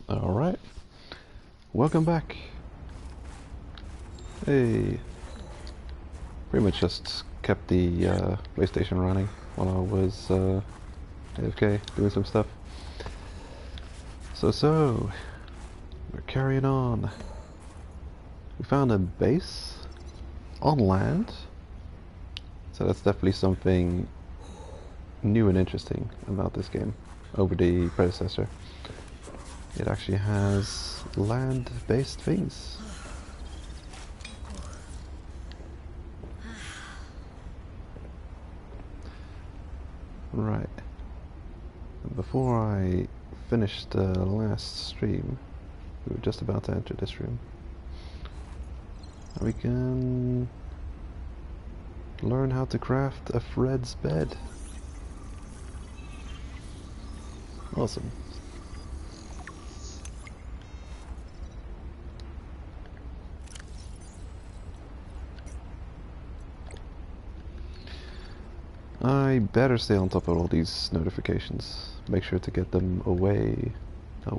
Alright, welcome back. Hey, pretty much just kept the PlayStation running while I was AFK doing some stuff. So, we're carrying on. We found a base on land, so that's definitely something new and interesting about this game over the predecessor. It actually has land-based things. Right. Before I finished the last stream, we were just about to enter this room. We can learn how to craft a Fred's bed. Awesome. I better stay on top of all these notifications. Make sure to get them away, as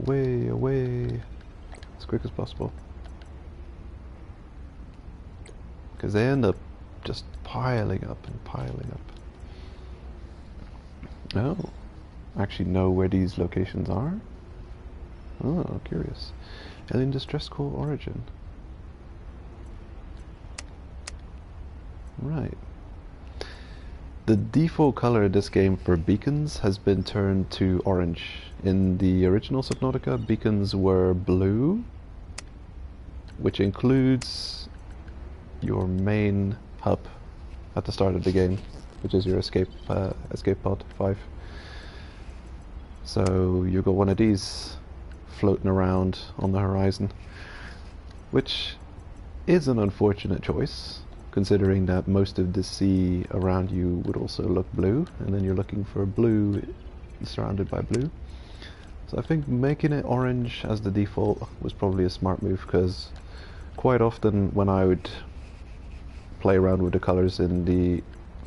quick as possible. Because they end up just piling up and piling up. Oh, I actually know where these locations are? Oh, curious. Alien Distress Call Origin. Right. The default color of this game for beacons has been turned to orange. In the original Subnautica, beacons were blue, which includes your main hub at the start of the game, which is your escape pod 5. So you've got one of these floating around on the horizon, which is an unfortunate choice, considering that most of the sea around you would also look blue, and then you're looking for blue surrounded by blue. So I think making it orange as the default was probably a smart move, because quite often when I would play around with the colors in the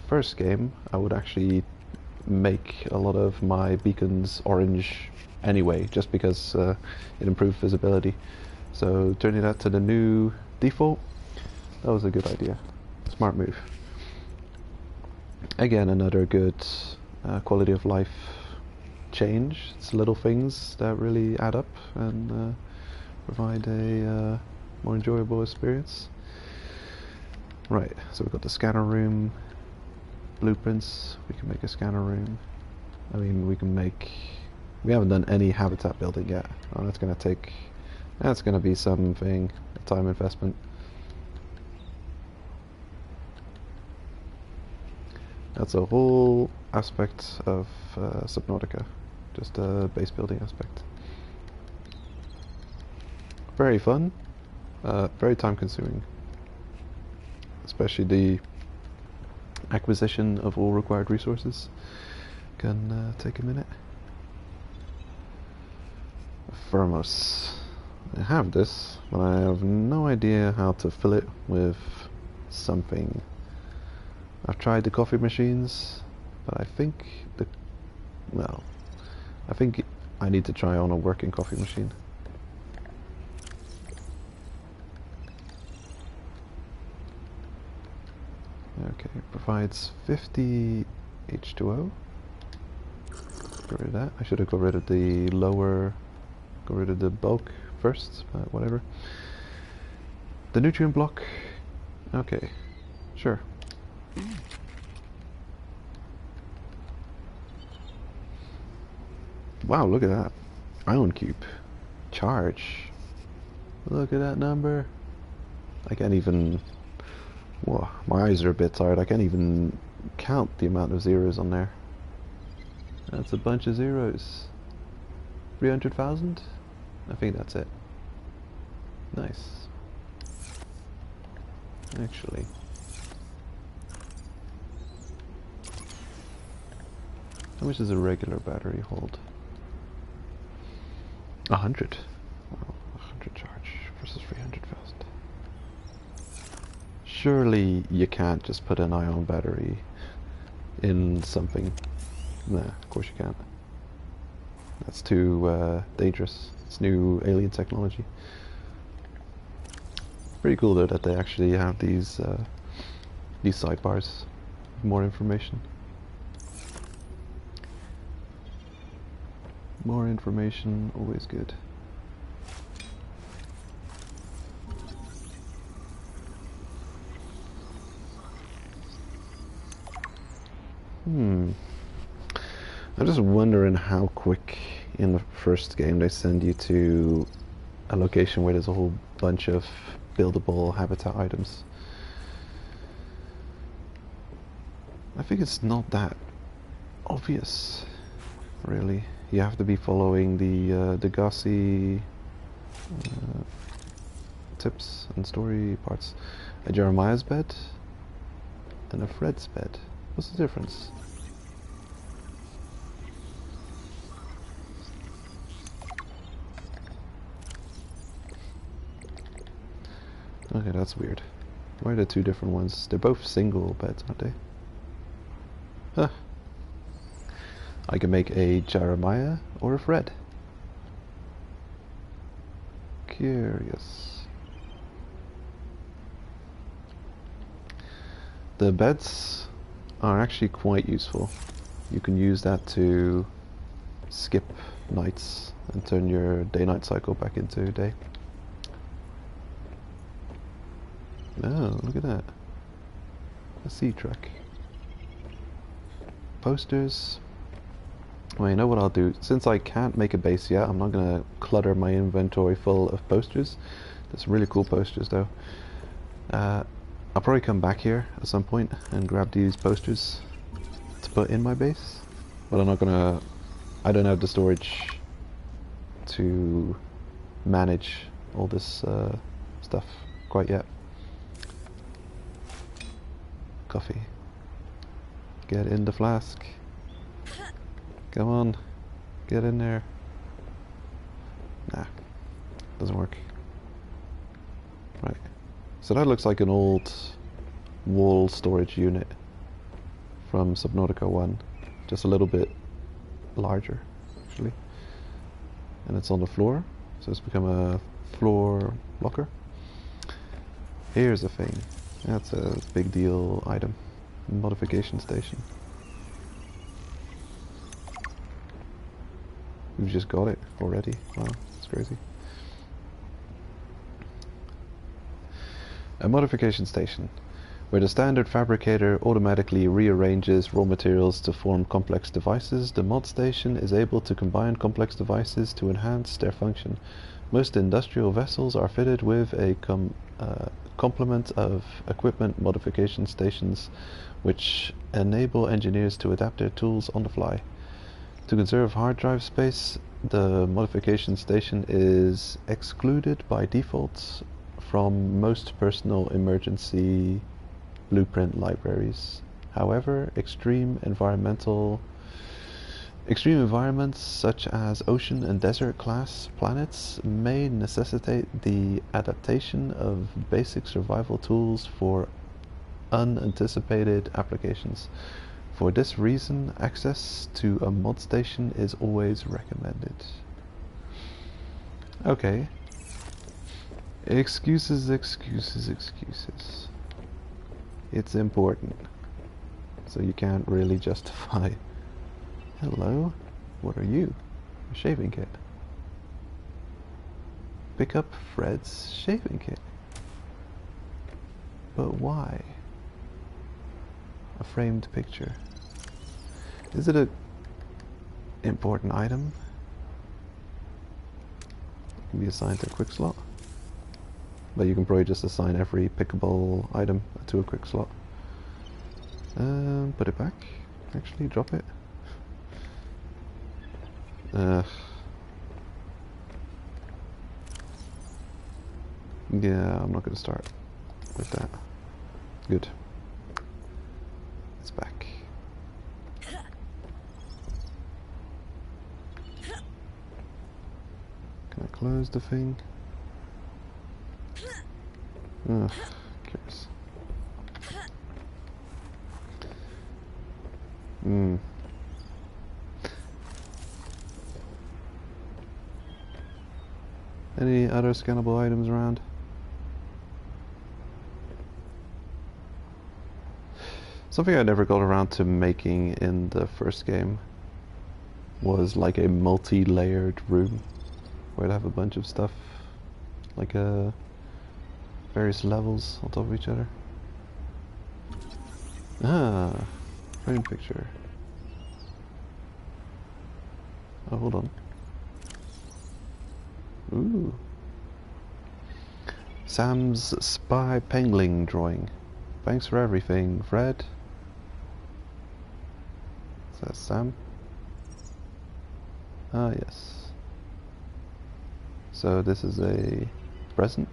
first game, I would actually make a lot of my beacons orange anyway, just because it improved visibility. So turning that to the new default, that was a good idea. Smart move. Again, another good quality of life change. It's little things that really add up and provide a more enjoyable experience. Right, so we've got the scanner room, blueprints. We can make a scanner room. I mean, we haven't done any habitat building yet. Oh, that's going to be something, a time investment. That's a whole aspect of Subnautica, just a base building aspect. Very fun, very time consuming, especially the acquisition of all required resources can take a minute. Thermos. I have this, but I have no idea how to fill it with something. I've tried the coffee machines, but I think I need to try on a working coffee machine. Okay, it provides 50 H2O. Get rid of that. I should have got rid of the bulk first, but whatever. The nutrient block. Okay, sure. Wow, look at that. Ion cube. Charge. Look at that number. I can't even... Whoa, my eyes are a bit tired. I can't even count the amount of zeros on there. That's a bunch of zeros. 300,000? I think that's it. Nice. Actually. How much does a regular battery hold? 100. Wow, 100 charge versus 300,000. Surely you can't just put an ion battery in something. Nah, of course you can't. That's too dangerous. It's new alien technology. Pretty cool though that they actually have these sidebars with more information. More information, always good. I'm just wondering how quick in the first game they send you to a location where there's a whole bunch of buildable habitat items. I think it's not that obvious, really. You have to be following the Degassi tips and story parts. A Jeremiah's bed and a Fred's bed. What's the difference? Okay, that's weird. Why are there two different ones? They're both single beds, aren't they? Huh. I can make a Jeremiah or a Fred. Curious. The beds are actually quite useful. You can use that to skip nights and turn your day-night cycle back into day. Oh, look at that. A sea truck. Posters. Well, you know what I'll do? Since I can't make a base yet, I'm not going to clutter my inventory full of posters. There's some really cool posters though. I'll probably come back here at some point and grab these posters to put in my base. But I'm not going to... I don't have the storage to manage all this stuff quite yet. Coffee. Get in the flask. Come on. Get in there. Nah. Doesn't work. Right. So that looks like an old wall storage unit from Subnautica 1. Just a little bit larger, actually. And it's on the floor. So it's become a floor locker. Here's a thing. That's a big deal item. Modification station. We've just got it already. Wow, that's crazy. A modification station, where the standard fabricator automatically rearranges raw materials to form complex devices. The mod station is able to combine complex devices to enhance their function. Most industrial vessels are fitted with a complement of equipment modification stations which enable engineers to adapt their tools on the fly. To conserve hard drive space, the modification station is excluded by default from most personal emergency blueprint libraries. However, extreme environments such as ocean and desert class planets may necessitate the adaptation of basic survival tools for unanticipated applications. For this reason, access to a mod station is always recommended. Okay. Excuses. It's important. So you can't really justify. Hello? What are you? A shaving kit. Pick up Fred's shaving kit. But why? A framed picture. Is it a important item? It can be assigned to a quick slot. But you can probably just assign every pickable item to a quick slot. Put it back. Actually, drop it. Yeah, I'm not going to start with that. Good. It's back. Can I close the thing? Ugh, curious. Any other scannable items around? Something I never got around to making in the first game was like a multi-layered room where I'd have a bunch of stuff, like various levels on top of each other. Ah, frame picture. Oh, hold on. Ooh. Sam's spy pengling drawing. Thanks for everything, Fred. Is that Sam? Ah, yes. So this is a present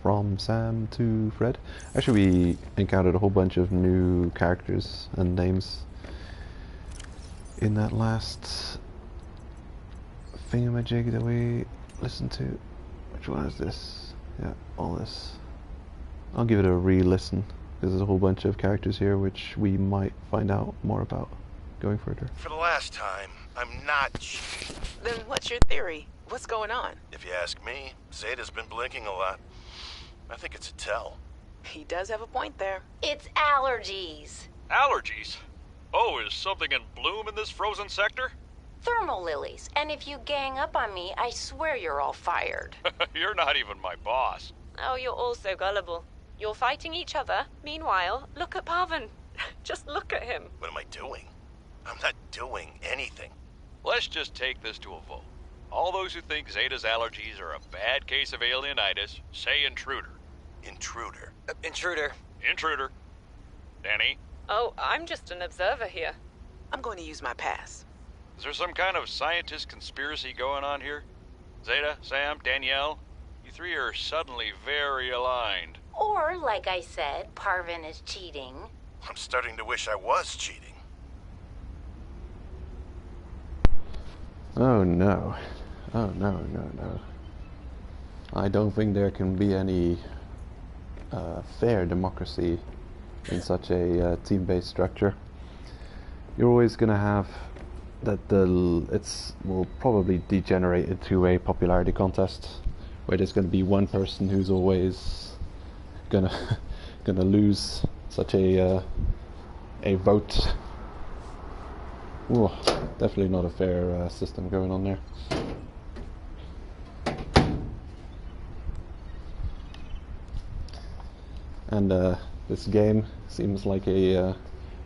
from Sam to Fred. Actually, we encountered a whole bunch of new characters and names in that last thingamajig that we listened to. Which one is this? Yeah, all this. I'll give it a re-listen, because there's a whole bunch of characters here which we might find out more about going further. For the last time, I'm not... Then what's your theory? What's going on? If you ask me, Zeta's been blinking a lot. I think it's a tell. He does have a point there. It's allergies. Allergies? Oh, is something in bloom in this frozen sector? Thermal lilies. And if you gang up on me, I swear you're all fired. You're not even my boss. Oh, you're all so gullible. You're fighting each other. Meanwhile, look at Parvin. Just look at him. What am I doing? I'm not doing anything. Let's just take this to a vote. All those who think Zeta's allergies are a bad case of alienitis, say intruder. Intruder. Intruder. Intruder. Danny? Oh, I'm just an observer here. I'm going to use my pass. Is there some kind of scientist conspiracy going on here? Zeta, Sam, Danielle? You three are suddenly very aligned. Or, like I said, Parvin is cheating. I'm starting to wish I was cheating. Oh no. Oh no. I don't think there can be any fair democracy in such a team-based structure. You're always going to have that will probably degenerate into a popularity contest where there's going to be one person who's always gonna lose such a vote. Ooh, definitely not a fair system going on there. And this game seems like a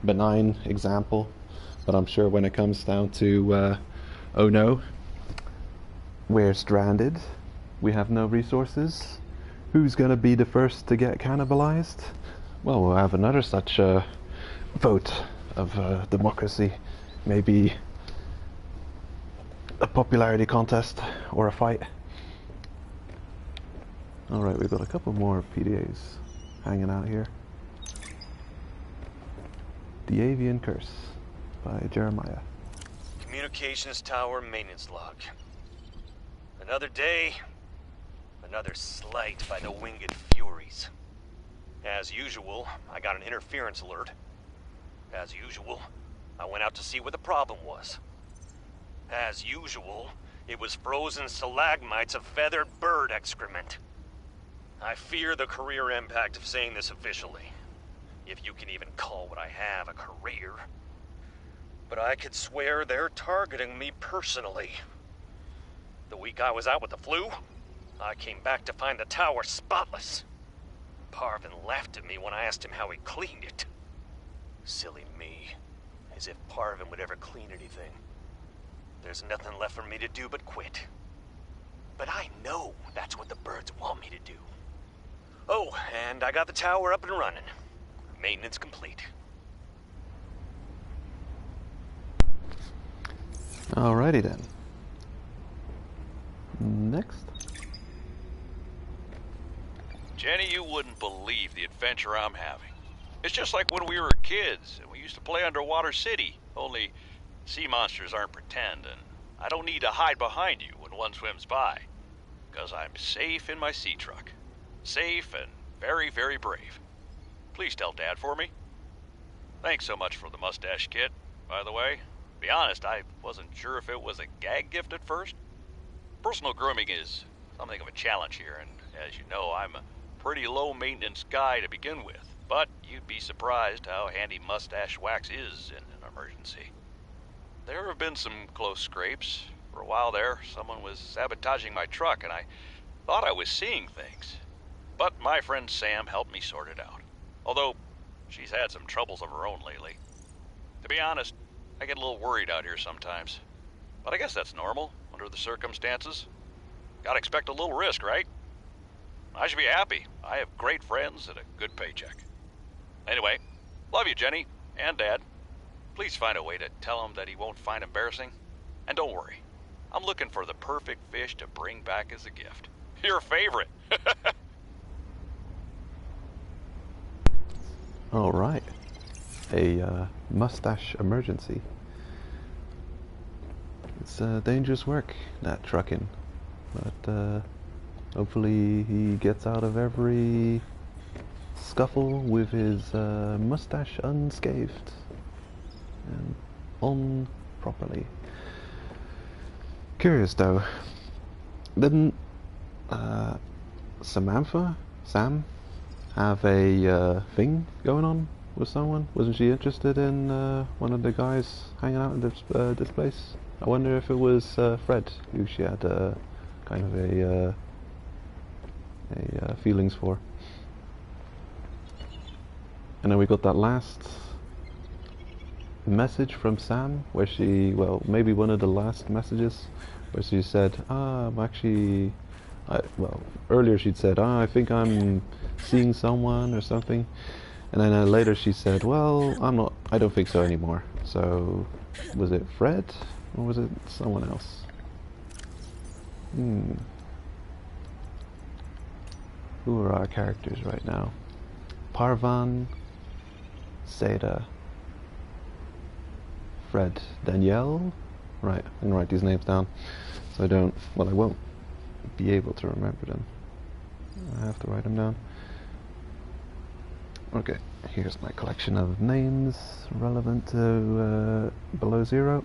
benign example, but I'm sure when it comes down to oh no, we're stranded, we have no resources, who's gonna be the first to get cannibalized? Well, we'll have another such vote of democracy. Maybe a popularity contest or a fight. Alright, we've got a couple more PDAs hanging out here. The Avian Curse by Jeremiah. Communications tower maintenance log. Another day, another slight by the winged furies. As usual, I got an interference alert. As usual, I went out to see what the problem was. As usual, it was frozen stalagmites of feathered bird excrement. I fear the career impact of saying this officially, if you can even call what I have a career. But I could swear they're targeting me personally. The week I was out with the flu, I came back to find the tower spotless. Parvin laughed at me when I asked him how he cleaned it. Silly me. As if Parvin would ever clean anything. There's nothing left for me to do but quit. But I know that's what the birds want me to do. Oh, and I got the tower up and running. Maintenance complete. Alrighty then. Next. Jenny, you wouldn't believe the adventure I'm having. It's just like when we were kids and we used to play Underwater City, only sea monsters aren't pretend, and I don't need to hide behind you when one swims by, because I'm safe in my sea truck. Safe and very, very brave. Please tell Dad for me. Thanks so much for the mustache kit, by the way. Be honest, I wasn't sure if it was a gag gift at first. Personal grooming is something of a challenge here, and as you know, I'm a pretty low-maintenance guy to begin with. But you'd be surprised how handy mustache wax is in an emergency. There have been some close scrapes. For a while there, someone was sabotaging my truck, and I thought I was seeing things. But my friend Sam helped me sort it out. Although, she's had some troubles of her own lately. To be honest, I get a little worried out here sometimes. But I guess that's normal, under the circumstances. Gotta expect a little risk, right? I should be happy. I have great friends and a good paycheck. Anyway, love you, Jenny, and Dad. Please find a way to tell him that he won't find embarrassing. And don't worry, I'm looking for the perfect fish to bring back as a gift. Your favorite. Alright. A mustache emergency. It's dangerous work, that trucking. But hopefully he gets out of every scuffle with his mustache unscathed and on properly. Curious though, didn't Sam have a thing going on with someone? Wasn't she interested in one of the guys hanging out in this place? I wonder if it was Fred, who she had kind of a feelings for. And then we got that last message from Sam, where she, well, maybe one of the last messages, where she said, I'm actually, well, earlier she'd said, I think I'm seeing someone or something. And then later she said, well, I don't think so anymore. So, was it Fred? Or was it someone else? Who are our characters right now? Parvan, Seda, Fred, Danielle. Right, I'm gonna write these names down so I won't be able to remember them. I have to write them down. Okay, here's my collection of names relevant to below 0.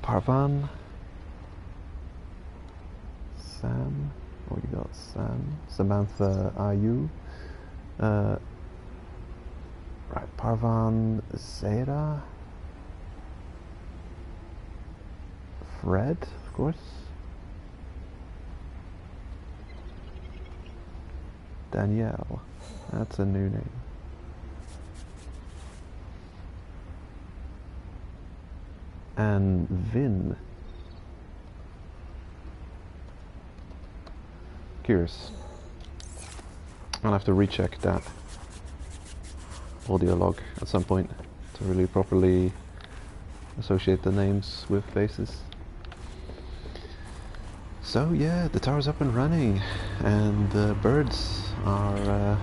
Parvan, Sam, oh you got Sam, Samantha Ayu, right, Parvan, Zeta, Fred, of course, Danielle, that's a new name. And Vin. Curious. I'll have to recheck that audio log at some point to really properly associate the names with faces. So yeah, the tower's up and running, and the birds are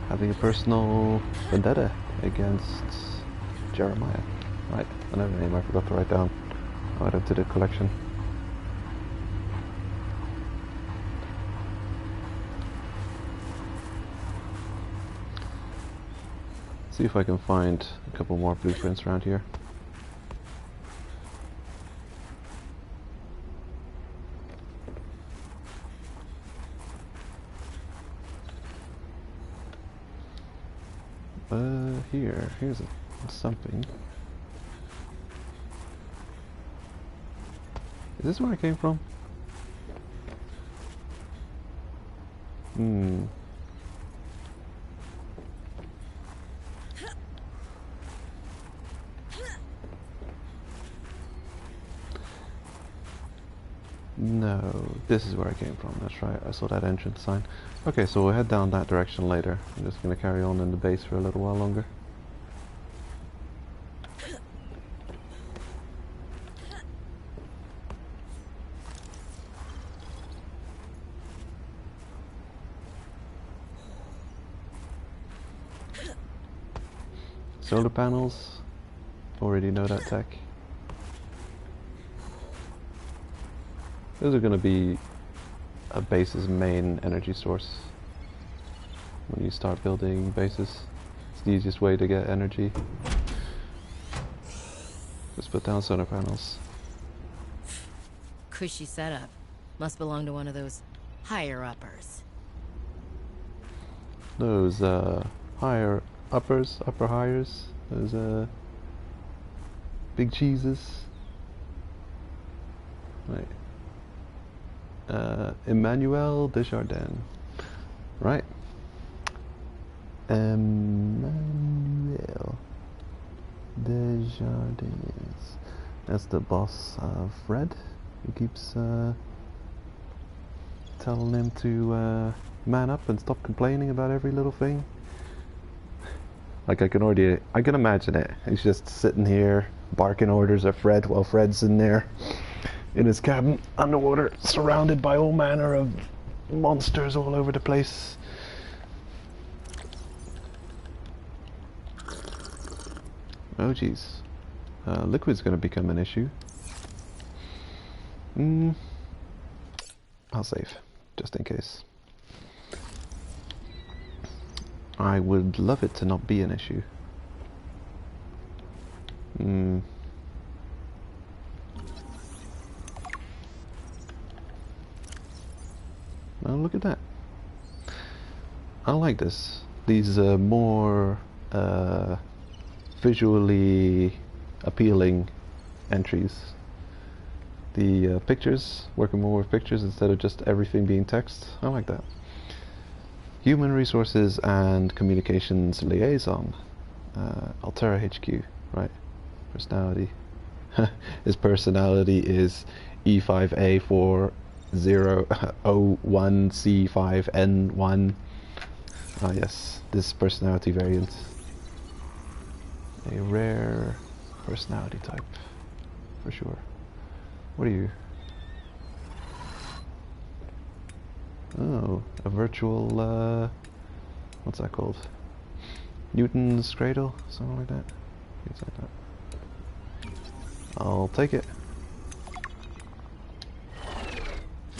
having a personal vendetta against Jeremiah. Right, another name I forgot to write down. I'll add it to the collection. See if I can find a couple more blueprints around here. Here's something. Is this where I came from? No, this is where I came from, that's right, I saw that entrance sign. Okay, so we'll head down that direction later. I'm just going to carry on in the base for a little while longer. Solar panels, already know that tech. Those are going to be a base's main energy source. When you start building bases, it's the easiest way to get energy. Just put down solar panels. Cushy setup. Must belong to one of those higher-uppers. Those higher uppers, upper hires, those big cheeses. Right. Emmanuel Desjardins. Right. Emmanuel Desjardins. That's the boss of Fred, who keeps telling him to man up and stop complaining about every little thing. Like I can imagine it. He's just sitting here barking orders at Fred while Fred's in there in his cabin underwater, surrounded by all manner of monsters all over the place. Oh jeez. Liquid's gonna become an issue. I'll save, just in case. I would love it to not be an issue. Oh, look at that. I like this. These more visually appealing entries. The pictures, working more with pictures instead of just everything being text. I like that. Human Resources and Communications Liaison. Altera HQ, right. Personality. His personality is E5A4001C5N1. Ah yes, this personality variant. A rare personality type, for sure. What are you? Oh, a virtual, what's that called? Newton's cradle? Something like that? Things like that. I'll take it.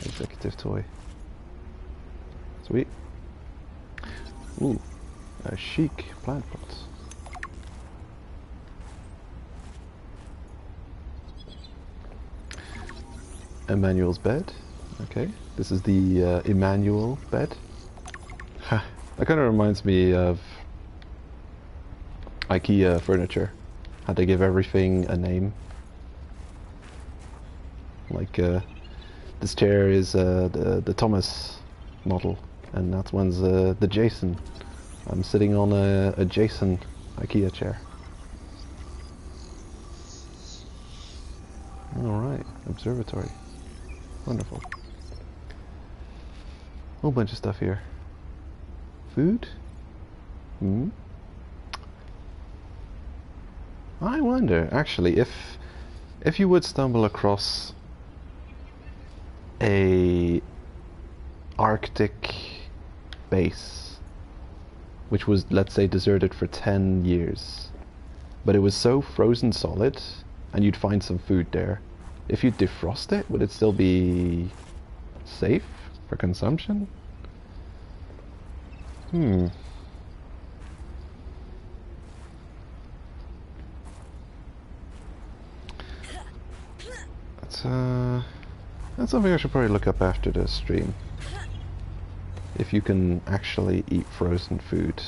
Executive toy. Sweet. Ooh, a chic plant pot. Emmanuel's bed. Okay, this is the Emmanuel bed. That kind of reminds me of IKEA furniture. How they give everything a name. Like this chair is the Thomas model, and that one's the Jason. I'm sitting on a Jason IKEA chair. Alright, observatory. Wonderful. Whole bunch of stuff here. Food? I wonder, actually, if you would stumble across a Arctic base, which was, let's say, deserted for 10 years, but it was so frozen solid, and you'd find some food there. If you defrost it, would it still be safe for consumption? That's something I should probably look up after this stream. If you can actually eat frozen food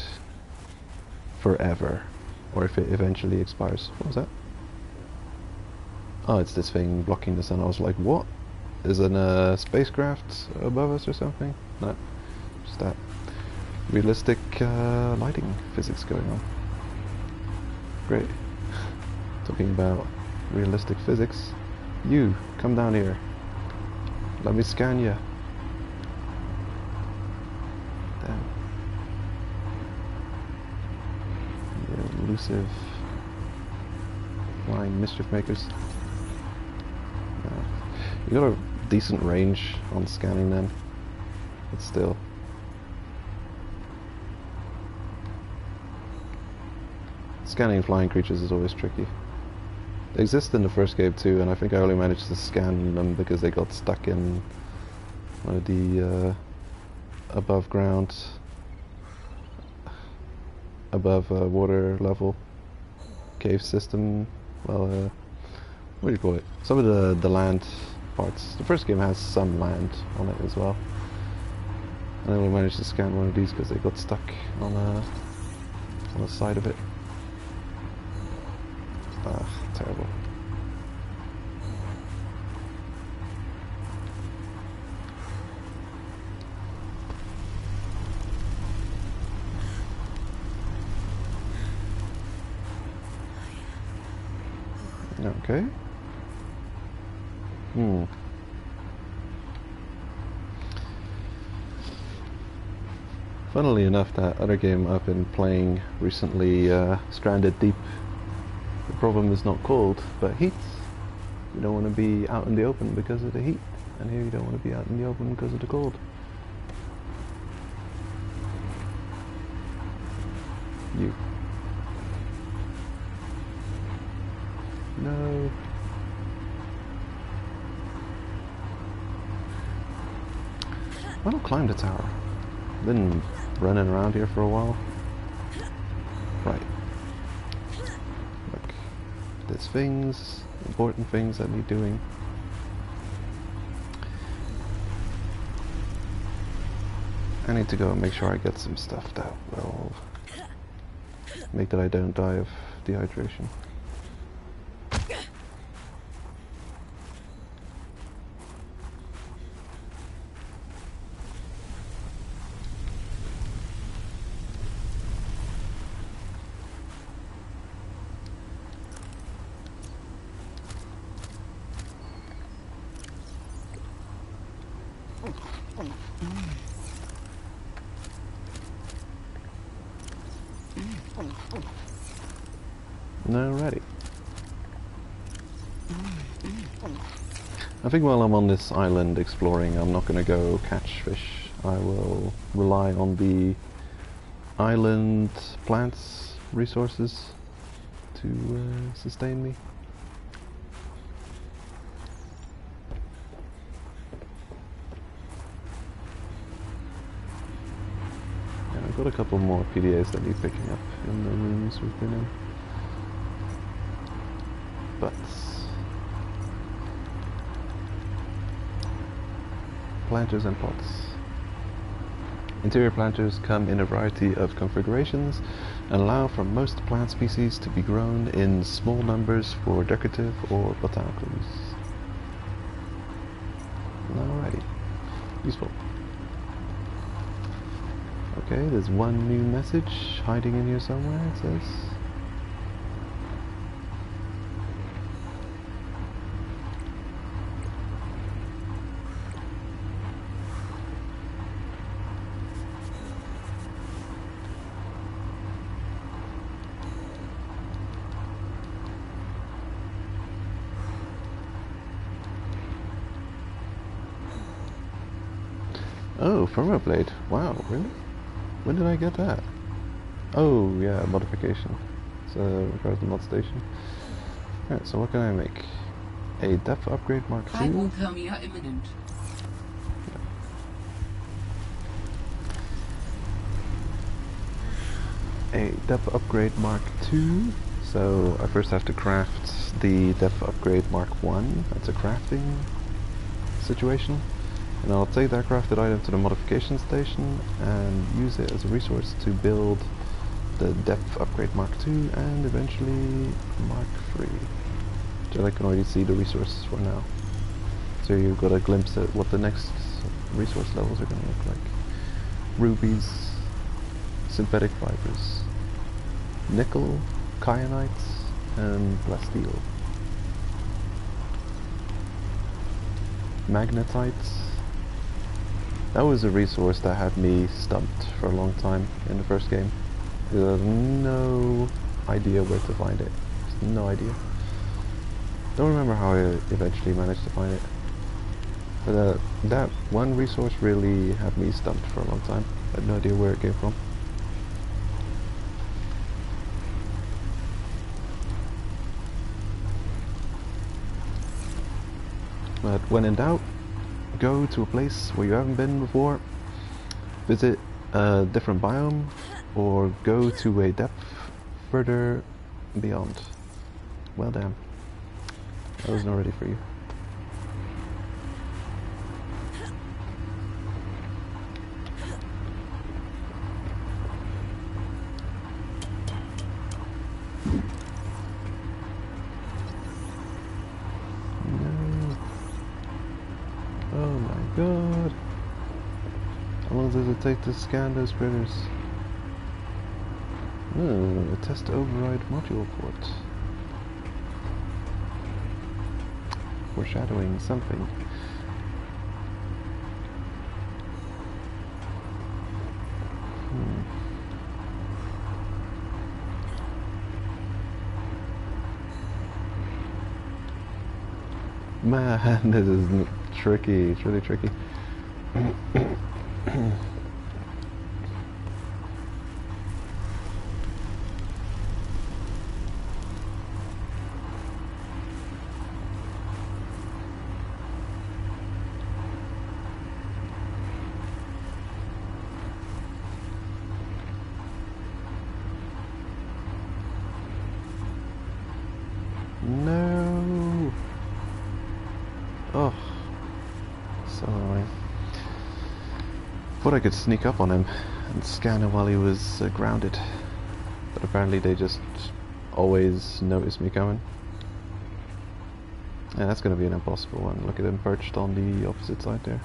forever, or if it eventually expires. What was that? Oh, it's this thing blocking the sun. I was like, what? Is it a spacecraft above us or something? No, just that realistic lighting physics going on. Great. Talking about realistic physics. You, come down here. Let me scan you. Damn. You elusive flying mischief makers. You got a decent range on scanning then, but still. Scanning flying creatures is always tricky. They exist in the first game too, and I think I only managed to scan them because they got stuck in one of the above ground, above water level cave system. Well, what do you call it? Some of the land parts. The first game has some land on it as well. I only managed to scan one of these because they got stuck on the side of it. Ah, terrible. Okay. Funnily enough, that other game I've been playing recently, Stranded Deep, the problem is not cold, but heat. You don't want to be out in the open because of the heat, and here you don't want to be out in the open because of the cold. You. No. Why not climb the tower? Been running around here for a while. Right. Look. There's things, important things that need doing. I need to go and make sure I get some stuff that will make that I don't die of dehydration. Alrighty. I think while I'm on this island exploring, I'm not going to go catch fish. I will rely on the island plants resources to sustain me. And I've got a couple more PDAs that need picking up in the rooms we've been in. But planters and pots. Interior planters come in a variety of configurations and allow for most plant species to be grown in small numbers for decorative or botanical use. Alrighty, useful. Okay, there's one new message hiding in here somewhere, it says. Oh, firmware blade. Wow, really? When did I get that? Oh, yeah, modification. So, requires the mod station. Alright, so what can I make? A depth upgrade Mark II? Hypothermia imminent. A depth upgrade Mark II. So, I first have to craft the depth upgrade Mark I. That's a crafting situation. And I'll take that crafted item to the modification station and use it as a resource to build the depth upgrade Mark II and eventually Mark III, which I can already see the resources for now. So you've got a glimpse at what the next resource levels are going to look like. Rubies, synthetic fibers, nickel, kyanite, and plasteel. Magnetite. That was a resource that had me stumped for a long time in the first game. I had no idea where to find it. Just no idea. Don't remember how I eventually managed to find it. But that one resource really had me stumped for a long time. I had no idea where it came from. But when in doubt, go to a place where you haven't been before, visit a different biome, or go to a depth further beyond. Well damn, I wasn't ready for you. Oh my god. How long does it take to scan those critters? A test override module port. Foreshadowing something. Man, this is tricky. It's really tricky. No. Oh, so annoying. Thought I could sneak up on him and scan him while he was grounded, but apparently they just always notice me coming. Yeah, that's going to be an impossible one. Look at him perched on the opposite side there.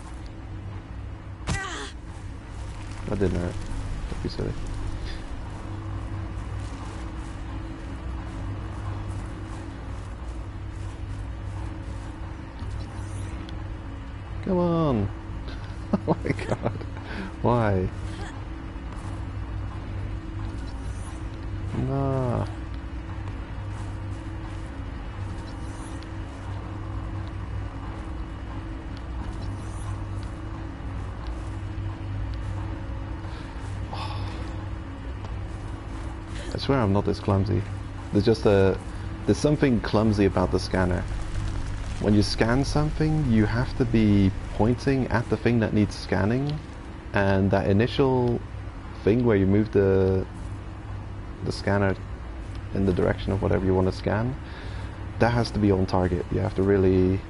That didn't hurt. Don't be silly. Come on! Oh my god. Why? Nah. I swear I'm not this clumsy. There's just there's something clumsy about the scanner. When you scan something, you have to be pointing at the thing that needs scanning, and that initial thing where you move the scanner in the direction of whatever you want to scan, that has to be on target. You have to really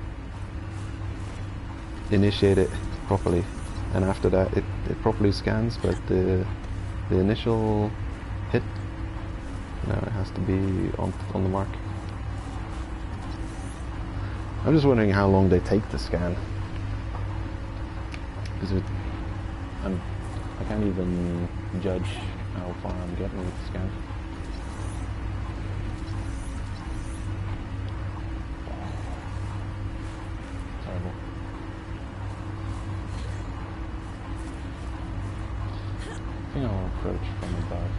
initiate it properly, and after that it properly scans, but the initial hit, no, it has to be on the mark. I'm just wondering how long they take to scan, because I can't even judge how far I'm getting with the scan. Terrible. I think I'll approach from above.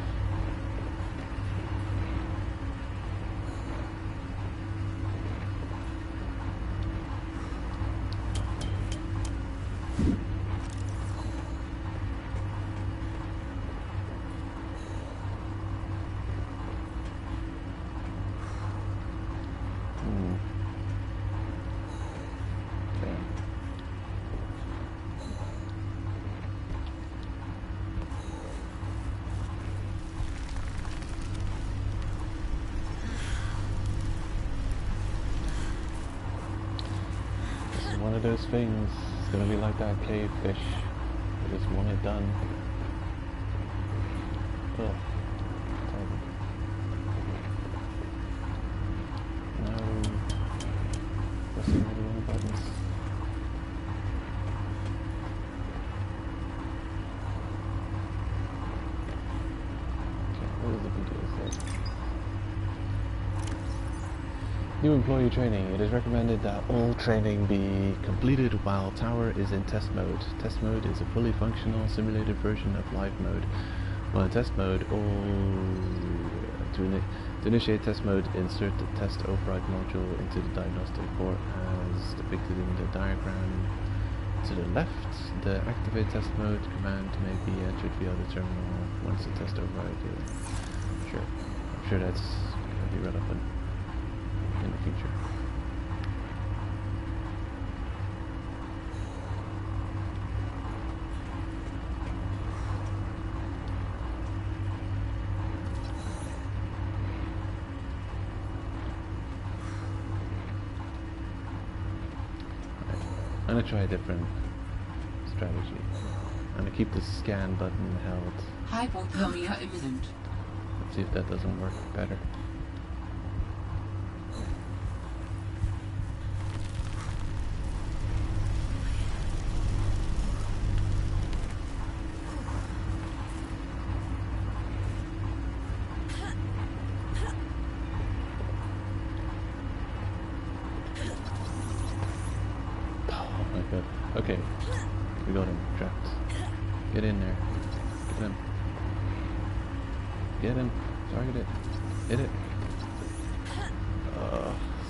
One of those things. It's gonna be like that cave fish. I just want it done. Ugh. Terrible. No. Pressing all the wrong buttons. Okay, what is the video say? New employee training. It is recommended that all training be completed while tower is in test mode. Test mode is a fully functional simulated version of live mode. While in test mode, to initiate test mode, insert the test override module into the diagnostic port as depicted in the diagram to the left. The activate test mode command may be entered via the terminal once the test override is sure. I'm sure that's going to be relevant in the future. Right. I'm going to try a different strategy. I'm going to keep the scan button held. Hypothermia imminent. Let's see if that doesn't work better. Okay. We got him trapped. Get in there. Get him. Get him. Target it. Hit it.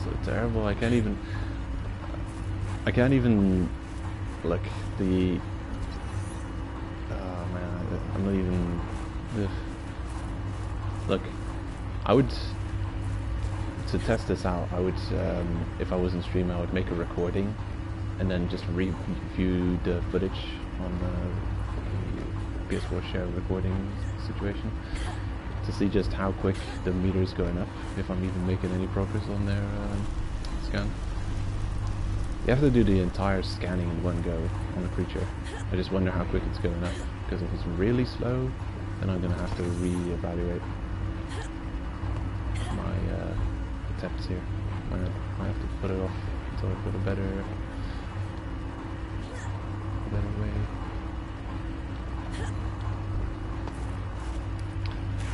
So terrible. I can't even look the. Oh man, I'm not even. Ugh. Look, I would, to test this out, I would, if I wasn't streaming, I would make a recording and then just review the footage on the PS4 share recording situation to see just how quick the meter's going up, if I'm even making any progress on their scan. You have to do the entire scanning in one go on a creature. I just wonder how quick it's going up, because if it's really slow, then I'm going to have to re-evaluate my attempts here. I have to put it off until I've got a better way.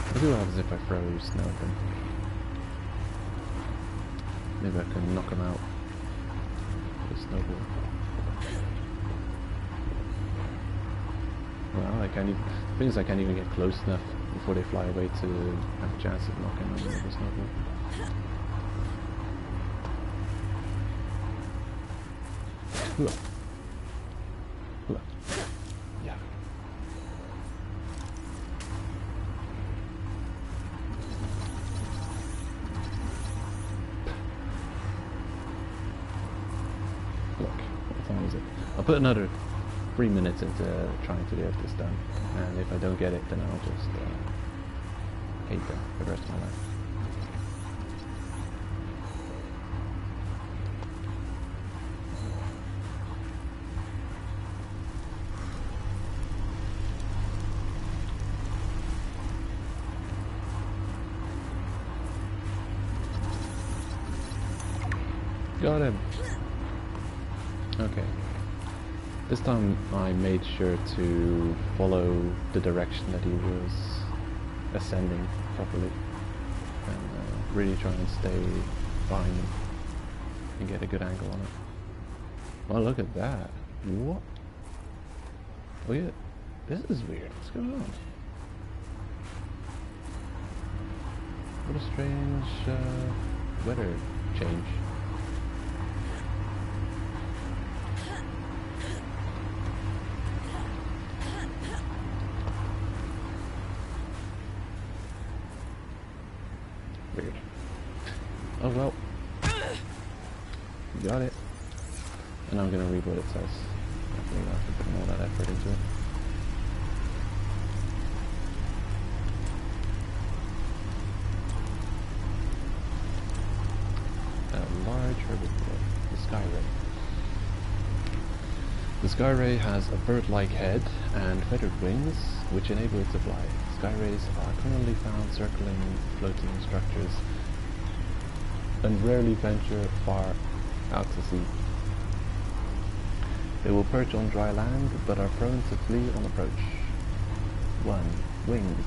Let's see what happens if I froze now then. Maybe I can knock him out with a snowball. Well, I can't even. The thing is, I can't even get close enough before they fly away to have a chance of knocking them with a snowball. Hula. Hula. Yeah. Look, what time is it? I'll put another 3 minutes into trying to get this done, and if I don't get it, then I'll just hate them for the rest of my life. Got him. Okay. This time I made sure to follow the direction that he was ascending properly, and really try and stay behind him and get a good angle on it. Well, look at that. What? Oh yeah, this is weird. What's going on? What a strange weather change. Weird. Oh well. Got it. And I'm gonna read what it says. Definitely not have to put all that effort into it. A large herbivore, the sky ray. The sky ray has a bird-like head and feathered wings, which enable it to fly. Sky rays are commonly found circling floating structures and rarely venture far out to sea. They will perch on dry land, but are prone to flee on approach. 1. Wings.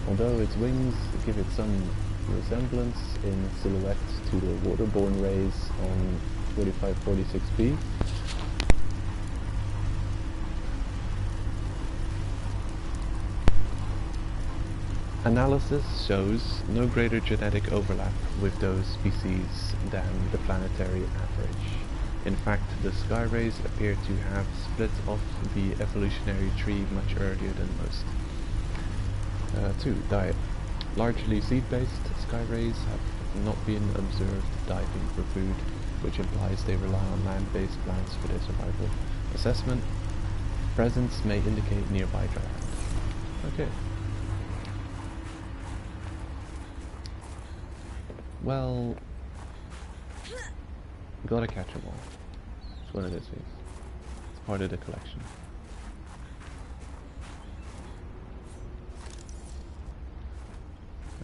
Although its wings give it some resemblance in silhouette to the waterborne rays on 4546b, analysis shows no greater genetic overlap with those species than the planetary average. In fact, the sky rays appear to have split off the evolutionary tree much earlier than most. 2. Diet. Largely seed-based, sky rays have not been observed diving for food, which implies they rely on land-based plants for their survival. Assessment. Presence may indicate nearby dry land. Okay. Well, gotta catch them all. It's one of those things. It's part of the collection.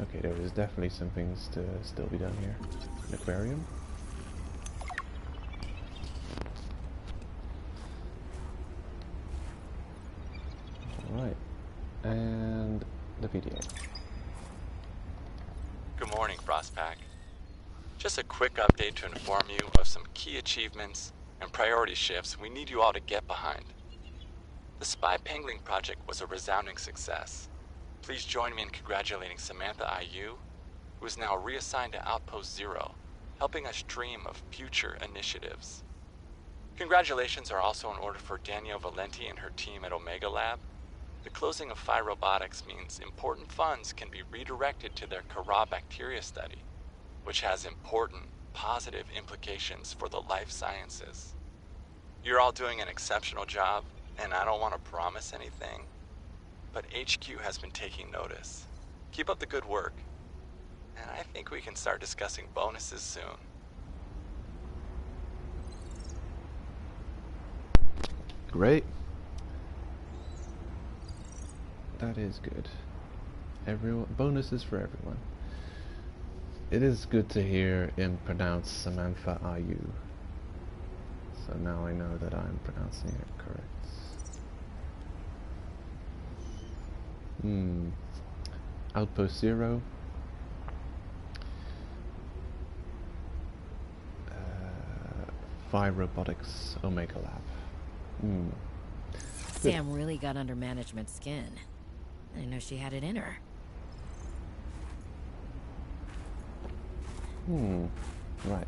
Okay, there is definitely some things to still be done here. An aquarium. Alright. And the video. Good morning, Frostpack. Just a quick update to inform you of some key achievements and priority shifts we need you all to get behind. The spy pangling project was a resounding success. Please join me in congratulating Samantha IU, who is now reassigned to Outpost Zero, helping us dream of future initiatives. Congratulations are also in order for Danielle Valenti and her team at Omega Lab. The closing of Phi Robotics means important funds can be redirected to their Kara bacteria study, which has important, positive implications for the life sciences. You're all doing an exceptional job, and I don't want to promise anything, but HQ has been taking notice. Keep up the good work, and I think we can start discussing bonuses soon. Great. That is good. Everyone, bonuses for everyone. It is good to hear him pronounce Samantha IU. So now I know that I'm pronouncing it correct. Outpost Zero. Phi Robotics Omega Lab. Sam really got under management's skin. I didn't know she had it in her. Right.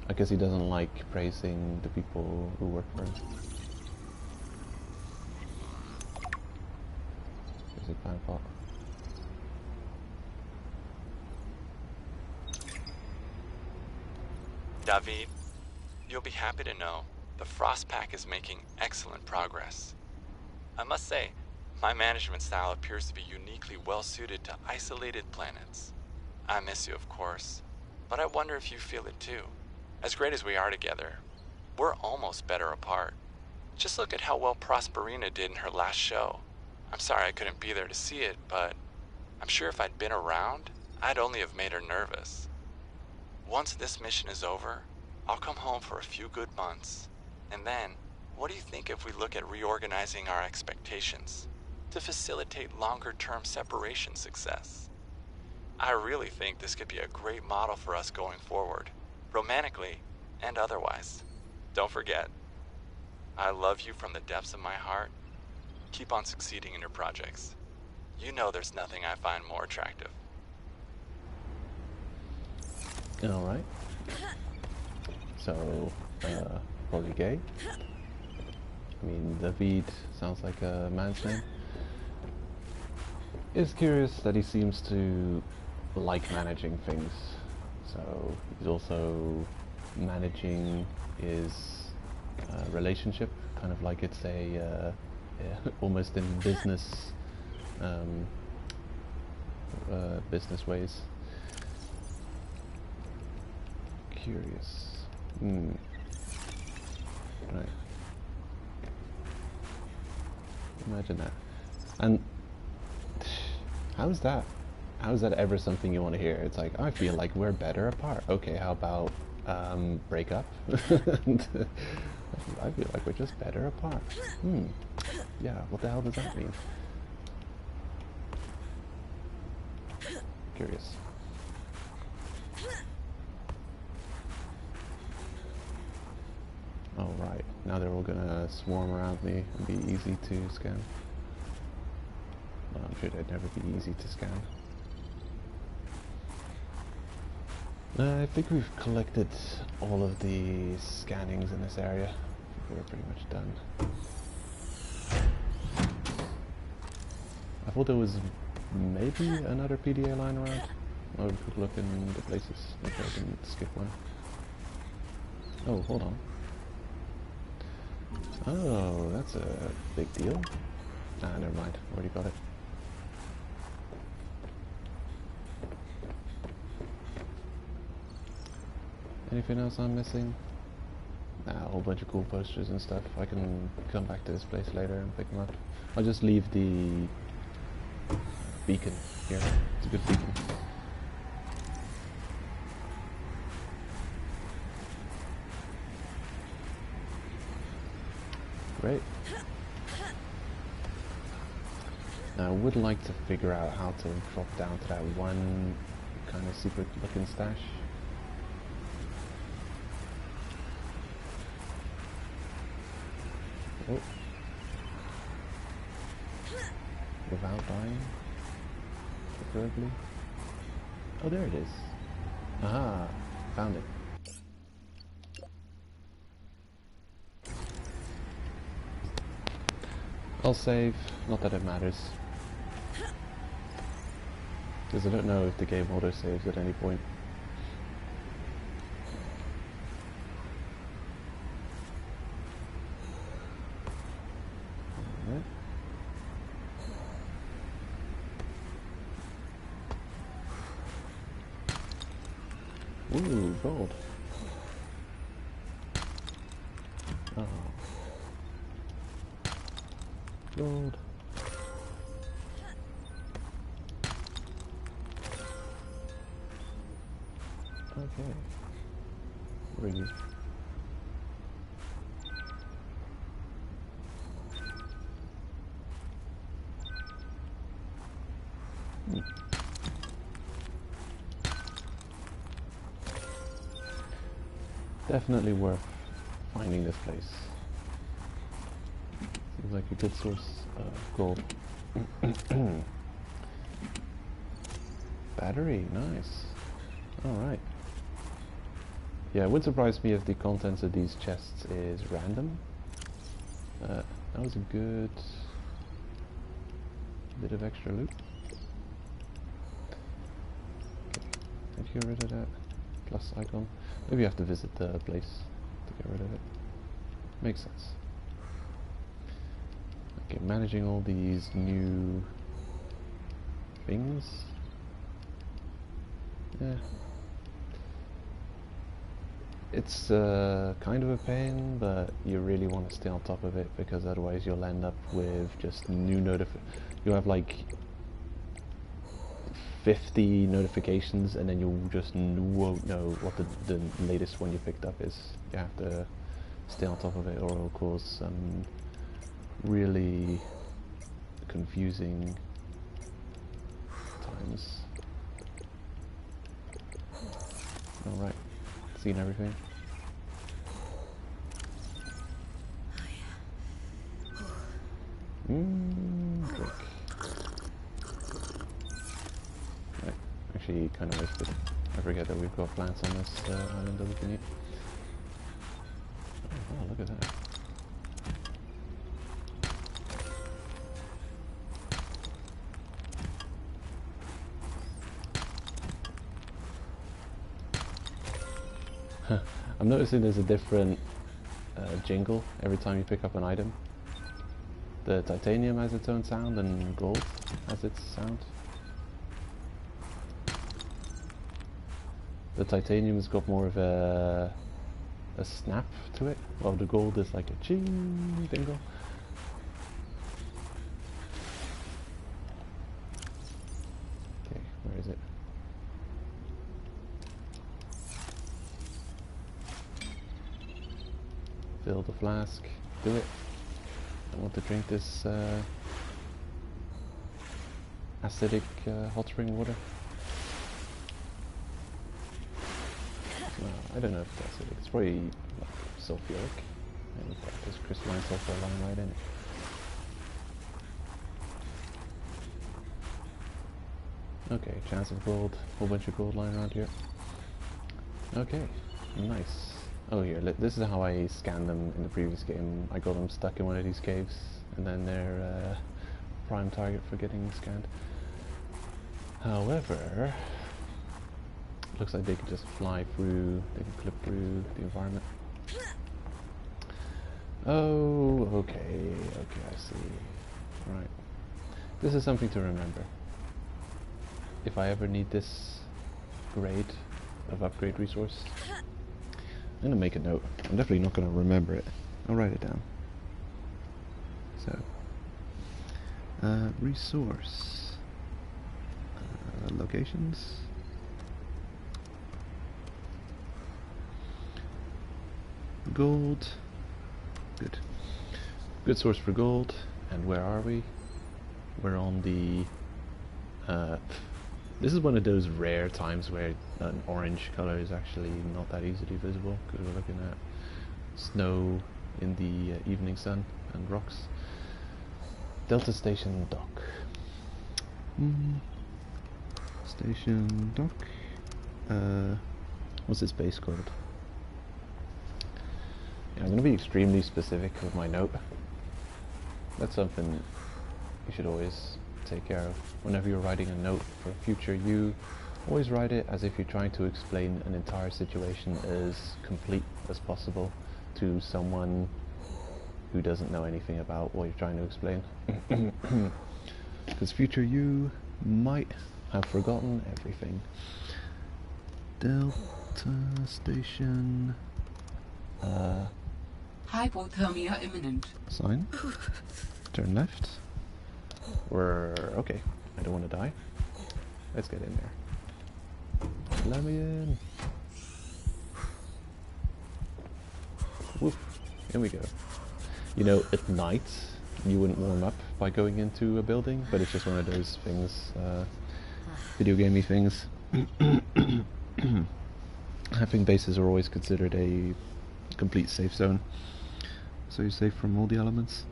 I guess he doesn't like praising the people who work for him. Is it my fault? David, you'll be happy to know the Frost Pack is making excellent progress. I must say, my management style appears to be uniquely well-suited to isolated planets. I miss you, of course, but I wonder if you feel it too. As great as we are together, we're almost better apart. Just look at how well Prosperina did in her last show. I'm sorry I couldn't be there to see it, but I'm sure if I'd been around, I'd only have made her nervous. Once this mission is over, I'll come home for a few good months. And then, what do you think if we look at reorganizing our expectations to facilitate longer-term separation success? I really think this could be a great model for us going forward, romantically and otherwise. Don't forget, I love you from the depths of my heart. Keep on succeeding in your projects. You know there's nothing I find more attractive. Alright. So, probably gay. I mean, David sounds like a man's name. It's curious that he seems to like managing things. So, he's also managing his relationship, kind of like it's a almost in business business ways. Curious. Right. Imagine that. And how's that ever something you want to hear? It's like, I feel like we're better apart. Okay, how about break up? I feel like we're just better apart. Yeah, what the hell does that mean? Curious. Oh right, now they're all gonna swarm around me and be easy to scan. Well, I'm sure they'd never be easy to scan. I think we've collected all of the scannings in this area. I think we're pretty much done. I thought there was maybe another PDA line around. Or we could look in the places if I didn't skip one. Oh, hold on. Oh, that's a big deal. Nah, never mind. Already got it. Anything else I'm missing? Nah, a whole bunch of cool posters and stuff. I can come back to this place later and pick them up. I'll just leave the beacon here. It's a good beacon. Great. Now I would like to figure out how to drop down to that one kind of secret looking stash. Oh. Without dying, preferably. Oh, there it is. Aha, found it. I'll save, not that it matters. Because I don't know if the game auto-saves at any point. Ooh, gold. Oh. Gold. Okay. Really. Definitely worth finding this place. Seems like a good source of gold. Battery, nice. Alright. Yeah, it would surprise me if the contents of these chests is random. That was a good bit of extra loot. Okay, get rid of that plus icon. Maybe you have to visit the place to get rid of it. Makes sense. Okay, managing all these new things. Yeah. It's kind of a pain, but you really want to stay on top of it because otherwise you'll end up with just new you'll have like 50 notifications and then you just won't know what the latest one you picked up is. You have to stay on top of it or it'll cause some really confusing times. Alright, seen everything? Drink. Right, actually kind of wasted. I forget that we've got plants on this island that we can eat. Oh, look at that. I'm noticing there's a different jingle every time you pick up an item. The titanium has its own sound and gold has its sound. The titanium's got more of a snap to it, while the gold is like a ching dingle. Okay, where is it? Fill the flask. Do it. I want to drink this acidic hot spring water. I don't know if it's acidic. It's probably like sulfuric. And there's crystalline sulfur lying right in it. Okay, chance of gold. Whole bunch of gold lying around here. Okay, nice. Oh, here, this is how I scanned them in the previous game. I got them stuck in one of these caves, and then they're prime target for getting scanned. However, looks like they can just fly through, they can clip through the environment. Oh, okay, I see. Right. This is something to remember. If I ever need this grade of upgrade resource, I'm going to make a note. I'm definitely not going to remember it. I'll write it down. So, resource, locations, gold, good source for gold. And where are we? We're on the, this is one of those rare times where an orange color is actually not that easily visible, because we're looking at snow in the evening sun and rocks. Delta Station Dock. Station Dock. What's this base called? Yeah, I'm going to be extremely specific with my note. That's something you should always take care of. Whenever you're writing a note for future you, always write it as if you're trying to explain an entire situation as complete as possible to someone who doesn't know anything about what you're trying to explain. Because future you might have forgotten everything. Delta Station. Hypothermia imminent. Sign. Turn left. We're okay. I don't want to die. Let's get in there. Let me in. Woof. Here we go. You know, at night you wouldn't warm up by going into a building, but it's just one of those things, video gamey things. Having bases are always considered a complete safe zone, so you're safe from all the elements.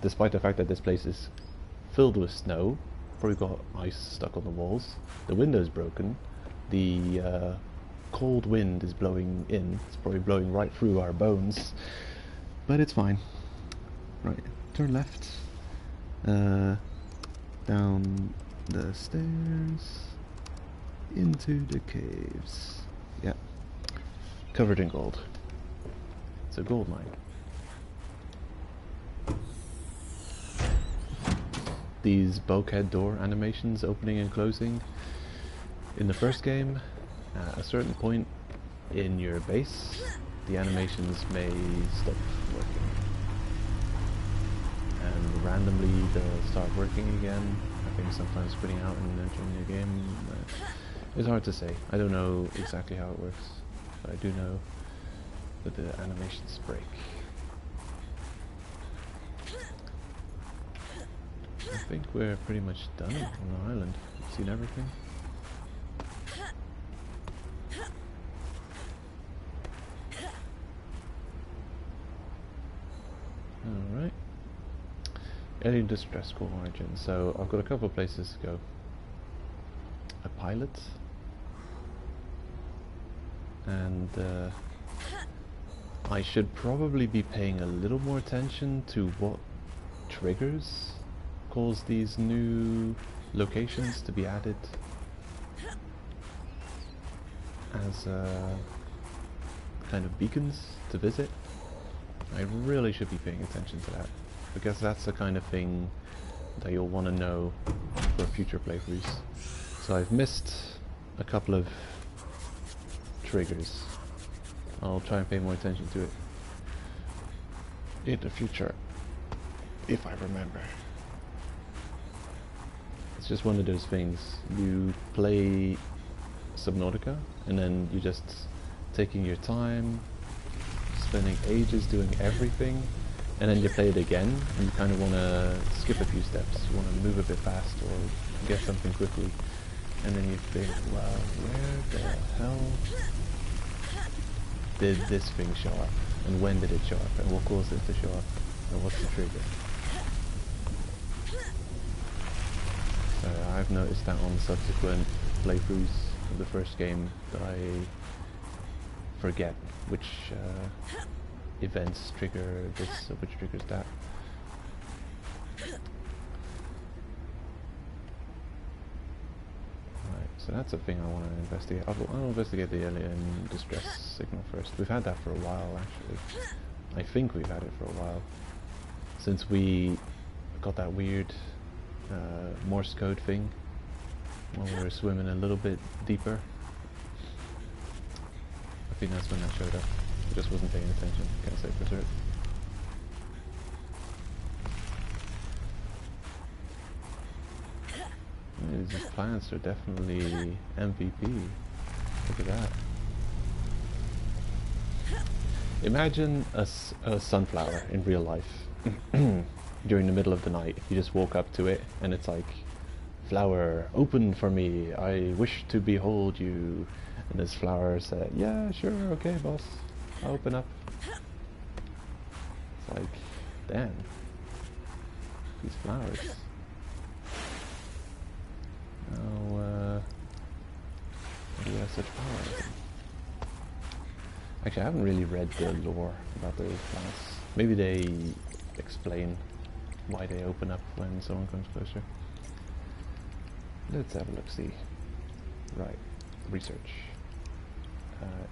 Despite the fact that this place is filled with snow, probably got ice stuck on the walls, the window's broken, the cold wind is blowing in, it's probably blowing right through our bones, but it's fine. Right, turn left, down the stairs, into the caves. Yeah, covered in gold. It's a gold mine. These bulkhead door animations opening and closing. In the first game, at a certain point in your base, the animations may stop working. And randomly they'll start working again. I think sometimes quitting out and entering the game. It's hard to say. I don't know exactly how it works, but I do know that the animations break. I think we're pretty much done on the island. We've seen everything. Alright. Alien Distress Call Origin. So I've got a couple of places to go. A pilot. And I should probably be paying a little more attention to what triggers cause these new locations to be added as kind of beacons to visit. I really should be paying attention to that, because that's the kind of thing that you'll want to know for future playthroughs. So I've missed a couple of triggers. I'll try and pay more attention to it in the future, if I remember. It's just one of those things. You play Subnautica and then you're just taking your time, spending ages doing everything, and then you play it again and you kind of want to skip a few steps. You want to move a bit fast or get something quickly, and then you think, well, where the hell did this thing show up, and when did it show up, and what caused it to show up, and what's the trigger? So I've noticed that on subsequent playthroughs of the first game that I forget which events trigger this or which triggers that. Right, so that's a thing I want to investigate. I'll investigate the alien distress signal first. We've had that for a while, actually. I think we've had it for a while. Since we got that weird Morse code thing when we were swimming a little bit deeper. I think that's when that showed up. I just wasn't paying attention, can't say for certain. These plants are definitely MVP. Look at that. Imagine a sunflower in real life. During the middle of the night, you just walk up to it and it's like, flower, open for me, I wish to behold you. And this flower said, yeah, sure, okay, boss, Open up. It's like, damn. These flowers. Oh, do you have such power? Actually, I haven't really read the lore about those plants. Maybe they explain why they open up when someone comes closer. Let's have a look-see. Right, research.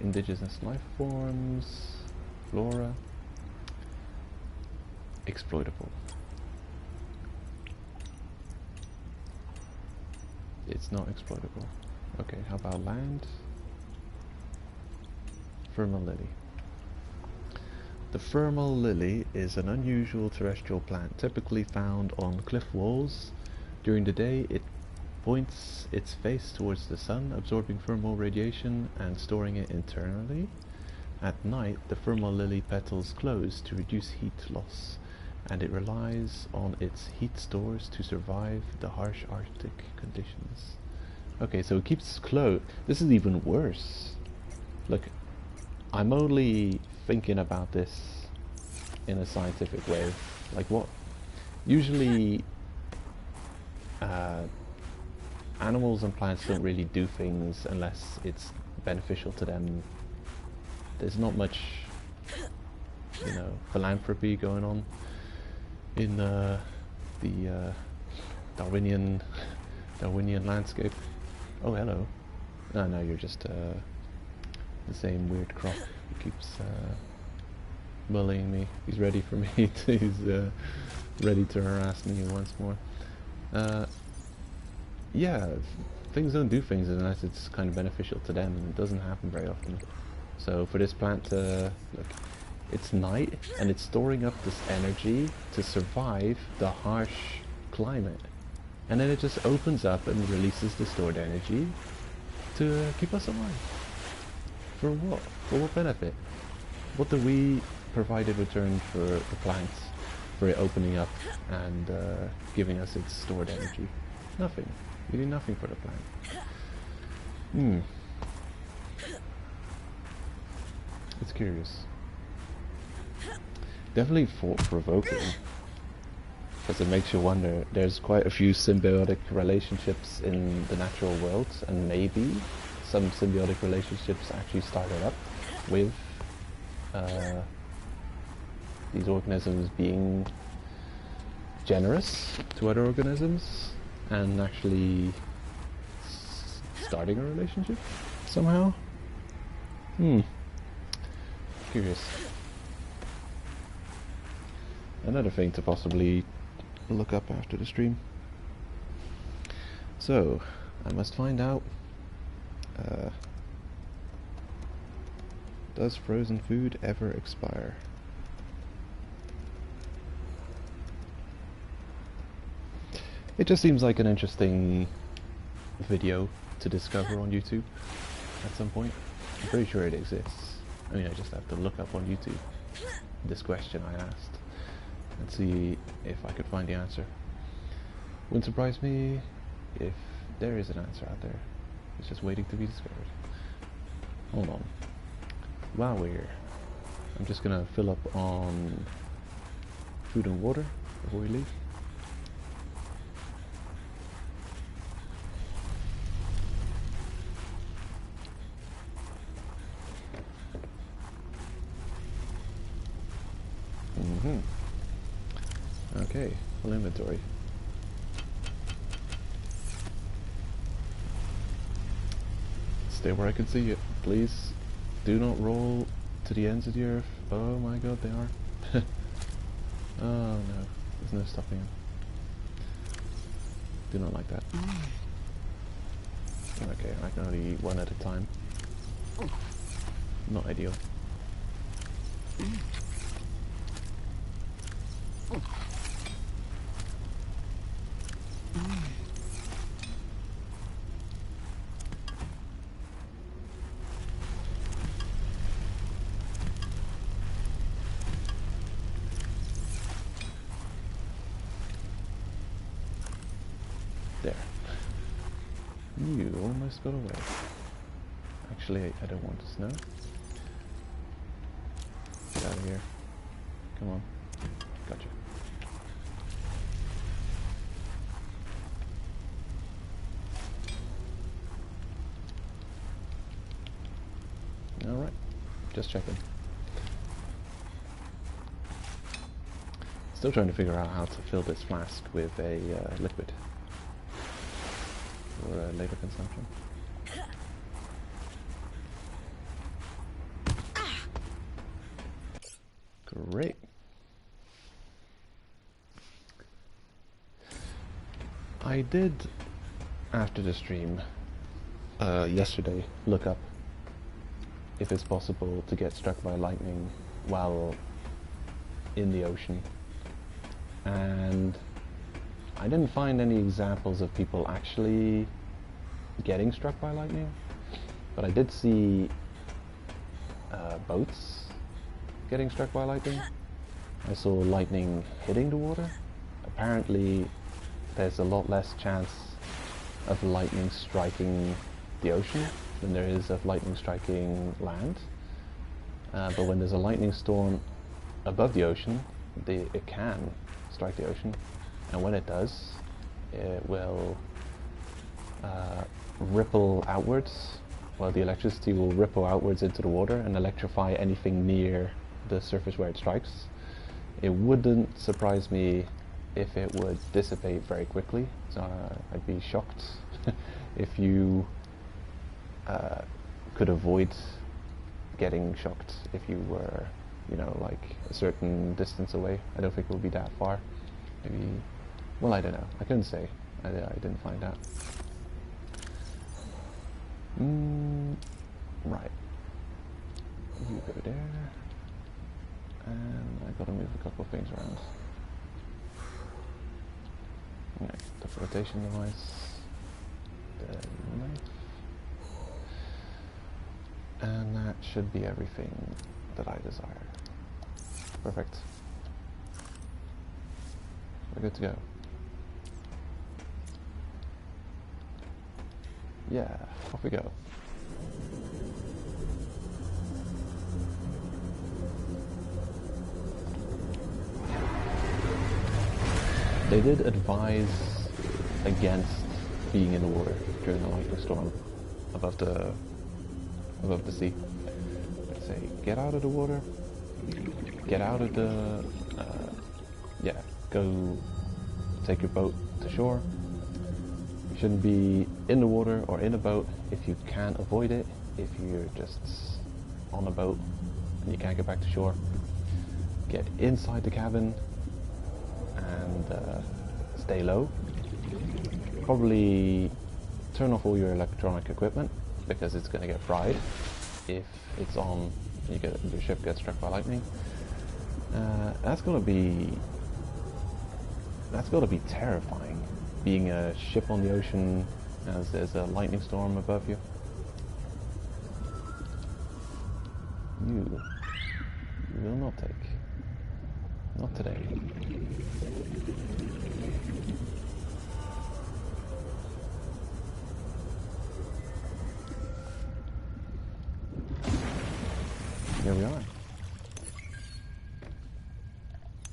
Indigenous life forms, flora, exploitable. It's not exploitable. Okay, how about land? Thermal lily. The thermal lily is an unusual terrestrial plant typically found on cliff walls. During the day, it points its face towards the sun, absorbing thermal radiation and storing it internally. At night, the thermal lily petals close to reduce heat loss, and it relies on its heat stores to survive the harsh Arctic conditions. Okay, so it keeps closed. This is even worse. Look, I'm only thinking about this in a scientific way. Like what? Usually, animals and plants don't really do things unless it's beneficial to them. There's not much, you know, philanthropy going on in the Darwinian landscape. Oh, hello. No, you're just the same weird croc who keeps bullying me. He's ready for me. He's ready to harass me once more. Yeah, things don't do things unless it's kind of beneficial to them, and it doesn't happen very often. So for this plant, look, it's night, and it's storing up this energy to survive the harsh climate. And then it just opens up and releases the stored energy to keep us alive. For what? For what benefit? What do we provide in return for the plants, for it opening up and giving us its stored energy? Nothing. We do nothing for the plant. It's curious. Definitely thought-provoking, because it makes you wonder. There's quite a few symbiotic relationships in the natural world, and maybe some symbiotic relationships actually started up with these organisms being generous to other organisms and actually starting a relationship somehow. Curious. Another thing to possibly look up after the stream. So, I must find out, does frozen food ever expire? It just seems like an interesting video to discover on YouTube at some point. I'm pretty sure it exists. I mean, I just have to look up on YouTube this question I asked and see if I could find the answer. Wouldn't surprise me if there is an answer out there. It's just waiting to be discovered. Hold on. While we're here, I'm just gonna fill up on food and water before we leave. Okay, full inventory. Stay where I can see you, please. Do not roll to the ends of the earth. Oh my god, they are. Oh no, there's no stopping them. Do not like that. Okay, I can only eat one at a time. Not ideal. There. You almost got away. Actually, I don't want to snow. get out of here. Come on. Gotcha. Alright. Just checking. Still trying to figure out how to fill this flask with a liquid for later consumption. Great. I did, after the stream yesterday, look up if it's possible to get struck by lightning while in the ocean, and I didn't find any examples of people actually getting struck by lightning, but I did see boats getting struck by lightning. I saw lightning hitting the water. Apparently there's a lot less chance of lightning striking the ocean than there is of lightning striking land. But when there's a lightning storm above the ocean, it can strike the ocean, and when it does, it will ripple outwards. Well, the electricity will ripple outwards into the water and electrify anything near the surface where it strikes. It wouldn't surprise me if it would dissipate very quickly, so I'd be shocked if you could avoid getting shocked if you were, you know, like a certain distance away. I don't think it would be that far. Maybe, well, I don't know. I couldn't say. I didn't find out. Right. You go there. And I gotta move a couple of things around. Okay, the flotation device. The knife. And that should be everything that I desire. Perfect. We're good to go. Yeah, off we go. They did advise against being in the water during the lightning storm above the sea. Let's say, get out of the water, get out of the, yeah, go take your boat to shore. You shouldn't be in the water or in a boat if you can't avoid it. If you're just on a boat and you can't get back to shore, get inside the cabin and stay low. Probably turn off all your electronic equipment because it's going to get fried if it's on. Your ship gets struck by lightning. That's going to be terrifying. Being a ship on the ocean as there's a lightning storm above you. You will not take. Not today. Here we are.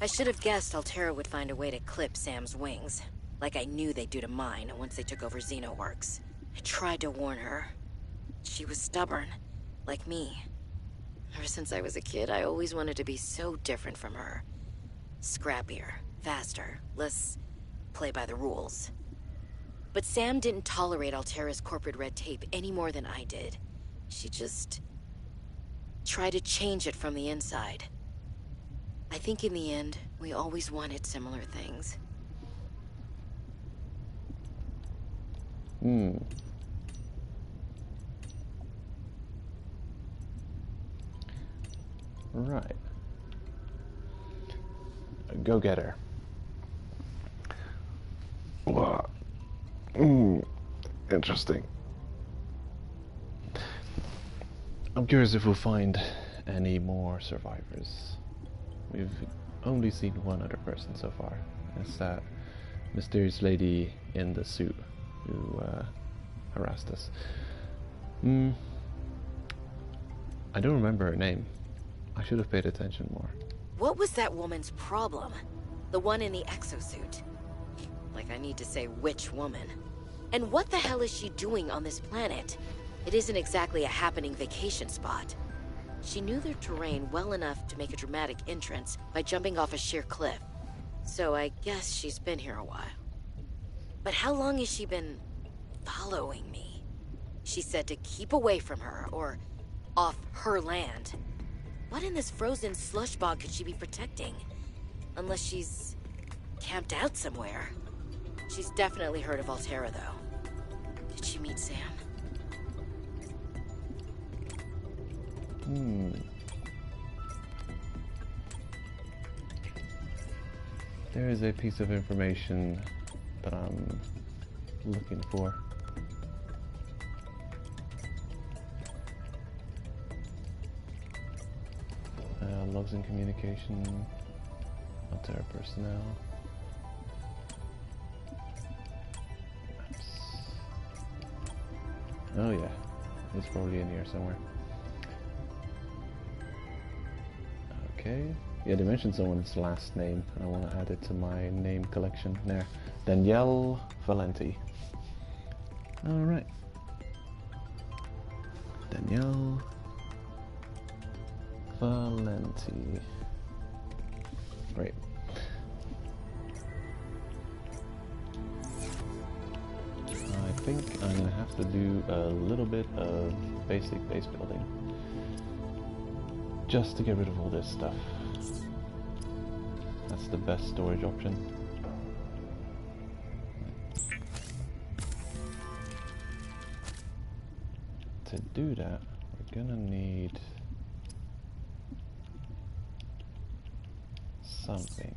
I should have guessed Altera would find a way to clip Sam's wings, like I knew they'd do to mine once they took over Xenoworks. I tried to warn her. She was stubborn, like me. Ever since I was a kid, I always wanted to be so different from her. Scrappier, faster, less play by the rules. But Sam didn't tolerate Altera's corporate red tape any more than I did. She just tried to change it from the inside. I think in the end, we always wanted similar things. Right. Go get her. Wow. Interesting. I'm curious if we'll find any more survivors. We've only seen one other person so far. It's that mysterious lady in the suit who harassed us. I don't remember her name. I should have paid attention more. What was that woman's problem? The one in the exosuit. Like I need to say which woman. And what the hell is she doing on this planet? It isn't exactly a happening vacation spot. She knew their terrain well enough to make a dramatic entrance by jumping off a sheer cliff. So I guess she's been here a while. But how long has she been following me? She said to keep away from her, or off her land. What in this frozen slush bog could she be protecting? Unless she's camped out somewhere. She's definitely heard of Altera, though. Did she meet Sam? There is a piece of information that I'm looking for. Logs in communication, Altera personnel. Maps. Oh yeah, it's probably in here somewhere. Okay. Yeah, they mentioned someone's last name, and I want to add it to my name collection. There. Danielle Valenti. Alright. Danielle Valenti. Great. I think I'm going to have to do a little bit of basic base building. Just to get rid of all this stuff. That's the best storage option. To do that, we're gonna need something.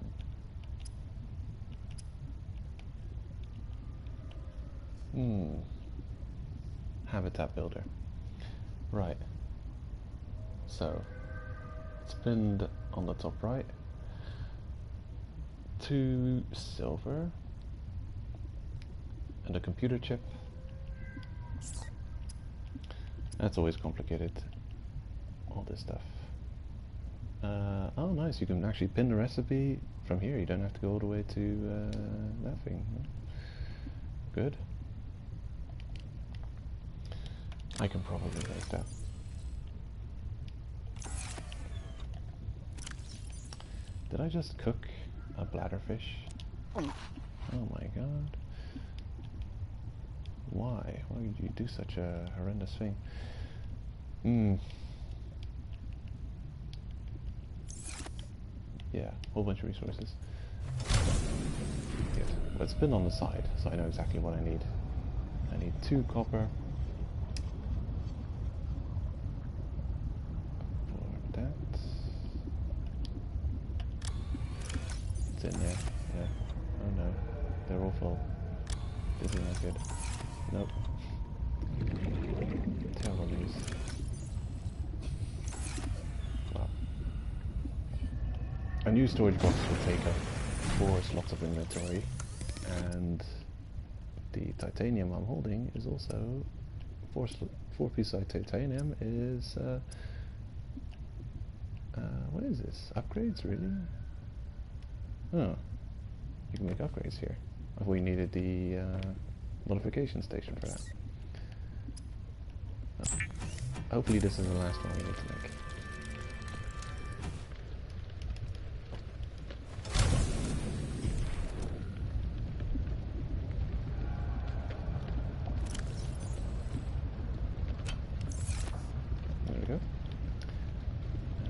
Habitat builder. Right. So, it's pinned on the top right. 2 silver and a computer chip. That's always complicated. All this stuff. Oh nice, you can actually pin the recipe from here. You don't have to go all the way to that thing. Good. I can probably make that. Did I just cook a bladderfish? Oh my god. Why? Why would you do such a horrendous thing? Yeah, whole bunch of resources. Good. But it's been on the side, so I know exactly what I need. I need 2 copper. For that. It's in there, yeah. Oh no, they're all full. This is not good. Nope. Terrible news. Well. A new storage box will take up 4 slots of inventory, and the titanium I'm holding is also 4 pieces of titanium is what is this? Upgrades, really? Oh, you can make upgrades here. I thought we needed the modification station for that. Oh. Hopefully this is the last one we need to make. There we go.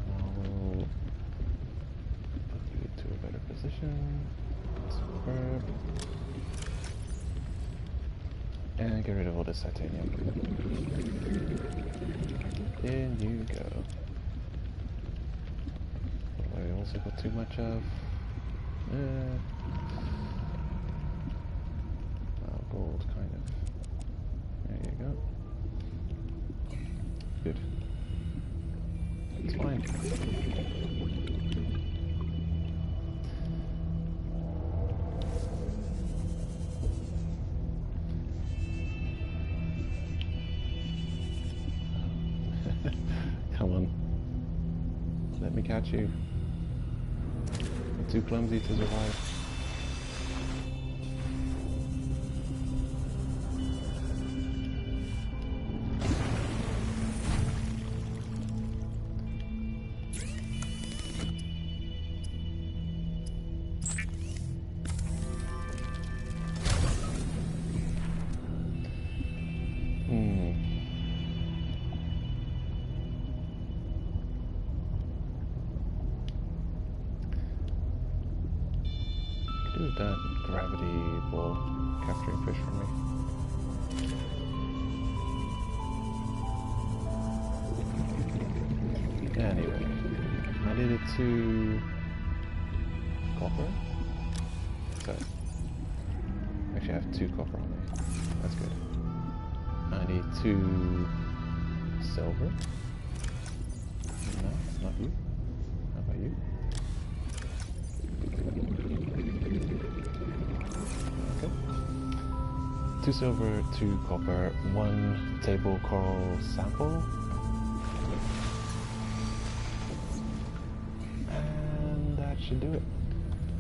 And I will put you to a better position. Superb. And get rid of all this titanium. In you go. What have I also got too much of? Oh, gold, kind of. There you go. Good. It's fine. catch you. You're too clumsy to survive. Do that gravity ball capturing fish for me. Anyway, I needed 2 copper. So, actually I have 2 copper on me. That's good. I need 2 silver. No, not you. How about you? Okay. 2 silver, 2 copper, 1 table coral sample. And that should do it.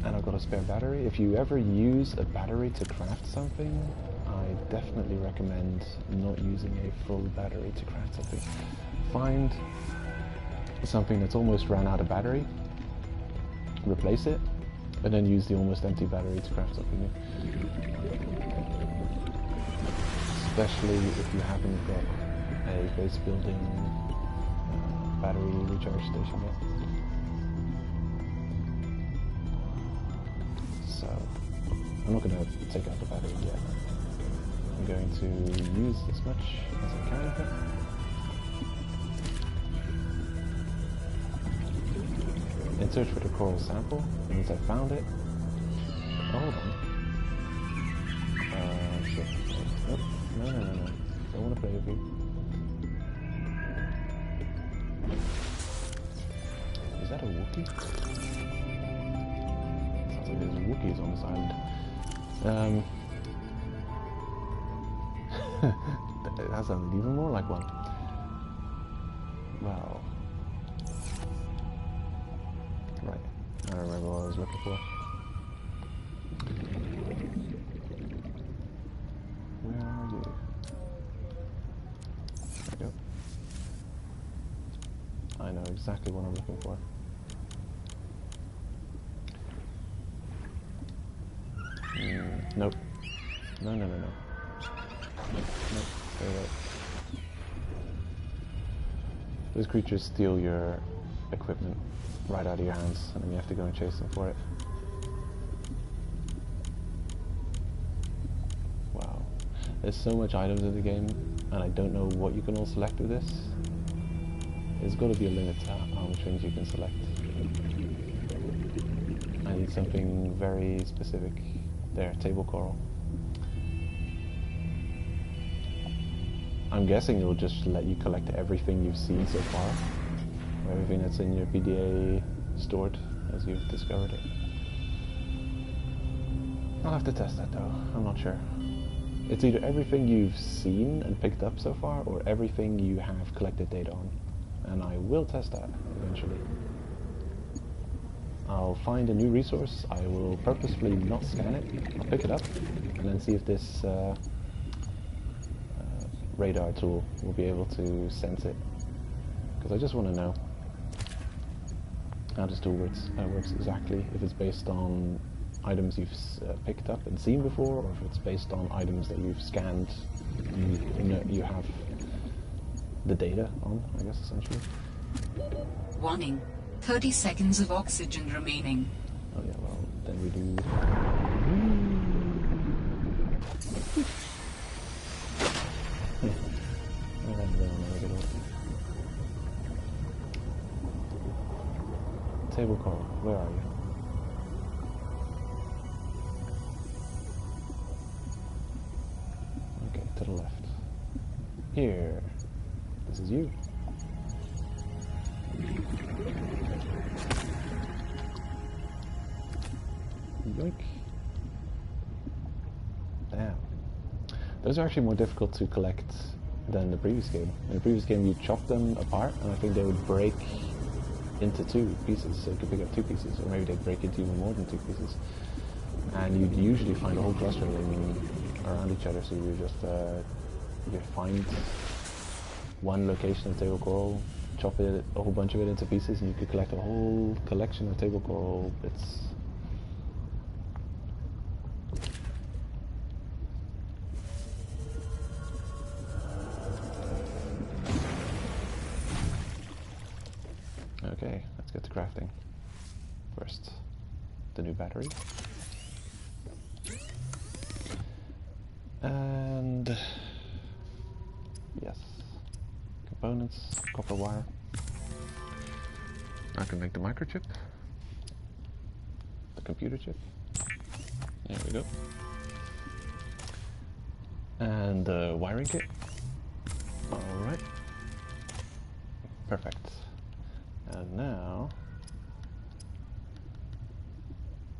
And I've got a spare battery. If you ever use a battery to craft something, I definitely recommend not using a full battery to craft something. Find something that's almost ran out of battery, replace it, and then use the almost empty battery to craft something new. Especially if you haven't got a base building battery recharge station yet. So, I'm not going to take out the battery yet. I'm going to use as much as I can of it. And search for the coral sample, and once I found it, hold on. Shit. Nope. No. Don't want to play with you. Is that a Wookiee? Sounds like there's Wookiees on this island. That sounds even more like one. Well. Right. I don't remember what I was looking for. Where are you? There we go. I know exactly what I'm looking for. Nope. No. Nope, stay away. Those creatures steal your equipment right out of your hands, and then you have to go and chase them for it. Wow. There's so much items in the game, and I don't know what you can all select with this. There's got to be a limit to how much things you can select. I need something very specific. There, table coral. I'm guessing it'll just let you collect everything you've seen so far, or everything that's in your PDA stored as you've discovered it. I'll have to test that though, I'm not sure. It's either everything you've seen and picked up so far, or everything you have collected data on. And I will test that eventually. I'll find a new resource, I will purposefully not scan it, I'll pick it up, and then see if this radar tool will be able to sense it. Because I just want to know how this tool works exactly, if it's based on items you've picked up and seen before, or if it's based on items that you've scanned and you have the data on, I guess, essentially. Warning. 30 seconds of oxygen remaining. Oh yeah, well, then we do... Table coral, where are you? Okay, to the left. Here. This is you. Yoink. Damn. Those are actually more difficult to collect than the previous game. In the previous game you chop them apart, and I think they would break into 2 pieces, so you can pick up 2 pieces, or maybe they break into even more than 2 pieces. And you'd usually find a whole cluster of them around each other, so you just you find one location of table coral, chop it, a whole bunch of it into pieces, and you could collect a whole collection of table coral bits. Okay, let's get to crafting. First, the new battery. And yes, components, copper wire. I can make the microchip, the computer chip. There we go. And the wiring kit. Alright. Perfect. And now,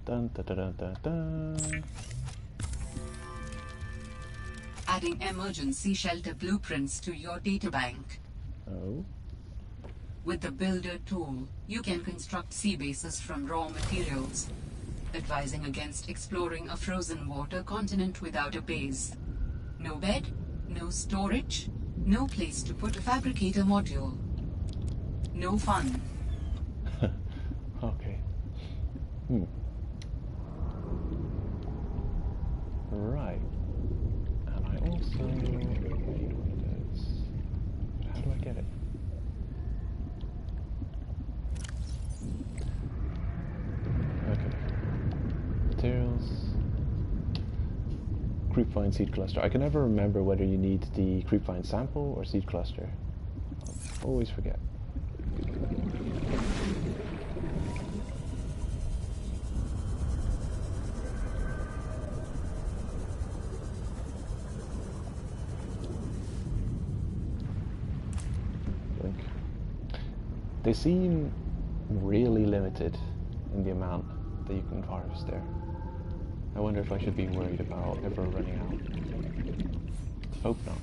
dun dun dun dun dun dun. Adding emergency shelter blueprints to your databank. Oh. With the Builder tool, you can construct sea bases from raw materials, advising against exploring a frozen water continent without a base. No bed, no storage, no place to put a fabricator module. No fun. Okay. Right. And I also need one of those. But how do I get it? Okay. Materials. Creepvine seed cluster. I can never remember whether you need the creepvine sample or seed cluster. I always forget. They seem really limited in the amount that you can harvest there. I wonder if I should be worried about ever running out. Hope not.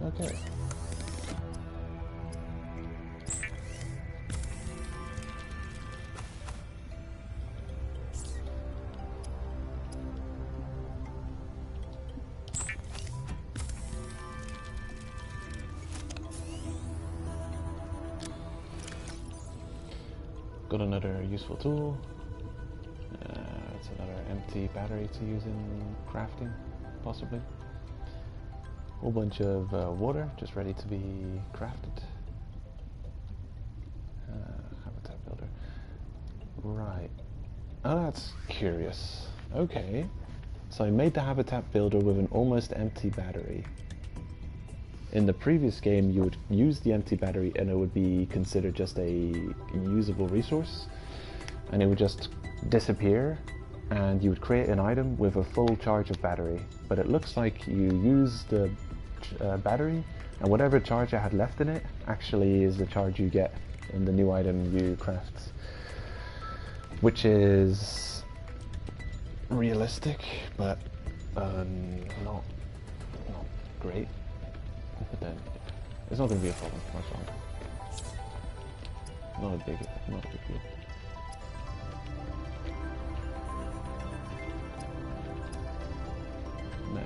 Okay. Got another useful tool. It's another empty battery to use in crafting, possibly. Whole bunch of water just ready to be crafted. Habitat builder. Right. Oh, that's curious. Okay. So I made the habitat builder with an almost empty battery. In the previous game, you would use the empty battery and it would be considered just a usable resource, and it would just disappear, and you would create an item with a full charge of battery. But it looks like you use the battery, and whatever charge I had left in it actually is the charge you get in the new item you craft, which is realistic, but not great. But then it's not going to be a problem much longer. Not a big deal. No.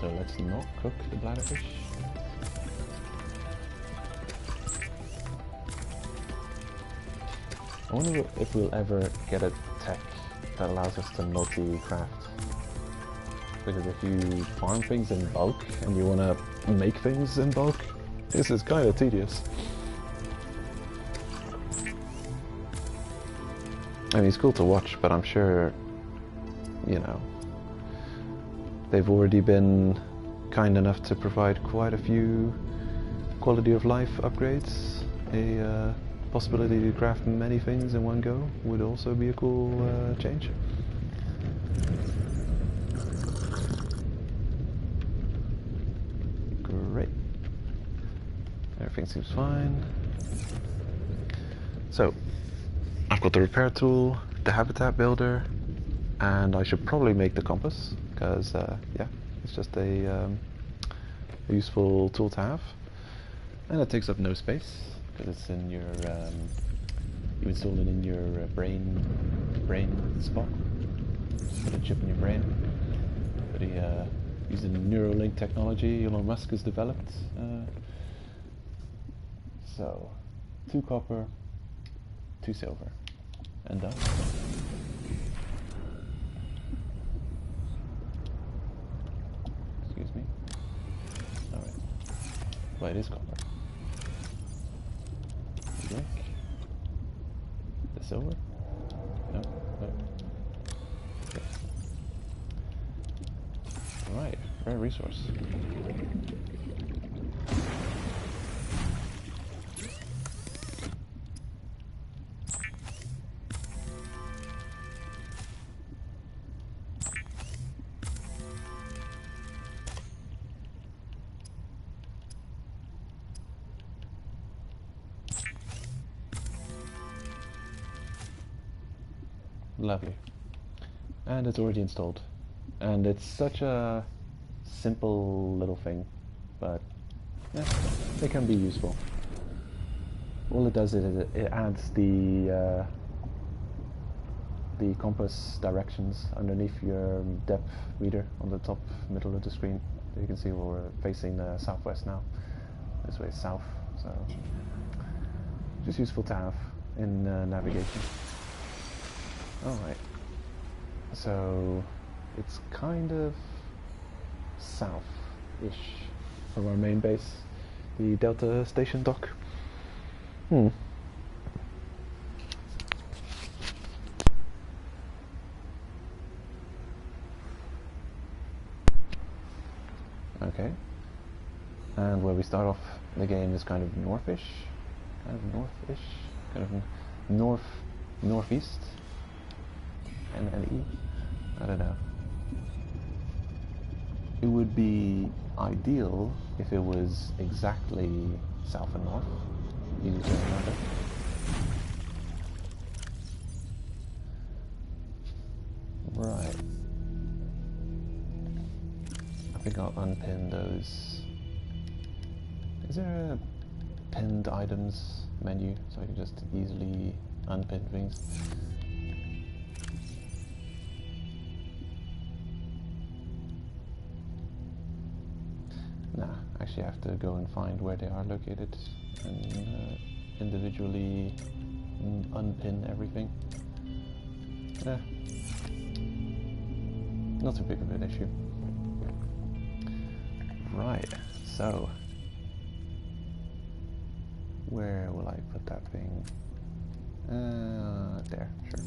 So let's not cook the bladderfish. I wonder if we'll ever get a tech that allows us to multi-craft. Because if you farm things in bulk and you want to make things in bulk, this is kind of tedious. I mean, it's cool to watch, but I'm sure, you know, they've already been kind enough to provide quite a few quality of life upgrades. A possibility to craft many things in one go would also be a cool change. Great. Everything seems fine. So, I've got the repair tool, the habitat builder, and I should probably make the compass, because yeah, it's just a useful tool to have. And it takes up no space, because it's in your, you install it in your brain spot. Just put a chip in your brain. But using Neuralink technology Elon Musk has developed. So, 2 copper, 2 silver, and done. Excuse me. Alright. Well, it is copper. Zinc. The silver? No, no. Okay. Right, rare resource. Lovely. And it's already installed. And it's such a simple little thing, but yeah, it can be useful. All it does is it adds the compass directions underneath your depth reader on the top middle of the screen. You can see we're facing southwest now. This way is south, so just useful to have in navigation. Alright, so it's kind of south-ish from our main base, the Delta Station dock. Okay, and where we start off the game is kind of northish, kind of northeast. NLE? I don't know. It would be ideal if it was exactly south and north. Easy to remember. Right. I think I'll unpin those. Is there a pinned items menu so I can just easily unpin things? Nah, actually I have to go and find where they are located and individually unpin everything. Yeah, not too big of an issue. Right, so where will I put that thing? There, sure.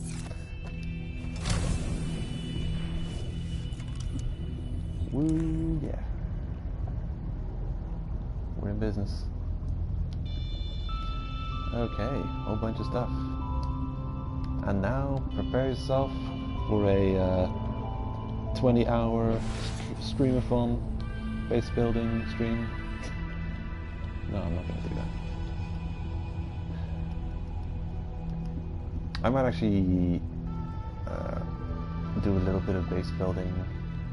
Woo, yeah. We're in business. Okay, whole bunch of stuff. And now, prepare yourself for a 20-hour streamathon base building stream. No, I'm not going to do that. I might actually do a little bit of base building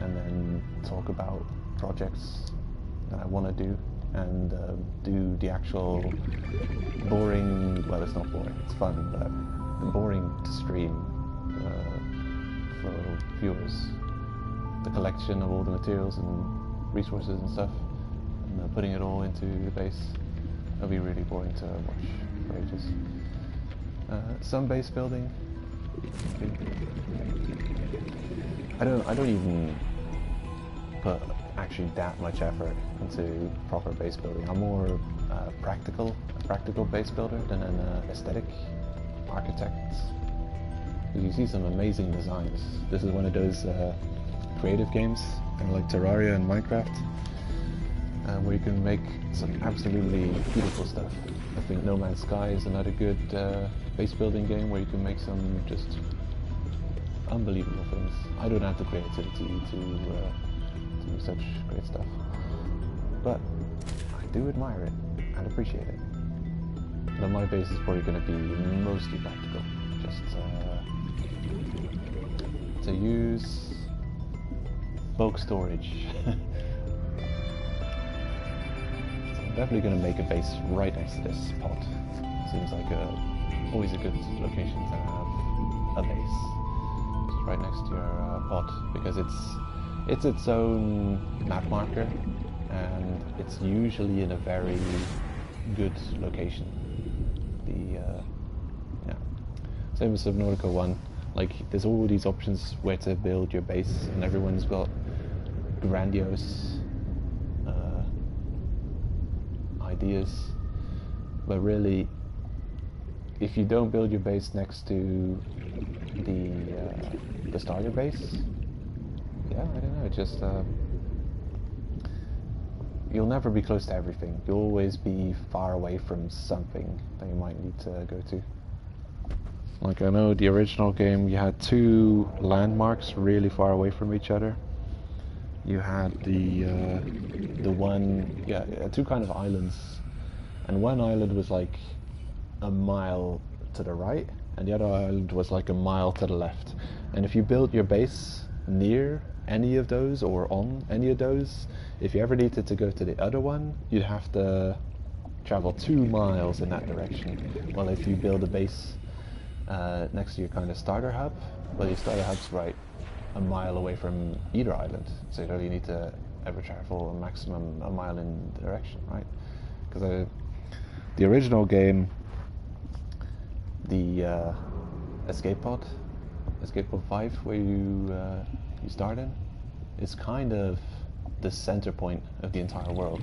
and then talk about projects that I want to do. And do the actual boring, well, it's not boring, it's fun, but boring to stream for viewers. The collection of all the materials and resources and stuff, and putting it all into the base. It'll be really boring to watch for ages. Some base building. I don't even put actually that much effort into proper base building. I'm more a practical base builder than an aesthetic architect. You see some amazing designs. This is one of those creative games, kind of like Terraria and Minecraft, where you can make some absolutely beautiful stuff. I think No Man's Sky is another good base building game where you can make some just unbelievable things. I don't have the creativity to do such great stuff, but I do admire it and appreciate it. Now my base is probably going to be mostly practical, just to use bulk storage. So I'm definitely going to make a base right next to this pod. Seems like always a good location to have a base, just right next to your pod, because it's its own map marker, and it's usually in a very good location. Yeah, same with Subnautica 1. Like, there's all these options where to build your base, and everyone's got grandiose ideas, but really, if you don't build your base next to the starter base, yeah, I don't know, it just you'll never be close to everything. You'll always be far away from something that you might need to go to. Like, I know the original game, you had two landmarks really far away from each other. You had the one, yeah, two kind of islands, and one island was like a mile to the right, and the other island was like a mile to the left. And if you built your base near any of those or on any of those, if you ever needed to go to the other one, you'd have to travel 2 miles in that direction. Well, if you build a base next to your kind of starter hub, well, your starter hub's right a mile away from either island, so you don't really need to ever travel a maximum a mile in the direction, right? Because the original game, the escape pod 5, where you start in, is kind of the center point of the entire world.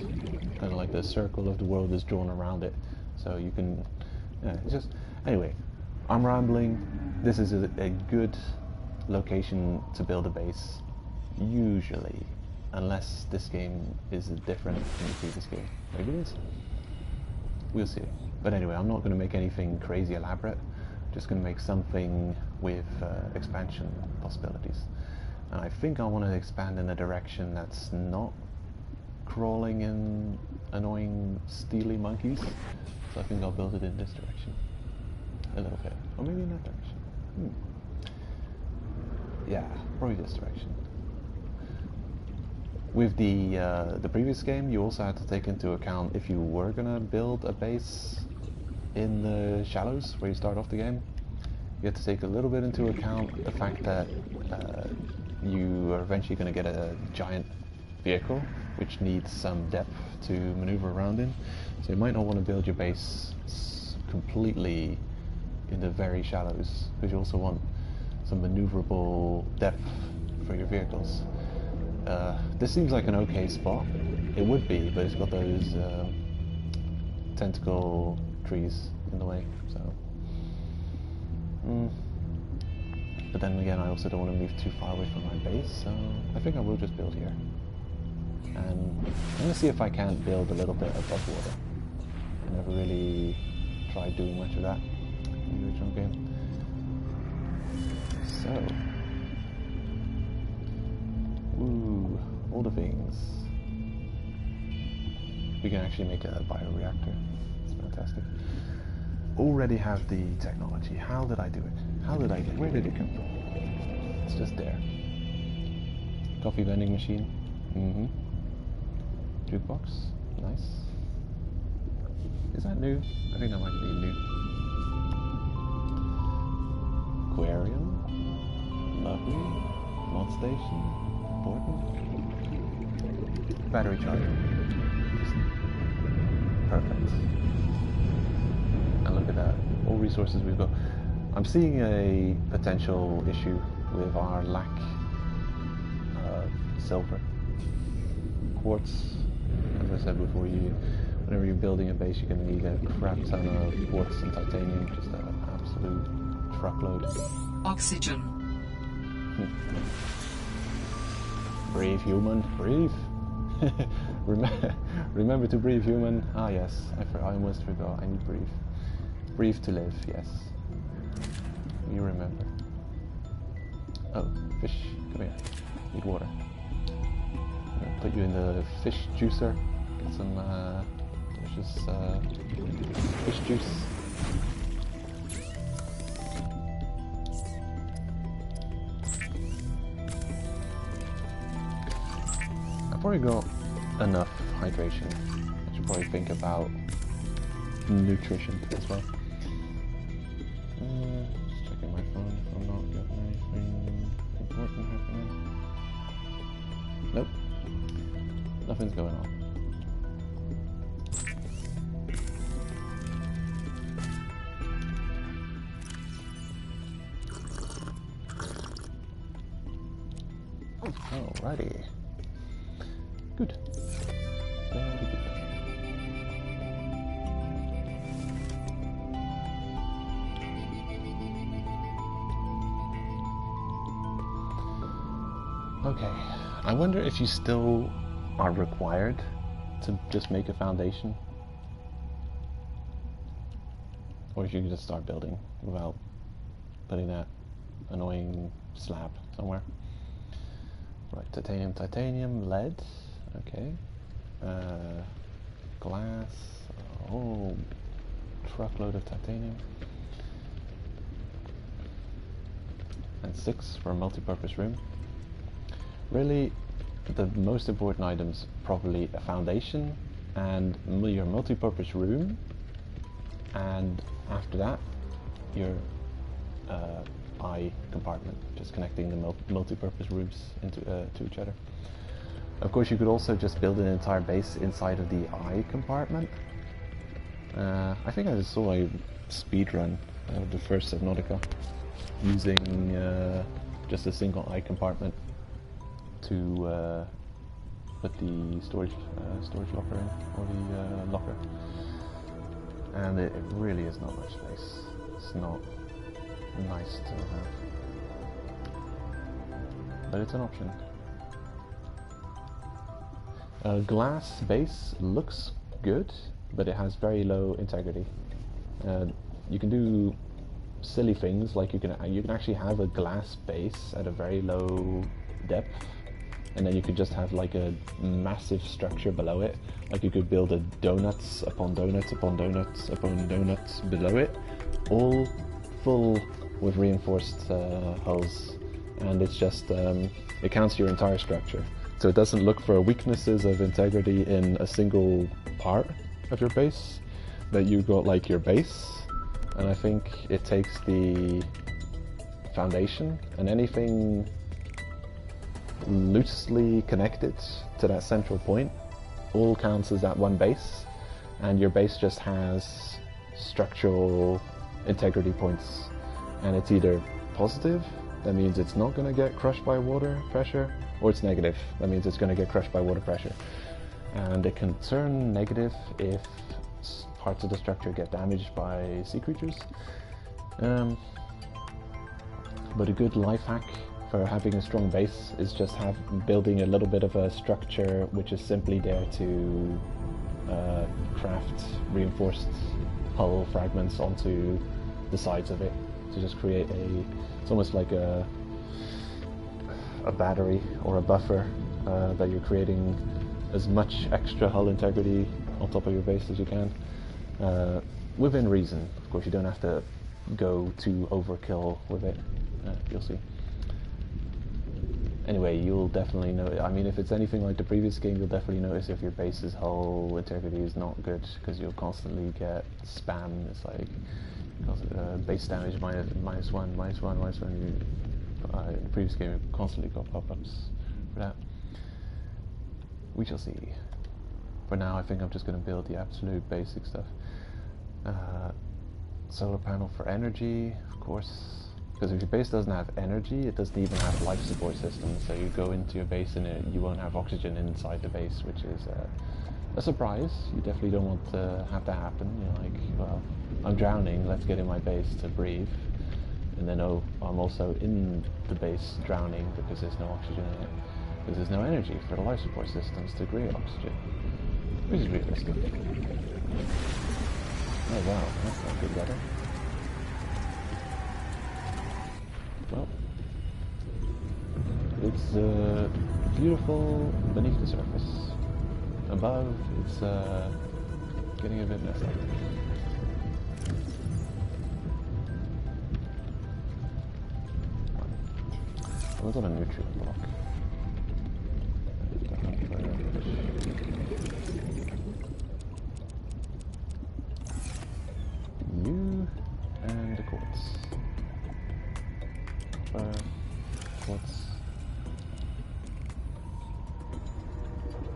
Kind of like the circle of the world is drawn around it, so you can, it's just, anyway, I'm rambling. This is a good location to build a base, usually, unless this game is different from the previous game. Maybe it is. We'll see. But anyway, I'm not going to make anything crazy elaborate. I'm just going to make something with expansion possibilities. And I think I want to expand in a direction that's not crawling in annoying steely monkeys. So I think I'll build it in this direction. A little bit. Or maybe in that direction. Yeah, probably this direction. With the previous game, you also had to take into account, if you were gonna build a base in the shallows where you start off the game, you had to take a little bit into account the fact that you are eventually going to get a giant vehicle which needs some depth to maneuver around in. So you might not want to build your base completely in the very shallows, because you also want some maneuverable depth for your vehicles. This seems like an okay spot. It would be, but it's got those tentacle trees in the way, so. But then again, I also don't want to move too far away from my base, so I think I will just build here. And I'm going to see if I can't build a little bit above water. I never really tried doing much of that in the original game. So, ooh, all the things. We can actually make a bioreactor. It's fantastic. Already have the technology. How did I do it? How did I get? Where did it come from? It's just there. Coffee vending machine. Jukebox. Nice. Is that new? I think that might be new. Aquarium. Lovely. Mod station. Important. Battery charger. Perfect. And look at that. All resources we've got. I'm seeing a potential issue with our lack of silver. Quartz. As I said before, whenever you're building a base, you're going to need a crap ton of quartz and titanium, just an absolute truckload. Oxygen. Breathe, human, breathe. Remember to breathe, human. Ah, yes, I almost forgot. I need breathe. Breathe to live, yes. You remember. Oh, fish, come here. Need water. Put you in the fish juicer. Get some delicious fish juice. probably got enough hydration. I should probably think about nutrition as well. Just checking my phone if I'm not getting anything important happening. Nope. Nothing's going on. Alrighty. Good. Very good. Okay. I wonder if you still are required to just make a foundation, or if you can just start building without putting that annoying slab somewhere. Right, titanium, lead, okay, glass, oh, truckload of titanium, and 6 for a multi-purpose room. Really, the most important items, probably a foundation and your multi-purpose room, and after that, your eye compartment, just connecting the multi-purpose rooms into to each other. Of course, you could also just build an entire base inside of the eye compartment. I think I just saw a speed run of the first Subnautica using just a single eye compartment to put the storage locker in, or the locker, and it really is not much space. It's not nice to have, but it's an option. Glass base looks good, but it has very low integrity. You can do silly things, like you can actually have a glass base at a very low depth, and then you could just have like a massive structure below it. Like you could build a donuts upon donuts upon donuts upon donuts below it, all full with reinforced hulls, and it's just it counts your entire structure, so it doesn't look for weaknesses of integrity in a single part of your base, that you got like your base, and I think it takes the foundation and anything loosely connected to that central point all counts as that one base, and your base just has structural integrity points, and it's either positive, that means it's not going to get crushed by water pressure, or it's negative, that means it's going to get crushed by water pressure. And it can turn negative if parts of the structure get damaged by sea creatures. But a good life hack for having a strong base is just building a little bit of a structure which is simply there to craft reinforced hull fragments onto the sides of it, to just create it's almost like a battery or a buffer that you're creating as much extra hull integrity on top of your base as you can, within reason. Of course, you don't have to go too overkill with it, you'll see. Anyway, you'll definitely know, I mean, if it's anything like the previous game, you'll definitely notice if your base's hull integrity is not good, because you'll constantly get spam. It's like base damage -1, -1. In the previous game, you constantly got pop-ups for that. We shall see. For now, I think I'm just going to build the absolute basic stuff. Solar panel for energy, of course. Because if your base doesn't have energy, it doesn't even have life support systems. So you go into your base and you won't have oxygen inside the base, which is a surprise. You definitely don't want to have that happen. You're like, well, I'm drowning, let's get in my base to breathe. And then, oh, I'm also in the base drowning because there's no oxygen in it. Because there's no energy for the life support systems to create oxygen. Which is realistic. Oh wow, that's not good weather. Well, it's beautiful beneath the surface. Above, it's getting a bit messy. I've got a nutrient block.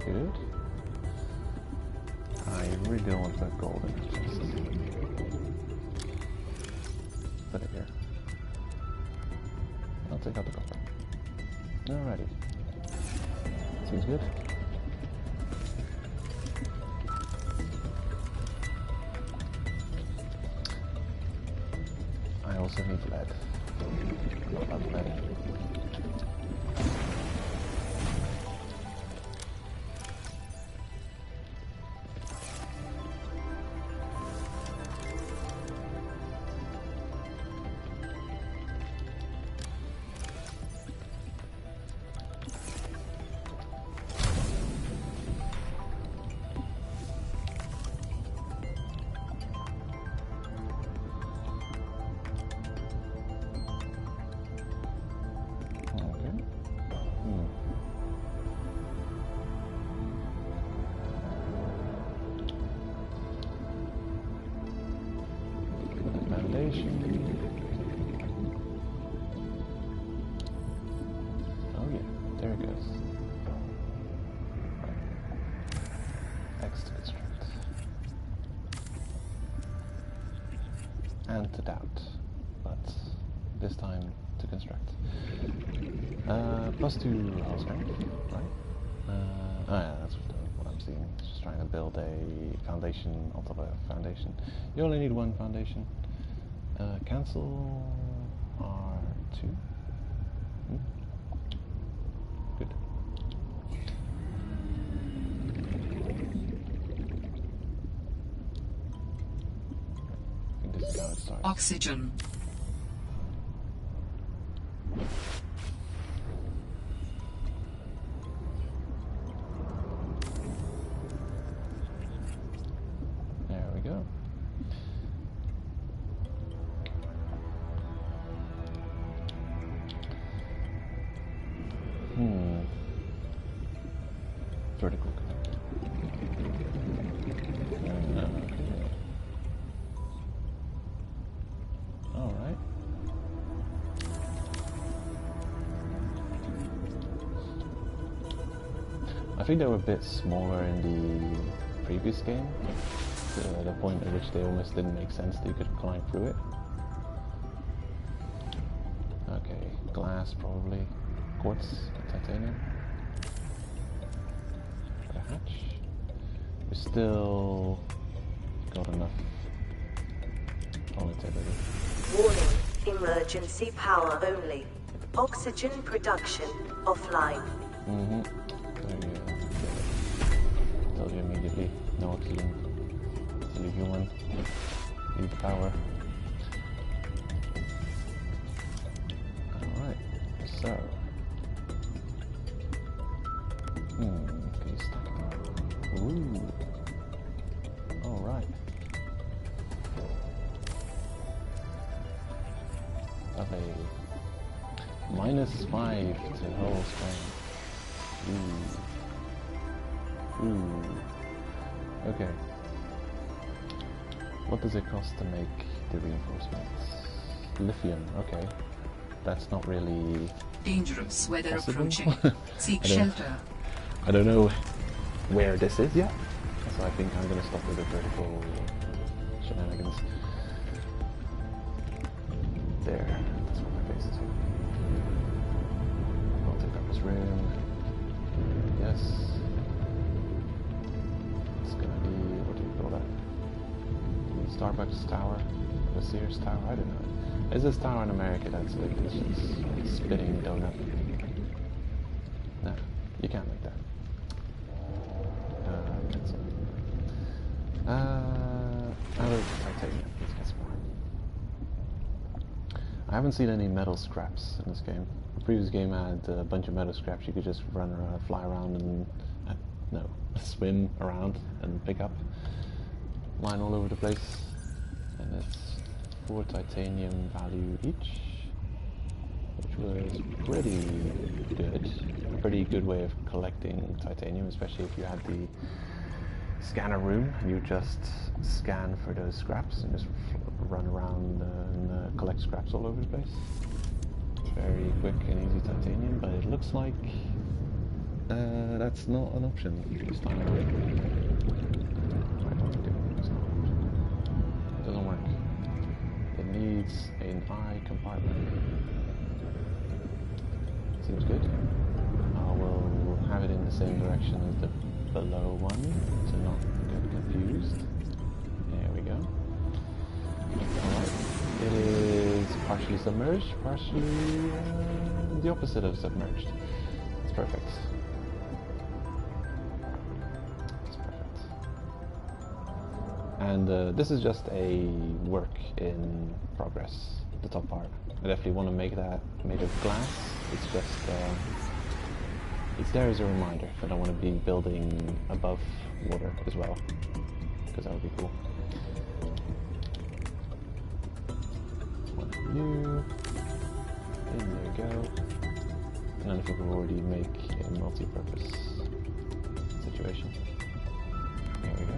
Good. I really don't want to put gold in it. Put it here. I'll take out the copper. Alrighty. Seems good. I also need lead. Not about lead. Oh yeah, there it goes. X to construct. And to doubt, but this time to construct. +2 hull strength, right? Oh yeah, that's what I'm seeing. Just trying to build a foundation on top of a foundation. You only need one foundation. Cancel R2. Good. I think this is how it starts. Oxygen. There we go. Vertical connector. Alright. I think they were a bit smaller in the previous game, to the point at which they almost didn't make sense that you could climb through it. Okay, glass probably. Quartz, titanium. Got a hatch. We still got enough integrity. Warning, emergency power only. Oxygen production offline. There you go. Told you immediately, no oxygen. Silly human. Need power. Alright, so. Okay, stack it up. Ooh. Alright. Have a -5 to hull strength. Ooh. Okay. What does it cost to make the reinforcements? Lithium, okay. That's not really dangerous weather possible. approaching. Seek shelter. I don't know where this is yet, so I think I'm gonna stop with the vertical shenanigans. There, that's what my base is. Multi-purpose room. Yes. It's gonna be, what do you call that? Starbucks Tower? The Sears Tower? I don't know. Is this tower in America that's like this spinning donut? No, you can't make that. Cancel. Out of titanium. Let's get some more. I haven't seen any metal scraps in this game. The previous game had a bunch of metal scraps you could just run around, fly around and swim around and pick up. Lying all over the place. And it's 4 titanium value each, which was pretty good. A pretty good way of collecting titanium, especially if you had the scanner room. You just scan for those scraps and just run around and collect scraps all over the place. Very quick and easy titanium, but it looks like that's not an option this time. Right, what do I do? It's not an option. It doesn't work. It needs an eye compartment. Seems good. I will have it in the same direction as the below one to not get confused. There we go. Alright. It is partially submerged, partially the opposite of submerged. It's perfect. It's perfect. And this is just a work in progress, the top part. I definitely want to make that made of glass. It's just, it's there as a reminder that I want to be building above water as well, because that would be cool. One for you. In there we go. And then I think we'll already make a multi-purpose situation. There we go.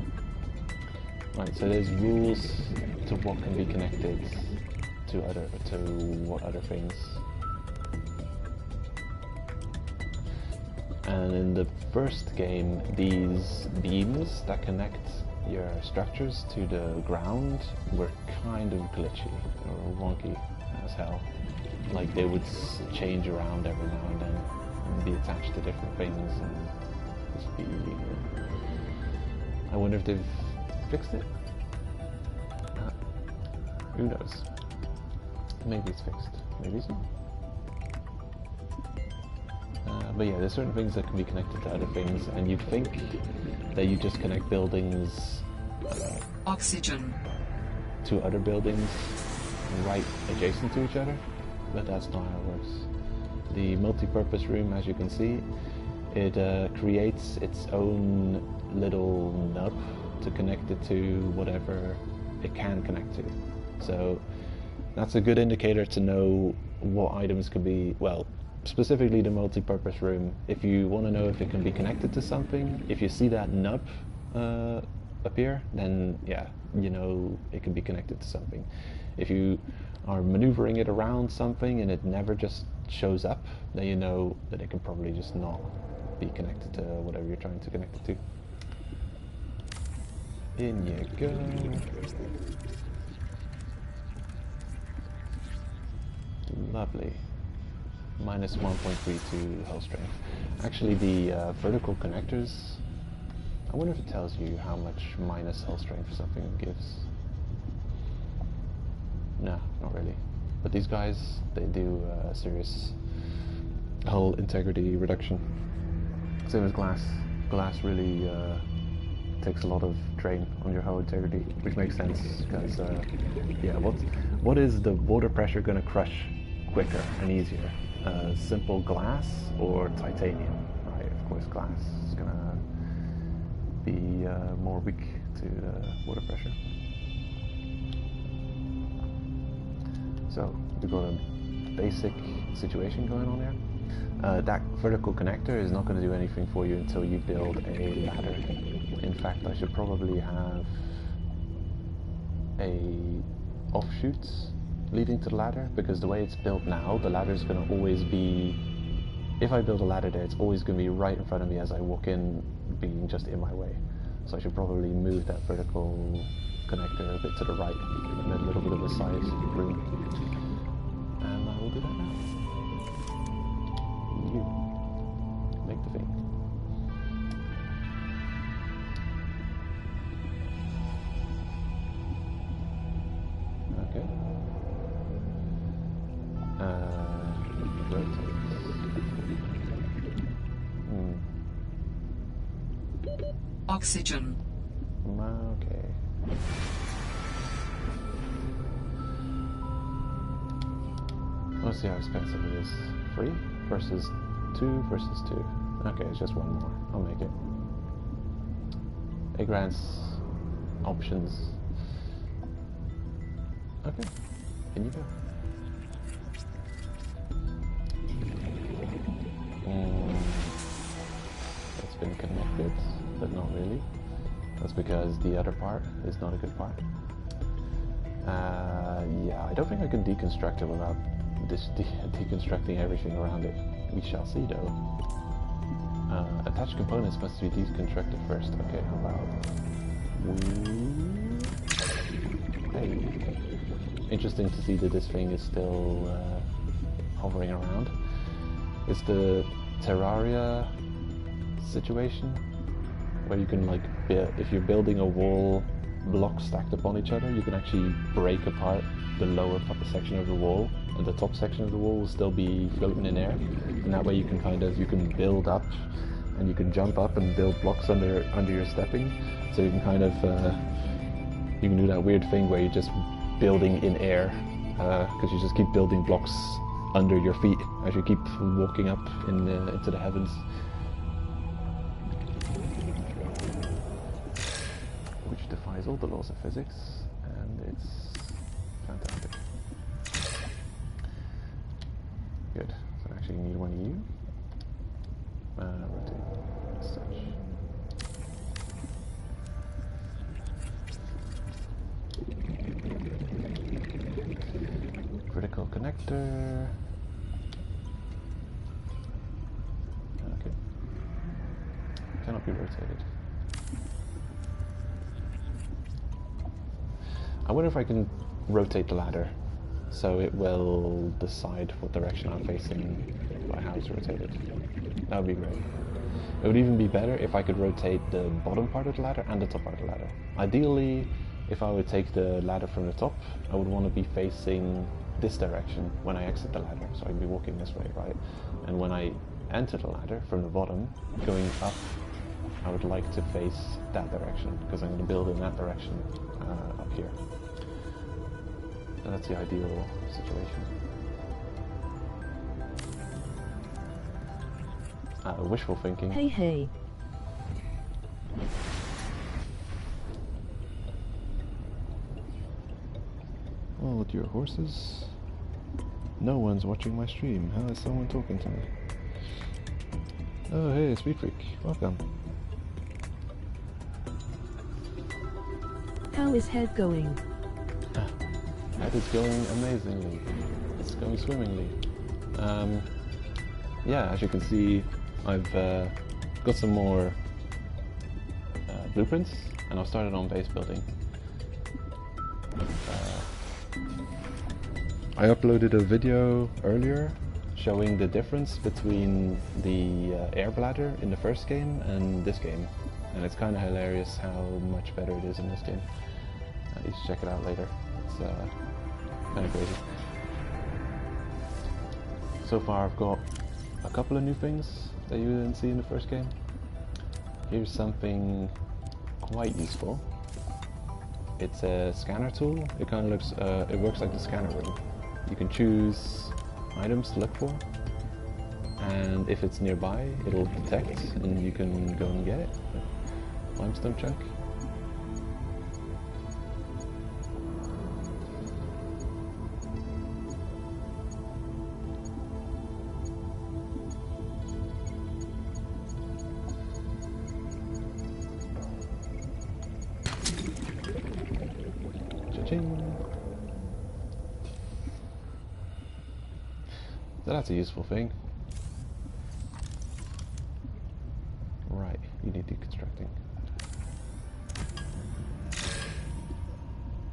Right, so there's rules to what can be connected to what other things. And in the first game, these beams that connect your structures to the ground were kind of glitchy or wonky as hell. Like they would change around every now and then and be attached to different things and just be... I wonder if they've fixed it? Who knows? Maybe it's fixed. Maybe it's not. But yeah, there's certain things that can be connected to other things, and you'd think that you just connect buildings oxygen to other buildings right adjacent to each other, but that's not how it works. The multi-purpose room, as you can see, it creates its own little nub to connect it to whatever it can connect to. So that's a good indicator to know what items could be, well, specifically the multi-purpose room. If you want to know if it can be connected to something, if you see that nub appear, then yeah, you know it can be connected to something. If you are maneuvering it around something and it never just shows up, then you know that it can probably just not be connected to whatever you're trying to connect it to. In you go. Lovely. Minus 1.32 hull strength. Actually, the vertical connectors, I wonder if it tells you how much minus hull strength something gives. No, not really. But these guys, they do serious hull integrity reduction. Same as glass. Glass really takes a lot of drain on your hull integrity, which makes sense because, yeah, what is the water pressure going to crush quicker and easier? Simple glass or titanium, right? Of course, glass is gonna be more weak to water pressure. So we've got a basic situation going on here. That vertical connector is not going to do anything for you until you build a ladder. In fact, I should probably have a offshoots leading to the ladder, because the way it's built now, the ladder is going to always be, if I build a ladder there, it's always going to be right in front of me as I walk in, being just in my way. So I should probably move that vertical connector a bit to the right, give it a little bit of a side room. And I will do that now. You make the thing. Okay. Oxygen. Okay. Let's see how expensive it is. 3 versus 2 versus 2. Okay, it's just one more. I'll make it. 8 grants. Options. Okay. In you go. It's been connected, but not really. That's because the other part is not a good part. Yeah, I don't think I can deconstruct it without deconstructing everything around it. We shall see, though. Attached components must be deconstructed first. Okay, how about... Hey. Interesting to see that this thing is still hovering around. It's the Terraria situation, where you can, like, if you're building a wall, blocks stacked upon each other, you can actually break apart the lower section of the wall, and the top section of the wall will still be floating in air, and that way you can build up, and you can jump up and build blocks under your stepping, so you can kind of you can do that weird thing where you're just building in air, because you just keep building blocks under your feet as you keep walking up into the heavens. Which defies all the laws of physics, and it's fantastic. Good. So I actually need one of you. Rotate as such. Critical connector. Okay. Cannot be rotated. I wonder if I can rotate the ladder so it will decide what direction I'm facing by how it's rotated. That would be great. It would even be better if I could rotate the bottom part of the ladder and the top part of the ladder. Ideally, if I would take the ladder from the top, I would want to be facing this direction when I exit the ladder, so I'd be walking this way, right? And when I enter the ladder from the bottom, going up, I would like to face that direction, because I'm going to build in that direction up here. So that's the ideal situation. Wishful thinking. Hey, hey. Oh, with your horses? No one's watching my stream. How is someone talking to me? Oh, hey, Speed Freak. Welcome. How is head going? Head is going amazingly. It's going swimmingly. Yeah, as you can see, I've got some more blueprints, and I've started on base building. I uploaded a video earlier showing the difference between the air bladder in the first game and this game, and it's kind of hilarious how much better it is in this game. You should check it out later. It's kind of crazy. So far I've got a couple of new things that you didn't see in the first game. Here's something quite useful. It's a scanner tool. It kind of looks, it works like the scanner room. You can choose items to look for, and if it's nearby, it'll detect, and you can go and get it. Limestone chunk. So that's a useful thing. Right, you need deconstructing.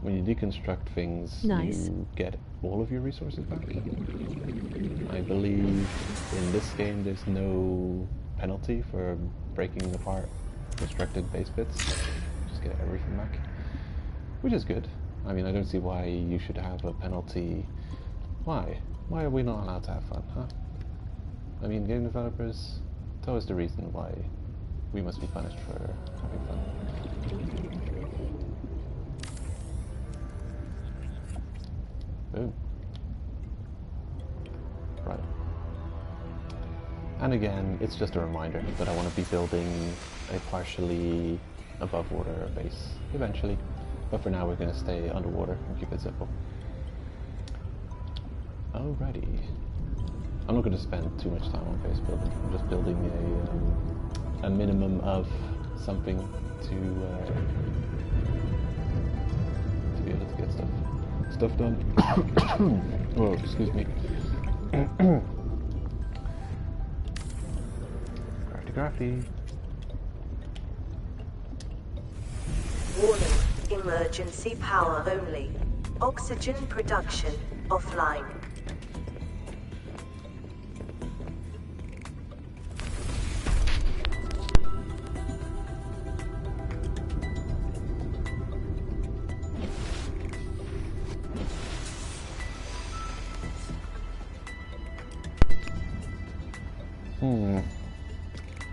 When you deconstruct things, you get all of your resources back. I believe in this game there's no penalty for breaking apart constructed base bits. Just get everything back, which is good. I mean, I don't see why you should have a penalty. Why? Why are we not allowed to have fun, huh? I mean, game developers, tell us the reason why we must be punished for having fun. Boom. Right. And again, it's just a reminder that I want to be building a partially above water base eventually. But for now, we're going to stay underwater and keep it simple. Alrighty. I'm not going to spend too much time on base building. I'm just building a minimum of something to be able to get stuff done. Oh, excuse me. Alrighty. Graphy. Warning, emergency power only. Oxygen production offline.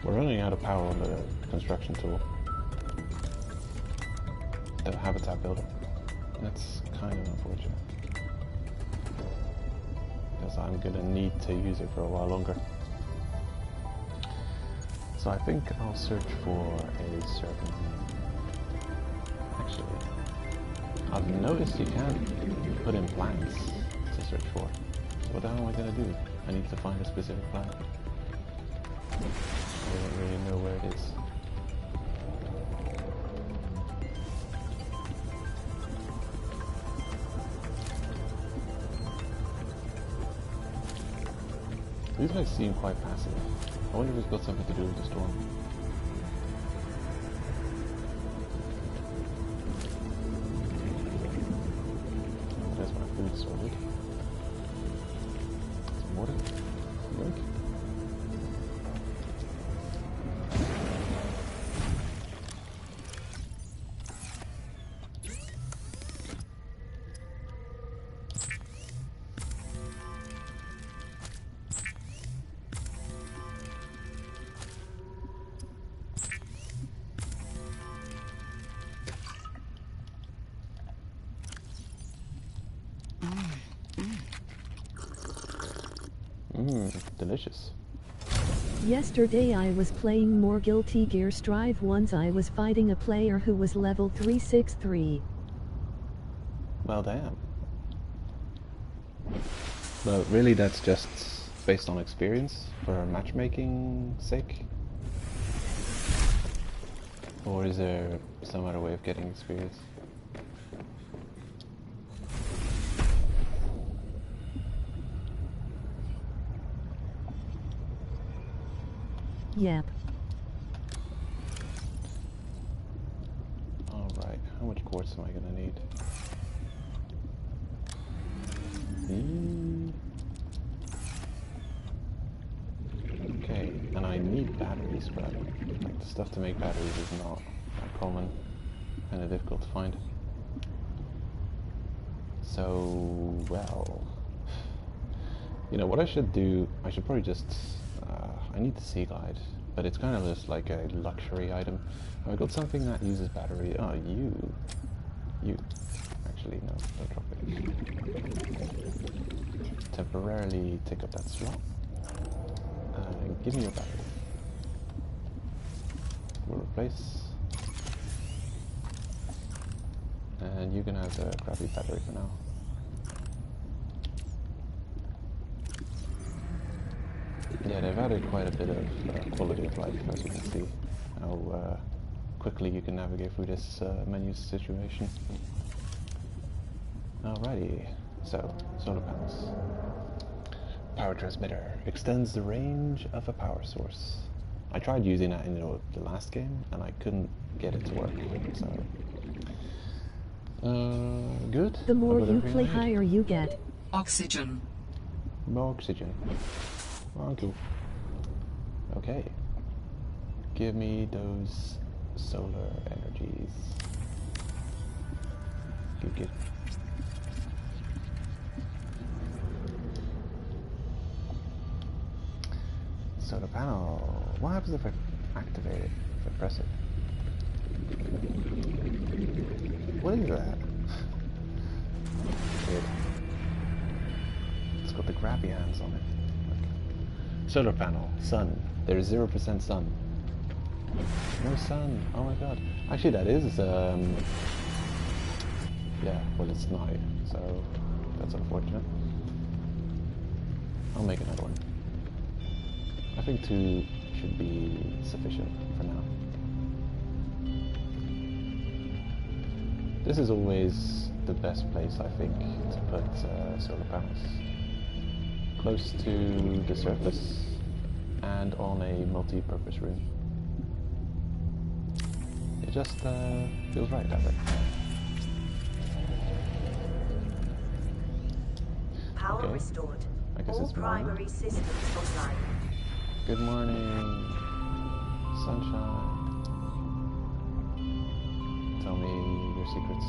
We're running out of power on the construction tool. The habitat builder. That's kind of unfortunate. Because I'm gonna need to use it for a while longer. So I think I'll search for a certain... Actually, I've noticed you can't put in plants to search for. What the hell am I gonna do? I need to find a specific plant. I don't really know where it is. These guys seem quite passive. I wonder if it's got something to do with the storm. There's my food sorted. Some water. Some milk. Delicious. Yesterday I was playing more Guilty Gear Strive. Once I was fighting a player who was level 363. Well, damn. But really that's just based on experience for matchmaking sake? Or is there some other way of getting experience? Yep. Alright, how much quartz am I gonna need? Okay, and I need battery scrap. Like, the stuff to make batteries is not that common, kind of difficult to find. So, well, you know what I should do? I should probably just I need the sea glide, but it's kind of just like a luxury item. I've got something that uses battery. Oh, you. Actually, no, don't drop it. Temporarily take up that slot. Give me your battery. We'll replace. And you can have the crappy battery for now. Yeah, they've added quite a bit of quality of life, as you can see. How quickly you can navigate through this menu situation. Alrighty, so solar panels. Power transmitter extends the range of a power source. I tried using that in the last game, and I couldn't get it to work. So, good. The more you play, higher you get. Oxygen. More oxygen. Thank you. Okay. Give me those solar energies. Good. Solar panel. What happens if I activate it? If I press it? What is that? Weird. It's got the grabby hands on it. Solar panel, sun. There's 0% sun. No sun. Oh my god. Actually, that is. Yeah. Well, it's night, so that's unfortunate. I'll make another one. I think 2 should be sufficient for now. This is always the best place, I think, to put solar panels. Close to the surface and on a multi-purpose room. It just feels right, does it? Power restored. I guess All it's morning. primary systems offline. Good morning, sunshine. Tell me your secrets.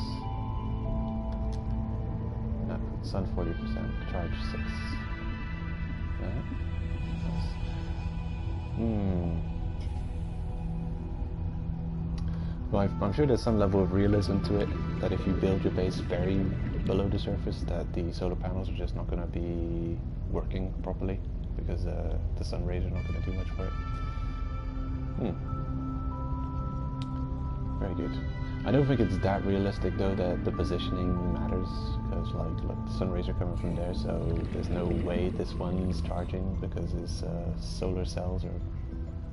No, sun 40%, charge 6. Well, I'm sure there's some level of realism to it, that if you build your base very below the surface, that the solar panels are just not going to be working properly, because the sun rays are not going to do much for it. Very good. I don't think it's that realistic though that the positioning matters, because like, look, the sun rays are coming from there, so there's no way this one's charging because its solar cells are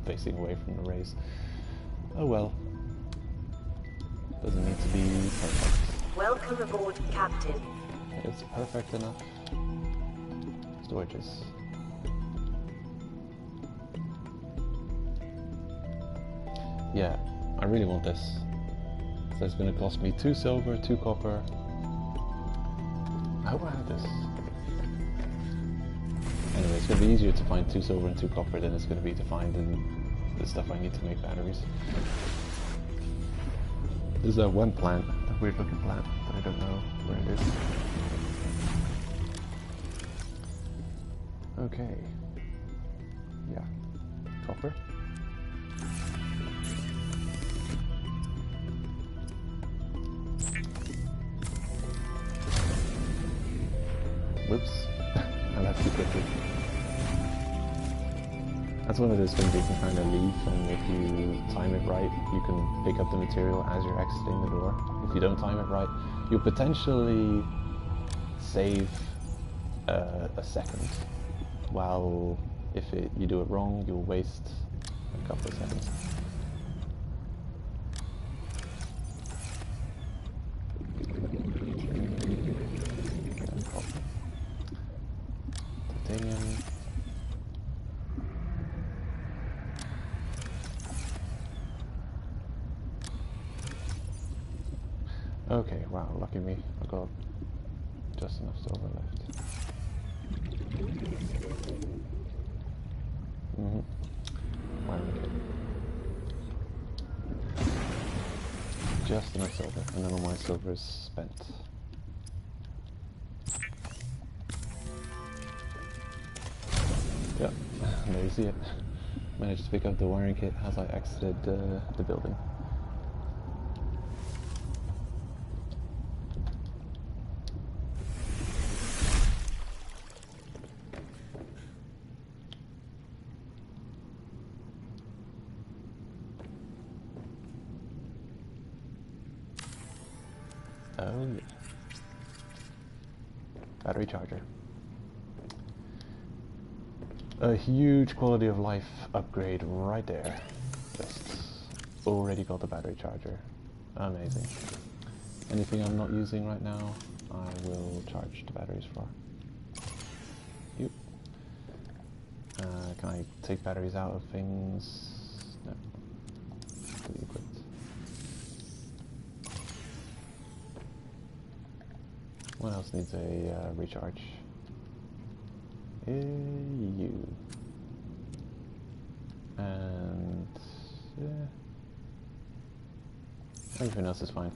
facing away from the rays. Oh well. Doesn't need to be perfect. Welcome aboard, Captain. It's perfect enough. Storages. Yeah, I really want this. So it's going to cost me 2 silver, 2 copper. I hope I have this. Anyway, it's going to be easier to find 2 silver and 2 copper than it's going to be to find the stuff I need to make batteries. There's that one plant, that weird looking plant, but I don't know where it is. Okay. Yeah. Copper. Whoops. I left too quickly. That's one of those things you can kind of leave, and if you time it right, you can pick up the material as you're exiting the door. If you don't time it right, you'll potentially save a second, while if you do it wrong, you'll waste a couple of seconds. Titanium. Okay, wow, lucky me. I got just enough silver left. Just enough silver, and then all my silver is spent. Yep, there you see it. Managed to pick up the wiring kit as I exited the building. Oh yeah. Battery charger. A huge quality of life upgrade right there. Just already got the battery charger. Amazing. Anything I'm not using right now, I will charge the batteries for. Yep. Can I take batteries out of things? No. Fully equipped. What else needs a recharge? You. And yeah. Everything else is fine.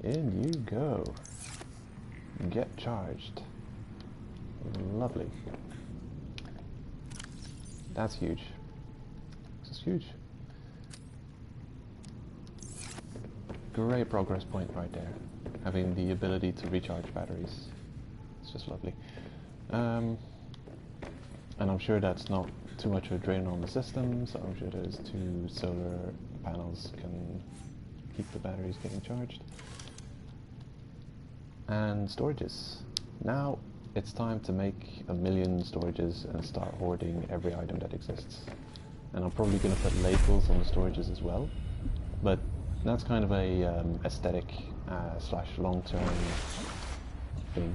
In you go. Get charged. Lovely. That's huge. This is huge. Great progress point right there. Having the ability to recharge batteries. It's just lovely. And I'm sure that's not too much of a drain on the system, so I'm sure those 2 solar panels can keep the batteries getting charged. And storages. Now it's time to make 1,000,000 storages and start hoarding every item that exists. And I'm probably going to put labels on the storages as well, but that's kind of a aesthetic slash long-term thing.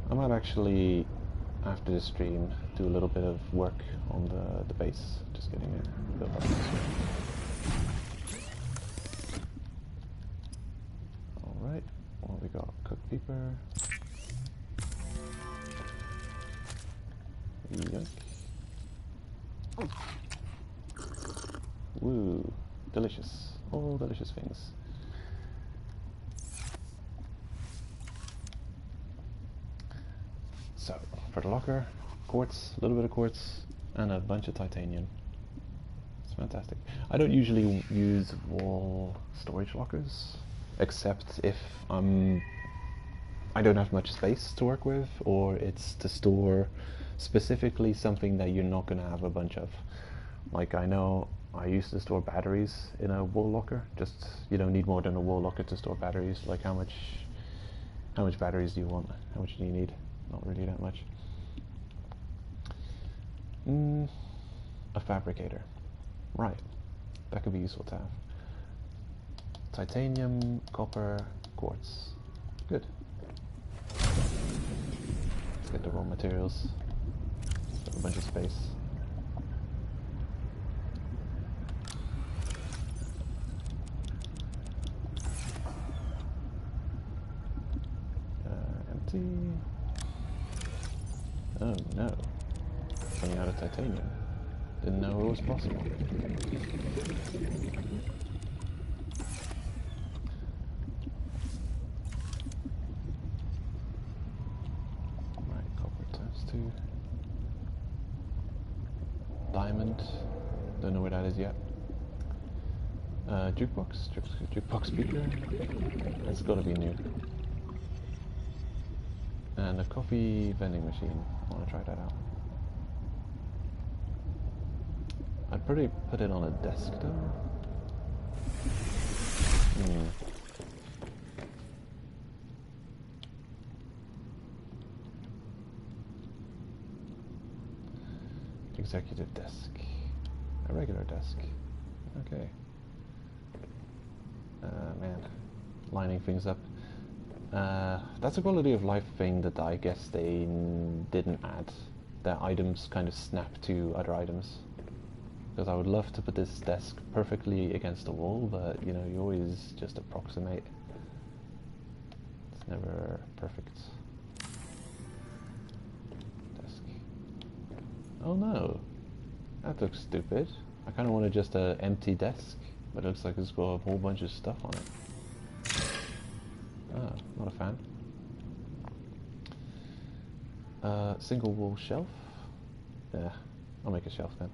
I might actually, after the stream, do a little bit of work on the base, just getting it built up. Alright, what we got? Cooked beeper. Yuck. Woo, delicious. All delicious things. So, for the locker, quartz, a little bit of quartz, and a bunch of titanium. It's fantastic. I don't usually use wall storage lockers, except if I don't have much space to work with, or it's to store specifically something that you're not going to have a bunch of. Like, I know I used to store batteries in a wall locker. Just, you don't need more than a wall locker to store batteries. Like, how much batteries do you want? How much do you need? Not really that much. A fabricator. Right. That could be useful to have. Titanium, copper, quartz. Good. Let's get the raw materials. Got a bunch of space. Empty. Oh no. Running out of titanium. Didn't know it was possible. Right, copper ×2. Diamond. Don't know where that is yet. Jukebox speaker. That's gotta be new. And a coffee vending machine. I want to try that out. I'd probably put it on a desk though. Executive desk. A regular desk. Okay. Man. Lining things up. That's a quality of life thing that I guess they didn't add. That items kind of snap to other items. Because I would love to put this desk perfectly against the wall, but you know, you always just approximate. It's never perfect. Desk. Oh no, that looks stupid. I kind of wanted just an empty desk, but it looks like it's got a whole bunch of stuff on it. Ah, not a fan. Single wall shelf. Yeah, I'll make a shelf then.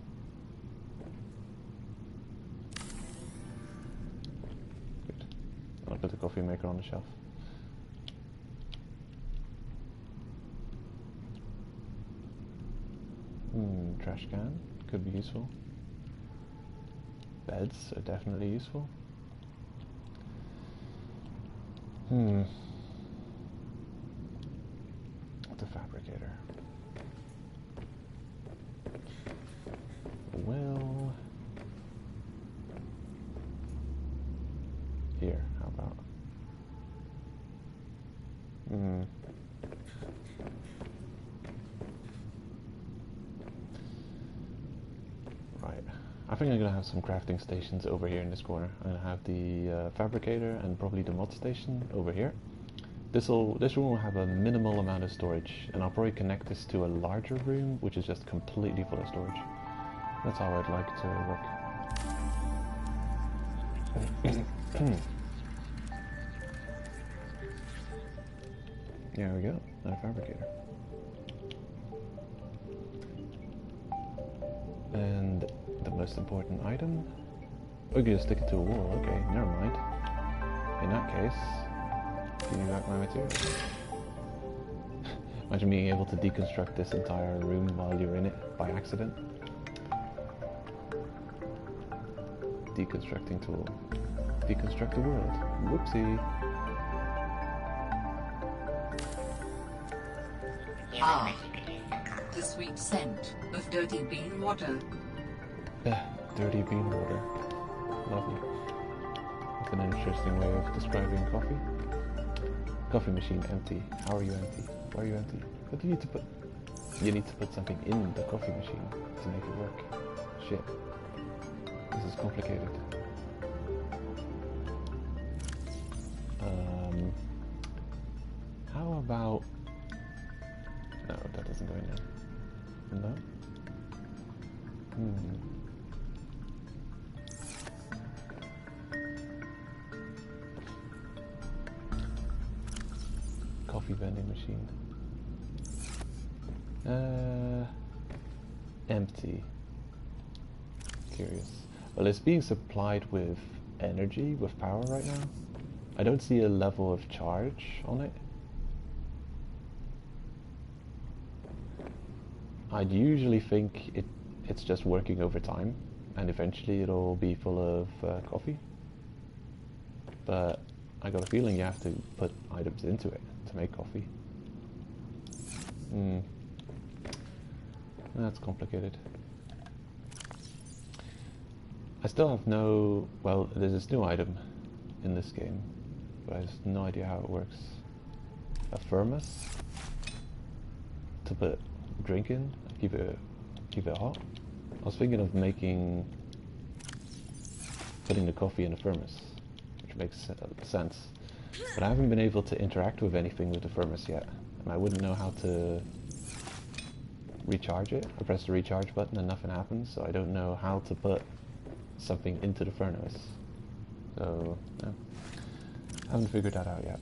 Good. I'll put the coffee maker on the shelf. Trash can could be useful. Beds are definitely useful. The fabricator. Well, here, how about? Right. I think I'm gonna have some crafting stations over here in this corner. I'm gonna have the fabricator and probably the mod station over here. This room will have a minimal amount of storage, and I'll probably connect this to a larger room, which is just completely full of storage. That's how I'd like to work. There we go, another fabricator. And the most important item? We're gonna stick it to a wall, okay, never mind. In that case, give me back my materials. Imagine being able to deconstruct this entire room while you're in it by accident. Deconstructing tool. Deconstruct the world. Whoopsie. Ah, the sweet scent of dirty bean water. Dirty bean water. Lovely. That's an interesting way of describing coffee. Coffee machine empty. How are you empty? Why are you empty? What do you need to put? You need to put something in the coffee machine to make it work. Shit. This is complicated. How about... No, that doesn't go in there. No? Coffee vending machine. Empty. Curious. Well, it's being supplied with energy, with power right now. I don't see a level of charge on it. I'd usually think it's just working over time, and eventually it'll be full of coffee. But I got a feeling you have to put items into it to make coffee. That's complicated. I still have no... Well, there's this new item in this game, but I have no idea how it works. A thermos to put drink in, keep it hot. I was thinking of putting the coffee in a thermos, which makes sense. But I haven't been able to interact with anything with the thermos yet, and I wouldn't know how to recharge it. I press the recharge button and nothing happens, so I don't know how to put something into the furnace. So, no. Haven't figured that out yet.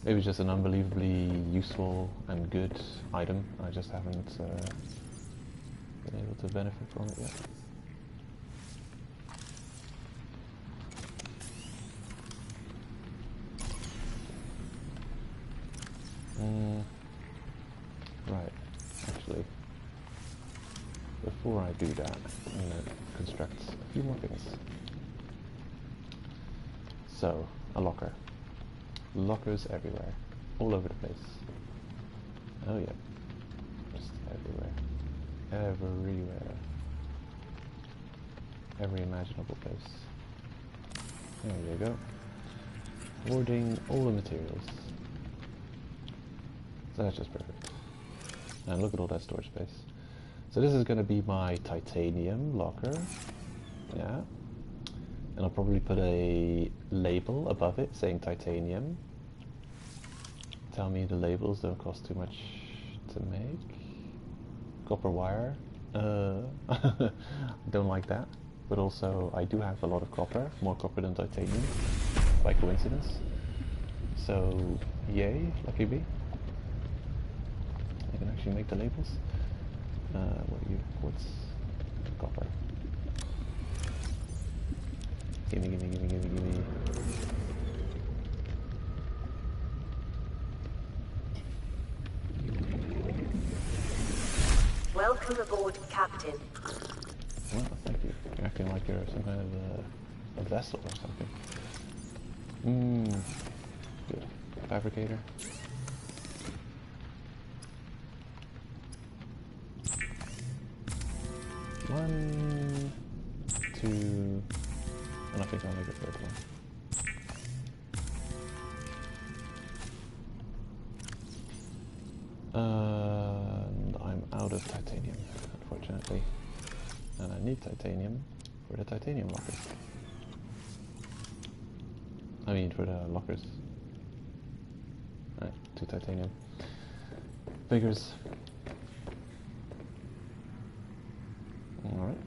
Maybe it's just an unbelievably useful and good item. I just haven't been able to benefit from it yet. Right, actually, before I do that, I'm going to construct a few more things. So, a locker. Lockers everywhere, all over the place. Oh yeah, just everywhere. Everywhere. Every imaginable place. There you go. Hoarding all the materials. So that's just perfect. And look at all that storage space. So this is going to be my titanium locker. Yeah. And I'll probably put a label above it saying titanium. Tell me the labels don't cost too much to make. Copper wire. Don't like that. But also I do have a lot of copper, more copper than titanium, by coincidence. So yay, lucky me. I can actually make the labels. What's copper? Gimme. Welcome aboard, Captain. Well, thank you. You're acting like you're some kind of a vessel or something. Good. Fabricator. One, two, and I think I'll make a third one. And I'm out of titanium, unfortunately. And I need titanium for the titanium lockers. I mean, for the lockers. Alright, 2 titanium. Figures. Alright.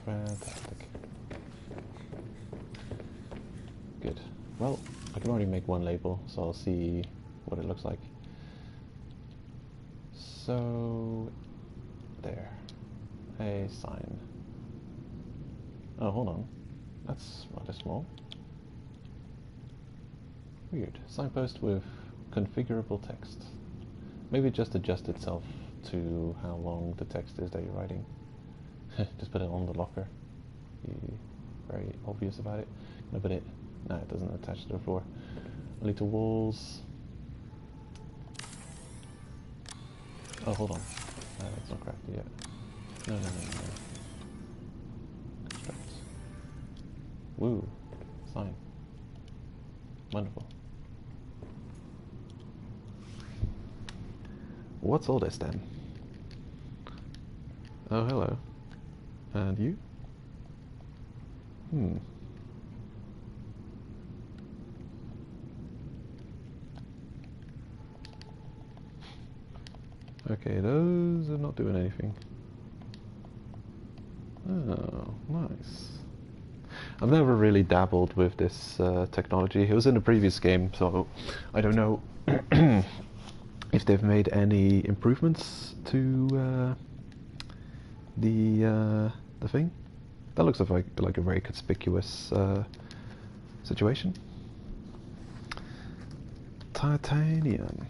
Fantastic. Good. Well, I can already make one label, so I'll see what it looks like. So, there. A sign. Oh, hold on. That's rather small. Weird. Signpost with configurable text. Maybe it just adjusts itself to how long the text is that you're writing. Just put it on the locker. You're very obvious about it. No, but it doesn't attach to the floor. Only to walls. Oh, hold on. It's not crafted yet. No. Construct. Woo. Sign. Wonderful. What's all this then? Oh, hello. And you? Okay, those are not doing anything. Oh, nice. I've never really dabbled with this technology. It was in the previous game, so I don't know if they've made any improvements to the thing. That looks like a very conspicuous situation. Titanium.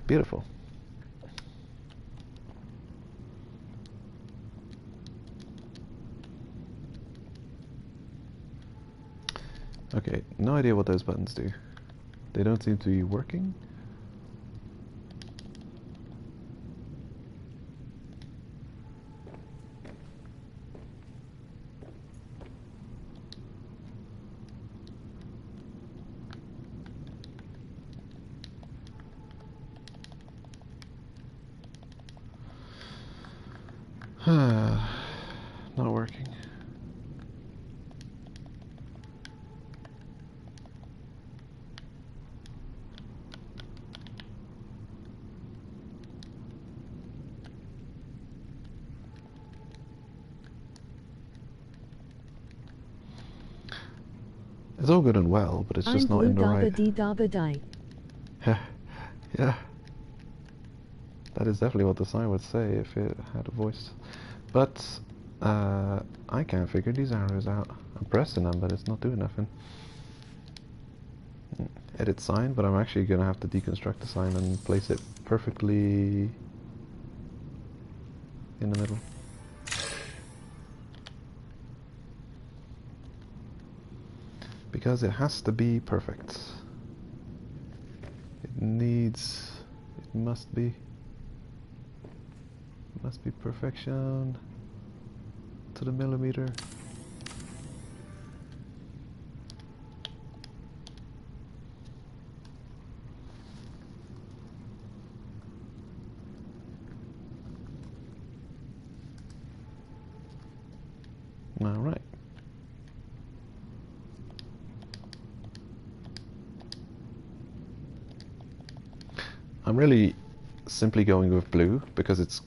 Beautiful. Okay, no idea what those buttons do. They don't seem to be working. Not working. It's all good and well, but it's just not in the right... Yeah. That is definitely what the sign would say if it had a voice. But I can't figure these arrows out. I'm pressing them, but it's not doing nothing. Edit sign, but I'm actually going to have to deconstruct the sign and place it perfectly in the middle. Because it has to be perfect. It must be perfection to the millimeter. All right. I'm really simply going with blue because it's...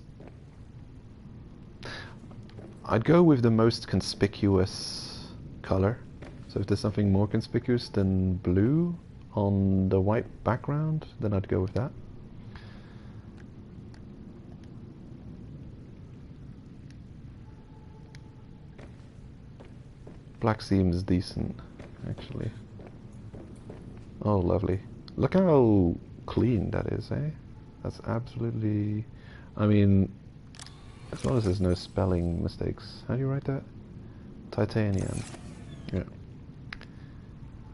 I'd go with the most conspicuous color. So if there's something more conspicuous than blue on the white background, then I'd go with that. Black seems decent, actually. Oh, lovely. Look how clean that is, eh? That's absolutely... I mean, as long as there's no spelling mistakes. How do you write that? Titanium. Yeah.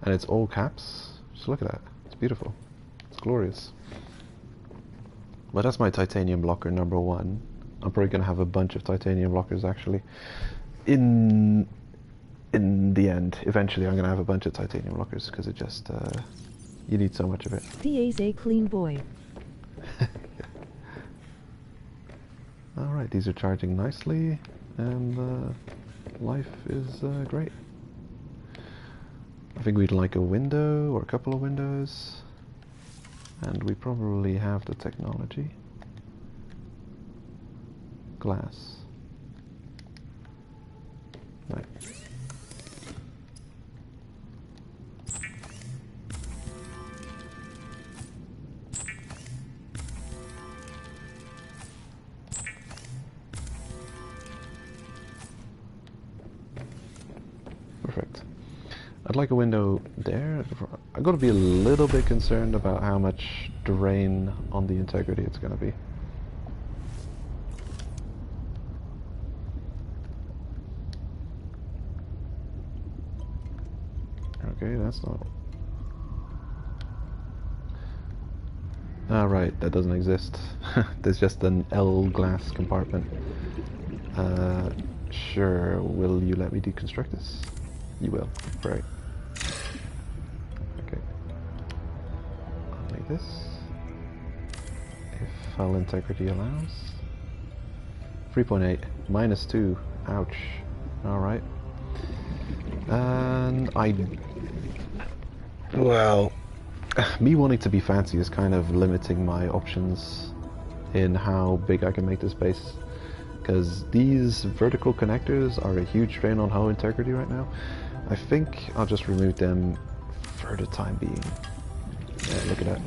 And it's all caps. Just look at that. It's beautiful. It's glorious. But that's my titanium locker number 1. I'm probably going to have a bunch of titanium lockers, actually. In the end, eventually I'm going to have a bunch of titanium lockers, because it just... you need so much of it. PA's a clean boy. Alright, these are charging nicely, and life is great. I think we'd like a window, or a couple of windows, and we probably have the technology. Glass. Right. Perfect. I'd like a window there. I've got to be a little bit concerned about how much drain on the integrity it's going to be. Okay, that's not... Ah, right, that doesn't exist. There's just an L glass compartment. Sure, will you let me deconstruct this? You will, right. Okay. I'll make this. If hull integrity allows. 3.8, -2, ouch. Alright. And well, me wanting to be fancy is kind of limiting my options in how big I can make this base. Because these vertical connectors are a huge drain on hull integrity right now. I think I'll just remove them for the time being. Yeah, look at that.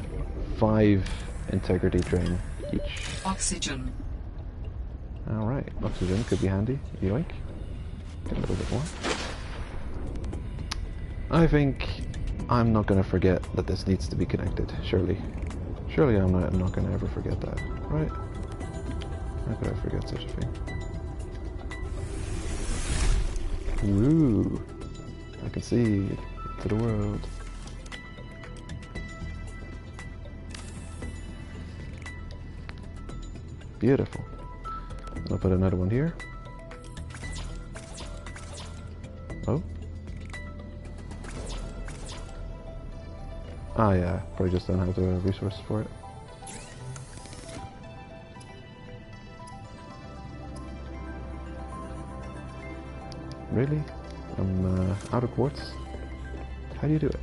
5 integrity drain each. Oxygen. Alright, oxygen could be handy. Yoink. Get a little bit more. I think I'm not going to forget that this needs to be connected, surely. Surely I'm not going to ever forget that, right? How could I forget such a thing? Woo! I can see to the world. Beautiful. I'll put another one here. Oh. Ah yeah, probably just don't have the resources for it. Really? I'm out of quartz? How do you do it?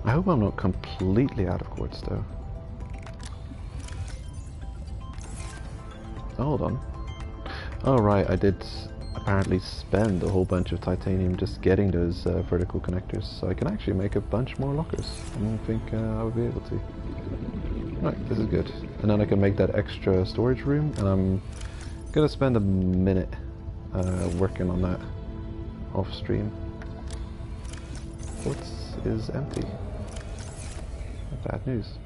I hope I'm not completely out of quartz though. Hold on. Oh right, I did apparently spend a whole bunch of titanium just getting those vertical connectors, so I can actually make a bunch more lockers. I don't think I would be able to. Right, this is good. And then I can make that extra storage room, and I'm gonna spend a minute working on that off stream. Quartz is empty. Bad news.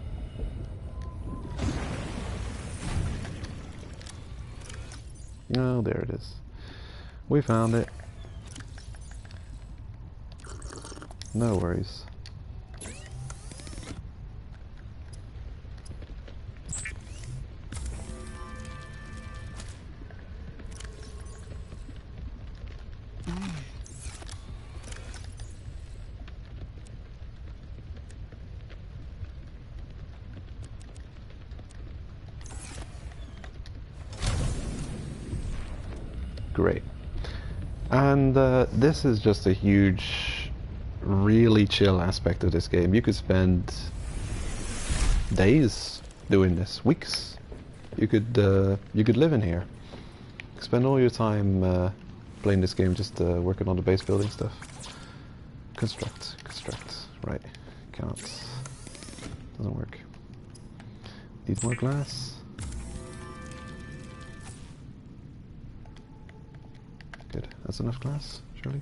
Oh, there it is. We found it. No worries. Great. And this is just a huge, really chill aspect of this game. You could spend days doing this, weeks. You could live in here. Spend all your time playing this game, just working on the base building stuff. Construct, right? Counts. Doesn't work. Need more glass. Good. That's enough glass, surely.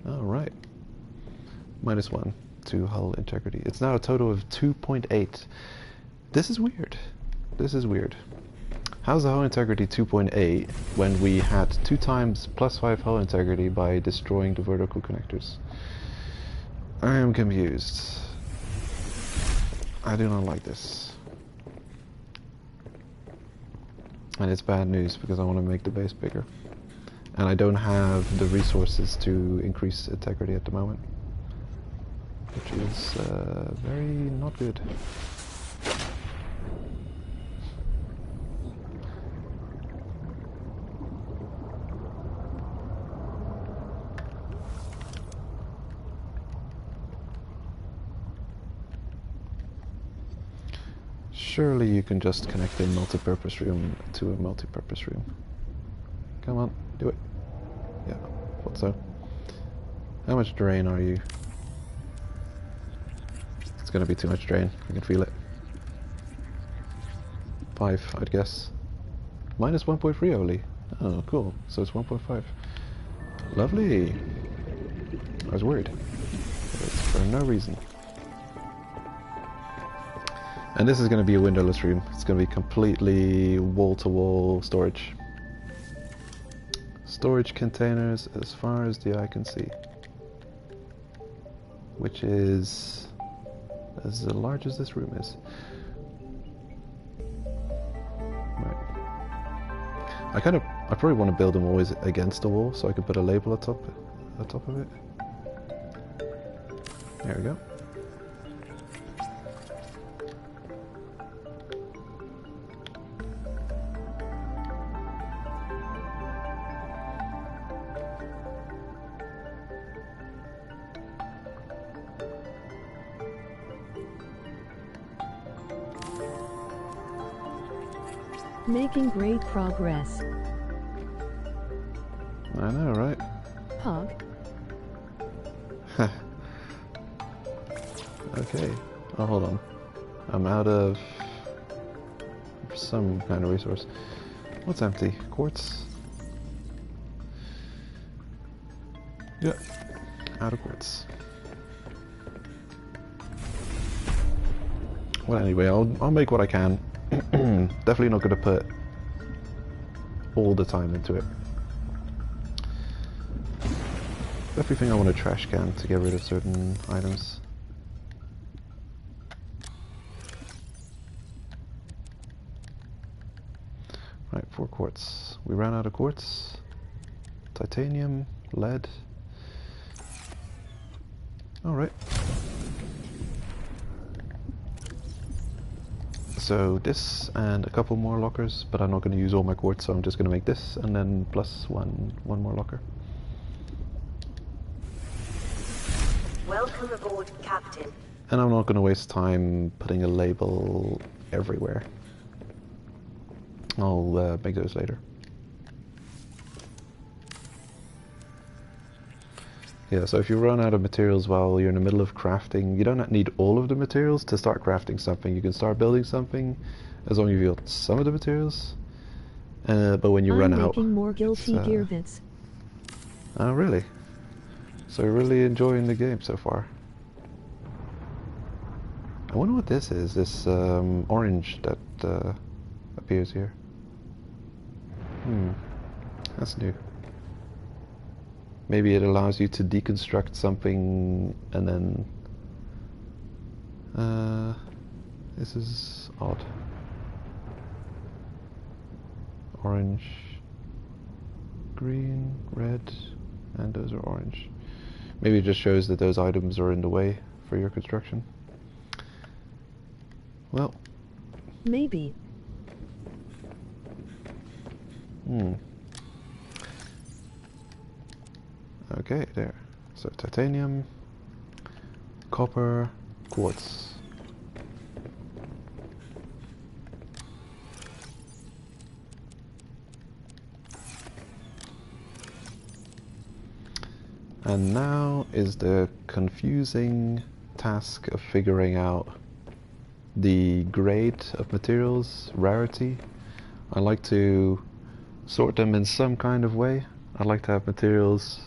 Alright. -1 to hull integrity. It's now a total of 2.8. This is weird. This is weird. How's the hull integrity 2.8 when we had 2 times +5 hull integrity by destroying the vertical connectors? I am confused. I do not like this. And it's bad news because I want to make the base bigger. And I don't have the resources to increase integrity at the moment. Which is very not good. Surely you can just connect a multi-purpose room to a multi-purpose room. Come on, do it. Yeah, thought so. How much drain are you? It's gonna be too much drain, I can feel it. 5, I'd guess. -1.3 only. Oh, cool. So it's 1.5. Lovely. I was worried. It's for no reason. And this is going to be a windowless room. It's going to be completely wall-to-wall storage. Storage containers as far as the eye can see. Which is as large as this room is. Right. I probably want to build them always against the wall so I can put a label atop of it. There we go. Making great progress. I know, right? Pog. Okay. Oh, hold on. I'm out of some kind of resource. What's empty? Quartz? Yeah. Out of quartz. Well, anyway, I'll make what I can. Definitely not going to put all the time into it. Definitely think I want a trash can to get rid of certain items. Right, 4 quartz. We ran out of quartz. Titanium, lead. Alright. So this and a couple more lockers, but I'm not going to use all my quartz, so I'm just going to make this and then plus one more locker. Welcome aboard, Captain. And I'm not going to waste time putting a label everywhere. I'll make those later. Yeah, so if you run out of materials while you're in the middle of crafting, you don't need all of the materials to start crafting something. You can start building something as long as you've got some of the materials. But when you run out... I'm making more guilty gear bits. Oh, really? So you're really enjoying the game so far. I wonder what this is, this orange that appears here. That's new. Maybe it allows you to deconstruct something and then... this is odd. Orange, green, red, and those are orange. Maybe it just shows that those items are in the way for your construction. Well... Maybe. Okay, there. So titanium, copper, quartz. And now is the confusing task of figuring out the grade of materials, rarity. I like to sort them in some kind of way. I like to have materials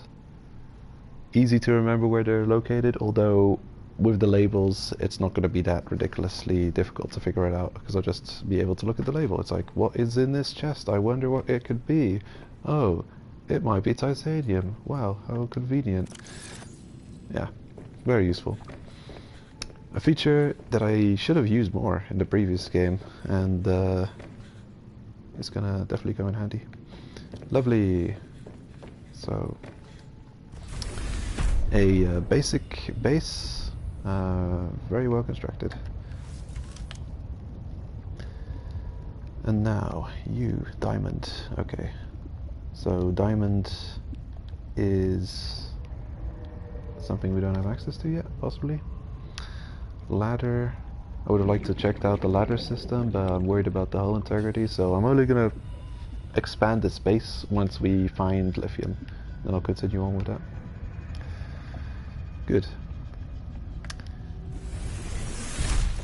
easy to remember where they're located, although with the labels it's not going to be that ridiculously difficult to figure it out, because I'll just be able to look at the label. It's like, what is in this chest? I wonder what it could be. Oh, it might be titanium. Wow, how convenient. Yeah, very useful. A feature that I should have used more in the previous game, and it's gonna definitely go in handy. Lovely. So a basic base, very well constructed. And now you, diamond. Okay, so diamond is something we don't have access to yet, possibly. Ladder, I would have liked to check out the ladder system, but I'm worried about the hull integrity, so I'm only gonna expand the space once we find lithium. Then I'll continue on with that. Good.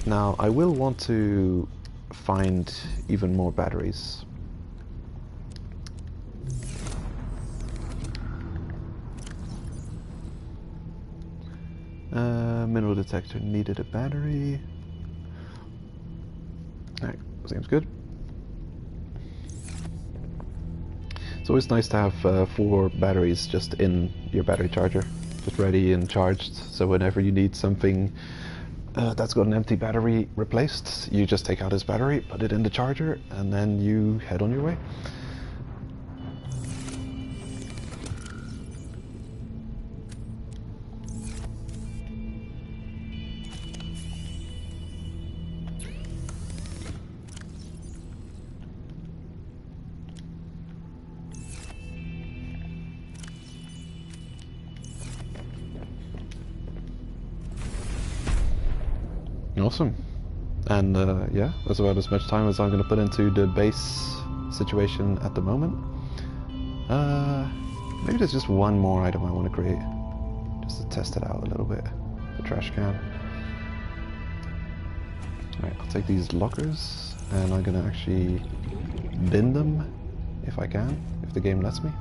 Now I will want to find even more batteries. Mineral detector needed a battery. Seems good. It's always nice to have 4 batteries just in your battery charger, just ready and charged, so whenever you need something that's got an empty battery replaced, you just take out his battery, put it in the charger, and then you head on your way. Awesome. And yeah, that's about as much time as I'm going to put into the base situation at the moment. Maybe there's just one more item I want to create, just to test it out a little bit. The trash can. Alright, I'll take these lockers, and I'm going to actually bin them, if I can, if the game lets me.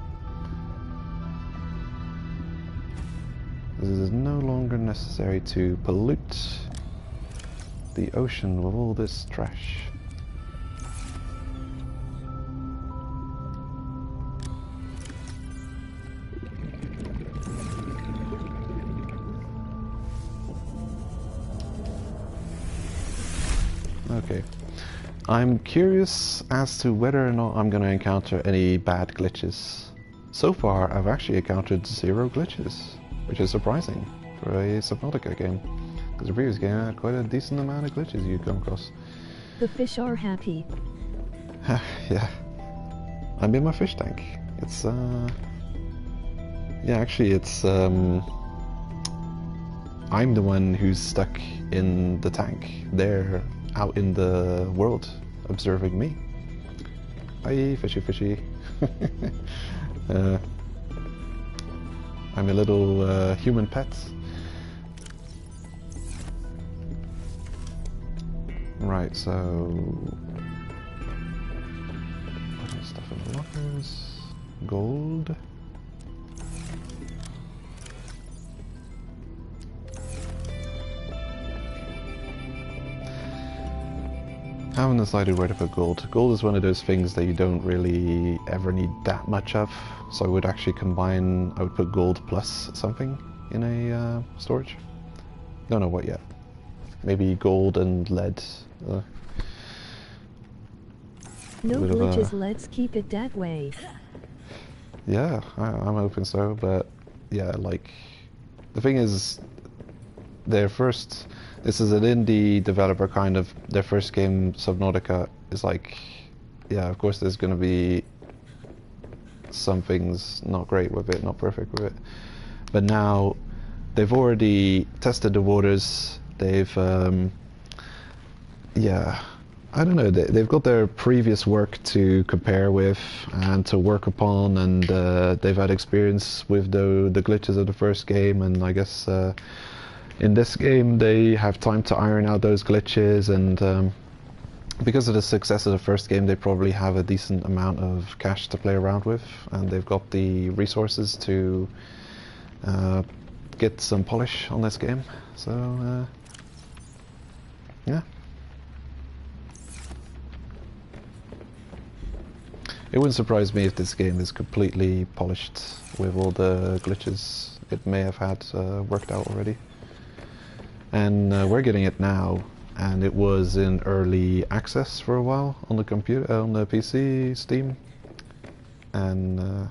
This is no longer necessary to pollute the ocean with all this trash. Okay. I'm curious as to whether or not I'm going to encounter any bad glitches. So far, I've actually encountered 0 glitches, which is surprising for a Subnautica game. Because the previous game had quite a decent amount of glitches you'd come across. The fish are happy. Yeah. I'm in my fish tank. It's, yeah, actually it's, I'm the one who's stuck in the tank. They're out in the world, observing me. Bye, fishy fishy. I'm a little, human pet. Right, so putting stuff in the lockers, gold. Haven't decided where to put gold. Gold is one of those things that you don't really ever need that much of, so I would actually combine, I would put gold plus something in a storage. Don't know what yet. Maybe gold and lead. No glitches, let's keep it that way. Yeah, I'm hoping so, but yeah, like, the thing is, this is an indie developer kind of, their first game, Subnautica, is like, yeah, of course there's gonna be some things not great with it, not perfect with it, but now they've already tested the waters. They've, yeah, I don't know, they've got their previous work to compare with and to work upon, and they've had experience with the glitches of the first game, and I guess in this game they have time to iron out those glitches, and because of the success of the first game, they probably have a decent amount of cash to play around with, and they've got the resources to get some polish on this game, so yeah. It wouldn't surprise me if this game is completely polished with all the glitches it may have had worked out already. And we're getting it now, and it was in early access for a while on the computer, on the PC, Steam, and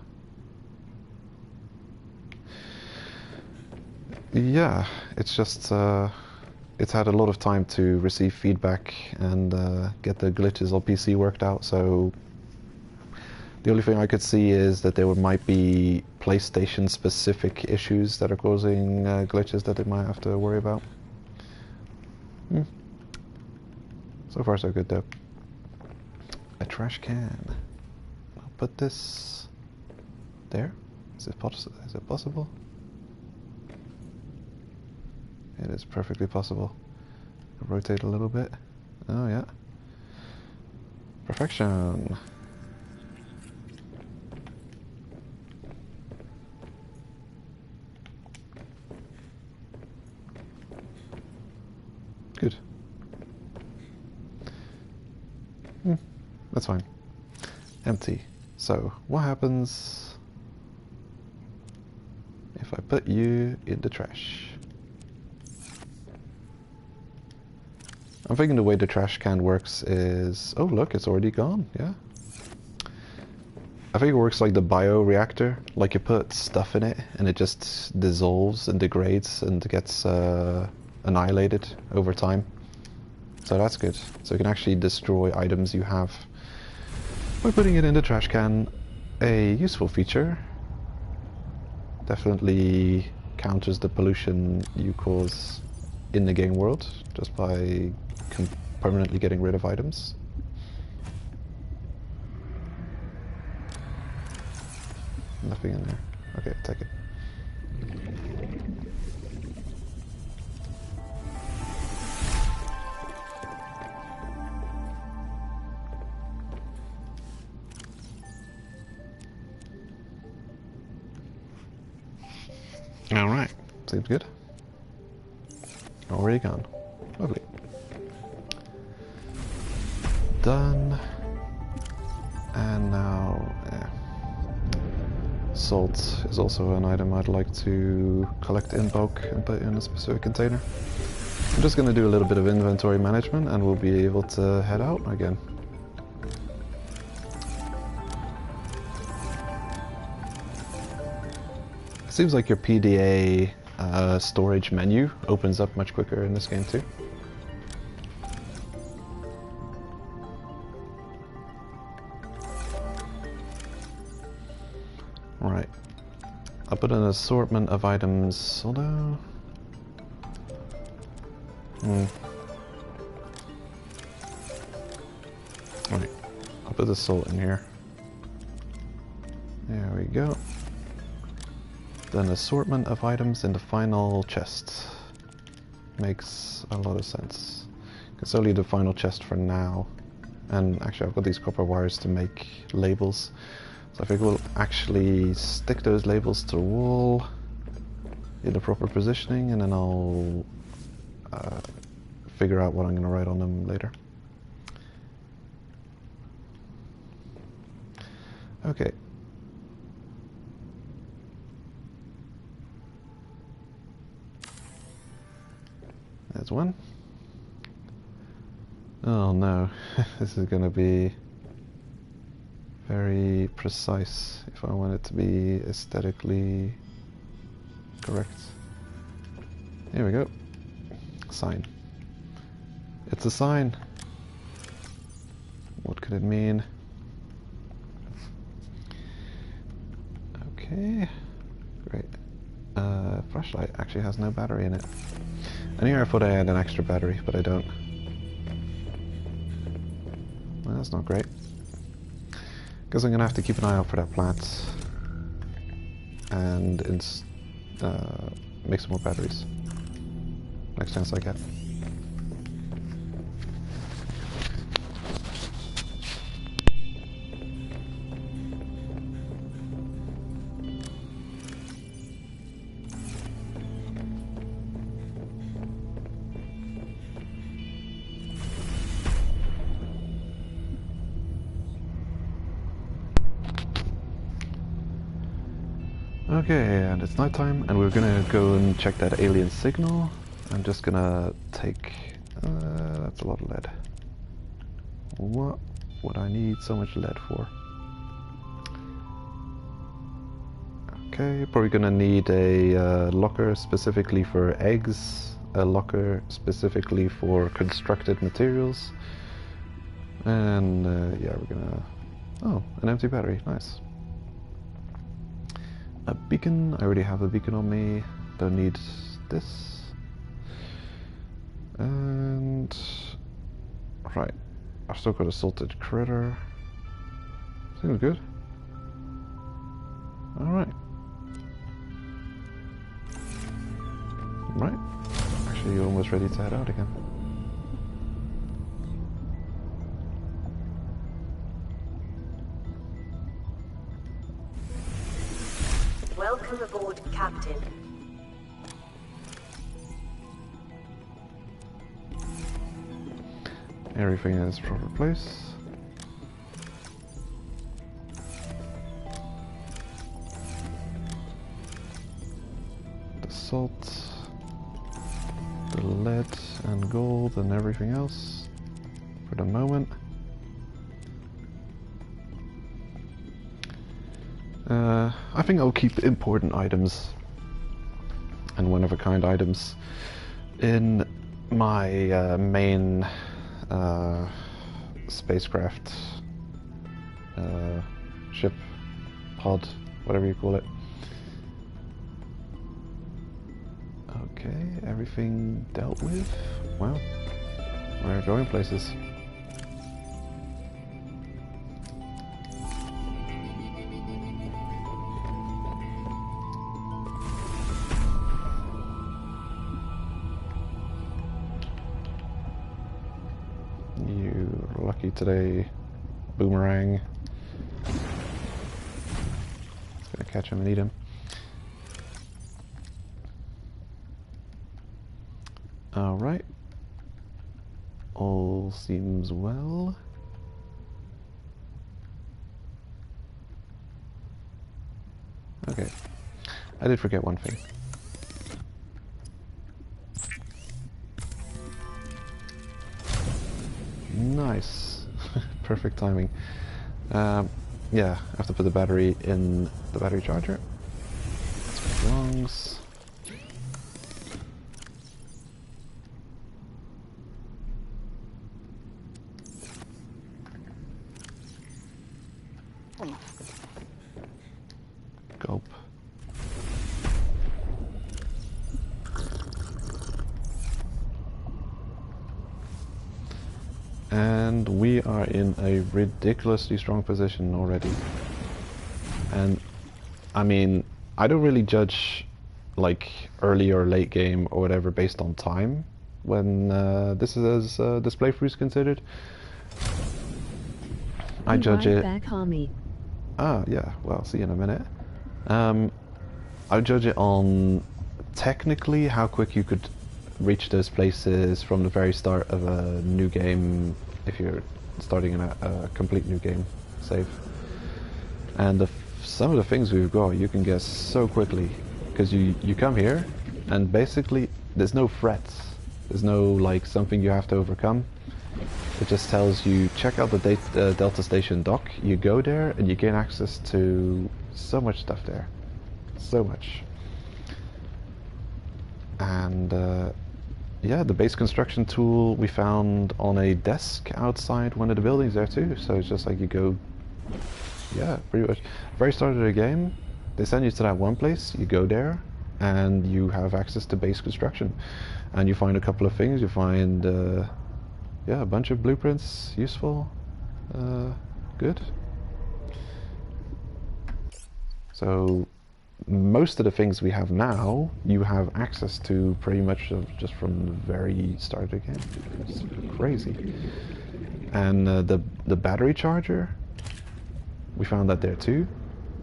yeah, it's just it's had a lot of time to receive feedback and get the glitches on PC worked out, so the only thing I could see is that there might be PlayStation specific issues that are causing glitches that they might have to worry about. So far so good though. A trash can. I'll put this there. Is it possible? It is perfectly possible. Rotate a little bit. Oh yeah. Perfection. Good. That's fine. Empty. So, what happens if I put you in the trash? I'm thinking the way the trash can works is... Oh look, it's already gone, yeah. I think it works like the bioreactor, like you put stuff in it and it just dissolves and degrades and gets annihilated over time. So that's good. So you can actually destroy items you have by putting it in the trash can. A useful feature. Definitely counters the pollution you cause in the game world just by permanently getting rid of items. Nothing in there. Okay, take it. Alright, seems good. Already gone. Lovely. Done. And now, yeah. Salt is also an item I'd like to collect in bulk and put in a specific container. I'm just going to do a little bit of inventory management and we'll be able to head out again. It seems like your PDA storage menu opens up much quicker in this game too. Right. I'll put an assortment of items, although... Right. I'll put the salt in here. There we go. An assortment of items in the final chest. Makes a lot of sense. It's only the final chest for now. And actually I've got these copper wires to make labels. So I think we'll actually stick those labels to the wall in the proper positioning and then I'll figure out what I'm going to write on them later. Okay. There's one. Oh no, this is going to be very precise if I want it to be aesthetically correct. Here we go. Sign. It's a sign. What could it mean? Okay, great. Flashlight actually has no battery in it. And here I thought I had an extra battery, but I don't. Well, that's not great. Guess I'm gonna have to keep an eye out for that plant and make some more batteries next chance I get. Okay, and it's nighttime, and we're gonna go and check that alien signal. I'm just gonna take... that's a lot of lead. What would I need so much lead for? Okay, probably gonna need a locker specifically for eggs, a locker specifically for constructed materials, and yeah, we're gonna... Oh, an empty battery, nice. A beacon, I already have a beacon on me, don't need this. And... right, I've still got a salted critter. Seems good. Alright. Right, actually almost ready to head out again. Welcome aboard, Captain. Everything is proper place. salt, the lead and gold and everything else for the moment. I think I'll keep important items and one-of-a-kind items in my main spacecraft ship, pod, whatever you call it. Okay, everything dealt with. Wow, we're going places. You're lucky today, Boomerang. It's gonna catch him and eat him. Alright. All seems well. Okay. I did forget one thing. Nice. Perfect timing. Yeah, I have to put the battery in the battery charger. That's where it belongs. Gulp. And we are in a ridiculously strong position already. And I mean, I don't really judge like early or late game or whatever based on time when this is this playthrough is considered. I judge it. Back, homie. Ah, yeah. Well, see you in a minute. I judge it on technically how quick you could reach those places from the very start of a new game, if you're starting in a complete new game save. And some of the things we've got you can guess so quickly, because you come here and basically there's no threats, there's no like something you have to overcome. It just tells you check out the Delta Station dock. You go there and you gain access to so much stuff there, so much. And yeah, the base construction tool we found on a desk outside one of the buildings there too. So it's just like you go, yeah, pretty much very start of the game, they send you to that one place, you go there and you have access to base construction, and you find a couple of things. You find yeah, a bunch of blueprints, useful, good. So most of the things we have now, you have access to pretty much just from the very start of the game. It's crazy. And the battery charger, we found that there too.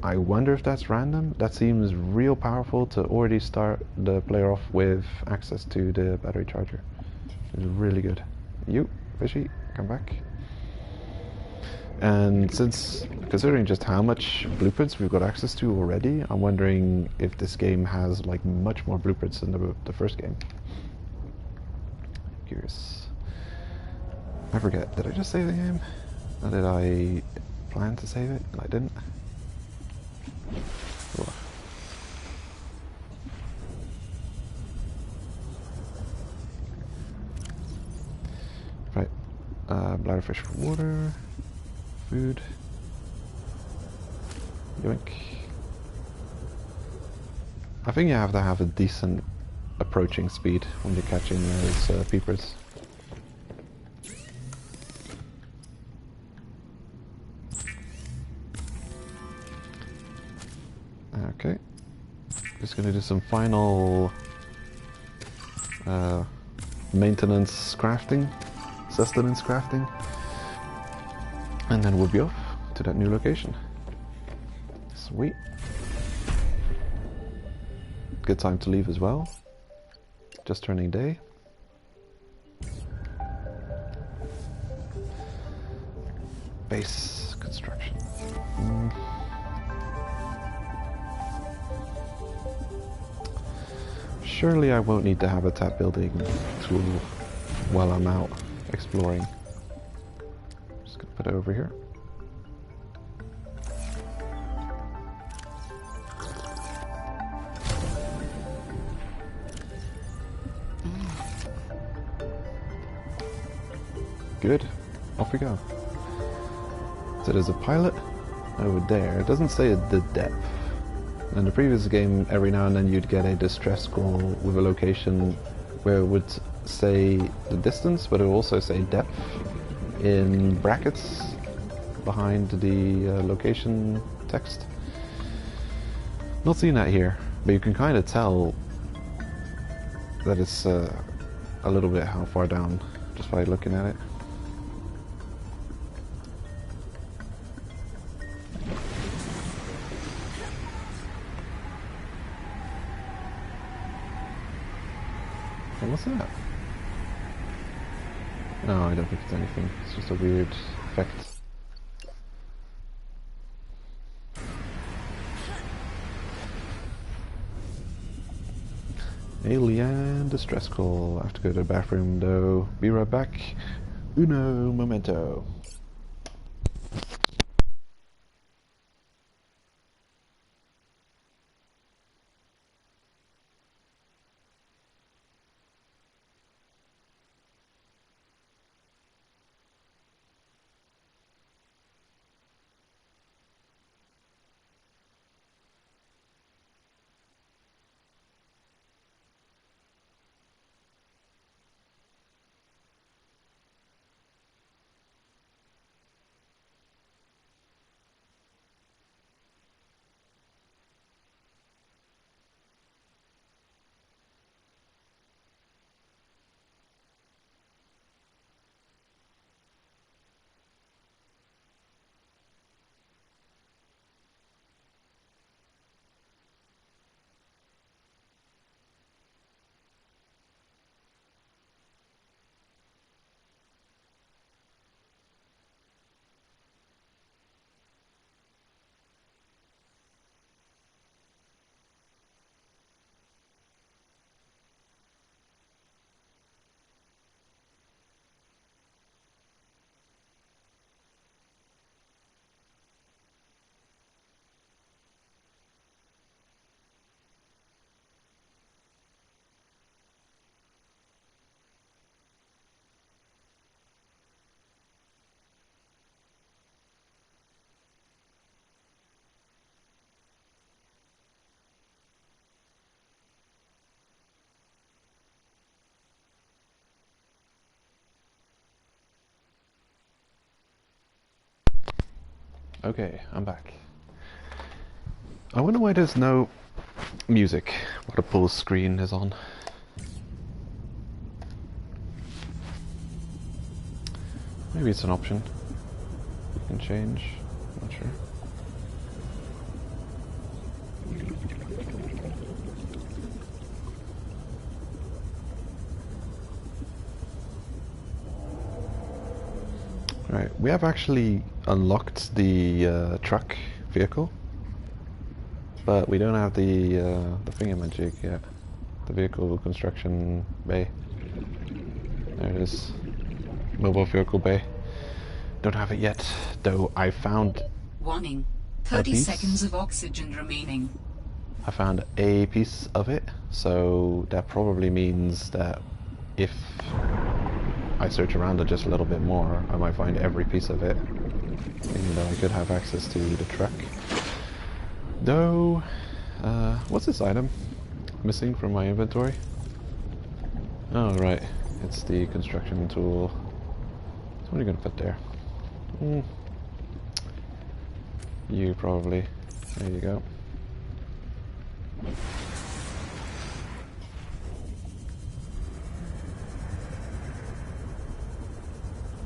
I wonder if that's random. That seems real powerful to already start the player off with access to the battery charger. It's really good. You, fishy, come back. And since, considering just how much blueprints we've got access to already, I'm wondering if this game has like much more blueprints than the first game. Curious. I forget, did I just save the game? Or did I plan to save it and I didn't? Ugh. Right, bladderfish for water, food, yoink. I think you have to have a decent approaching speed when you're catching those peepers. Okay, just gonna do some final maintenance crafting, sustenance crafting, and then we'll be off to that new location. Sweet. Good time to leave as well. Just turning day. Base construction. Surely I won't need the habitat building tool while I'm out exploring. Just gonna put it over here. Good. Off we go. So there's a pilot over there. It doesn't say the depth. In the previous game, every now and then you'd get a distress call with a location where it would say the distance, but it would also say depth in brackets behind the location text. Not seeing that here, but you can kind of tell that it's a little bit how far down just by looking at it. What's that? No, I don't think it's anything. It's just a weird effect. Alien distress call. I have to go to the bathroom though. Be right back. Uno momento. Okay, I'm back. I wonder why there's no music while the pull screen is on. Maybe it's an option you can change, not sure. Right, we have actually unlocked the truck vehicle, but we don't have the thingamajig yet. The vehicle construction bay. There it is. Mobile vehicle bay. Don't have it yet, though. I found. Warning. 30 seconds of oxygen remaining. I found a piece of it, so that probably means that if I search around it just a little bit more, I might find every piece of it, even though I could have access to the truck. Though, what's this item missing from my inventory? Oh right, it's the construction tool. So what are you gonna put there? You probably. There you go.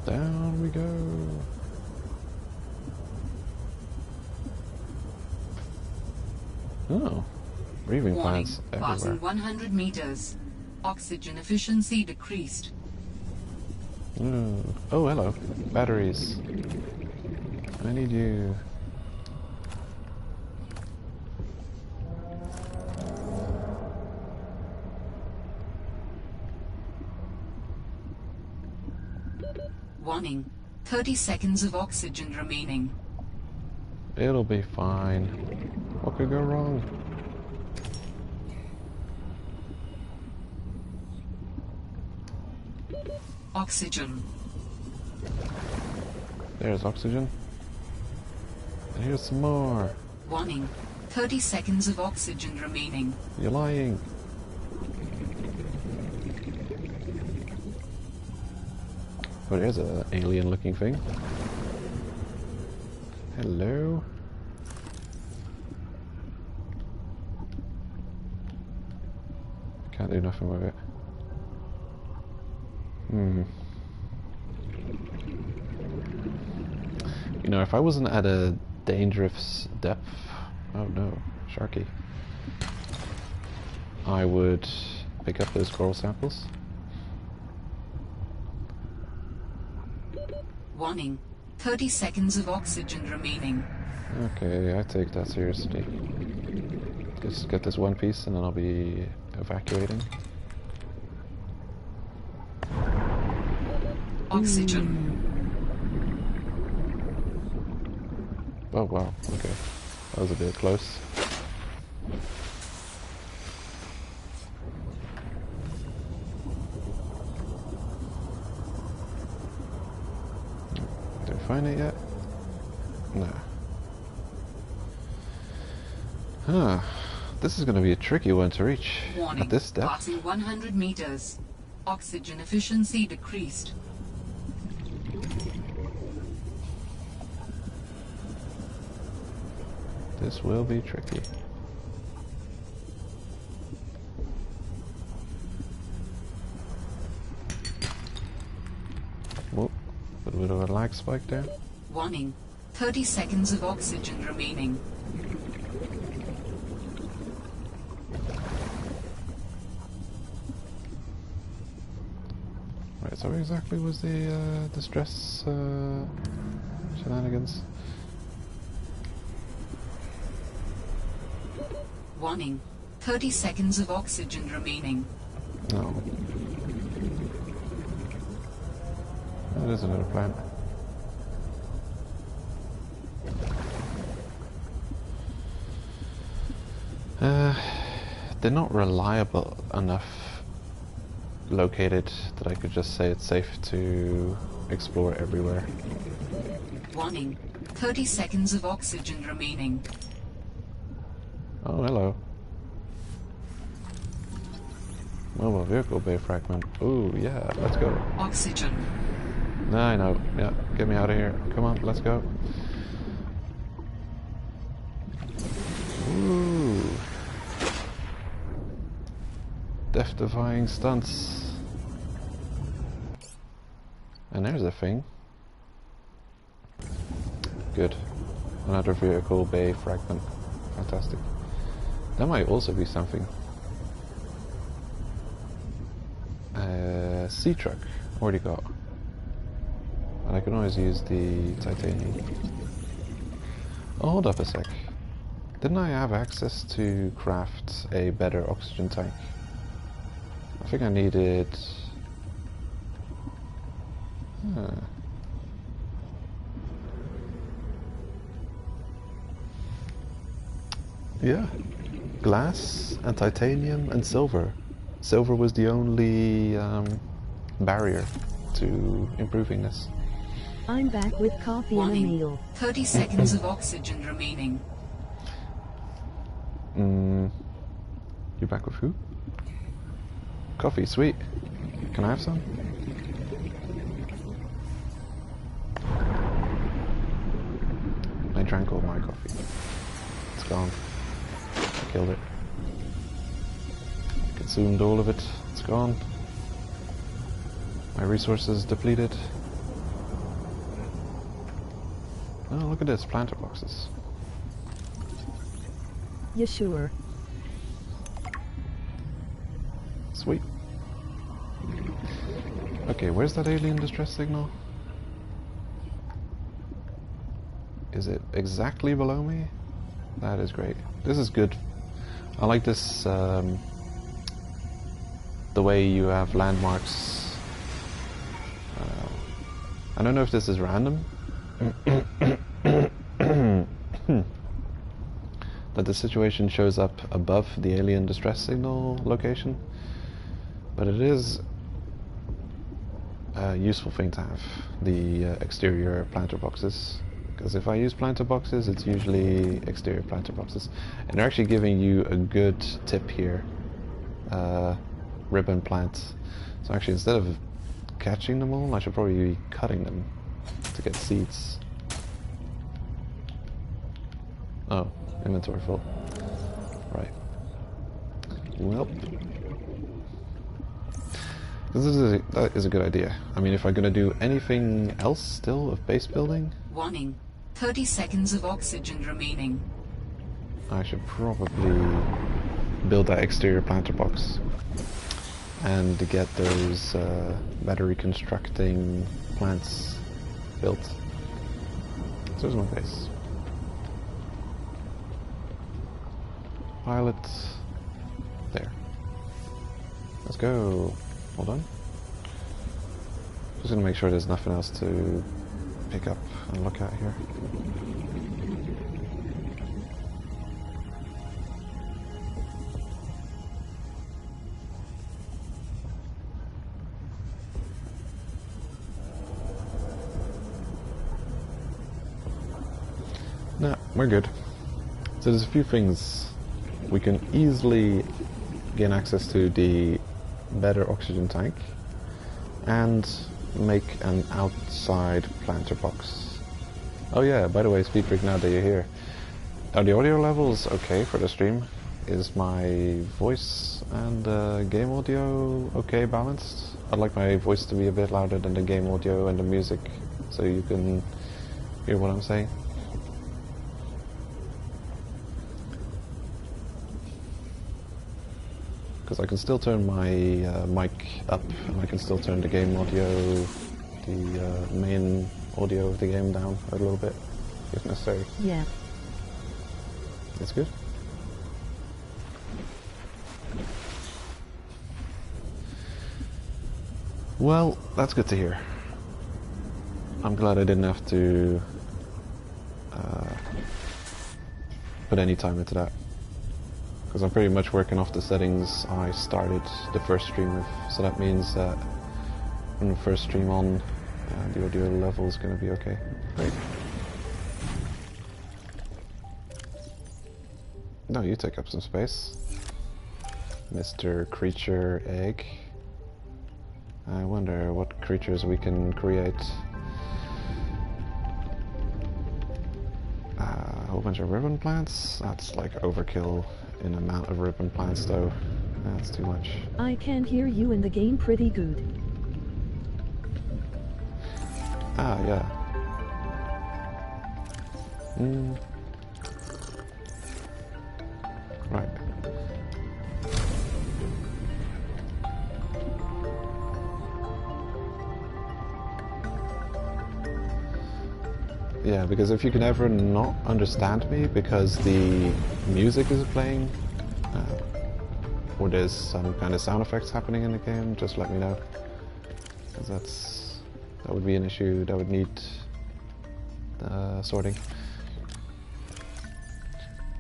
Down we go. Oh, breathing plants everywhere. Passing 100 meters. Oxygen efficiency decreased. Oh, hello. Batteries. I need you. Warning. 30 seconds of oxygen remaining. It'll be fine. What could go wrong? Oxygen. There's oxygen. And here's some more. Warning. 30 seconds of oxygen remaining. You're lying. Oh, there's an alien-looking thing. Hello. Can't do nothing with it. You know, if I wasn't at a dangerous depth, oh no, sharky, I would pick up those coral samples. Warning. 30 seconds of oxygen remaining. Okay, I take that seriously. Just get this one piece and then I'll be evacuating. Oxygen. Oh wow, okay. That was a bit close. Did I find it yet? No. Huh. This is going to be a tricky one to reach. Warning. At this depth. Passing 100 meters. Oxygen efficiency decreased. This will be tricky. Whoop. A little bit of a lag spike there. Warning. 30 seconds of oxygen remaining. Right, so where exactly was the distress shenanigans? Warning. 30 seconds of oxygen remaining. No. That is another planet. They're not reliable enough located that I could just say it's safe to explore everywhere. Warning. 30 seconds of oxygen remaining. Oh, hello. Mobile vehicle bay fragment. Ooh, yeah, let's go. Oxygen. I know. Yeah, get me out of here. Come on, let's go. Ooh. Death-defying stunts. And there's a thing. Good. Another vehicle bay fragment. Fantastic. That might also be something. Sea truck. Already got. And I can always use the titanium. Oh, hold up a sec. Didn't I have access to craft a better oxygen tank? I think I needed... Yeah. Glass and titanium and silver. Silver was the only barrier to improving this. I'm back with coffee and a meal. 30 seconds of oxygen remaining. You back with who? Coffee, sweet. Can I have some? I drank all my coffee. It's gone. I killed it. Consumed all of it. It's gone. My resources depleted. Oh, look at this. Planter boxes. You sure? Sweet. Okay, where's that alien distress signal? Is it exactly below me? That is great. This is good. I like this, the way you have landmarks I don't know if this is random. That the situation shows up above the alien distress signal location, but it is a useful thing to have, the exterior planter boxes, because if I use planter boxes, it's usually exterior planter boxes, and they're actually giving you a good tip here, ribbon plants. So actually, instead of catching them all, I should probably be cutting them to get seeds. Oh, inventory full. Right. Well, that is a good idea. I mean, if I'm gonna do anything else still of base building... Warning. 30 seconds of oxygen remaining. I should probably build that exterior planter box and get those battery constructing plants built. So there's my base. Pilot. There. Let's go. Hold on. Just gonna make sure there's nothing else to pick up and look at here. No, we're good. So there's a few things. We can easily gain access to the better oxygen tank and make an outside planter box. Oh yeah, by the way, Speedfreak, now that you're here, are the audio levels okay for the stream? Is my voice and game audio okay balanced? I'd like my voice to be a bit louder than the game audio and the music, so you can hear what I'm saying. Because I can still turn my mic up, and I can still turn the game audio, the main audio of the game down a little bit, if necessary. Yeah. That's good. Well, that's good to hear. I'm glad I didn't have to put any time into that. Because I'm pretty much working off the settings I started the first stream with, so that means that from the first stream on, the audio level is going to be okay. Great. No, you take up some space, Mr. Creature Egg. I wonder what creatures we can create. A whole bunch of ribbon plants? That's like overkill in amount of ribbon plants though. That's too much. I can hear you in the game pretty good. Ah, yeah. Right. Yeah, because if you can ever not understand me because the music is playing, or there's some kind of sound effects happening in the game, just let me know. Because that would be an issue that would need sorting.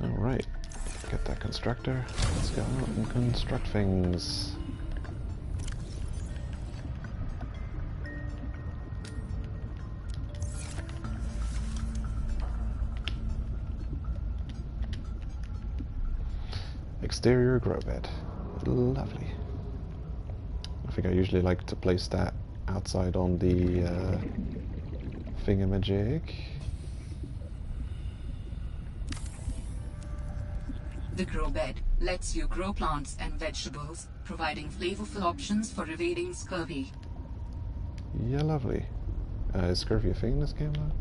Alright, get that constructor. Let's go out and construct things. Exterior grow bed. Lovely. I think I usually like to place that outside on the thingamajig. The grow bed lets you grow plants and vegetables, providing flavorful options for evading scurvy. Yeah, lovely. Is scurvy a thing in this game though?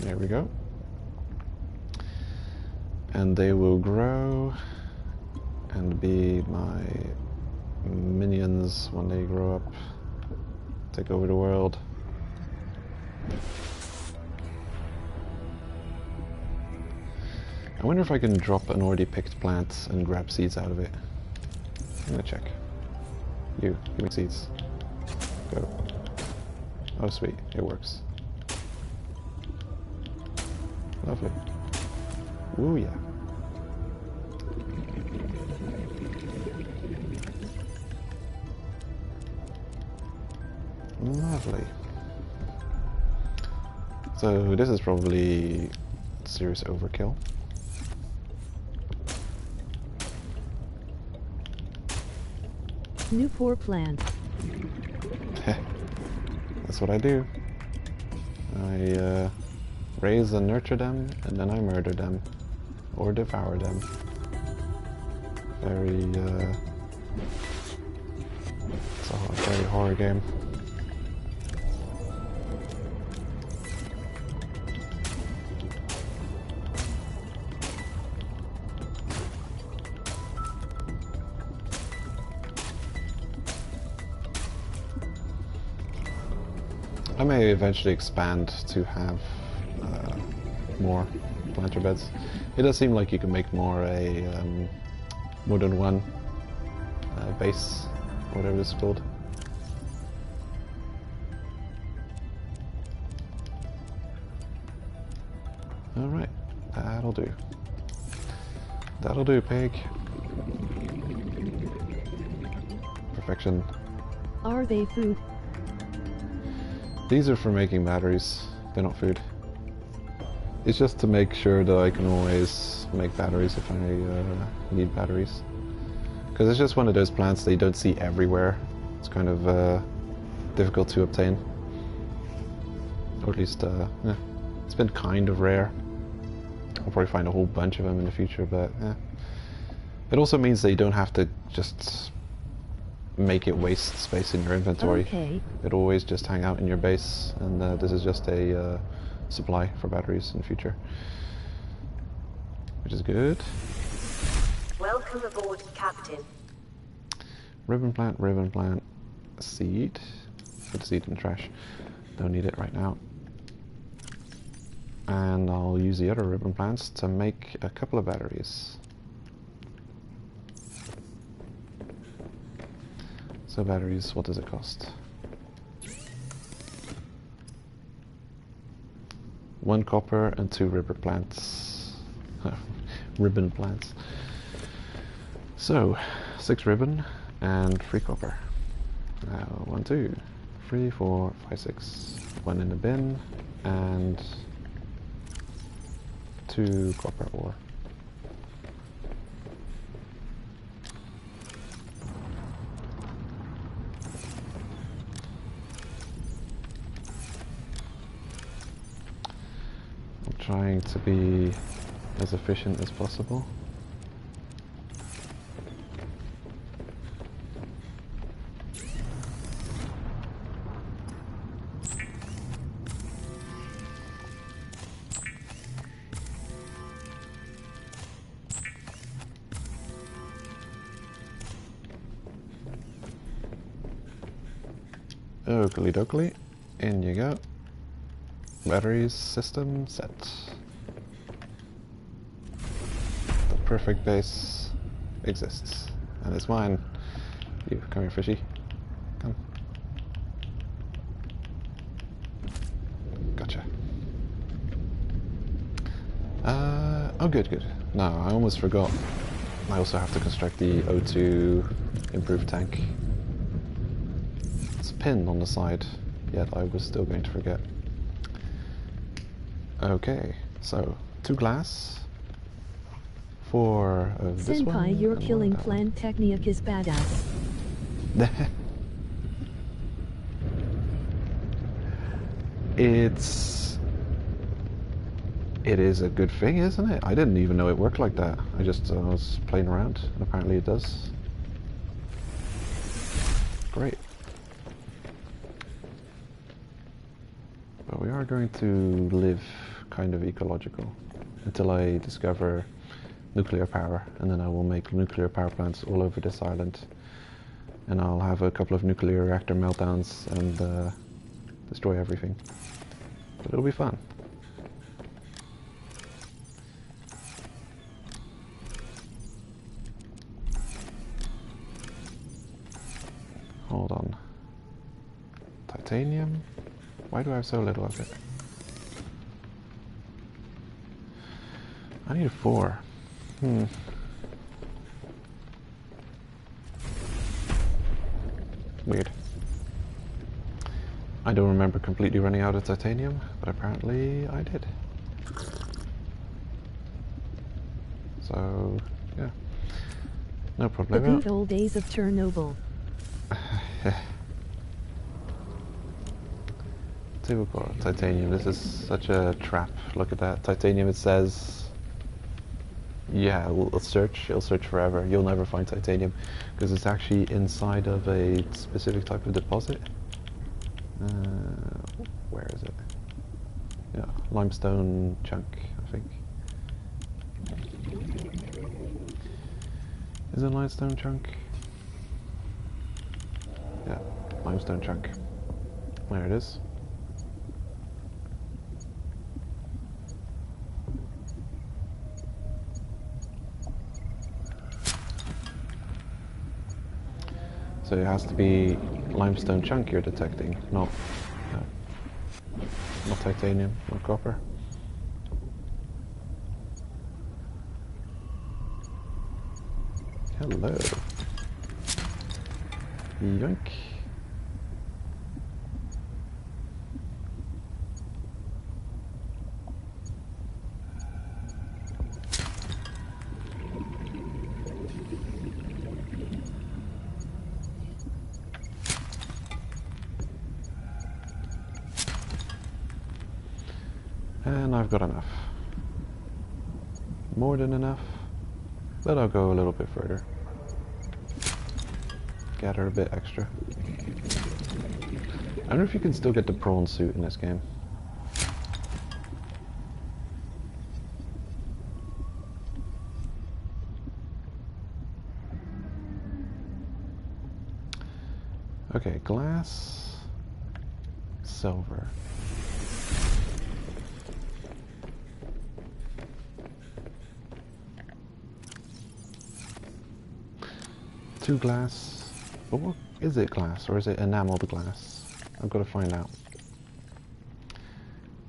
There we go. And they will grow and be my minions when they grow up. Take over the world. I wonder if I can drop an already picked plant and grab seeds out of it. I'm gonna check. You, give me seeds. Go. Oh sweet, it works. Lovely. Ooh yeah. Lovely. So this is probably serious overkill. New poor plant. That's what I do. I raise and nurture them, and then I murder them. Or devour them. Very, it's a very horror game. I may eventually expand to have more planter beds. It does seem like you can make more more than one base, whatever it's called. Alright, that'll do. That'll do, pig. Perfection. Are they food? These are for making batteries, they're not food. It's just to make sure that I can always make batteries if I need batteries. Because it's just one of those plants that you don't see everywhere. It's kind of difficult to obtain. Or at least, yeah, it's been kind of rare. I'll probably find a whole bunch of them in the future, but yeah. It also means that you don't have to just make it waste space in your inventory. Okay. It'll always just hang out in your base, and this is just a supply for batteries in the future, which is good. Welcome aboard, Captain. Ribbon plant, seed. Put seed in the trash. Don't need it right now. And I'll use the other ribbon plants to make a couple of batteries. So batteries, what does it cost? 1 copper and 2 ribbon plants. Ribbon plants. So, 6 ribbon and 3 copper. Now, 1, 2, 3, 4, 5, 6. 1 in the bin and 2 copper ore. Trying to be as efficient as possible. Oakley dokley, in you go. Batteries system set. The perfect base exists. And it's mine. You, come here, fishy. Come. Gotcha. Oh good, good. No, I almost forgot. I also have to construct the O2 improved tank. It's pinned on the side, yet I was still going to forget. Okay, so 2 glass, 4 of this one. Senpai, your killing plant technique is badass. It is a good thing, isn't it? I didn't even know it worked like that. I just was playing around, and apparently it does. Great. But we are going to live kind of ecological until I discover nuclear power, and then I will make nuclear power plants all over this island, and I'll have a couple of nuclear reactor meltdowns and destroy everything. But it'll be fun. Hold on. Titanium? Why do I have so little of it? I need 4. Weird. I don't remember completely running out of titanium, but apparently I did. So, yeah. No problem. The good old days of Chernobyl. Typical titanium. This is such a trap. Look at that. Titanium, it says... Yeah, it'll search forever. You'll never find titanium, because it's actually inside of a specific type of deposit. Where is it? Yeah, limestone chunk, I think. Is it limestone chunk? Yeah, limestone chunk. There it is. So it has to be limestone chunk you're detecting, not titanium, not copper. Hello. Yoink. And I've got enough. More than enough, but I'll go a little bit further. Gather a bit extra. I wonder if you can still get the prawn suit in this game. Okay, glass, silver. Two glass, but what is it, glass or is it enameled glass? I've got to find out.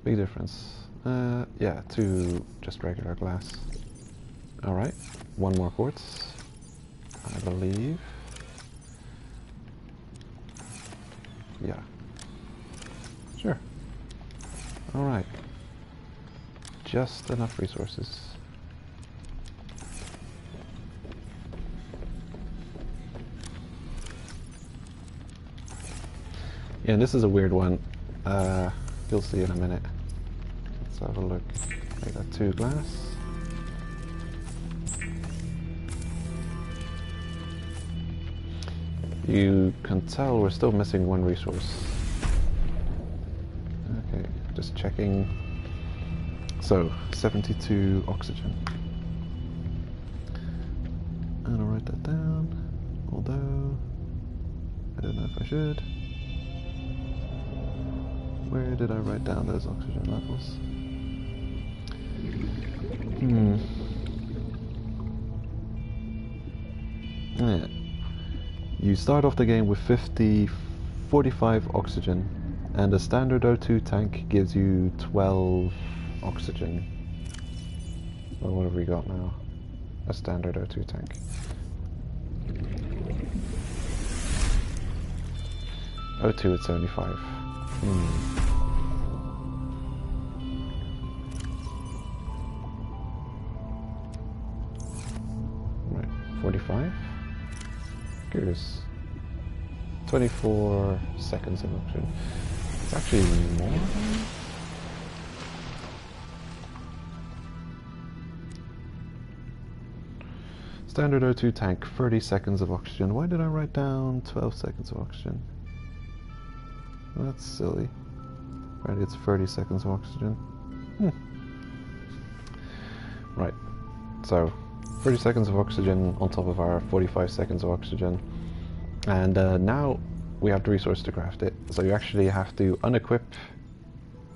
Big difference. Yeah, 2 just regular glass. Alright, 1 more quartz, I believe. Yeah. Sure. Alright. Just enough resources. Yeah, and this is a weird one. You'll see in a minute. Let's have a look. I got 2 glass. You can tell we're still missing 1 resource. Okay, just checking. So, 72 oxygen. And I'll write that down, although I don't know if I should. Where did I write down those oxygen levels? Yeah. You start off the game with 45 oxygen, and a standard O2 tank gives you 12 oxygen. Well, what have we got now? A standard O2 tank. O2 at 75. Right, 45. Curious. 24 seconds of oxygen. It's actually more. Standard O2 tank, 30 seconds of oxygen. Why did I write down 12 seconds of oxygen? Well, that's silly. Right, it's 30 seconds of oxygen. Right, so 30 seconds of oxygen on top of our 45 seconds of oxygen. And now we have the resource to craft it. So you actually have to unequip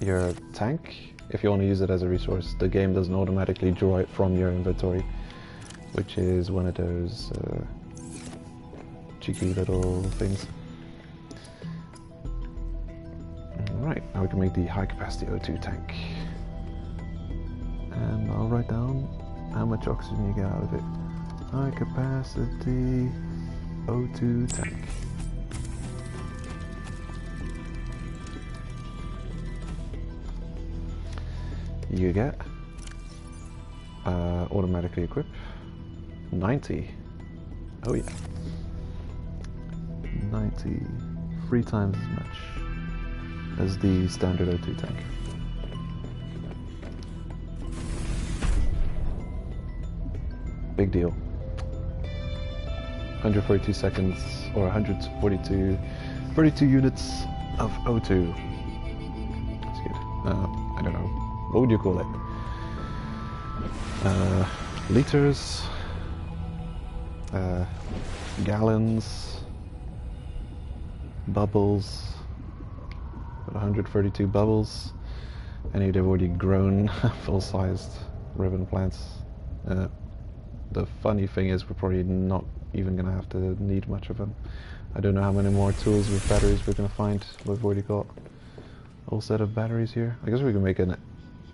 your tank if you want to use it as a resource. The game doesn't automatically draw it from your inventory, which is one of those cheeky little things. Now we can make the high capacity O2 tank. And I'll write down how much oxygen you get out of it. High capacity O2 tank. You get automatically equip 90. Oh yeah. 90. 3 times as much as the standard O2 tank. Big deal. 142 seconds, or 42 units of O2. That's good. I don't know. What would you call it? Liters, gallons, bubbles. 132 bubbles, and you'd have already grown full-sized ribbon plants. The funny thing is, we're probably not even going to have to need much of them. I don't know how many more tools with batteries we're going to find. We've already got a whole set of batteries here. I guess we can make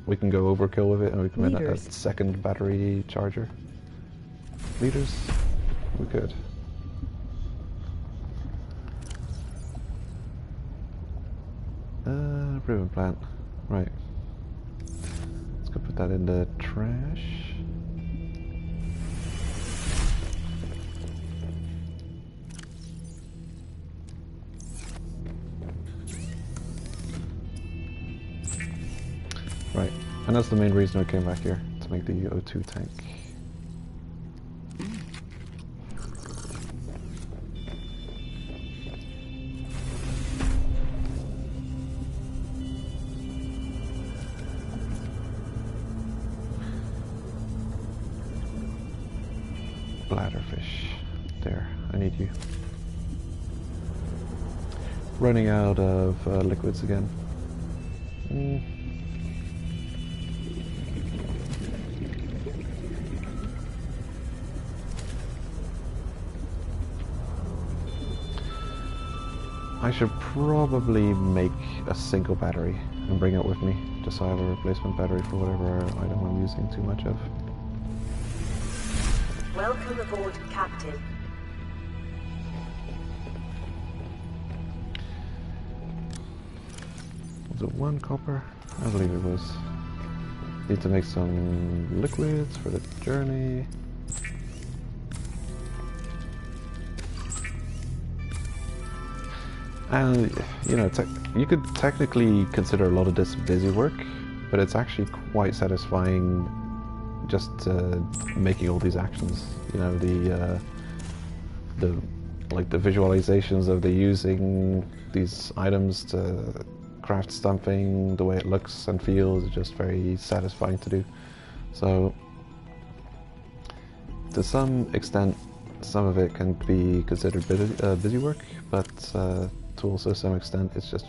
we can go overkill with it, and we can make a second battery charger. Liters? We could. Ribbon plant. Right. Let's go put that in the trash. Right. And that's the main reason I came back here, to make the O2 tank. Bladderfish. There, I need you. Running out of liquids again. I should probably make a single battery and bring it with me, just so I have a replacement battery for whatever item I'm using too much of. Welcome aboard, Captain. Was it 1 copper? I believe it was. Need to make some liquids for the journey. And, you know, you could technically consider a lot of this busy work, but it's actually quite satisfying just making all these actions. You know, the visualizations of the using these items to craft something, the way it looks and feels is just very satisfying to do. So, to some extent, some of it can be considered busy work, but to also some extent it's just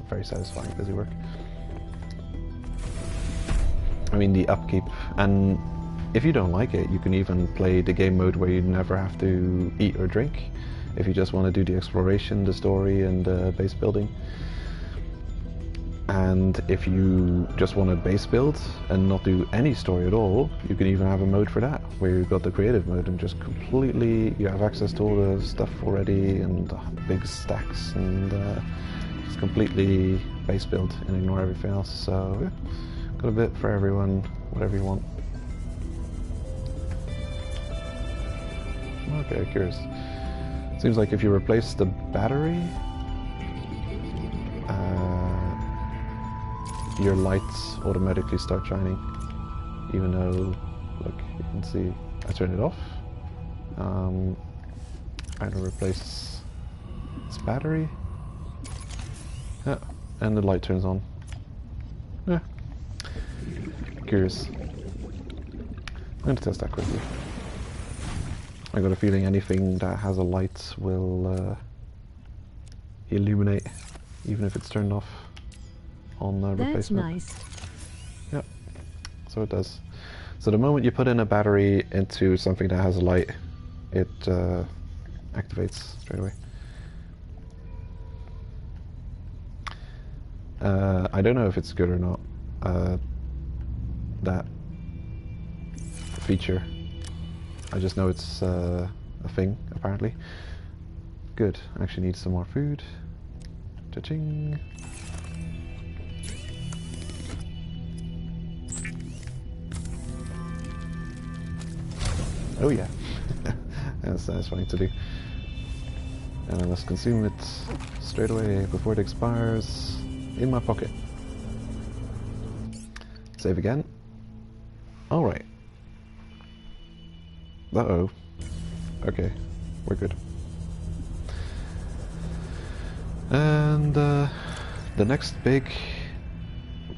very satisfying busy work. I mean, the upkeep, and if you don't like it, you can even play the game mode where you never have to eat or drink, if you just want to do the exploration, the story, and base building. And if you just want to base build and not do any story at all, you can even have a mode for that, where you've got the creative mode and just completely, you have access to all the stuff already and big stacks, and just completely base build and ignore everything else. So yeah, got a bit for everyone, whatever you want. Okay, curious. Seems like if you replace the battery, your lights automatically start shining, even though, look, you can see I turned it off. I'm going to replace this battery. Yeah, and the light turns on. Yeah. Curious. I'm going to test that quickly. I got a feeling anything that has a light will illuminate, even if it's turned off on replacement. That's nice. Yep, so it does. So the moment you put in a battery into something that has a light, it activates straight away. I don't know if it's good or not. That feature. I just know it's a thing, apparently. Good. I actually need some more food. Cha-ching. Oh yeah. That's satisfying to do. And I must consume it straight away before it expires in my pocket. Save again. Alright. Uh-oh. Okay, we're good. And the next big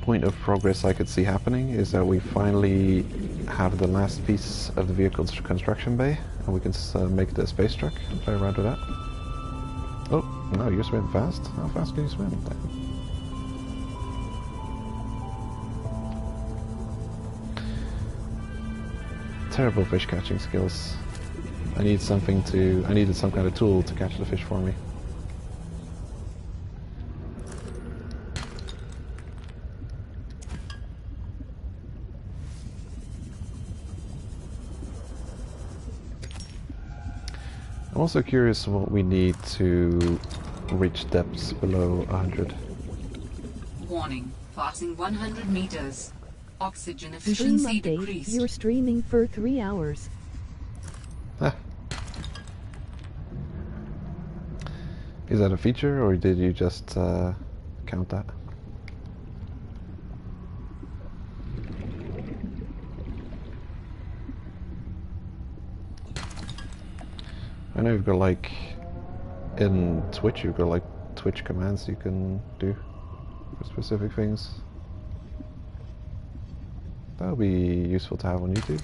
point of progress I could see happening is that we finally have the last piece of the vehicle's construction bay, and we can make the space truck and play around with that. Oh, no, you swim fast? How fast can you swim? Terrible fish catching skills. I needed some kind of tool to catch the fish for me. I'm also curious what we need to reach depths below 100. Warning, passing 100 meters. Oxygen Stream efficiency update, decreased. you're streaming for 3 hours. Ah. Is that a feature, or did you just count that? I know you've got like, in Twitch you've got like Twitch commands you can do for specific things. That would be useful to have on YouTube.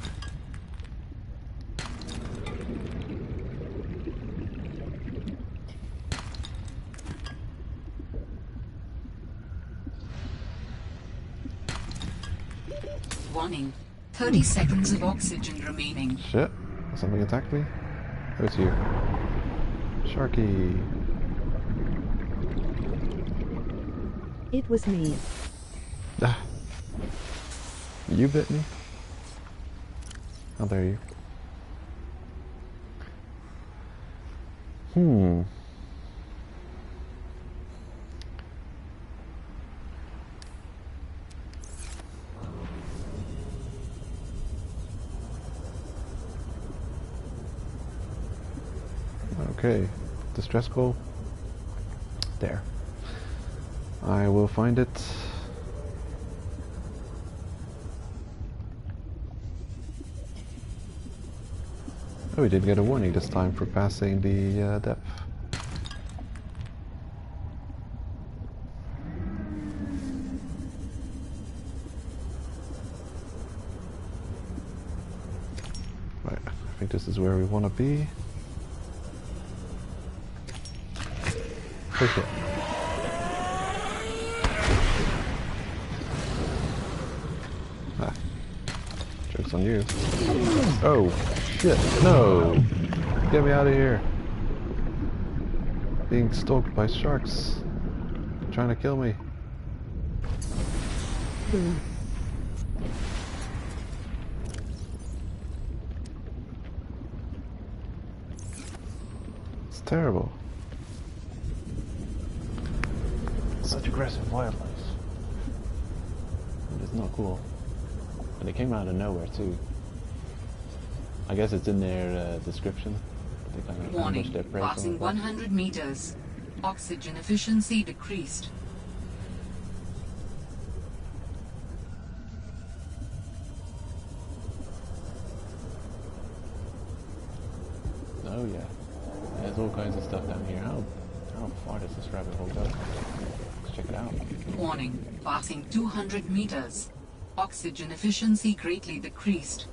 Warning, 30 seconds of oxygen remaining. Shit, something attacked me? Oh, it's you. Sharky. It was me. Ah. You bit me? How dare you? Okay, distress call. There. I will find it. Oh, we did get a warning this time for passing the depth. Right, I think this is where we want to be. Push it. Ah. Joke's on you. Oh, shit. No! Get me out of here. Being stalked by sharks. Trying to kill me. Boom. It's terrible. Such aggressive wildlife. It's not cool. And they came out of nowhere too. I guess it's in their description. They kind of Warning, their prey passing 100 meters. Oxygen efficiency decreased. Oh yeah. There's all kinds of stuff down here. How far does this rabbit hole go? Let's check it out. Warning, passing 200 meters. Oxygen efficiency greatly decreased.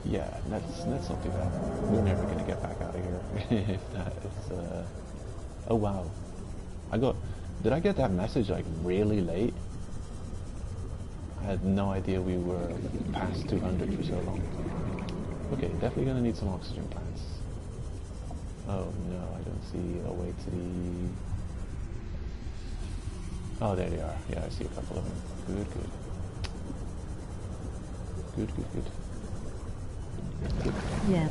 Yeah, that's not too bad. We're never gonna get back out of here if that is. Oh wow, did I get that message like really late? I had no idea we were past 200 for so long. Okay, definitely gonna need some oxygen plants. Oh no, I don't see a way to the... Oh, there they are. Yeah, I see a couple of them. Good, good. Good, good, good. Good. Yeah.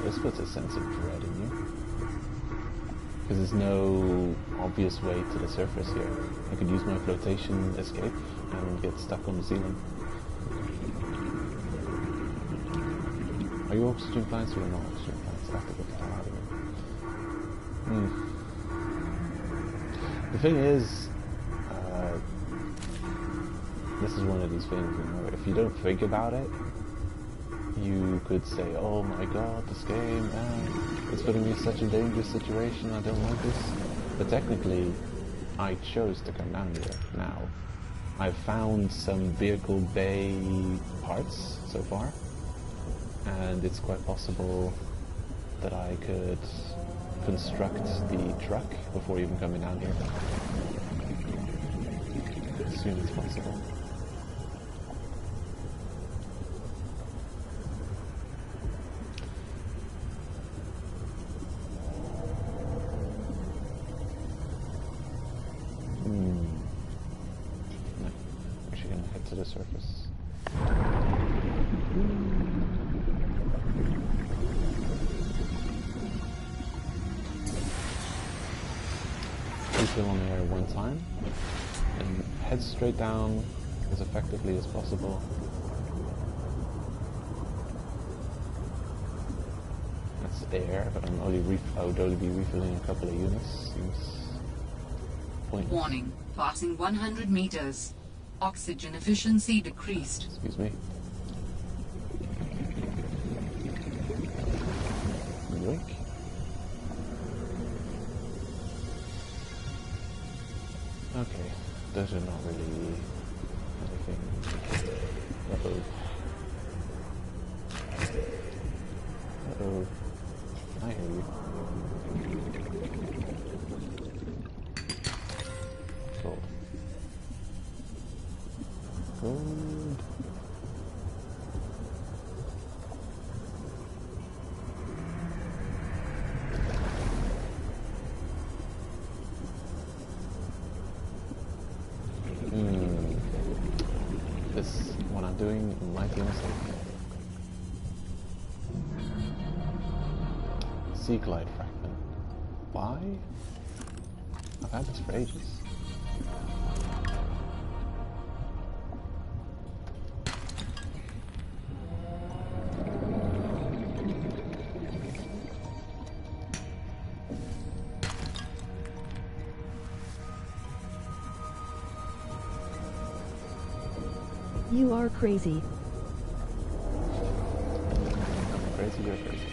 This puts a sense of dread in you. Because there's no obvious way to the surface here. I could use my flotation escape and get stuck on the ceiling. Are you oxygen plants or not oxygen plants? I have to get the hell out of here. The thing is, this is one of these things, you know, if you don't think about it, you could say, oh my god, this game, it's putting me in such a dangerous situation, I don't like this. But technically, I chose to come down here now. I've found some vehicle bay parts so far, and it's quite possible that I could construct the truck before even coming down here. As soon as possible. To the surface. Refill on the air one time and head straight down as effectively as possible. That's air, but I would only be refilling a couple of units. Seems pointless. Warning, passing 100 meters. Oxygen efficiency decreased. Excuse me. Yoink. Okay, those are not really anything. Uh-oh. Uh-oh. I hear you. Cool. Gold. This, what I'm doing, might be a mistake. Sea glide fragment. Why? I've had this for ages. You are crazy. Crazy, you're crazy.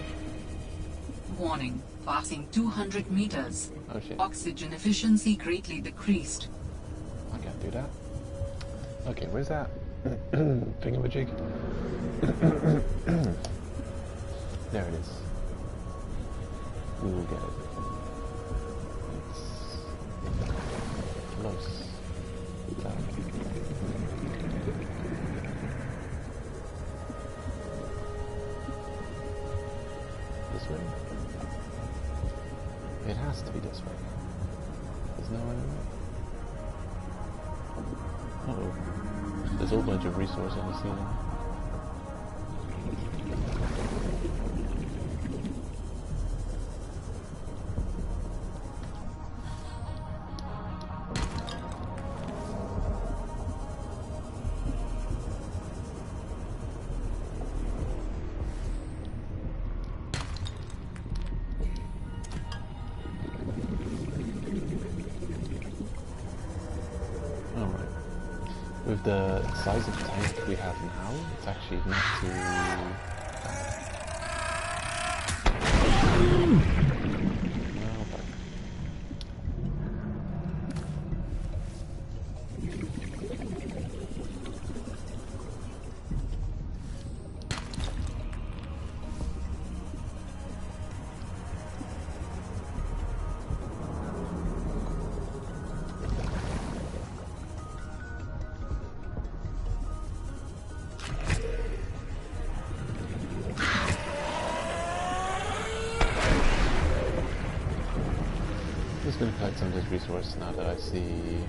Warning, passing 200 meters. Oh shit. Oxygen efficiency greatly decreased. I can't do that. Okay, where's that thingamajig? There it is. We will get it. It's close. This way. It has to be this way. There's no other way. Uh-oh. There's a whole bunch of resource on the ceiling. With the size of tank we have now, it's actually not too bad. Well, but gonna collect some of this resource now that I see...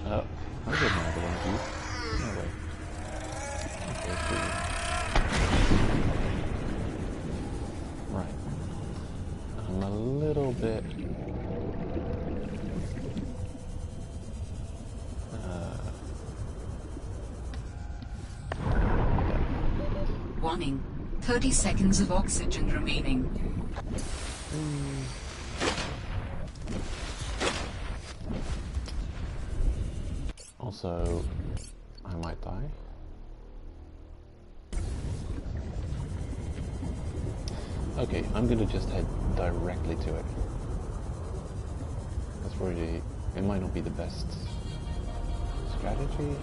Oh, I did another one of you. No way. Okay, cool. Right. I'm a little bit... Warning. 30 seconds of oxygen remaining. Also, I might die. Okay, I'm gonna just head directly to it. That's probably... it might not be the best strategy,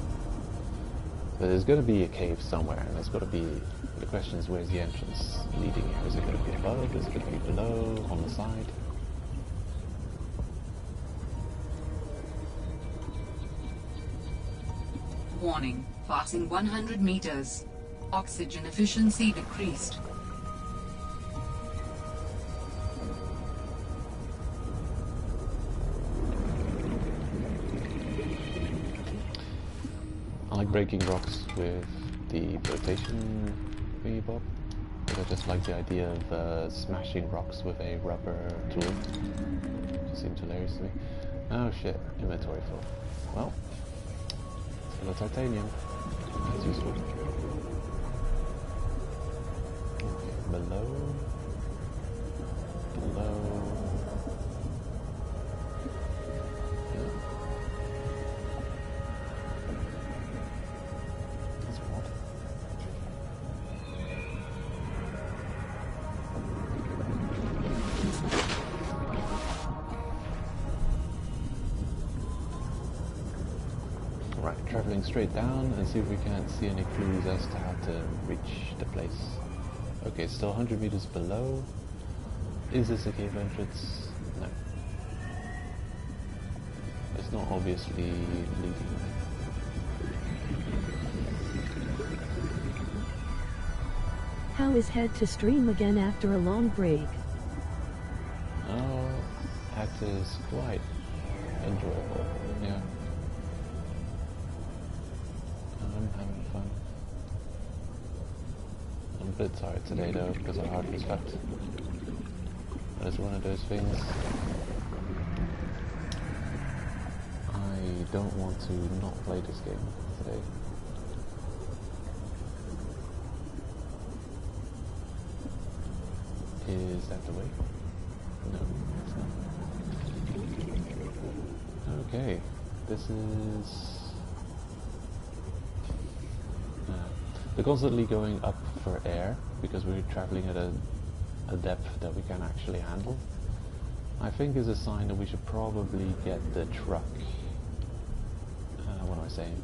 but there's gonna be a cave somewhere, and there's gotta be... the question is, where's the entrance leading here? Is it gonna be above? Is it gonna be below? On the side? Warning. Passing 100 meters. Oxygen efficiency decreased. I like breaking rocks with the flotation thingy bob, because I just like the idea of smashing rocks with a rubber tool. It seems hilarious to me. Oh shit, inventory full. Well, still a titanium. That's useful. Okay, below. Traveling straight down and see if we can't see any clues as to how to reach the place. Okay, it's still 100 meters below. Is this a cave entrance? No. It's not obviously leading. How is head to stream again after a long break? Oh, that is quite enjoyable, yeah. I'm having fun. I'm a bit tired today though, because I hardly slept. It's one of those things. I don't want to not play this game today. Is that the way? No, it's not. Okay, this is... We're constantly going up for air because we're traveling at a depth that we can actually handle. I think is a sign that we should probably get the truck. What am I saying?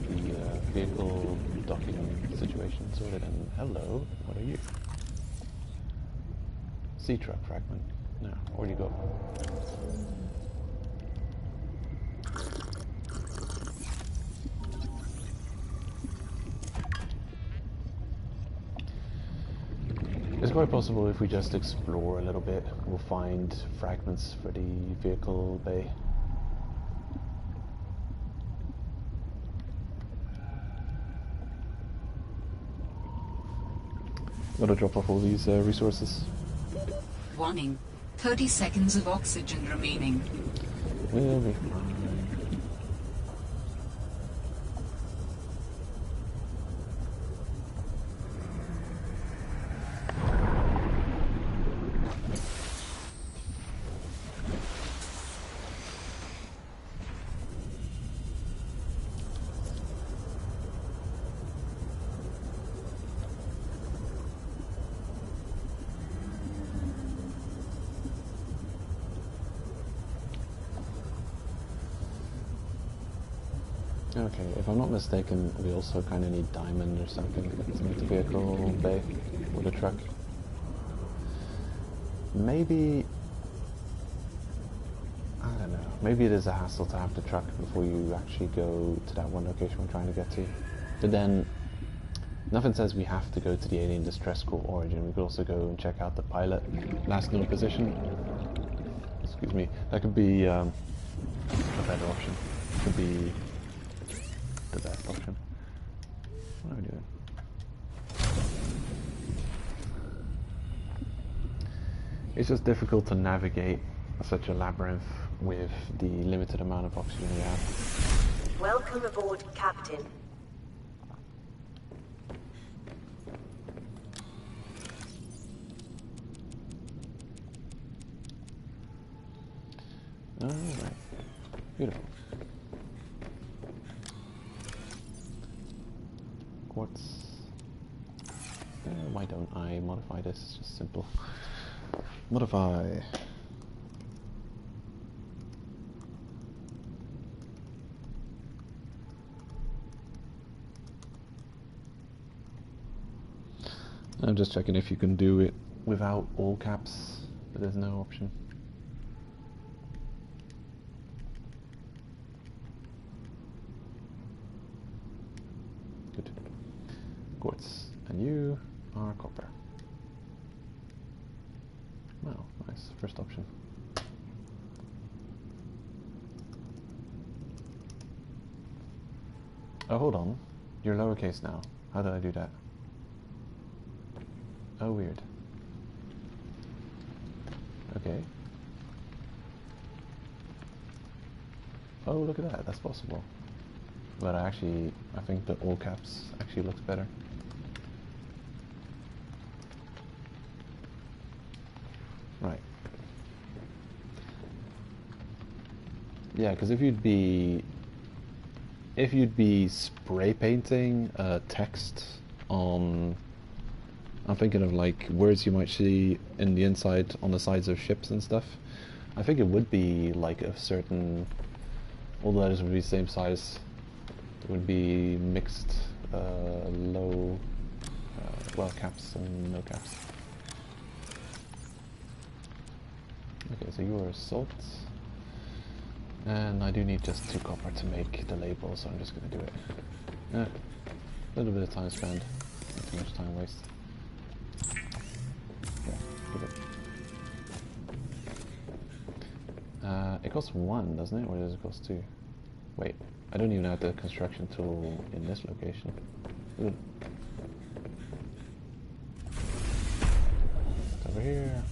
The vehicle docking situation sorted. And hello, what are you? Sea truck fragment. No, where'd you go? It's quite possible if we just explore a little bit, we'll find fragments for the vehicle bay. Gotta drop off all these resources. Warning. 30 seconds of oxygen remaining. We'll be fine. Okay, if I'm not mistaken, we also kind of need diamond or something to make the vehicle bay or the truck. Maybe, I don't know, maybe it is a hassle to have the truck before you actually go to that one location we're trying to get to. But then, nothing says we have to go to the Alien Distress Corps Origin. We could also go and check out the pilot last known position. excuse me, that could be a better option. Could be the best option. What am I doing? It's just difficult to navigate such a labyrinth with the limited amount of oxygen we have. Welcome aboard, Captain. Alright. Beautiful. Quartz. Why don't I modify this? It's just simple. Modify. I'm just checking if you can do it without all caps, but there's no option. Good. Quartz. And you are copper. Wow, nice. First option. Oh, hold on. You're lowercase now. How did I do that? Oh, weird. Okay. Oh, look at that. That's possible. But I think the all caps actually looks better. Right. Yeah, because if you'd be spray painting text on, I'm thinking of like words you might see in the inside on the sides of ships and stuff. I think it would be like a certain, all the letters would be the same size. It would be mixed low, well, caps and no caps. Okay, so you are salt. And I do need just 2 copper to make the label, so I'm just going to do it. A little bit of time spent, not too much time waste. Yeah, give it. It costs 1, doesn't it? Or does it cost 2? Wait, I don't even have the construction tool in this location. Ooh. It's over here.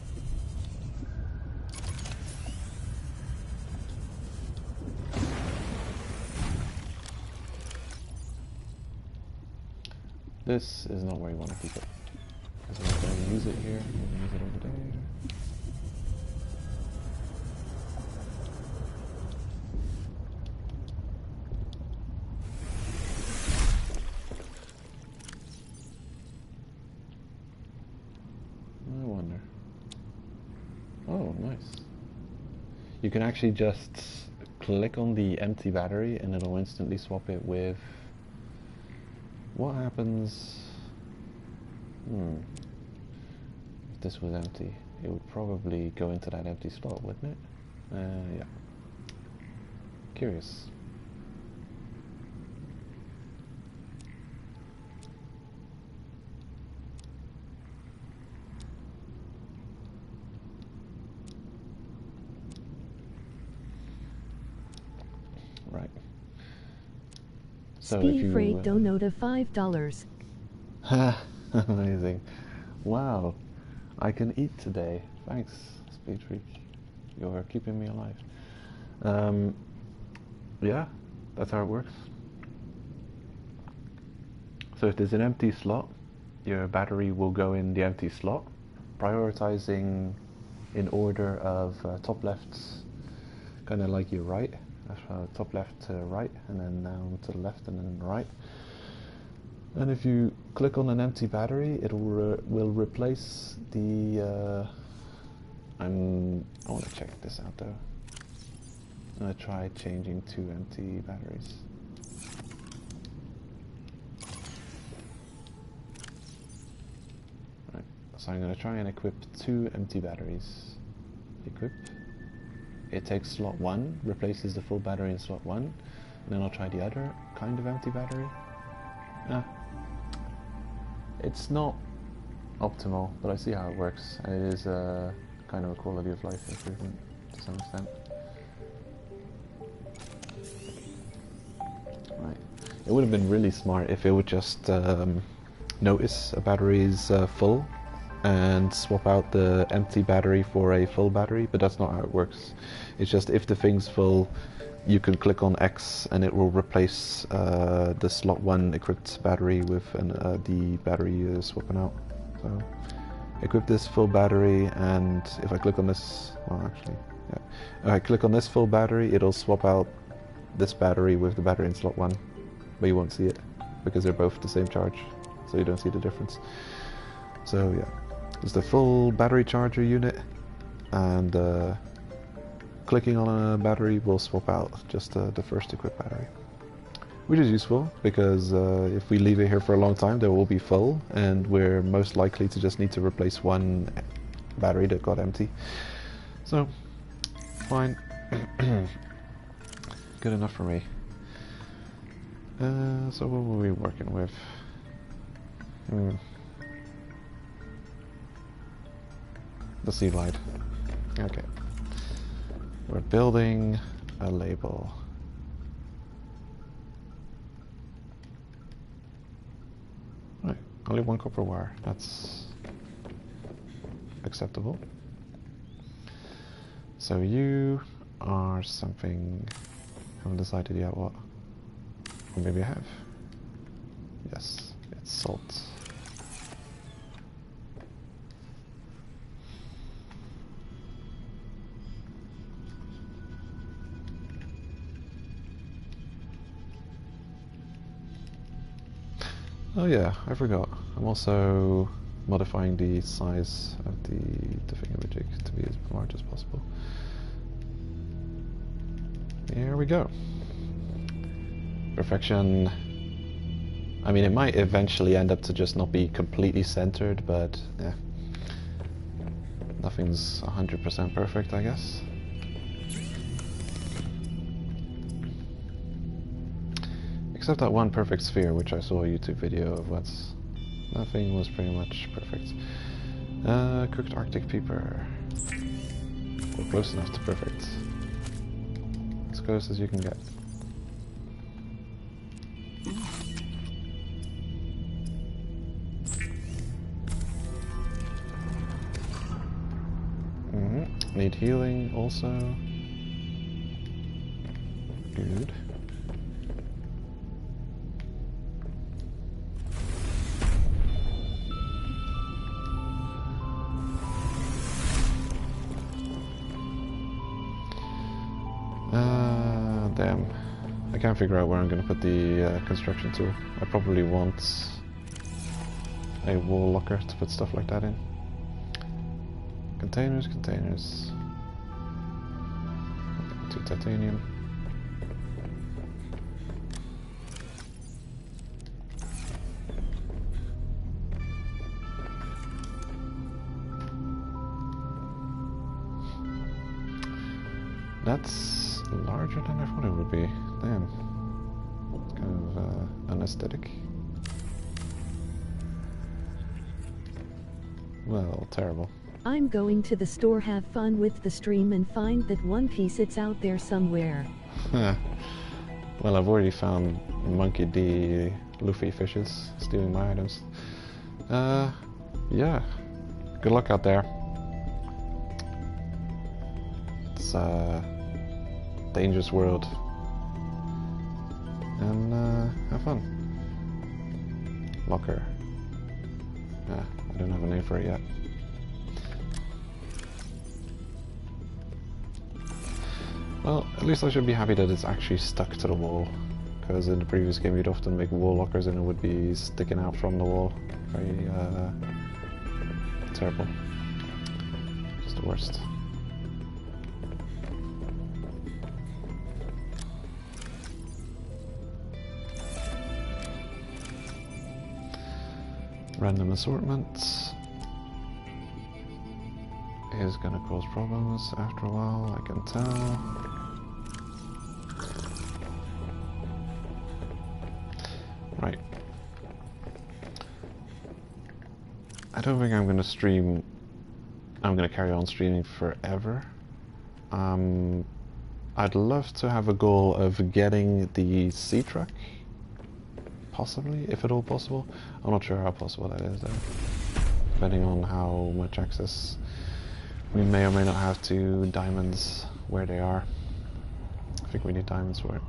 This is not where you want to keep it. Because we're going to use it here, we're going to use it over there. I wonder. Oh, nice. You can actually just click on the empty battery and it'll instantly swap it with... What happens... If this was empty, it would probably go into that empty slot, wouldn't it? Yeah. Curious. Right. So Steve Ray donated $5. Ha! Amazing. Wow. I can eat today. Thanks, Speed Freak. You're keeping me alive. Yeah, that's how it works. So if there's an empty slot, your battery will go in the empty slot, prioritizing in order of top left, kind of like your right. That's top left to right, and then down to the left, and then right. And if you click on an empty battery, it will replace the. I want to check this out though. I'm gonna try changing 2 empty batteries. Right. So I'm gonna try and equip 2 empty batteries. Equip. It takes slot 1, replaces the full battery in slot 1, and then I'll try the other kind of empty battery. It's not optimal, but I see how it works, and it is kind of a quality of life improvement to some extent. Right. It would have been really smart if it would just notice a battery is full and swap out the empty battery for a full battery, but that's not how it works. It's just if the thing's full, you can click on X and it will replace the slot 1 equipped battery with the battery you're swapping out. So equip this full battery, and if I click on this, well actually, yeah. If I click on this full battery, it'll swap out this battery with the battery in slot 1, but you won't see it because they're both the same charge, so you don't see the difference. So yeah, it's the full battery charger unit, and clicking on a battery will swap out just the first equipped battery, which is useful because if we leave it here for a long time, they will be full, and we're most likely to just need to replace one battery that got empty. So, fine. Good enough for me. So what were we working with? The sea glide. Okay. We're building a label. Right, only 1 copper wire. That's acceptable. So you are something. Haven't decided yet what. Or maybe I have. Yes, it's salt. Oh yeah, I forgot. I'm also modifying the size of the thingamajig to be as large as possible. Here we go. Perfection. I mean, it might eventually end up to just not be completely centered, but yeah. Nothing's 100% perfect, I guess. Except that one perfect sphere, which I saw a YouTube video of once. Nothing was pretty much perfect. Cooked Arctic peeper. We're close enough to perfect. As close as you can get. Need healing also. Good. Damn. I can't figure out where I'm going to put the construction tool. I probably want a wall locker to put stuff like that in. Containers, containers. 2 titanium. That's larger than I thought it would be. Damn. Kind of unaesthetic. Well, terrible. I'm going to the store, have fun with the stream, and find that One Piece it's out there somewhere. Well, I've already found Monkey D. Luffy fishes stealing my items. Yeah. Good luck out there. It's a dangerous world. And have fun. Locker. Yeah, I don't have a name for it yet. Well, at least I should be happy that it's actually stuck to the wall, because in the previous game you'd often make wall lockers and it would be sticking out from the wall. Very terrible. Just the worst. Random assortment is gonna cause problems after a while, I can tell. Right. I don't think I'm gonna stream. I'm gonna carry on streaming forever. I'd love to have a goal of getting the sea truck, possibly, if at all possible. I'm not sure how possible that is, though, depending on how much access we may or may not have to diamonds where they are. I think we need diamonds for it.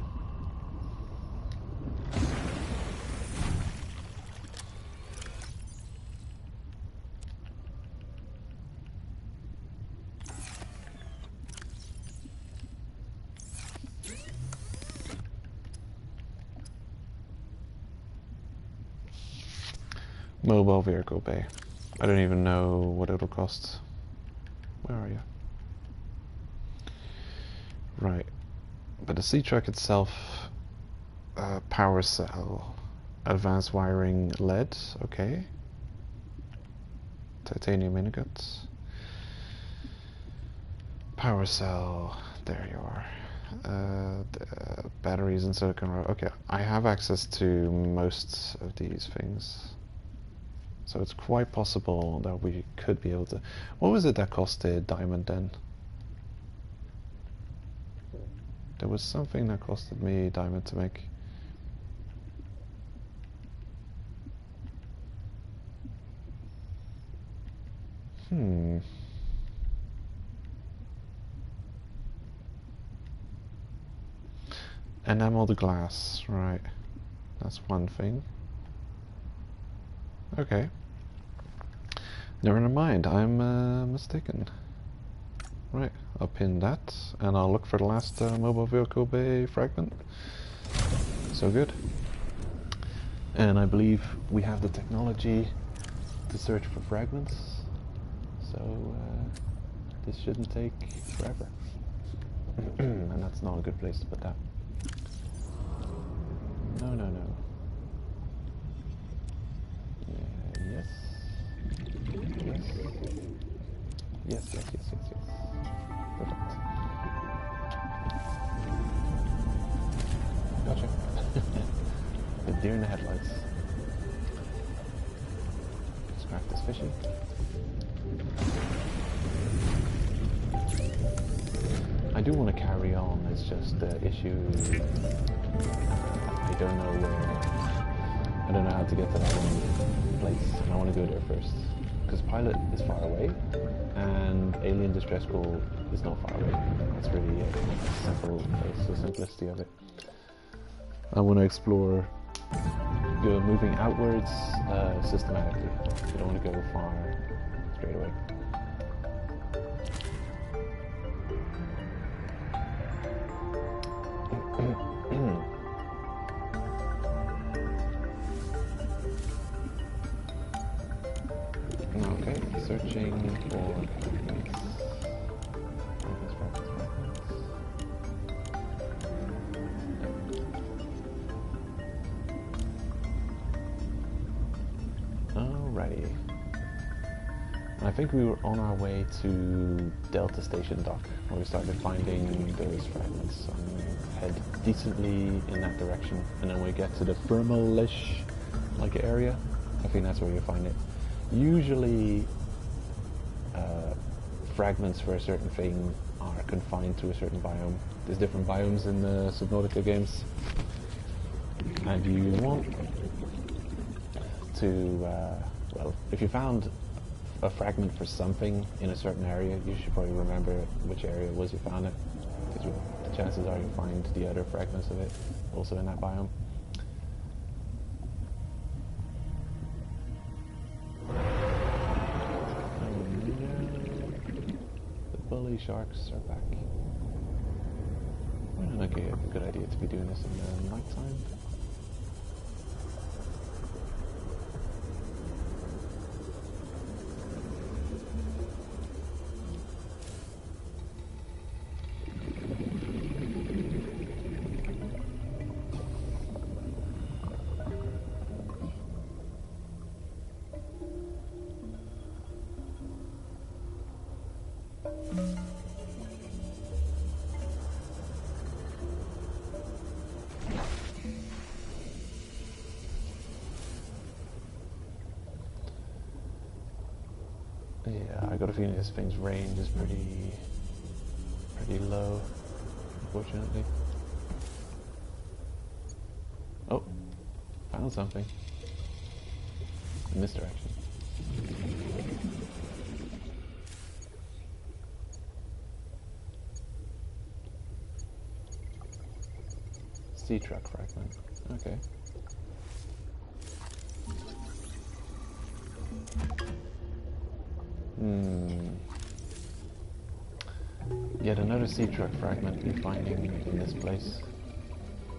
Mobile vehicle bay. I don't even know what it'll cost. Where are you? Right. But the sea truck itself, power cell, advanced wiring, LED, okay. Titanium ingots. Power cell, there you are. The batteries and silicon rod. Okay, I have access to most of these things. So it's quite possible that we could be able to... What was it that costed diamond then? There was something that costed me diamond to make. Enameled glass, right. That's one thing. Okay. Never mind, I'm mistaken. Right, I'll pin that, and I'll look for the last mobile vehicle bay fragment. So good. And I believe we have the technology to search for fragments, so this shouldn't take forever. And that's not a good place to put that. No, no, no. Yes. Yes. Yes, yes, yes, yes, yes. Perfect. Gotcha. The deer in the headlights. Let's craft this fishy. I do want to carry on, it's just the issue. I don't know where. I don't know how to get to that one place, and I want to go there first. Because Pilot is far away, and Alien Distress Call is not far away. That's really simple. It's the simplicity of it. I want to explore moving outwards systematically. I don't want to go far straight away. Okay, searching for fragments. Alrighty. I think we were on our way to Delta Station Dock, where we started finding those fragments. So I'm gonna head decently in that direction, and then we get to the thermal-ish like area. I think that's where you find it. Usually, fragments for a certain thing are confined to a certain biome. There's different biomes in the Subnautica games, and you want to, well, if you found a fragment for something in a certain area, you should probably remember which area it was you found it, because the chances are you'll find the other fragments of it also in that biome. Bully sharks are back. Might not be a good idea to be doing this in the night time. Yeah, I got a feeling this thing's range is pretty pretty low, unfortunately. Oh, found something. In this direction. Sea truck fragment. Okay. Yet another sea truck fragment we're finding in this place.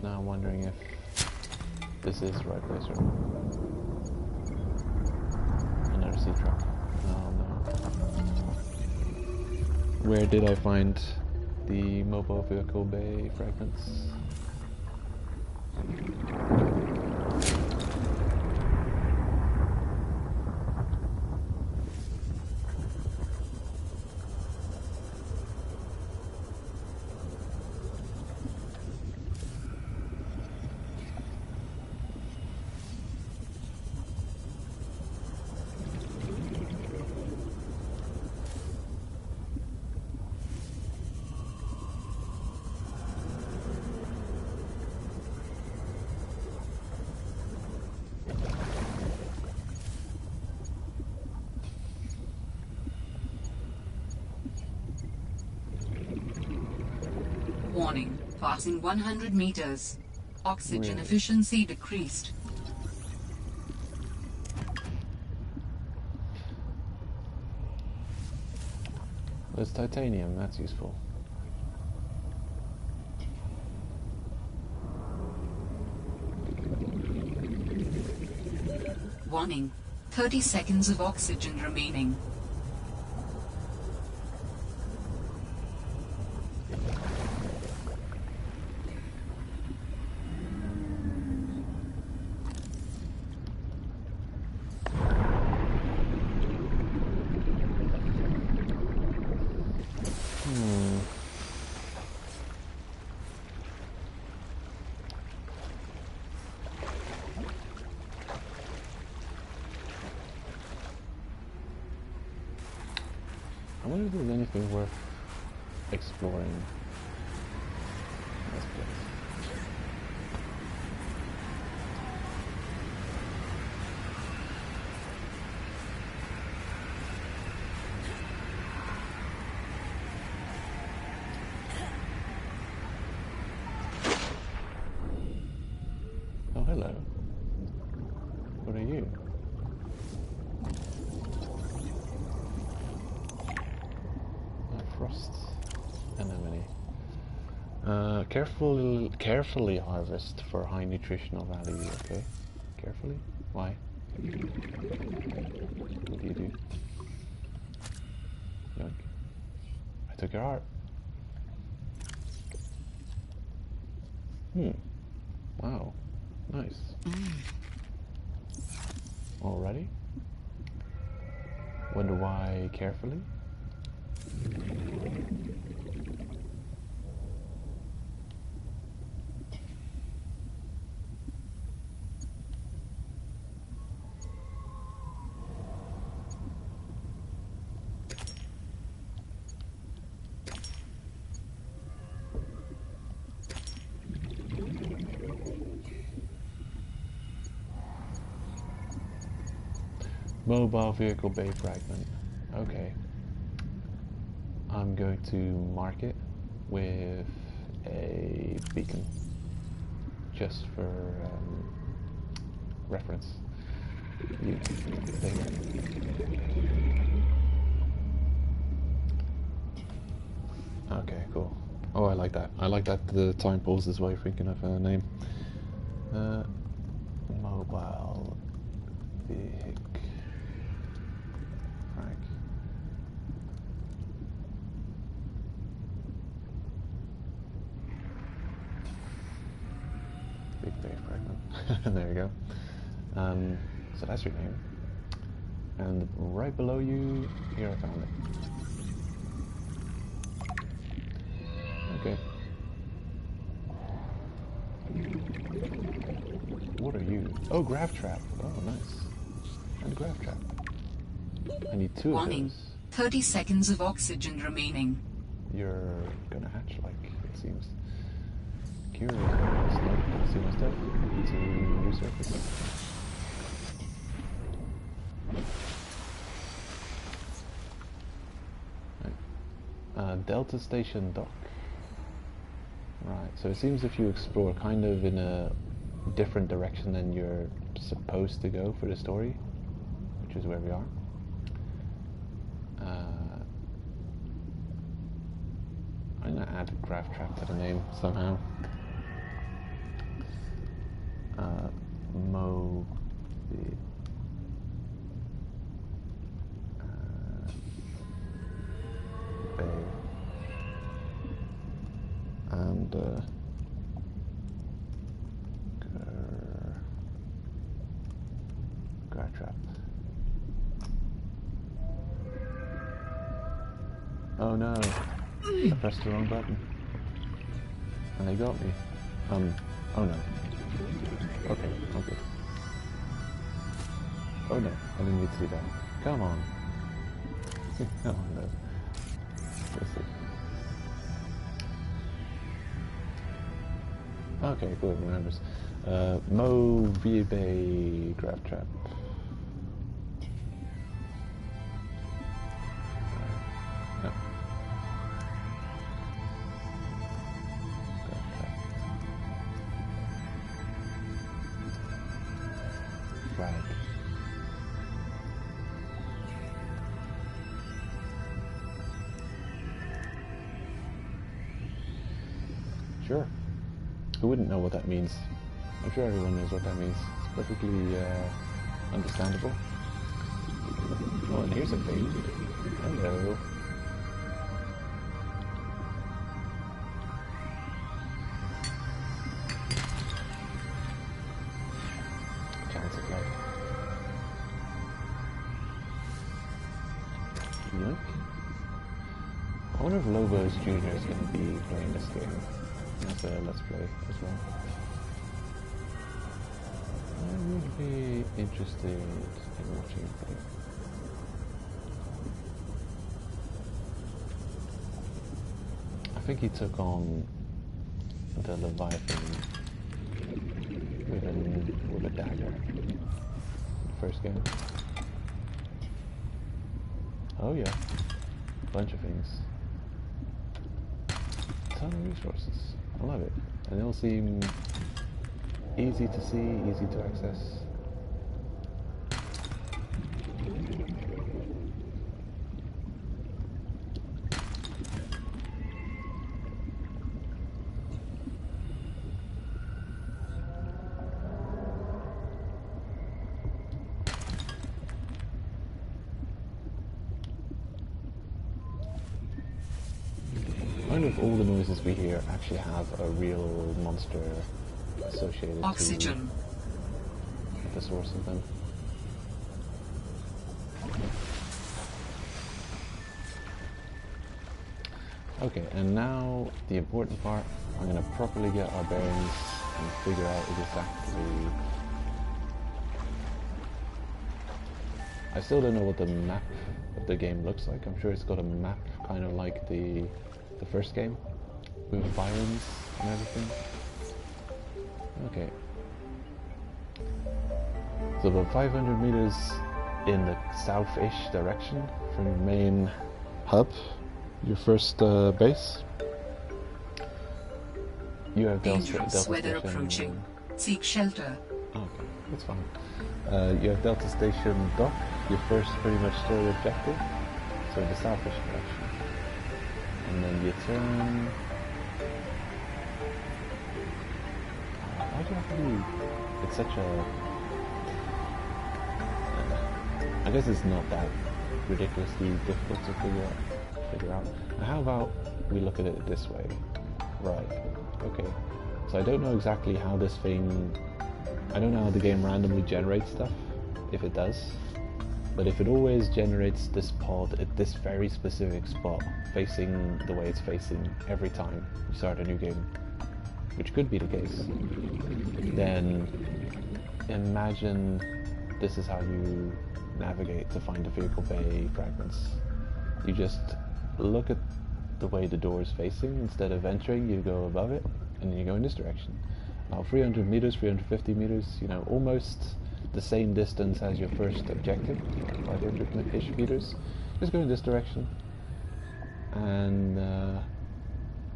Now I'm wondering if this is the right place or not. Another sea truck. Oh no. Where did I find the mobile vehicle bay fragments? Warning, passing 100 meters. Oxygen efficiency decreased. There's titanium, that's useful. Warning, 30 seconds of oxygen remaining. I wonder if there's anything worth exploring in this place. Oh, hello. What are you? Frost anemone. Carefully harvest for high nutritional value. Okay. Carefully? Why? What do you do? Yoink. I took your heart. Wow. Nice. Alrighty. Wonder why carefully? Mobile vehicle bay fragment. Okay. I'm going to mark it with a beacon, just for reference. There you go. Okay, cool. Oh, I like that. I like that the time pauses while you're thinking of a name. Mobile vehicle. Big bay fragment. There you go. So that's your name. And right below you, here I found it. Okay. What are you? Oh, grav trap. Oh, nice. And grav trap. I need two Warning. of those. 30 seconds of oxygen remaining. you're gonna hatch, like, it seems. Curious. Nope, see my stuff. To resurface. Right. Delta Station Dock. Right, so it seems if you explore kind of in a different direction than you're supposed to go for the story, which is where we are. I'm gonna add Graph Trap to the name somehow. Mo. Bay. And Graph Trap. Oh no, I pressed the wrong button. And they got me. Oh no. Okay, okay. Oh no, I didn't need to do that. Come on. Oh no. Let's see. Okay, cool, it remembers. Mo Vibe Graph Trap. No. Graph Trap. Flag. Sure. Who wouldn't know what that means? I'm sure everyone knows what that means. It's perfectly understandable. Oh, and here's a bait. Hello. Chance of luck. Yoink. I wonder if Lobos Jr. is going to be playing this game. As a Let's Play as well. I would be interested in watching it play. I think he took on the Leviathan with a dagger in the first game. Oh yeah, bunch of things. Ton of resources. I love it. And they'll seem easy to see, easy to access. I wonder if all the noises we hear actually have a real monster associated Oxygen. With the source of them. Okay, and now the important part. I'm going to properly get our bearings and figure out exactly. I still don't know what the map of the game looks like. I'm sure it's got a map kind of like the first game, with biomes and everything. Okay. So about 500 meters in the south-ish direction from your main hub, your first base. You have dangerous weather approaching. Seek shelter. Oh, okay, that's fine. You have Delta Station Dock, your first pretty much third objective. So the south-ish direction. And then you turn. Why do you have to be? It's such a. I guess it's not that ridiculously difficult to figure out. Now how about we look at it this way? Right. Okay. So I don't know exactly how this thing. I don't know how the game randomly generates stuff, if it does. But if it always generates this pod at this very specific spot, facing the way it's facing every time you start a new game, which could be the case, then imagine this is how you navigate to find the vehicle bay fragments. You just look at the way the door is facing. Instead of entering, you go above it, and then you go in this direction. Now 300 meters, 350 meters, you know, almost the same distance as your first objective, 500-ish meters. Just go in this direction, and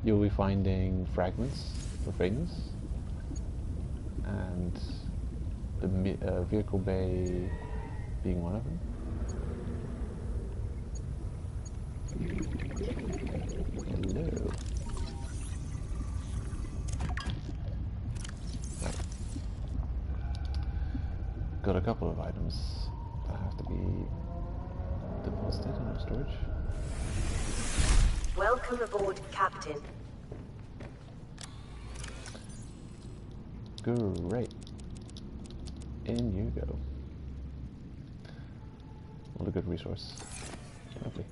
you'll be finding fragments of rings, and the vehicle bay being one of them. Hello. Right. Got a couple of items that have to be deposited in our storage. Welcome aboard, Captain. Great. In you go. What a good resource. Lovely.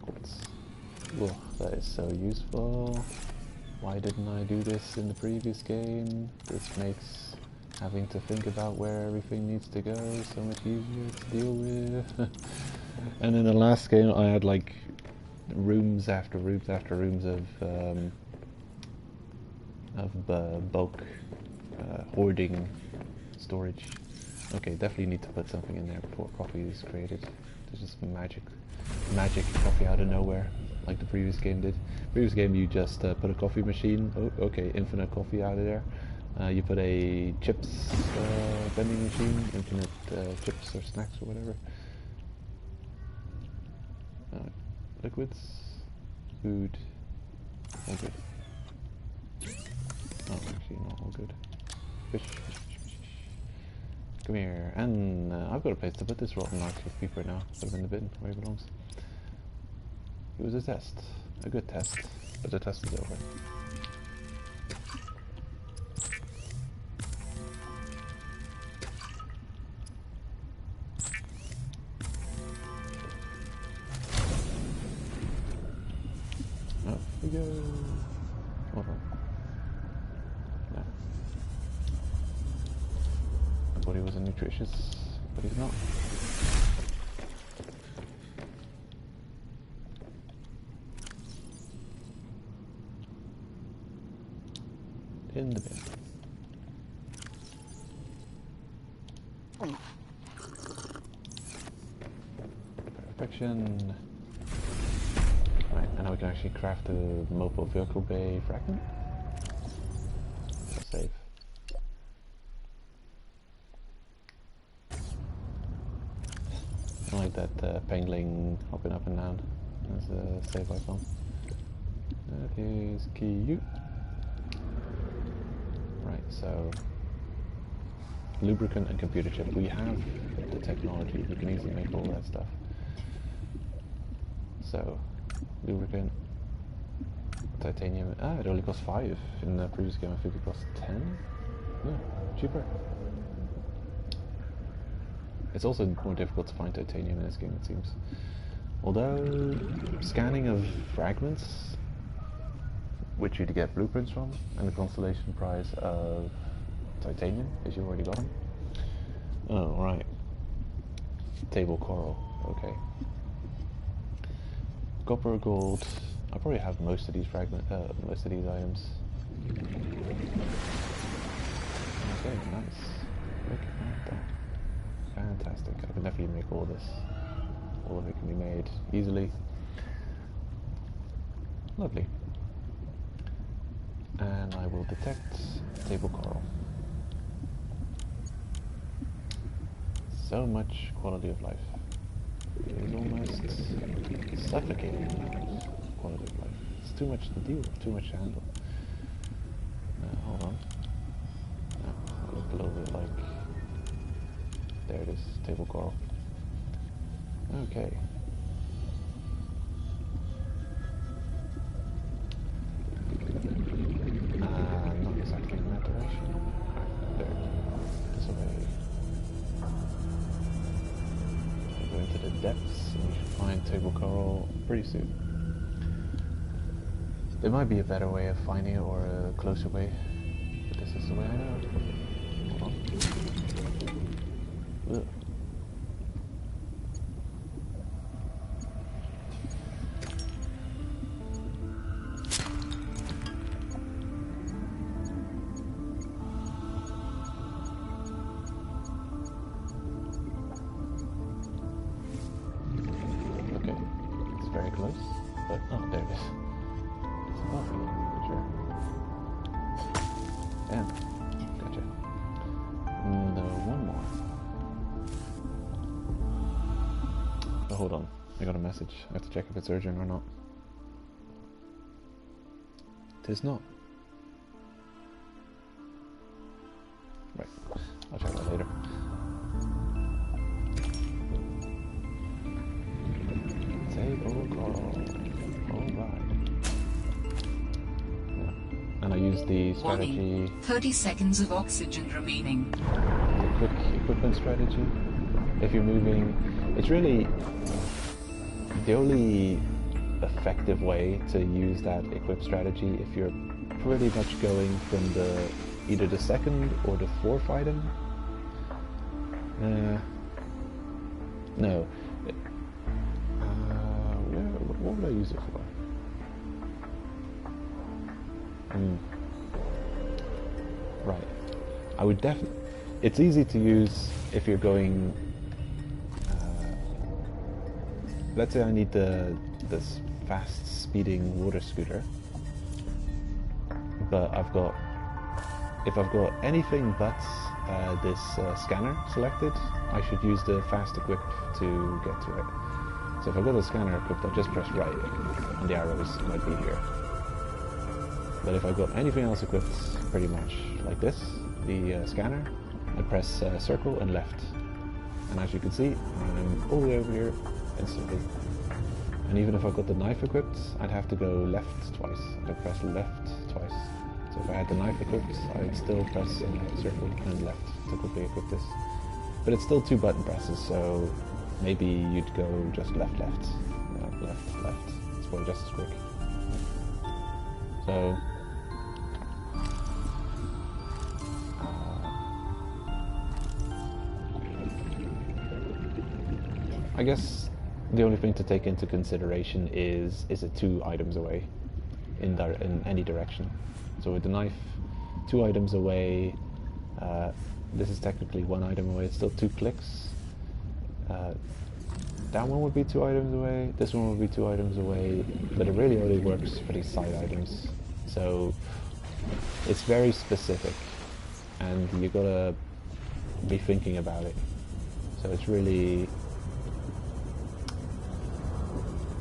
Quartz. Whoa, that is so useful. Why didn't I do this in the previous game? This makes having to think about where everything needs to go so much easier to deal with. And in the last game I had like rooms after rooms after rooms of bulk hoarding storage. Okay, definitely need to put something in there before coffee is created. There's just magic coffee out of nowhere, like the previous game did. Previous game you just put a coffee machine. Oh, okay, infinite coffee out of there. You put a chips vending machine, infinite chips or snacks or whatever. Liquids, food, all good. Oh, actually not all good. Fish. Come here, and I've got a place to put this rotten arc of paper now. Put him in the bin where he belongs. It was a test, a good test, but the test was over. Off we go. Hold on. No. I thought he was nutritious, but he's not. In the bin. Perfection. Right, and now we can actually craft a mobile vehicle bay fragment. Save. I like that pangling hopping up and down as a save icon. That is cute. Right, so lubricant and computer chip. We have the technology. We can easily make all that stuff. So lubricant, titanium. Ah, it only cost 5 in the previous game. I think it cost 10. No, cheaper. It's also more difficult to find titanium in this game, it seems. Although scanning of fragments, which you to get blueprints from, and the constellation prize of titanium, as you already got them. Oh, right. Table coral, okay. Copper, gold. I probably have most of these most of these items. Okay, nice. Look at that. Fantastic. I can definitely make all this. All of it can be made easily. Lovely. And I will detect table coral. So much quality of life. It is almost suffocating quality of life. It's too much to deal with, too much to handle. Hold on. I look a little bit like... There it is, table coral. Okay. Not exactly in that direction. Right, there. This way. We'll go into the depths and we should find table coral pretty soon. There might be a better way of finding it or a closer way, but this is the way I know. Hold on. Ugh. close, but oh, there it is. It's above me, for sure. Damn, gotcha. One more. Oh, hold on, I got a message. I have to check if it's urgent or not. It is not. Right, I'll check that later. Table call. Alright. Yeah. And I use the strategy. Warning. 30 seconds of oxygen remaining. The quick equipment strategy. If you're moving, it's really the only effective way to use that equip strategy if you're pretty much going from the either the second or the fourth item. No. What would I use it for? Right. I would definitely. It's easy to use if you're going. Let's say I need this fast speeding water scooter, but if I've got anything but this scanner selected, I should use the fast equip to get to it. So if I've got the scanner equipped, I just press right, and the arrows might be here. But if I've got anything else equipped, pretty much like this, the scanner, I press circle and left. And as you can see, I'm all the way over here instantly. And even if I've got the knife equipped, I'd have to go left twice. I'd press left twice. So if I had the knife equipped, I'd still press circle and left to quickly equip this. But it's still 2 button presses, so maybe you'd go just left, left, left, left. It's probably just as quick. So I guess the only thing to take into consideration is it 2 items away in any direction. So with the knife, 2 items away, this is technically 1 item away, it's still 2 clicks. That one would be 2 items away, this one would be 2 items away, but it really only works for these side items. So it's very specific, and you gotta be thinking about it. So it's really,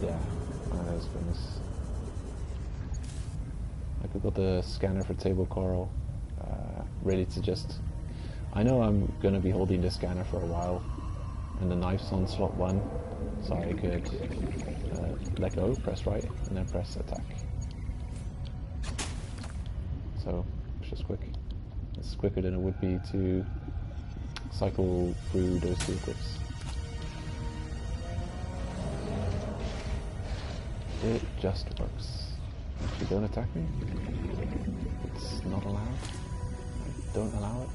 yeah, one of those things. Like I've got the scanner for table coral, really to just, I know I'm gonna be holding the scanner for a while, and the knife's on slot 1, so I could let go, press right, and then press attack. So it's just quick. It's quicker than it would be to cycle through those 2 equips. It just works. Actually, don't attack me. It's not allowed. Don't allow it.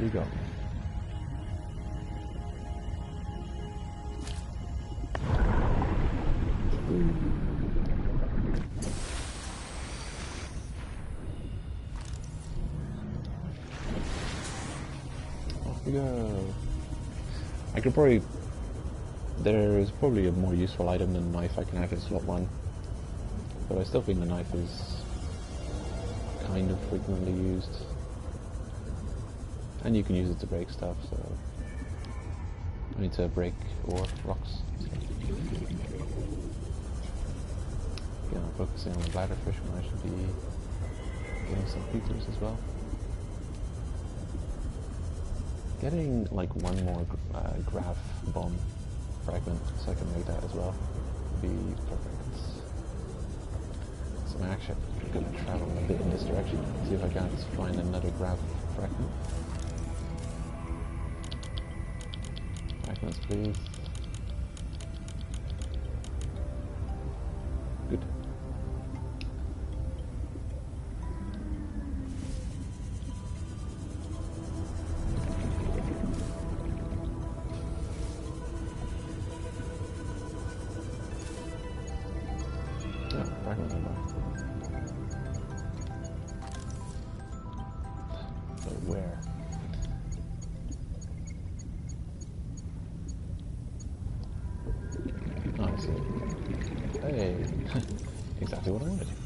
You got me. Off we go. I could probably... There is probably a more useful item than the knife I can have in slot 1. But I still think the knife is kind of frequently used. And you can use it to break stuff, so... I need to break ore, rocks. Yeah, I'm focusing on the bladderfish when I should be getting some creatures as well. Getting like 1 more grav bomb fragment so I can make that as well would be perfect. So I'm actually going to travel a bit in this direction, see if I can't find another grav fragment. Fragments, please. Good. Yeah, fragments are back. So where?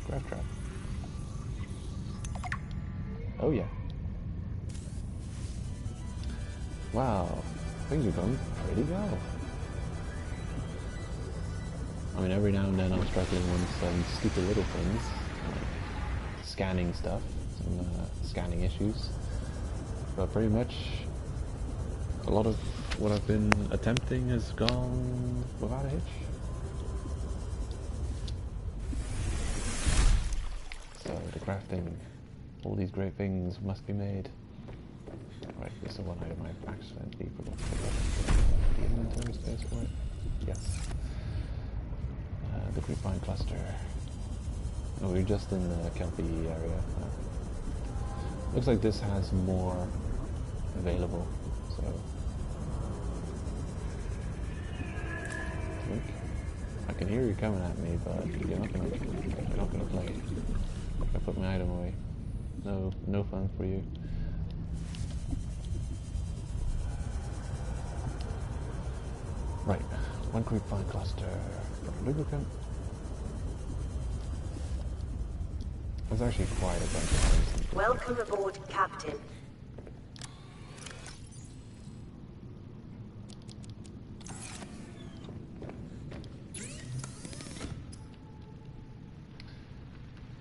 Grab trap. Oh yeah. Wow, things are going pretty well. I mean, every now and then I'm struggling with some stupid little things, like scanning stuff, some scanning issues, but pretty much a lot of what I've been attempting has gone without a hitch. So the crafting, all these great things must be made. Right, this is one item I've accidentally forgot to put the inventory space for it. Yes. The grapevine cluster. Oh, we're just in the Kelpie area. Looks like this has more available, so I can hear you coming at me, but you're not gonna play. I put my item away. No fun for you. Right, one grapevine cluster. Lubricant. There's actually quite a bunch of things. Welcome aboard, Captain.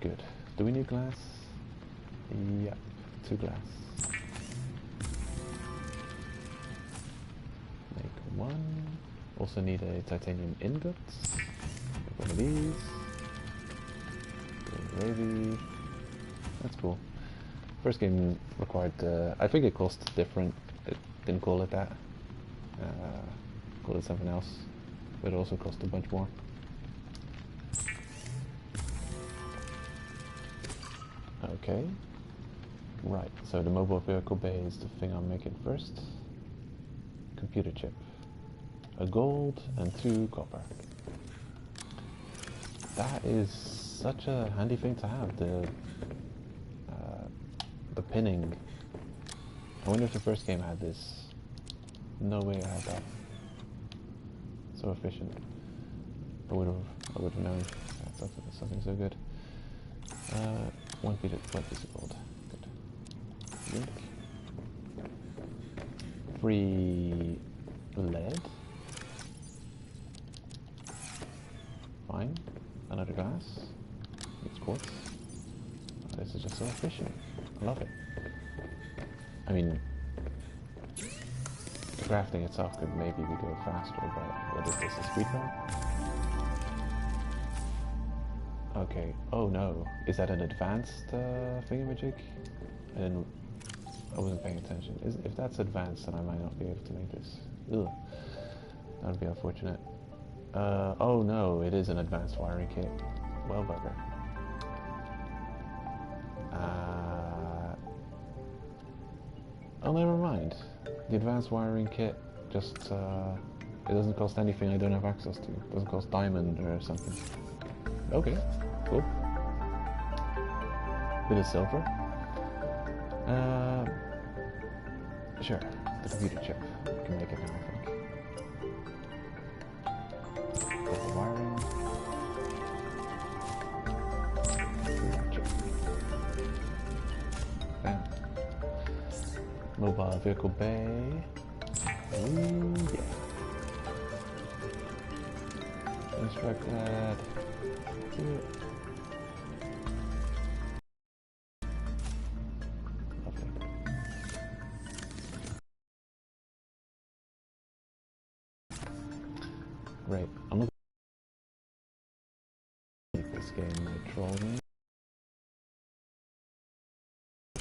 Good. Do we need glass? Yep, 2 glass. Make 1. Also need a titanium ingot. Make 1 of these. Gravy. That's cool. First game required, I think it cost different. It didn't call it that. Called it something else. But it also cost a bunch more. Okay. Right, so the mobile vehicle bay is the thing I'm making first. Computer chip. A gold and 2 copper. That is such a handy thing to have, the pinning. I wonder if the first game had this. No way I had that. So efficient. I would have known. That's something so good. One piece of gold. Good. Zinc. 3 lead. Fine. Another glass. It's quartz. Oh, this is just so efficient. I love it. I mean, the crafting itself could maybe be go faster, but what is this, a speedrun? Okay. Oh no. Is that an advanced thingamajig? I wasn't paying attention. If that's advanced, then I might not be able to make this. Ugh. That would be unfortunate. Oh no, it is an advanced wiring kit. Well, bugger. Oh, never mind. The advanced wiring kit just, it doesn't cost anything I don't have access to. It doesn't cost diamond or something. Okay, cool. Bit of silver. Sure, the computer chip. We can make it now, I think. Get the wiring. Bam. Mobile vehicle bay. Ooh, yeah. Instruct that. Do it. Lovely. Great. I'm looking at this game might troll me.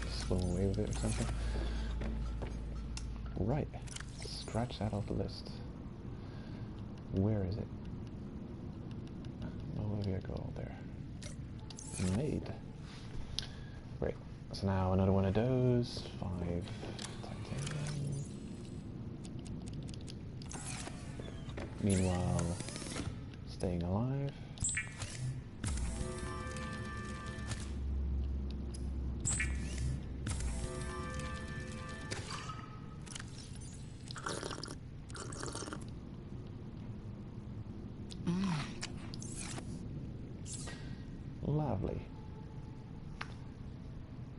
Swim away with it or something. Right. Scratch that off the list. Where is it? Mobile vehicle there. Made. Great. So now another one of those. 5 titanium. Meanwhile, staying alive. Lava. Lovely.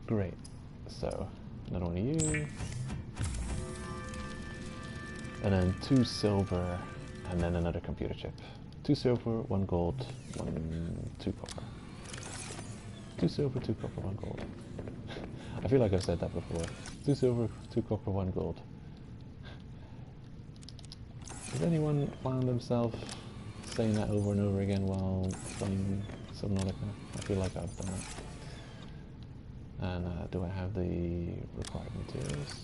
Great. So, another one of you. And then 2 silver, and then another computer chip. 2 silver, 1 gold, 2 copper. 2 silver, 2 copper, 1 gold. I feel like I've said that before. 2 silver, 2 copper, 1 gold. Has anyone found themselves saying that over and over again while playing Subnautica? I feel like I've done it. And do I have the required materials?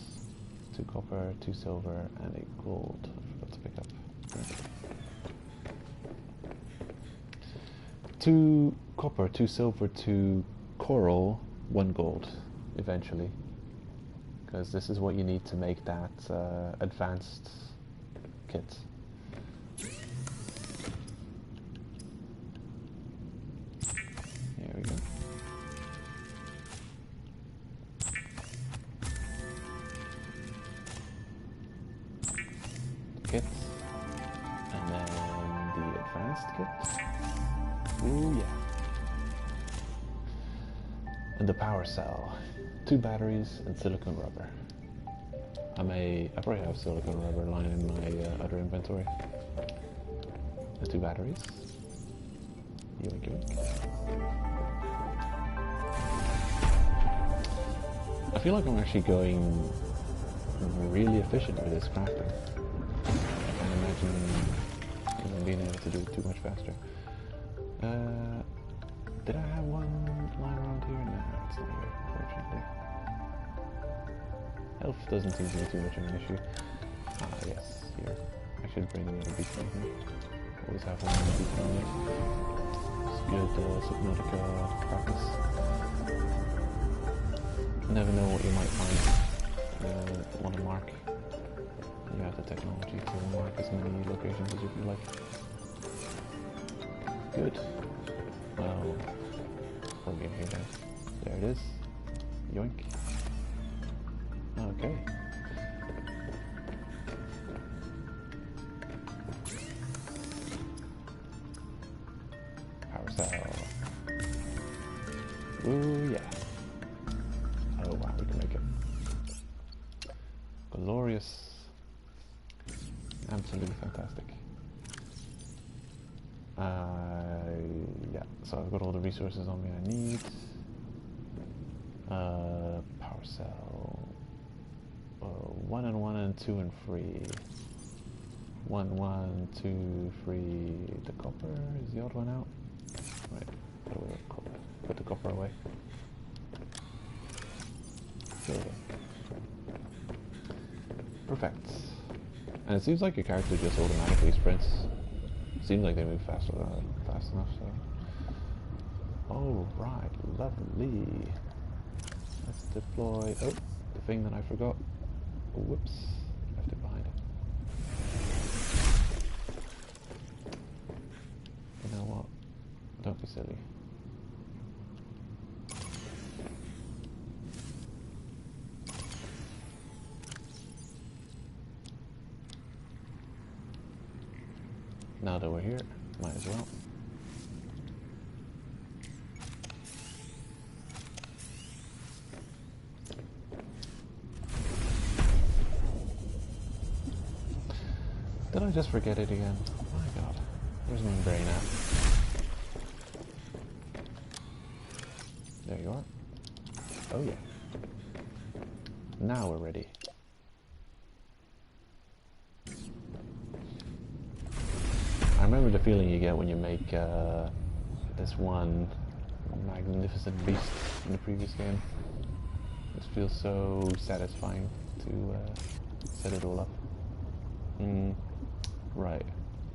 2 copper, 2 silver, and a gold. I forgot to pick up. Yeah. 2 copper, 2 silver, 2 coral, 1 gold, eventually. Because this is what you need to make that advanced kit. Here we go. Kit, and then the advanced kit. Ooh yeah. And the power cell. 2 batteries and silicone rubber. I probably have silicone rubber lying in my other inventory. The 2 batteries. Yoink yoink. I feel like I'm actually going really efficient with this crafting. I can't imagine being able to do it too much faster. Did I have one lying around here? No, it's not here, unfortunately. Health doesn't seem to be too much of an issue. Ah, yes, here. I should bring another beacon with me. Always have one beacon on me. It's good Subnautica practice. You never know what you might find. Want to mark. You have the technology to mark as many locations as you feel like. Good. Well, what game here then? There it is. Yoink. Okay. Power cell. Ooh yeah. Oh wow, we can make it. Glorious. Absolutely fantastic. Yeah, so I've got all the resources on me I need. Power cell. 1 and 1 and 2 and 3. 1, 1, 2, 3. The copper, is the odd one out? Right, put the copper away. Silver. Perfect. And it seems like your character just automatically sprints. Seems like they move fast enough, so. Alright, lovely. Let's deploy. Oh, the thing that I forgot. Whoops, left it behind. You know what? Don't be silly. Now that we're here, might as well. Did I just forget it again? Oh my god. Where's my brain at? There you are. Oh yeah. Now we're ready. I remember the feeling you get when you make this one magnificent beast in the previous game. This feels so satisfying to set it all up. Right,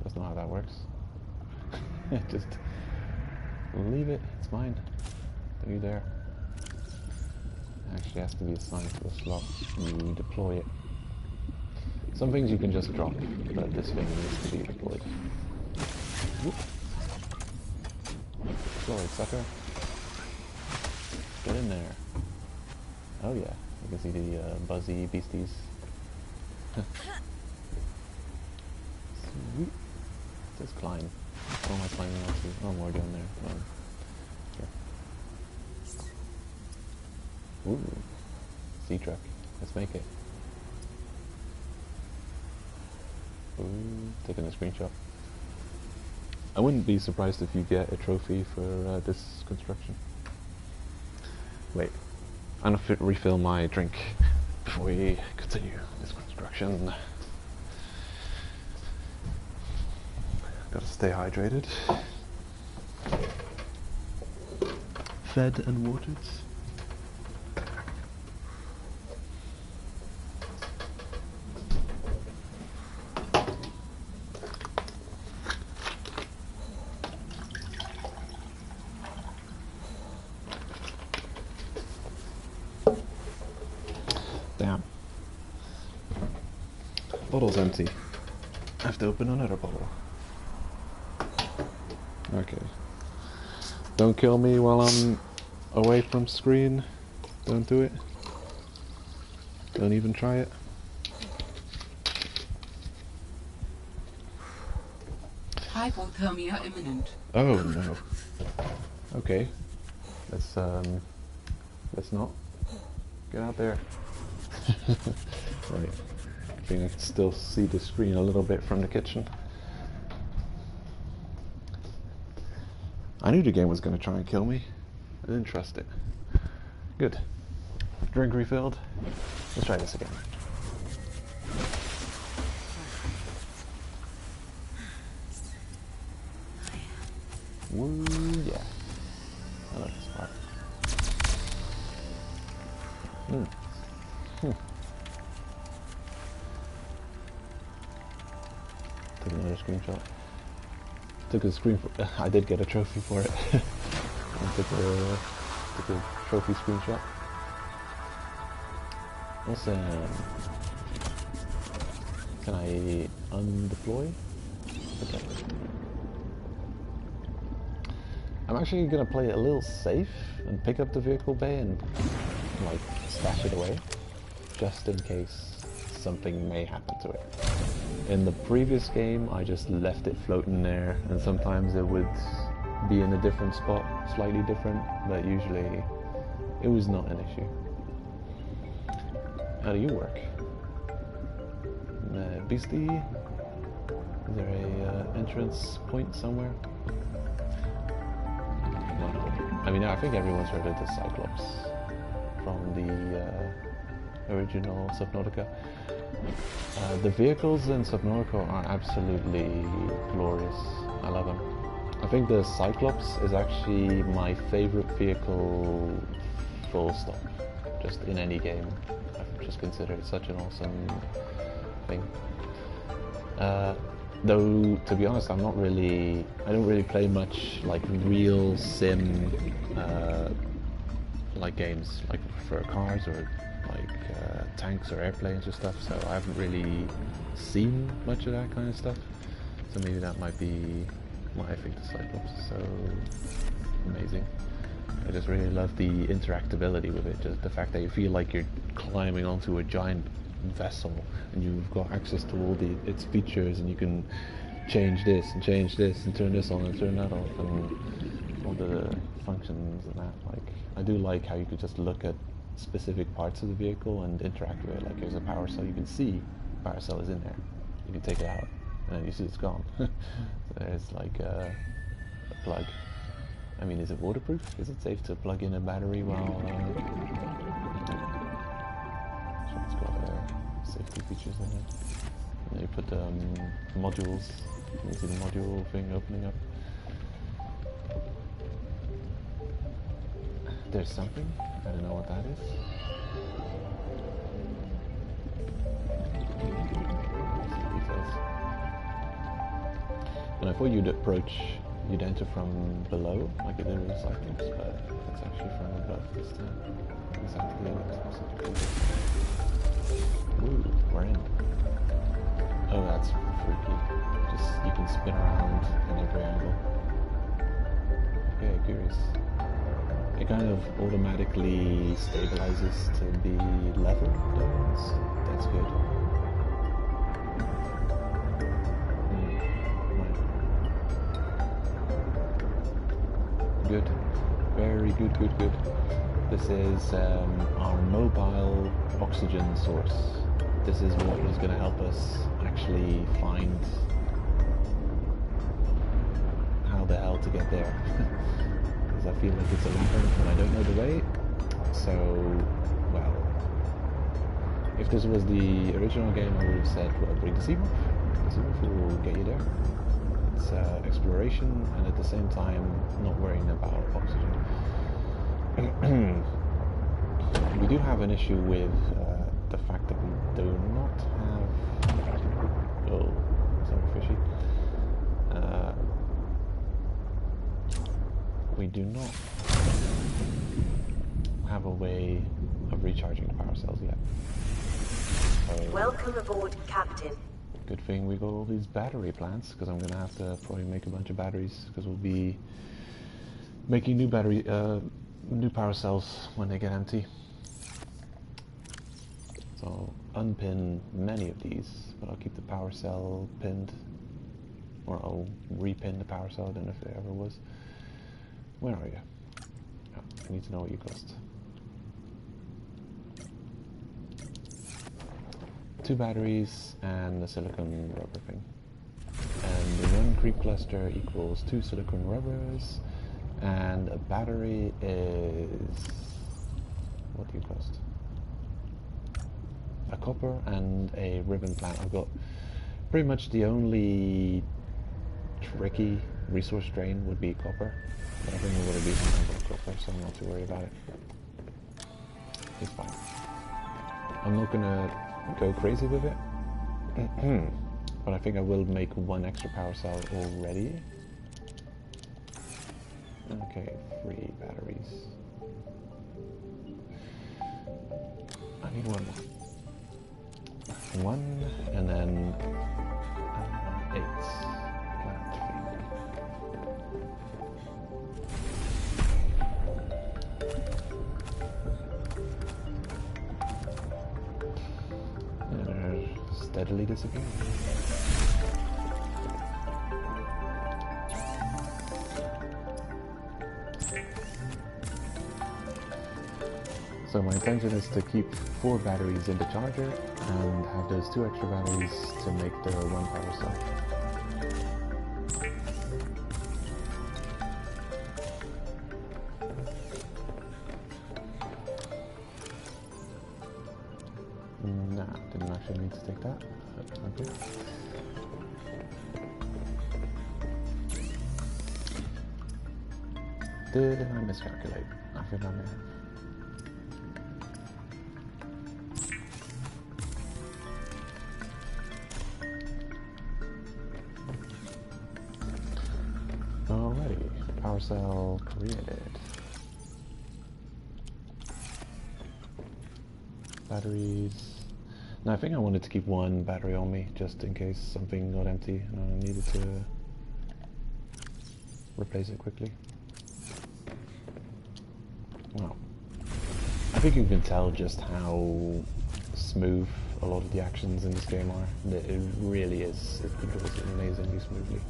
that's not how that works. Just leave it, it's mine. Don't you dare. It actually has to be assigned to a slot. You deploy it. Some things you can just drop, but this thing needs to be deployed. Whoop. Deploy it, sucker. Get in there. Oh yeah, you can see the buzzy beasties. Sweet. It says climb. What am I climbing onto? Oh, more down there. Here. Ooh, sea truck. Let's make it. Ooh, taking a screenshot. I wouldn't be surprised if you get a trophy for this construction. Wait, I'm gonna refill my drink before we continue this construction. Gotta stay hydrated. Fed and watered. Damn. Bottle's empty. I have to open another bottle. Okay. Don't kill me while I'm away from screen. Don't do it. Don't even try it. Hypothermia imminent. Oh no. Okay. Let's not. Get out there. Right. I think I can still see the screen a little bit from the kitchen. I knew the game was going to try and kill me. I didn't trust it. Good. Drink refilled. Let's try this again. Woo, yeah. I love this part. Took another screenshot. Took a screen for, I did get a trophy for it. I took a trophy screenshot. Awesome. Can I undeploy? Okay. I'm actually gonna play it a little safe and pick up the vehicle bay and like stash it away, just in case something may happen to it. In the previous game, I just left it floating there, and sometimes it would be in a different spot, slightly different, but usually it was not an issue. How do you work? Beastie? Is there a entrance point somewhere? No. I mean, I think everyone's heard of the Cyclops from the original Subnautica. The vehicles in Subnautica are absolutely glorious. I love them. I think the Cyclops is actually my favorite vehicle, full stop, just in any game. I just consider it such an awesome thing. Though, to be honest, I don't really play much like real sim like games, like for cars or like tanks or airplanes or stuff, so I haven't really seen much of that kind of stuff. So maybe that might be why I think the Cyclops is so amazing. I just really love the interactability with it, just the fact that you feel like you're climbing onto a giant vessel and you've got access to all its features, and you can change this and turn this on and turn that off, and all the functions and that. Like, I do like how you could just look at specific parts of the vehicle and interact with it. Like, there's a power cell, you can see the power cell is in there, you can take it out and then you see it's gone. So there's like a plug. I mean, is it waterproof? Is it safe to plug in a battery while so it's got safety features in it. And then you put modules. You can see the module thing opening up. There's something. I don't know what that is. And I thought you'd enter from below, like it did with Cyclops, but it's actually from above this time. Exactly the opposite. Ooh, we're in. Oh, that's freaky. Just, you can spin around in every angle. Okay, curious. It kind of automatically stabilizes to be level. That's good. Right. Good. Very good. This is our mobile oxygen source. This is what is going to help us actually find how the hell to get there. Because I feel like it's a labyrinth and I don't know the way. So, well, if this was the original game, I would have said, well, bring the Seawolf. The Seawolf will get you there. It's exploration and at the same time not worrying about oxygen. We do have an issue with the fact that we do not have... Oh, sorry, fishy. We do not have a way of recharging the power cells yet. So, welcome aboard, Captain. Good thing we got all these battery plants, because I'm going to have to probably make a bunch of batteries, because we'll be making new new power cells when they get empty. So I'll unpin many of these, but I'll keep the power cell pinned, or I'll repin the power cell. I don't know if there ever was. Where are you? Oh, I need to know what you cost. 2 batteries and a silicone rubber thing. And the 1 creep cluster equals 2 silicone rubbers, and a battery is... what do you cost? A copper and a ribbon plant. I've got pretty much the only tricky resource drain would be copper. But I think we're going to do something with copper, so I'm not too worried about it. It's fine. I'm not going to go crazy with it, but I think I will make 1 extra power cell already. Okay, 3 batteries. I need 1 more. 1 and then 8. Steadily disappearing. So my intention is to keep 4 batteries in the charger and have those 2 extra batteries to make the 1 power cell. Nah, didn't actually need to take that. Okay. Did I miscalculate? I think I may have. Alrighty, power cell created. Batteries. Now I think I wanted to keep 1 battery on me, just in case something got empty and I needed to replace it quickly. Well, I think you can tell just how smooth a lot of the actions in this game are. It really is. It goes amazingly smoothly.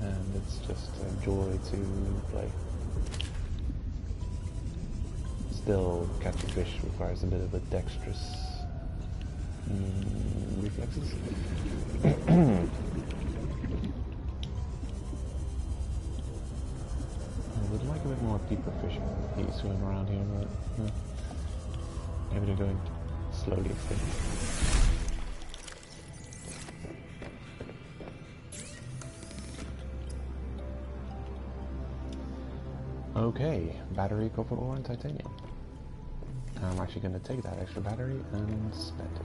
And it's just a joy to play. Still, catching fish requires a bit of a dexterous reflexes. I would like a bit more deeper fishing. He swim around here, but maybe they're going slowly extinct. Okay, battery, copper ore, and titanium. I'm actually going to take that extra battery and spend it.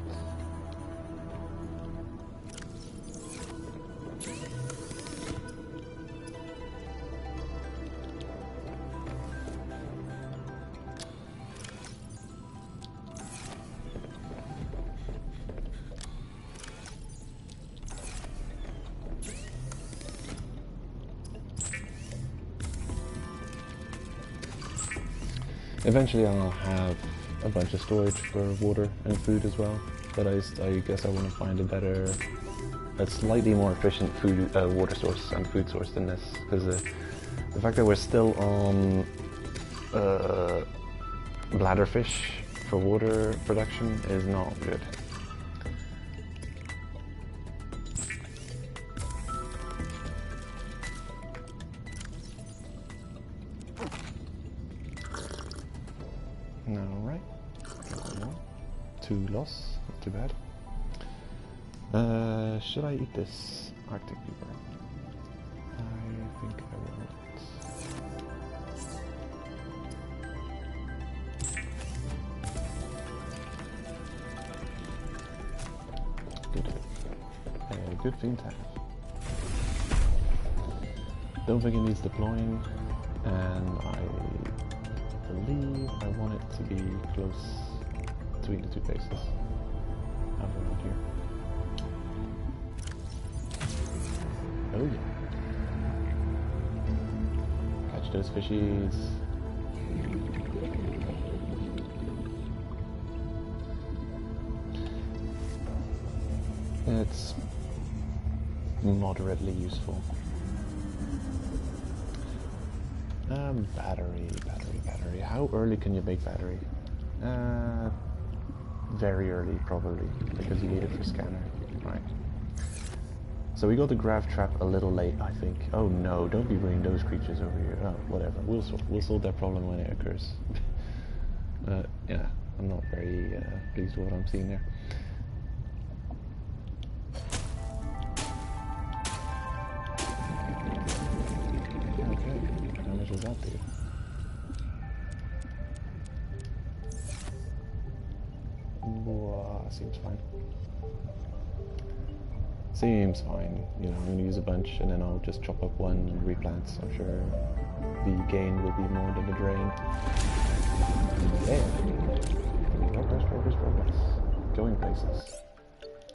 Eventually I'll have a bunch of storage for water and food as well, but I guess I want to find a slightly more efficient water source and food source than this, because the fact that we're still on bladderfish for water production is not good. Alright. 2 loss, not too bad. Should I eat this Arctic Beaver? I think I will. Good. Good thing to have. Don't think it needs deploying, and I believe I want it to be close between the 2 bases. Have around here. Oh yeah. Catch those fishies. It's moderately useful. Battery. How early can you make battery? Very early, probably, because you need it for scanner. Right. So we got the grav trap a little late, I think. Oh no, don't be bringing those creatures over here. Oh, whatever. We'll solve that problem when it occurs. Yeah, I'm not very pleased with what I'm seeing there. Okay, how much does that do? Seems fine. Seems fine. You know, I'm going to use a bunch and then I'll just chop up one and replant. So I'm sure the gain will be more than the drain. Yeah. Progress. Going places.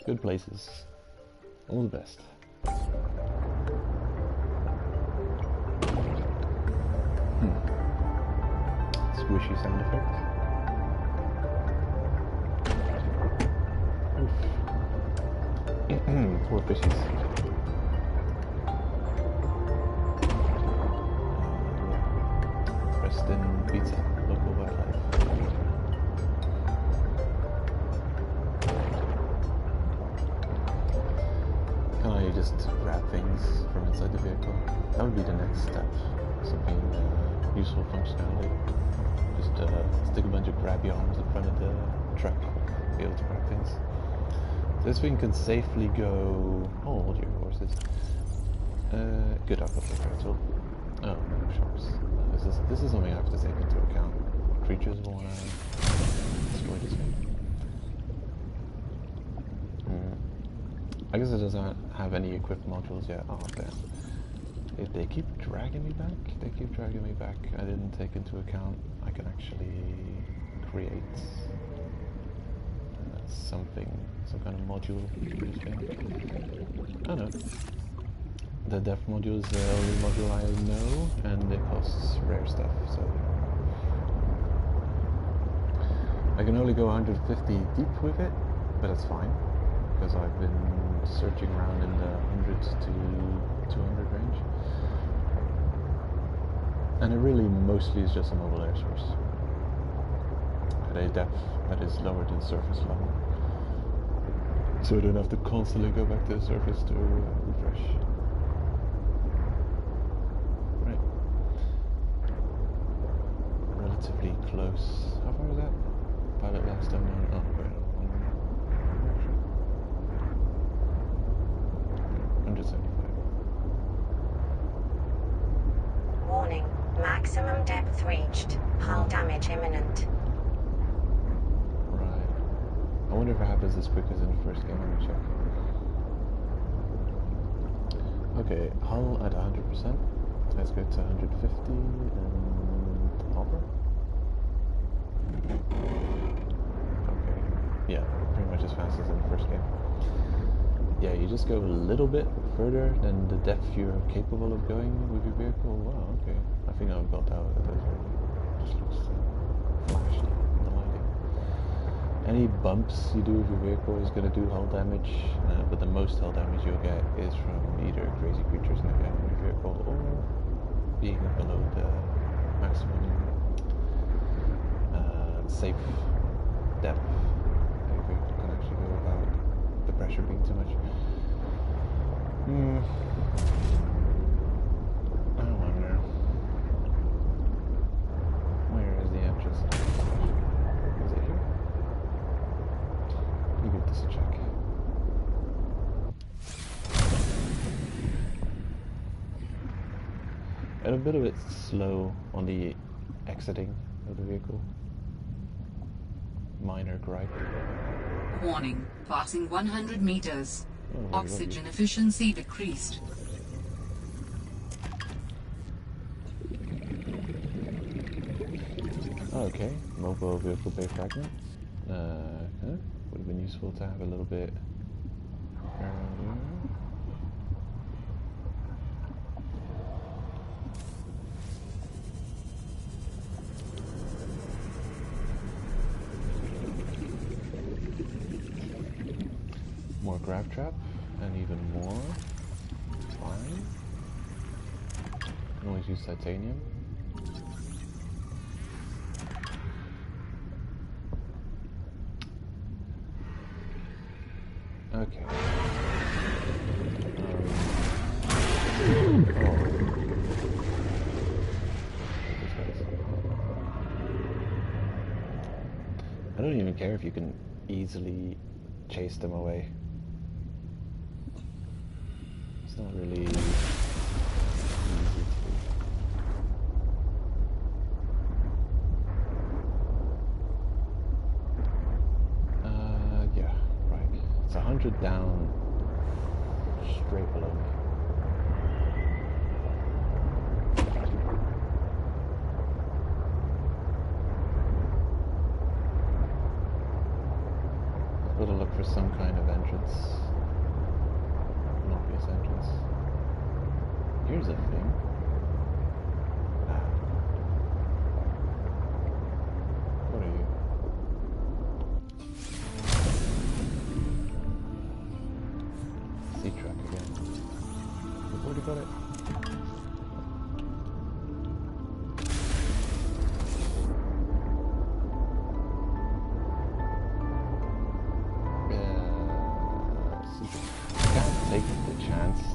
Good places. All the best. Squishy sound effect. Poor fishies. Preston pizza, local wildlife. Can I just grab things from inside the vehicle? That would be the next step. Something useful functionality. Just stick a bunch of grabby arms in front of the truck, be able to grab things. This thing can safely go. Oh, hold your horses. Good, I've got the repair tool. Oh, no sharks. This is something I have to take into account. Creatures want to destroy this thing. I guess it doesn't have any equipped modules yet. Oh, damn. If they keep dragging me back, I didn't take into account I can actually create something, some kind of module thing. I don't know. The depth module is the only module I know, and it costs rare stuff, so I can only go 150 deep with it, but that's fine, because I've been searching around in the 100 to 200 range. And it really mostly is just a mobile air source at a depth that is lower than surface level. So I don't have to constantly go back to the surface to refresh. Right. Relatively close. How far is that? Pilot last time on. Oh, great. 175. Warning. Maximum depth reached. Hull damage imminent. Right. I wonder if it happens as quick as in the first game. Let me check. Okay, hull at 100%. Let's go to 150 and hover. Okay. Yeah, pretty much as fast as in the first game. Yeah, you just go a little bit further than the depth you're capable of going with your vehicle. Wow, okay. I think I've got out of those already. Just looks flashy in the lighting. Any bumps you do with your vehicle is going to do hull damage, but the most hull damage you'll get is from either crazy creatures in the cabin of your vehicle or being below the maximum safe depth that you can actually go without the pressure being too much. I wonder. Where is the entrance? Is it here? Let me give this a check. And a bit of it slow on the exiting of the vehicle. Minor gripe. Warning, passing 100 meters. Oh, Oxygen efficiency decreased. Okay, mobile vehicle bay fragment. Would have been useful to have a little bit earlier. More grav trap, and even more. Fine. Can always use titanium. Okay. I don't even care if you can easily chase them away. It's not really easy to do. Yeah, right. It's 100 down, straight below me. Gotta look for some kind of entrance. An obvious entrance. Here's a thing. What are you? Sea truck again. We've already got it.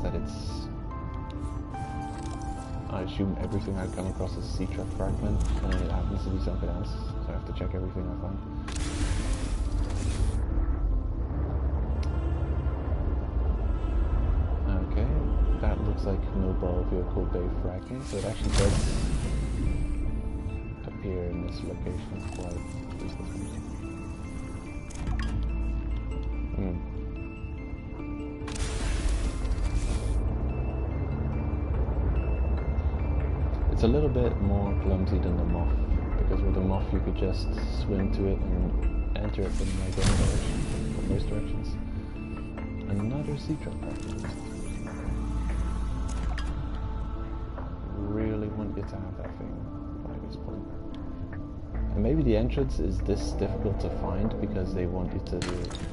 That it's... I assume everything I come across is sea truck fragment, and it happens to be something else, so I have to check everything I find. Okay, that looks like mobile vehicle bay fragment, so it actually does appear in this location quite frequently. It's a little bit more clumsy than the moth, because with the moth you could just swim to it and enter it from like any direction, from most directions. Another sea truck fragment. Really want you to have that thing by this point. And maybe the entrance is this difficult to find because they want you to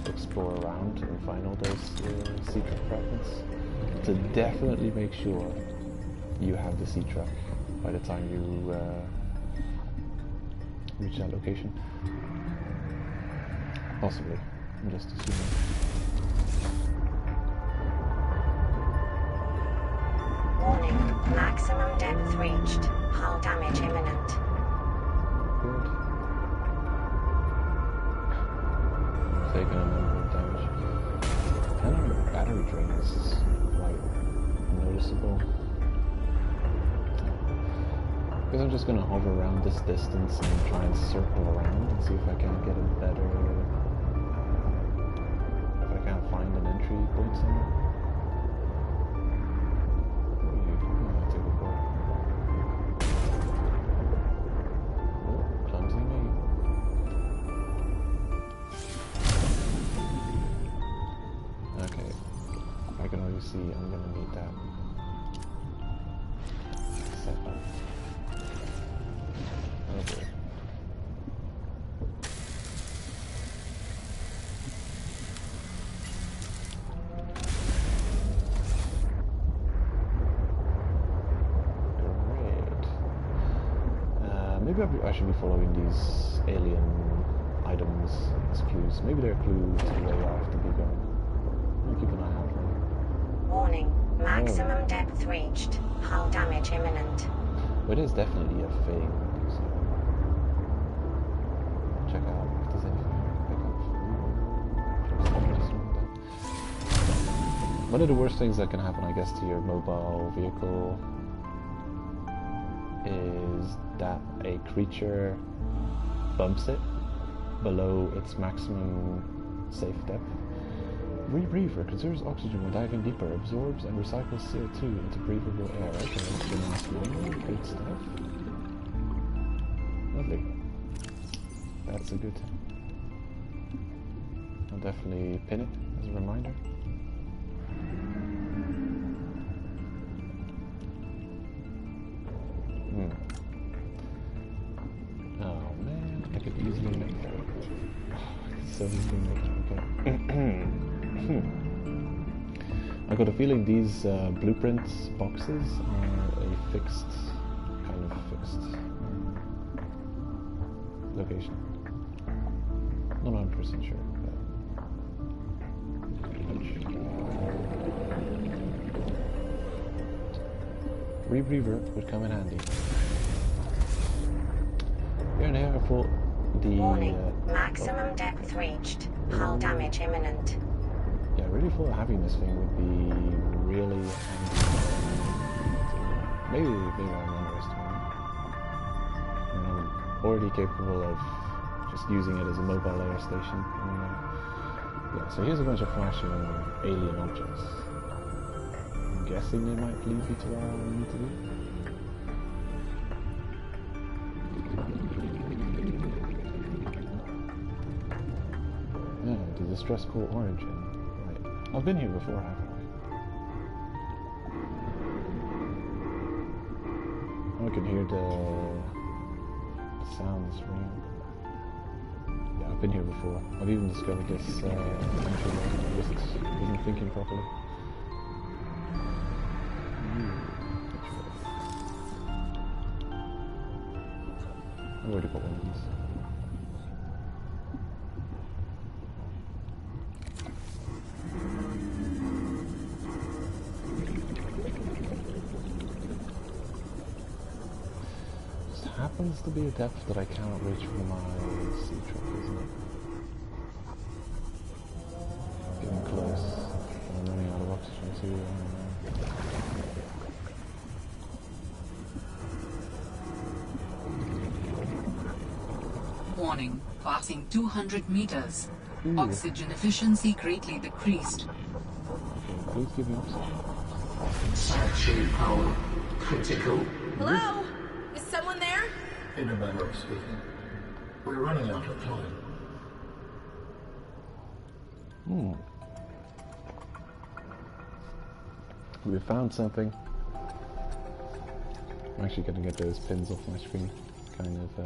explore around and find all those sea truck fragments. To definitely make sure you have the sea truck by the time you reach that location. Possibly. I'm just assuming. Warning, maximum depth reached. Hull damage imminent. Good. Taking a number of damage. And our battery drain is quite noticeable. Because I'm just going to hover around this distance and try and circle around and see if I can get a better... if I can't find an entry point somewhere. What are you doing? I'll take a board. Oh, clumsy me. Okay. I can already see I'm going to need that setup. Okay. Maybe Maybe I should be following these alien items as clues. Maybe they're clues to where I have to be going. I'll keep an eye out for them. Warning. Maximum depth reached. Hull damage imminent. But it is definitely a thing. So check out if there's anything I can pick up. One of the worst things that can happen, I guess, to your mobile vehicle is that a creature bumps it below its maximum safe depth. Rebreather conserves oxygen when diving deeper, absorbs and recycles CO2 into breathable air. Okay, that's the last one. Good stuff. Lovely. That's a good thing. I'll definitely pin it as a reminder. Oh man, I could easily make that. I could so easily make that. Okay. I got a feeling these blueprint boxes are a fixed, kind of fixed location. Not 100% sure, but pretty much. Rebreather would come in handy. Here and here for the Warning. Maximum depth reached. Hull damage imminent. Yeah, really thought having this thing would be really handy. Maybe I'm underestimating. And I'm already capable of just using it as a mobile air station. Yeah, so here's a bunch of flashing alien objects. I'm guessing they might lead me to where I need to be. Yeah, the distress call origin. Right. I've been here before, haven't I? I can hear the sounds from... Yeah, I've been here before. I've even discovered this entry I just wasn't thinking properly. I've already got one of these. Happens to be a depth that I cannot reach from my sea truck, isn't it? Getting close. I'm running out of oxygen too. Warning, passing 200 meters. Ooh. Oxygen efficiency greatly decreased. Okay, please give me oxygen. Saturate power critical. Hello? Is someone there? In a manner of speaking. We're running out of time. We found something. I'm actually going to get those pins off my screen. Kind of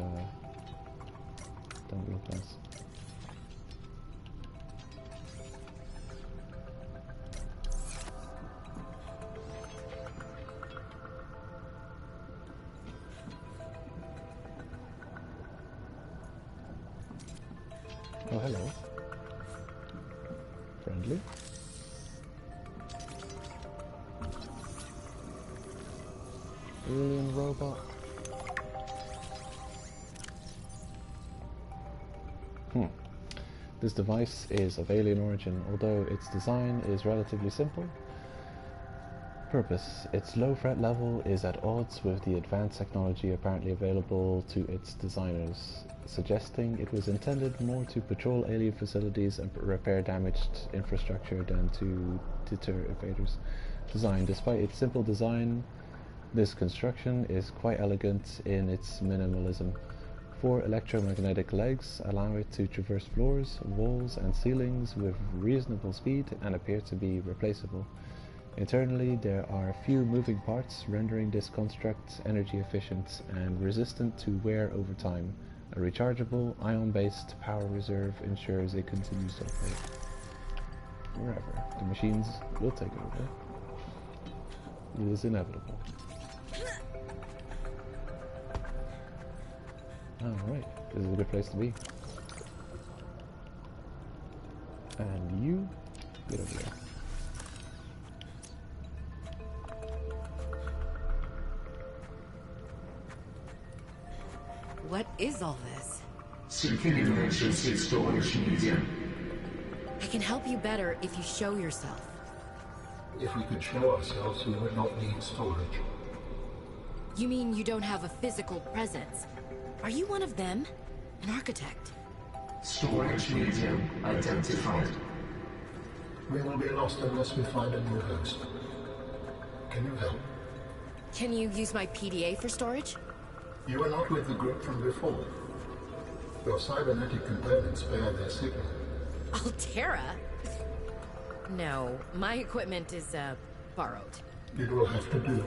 don't look nice. Oh, hello. Friendly. Alien robot. This device is of alien origin, although its design is relatively simple. Purpose. Its low threat level is at odds with the advanced technology apparently available to its designers, suggesting it was intended more to patrol alien facilities and repair damaged infrastructure than to deter invaders. Design. Despite its simple design, this construction is quite elegant in its minimalism. 4 electromagnetic legs allow it to traverse floors, walls and ceilings with reasonable speed and appear to be replaceable. Internally, there are few moving parts, rendering this construct energy efficient and resistant to wear over time. A rechargeable, ion-based power reserve ensures it continues to operate forever. The machines will take over. It is inevitable. Alright, this is a good place to be. And you, get over there. What is all this? Seeking emergency storage medium. I can help you better if you show yourself. If we could show ourselves, we would not need storage. You mean you don't have a physical presence? Are you one of them? An architect? Storage medium identified. We will be lost unless we find a new host. Can you help? Can you use my PDA for storage? You are not with the group from before. Your cybernetic components bear their signal. Altera? No, my equipment is, borrowed. It will have to do.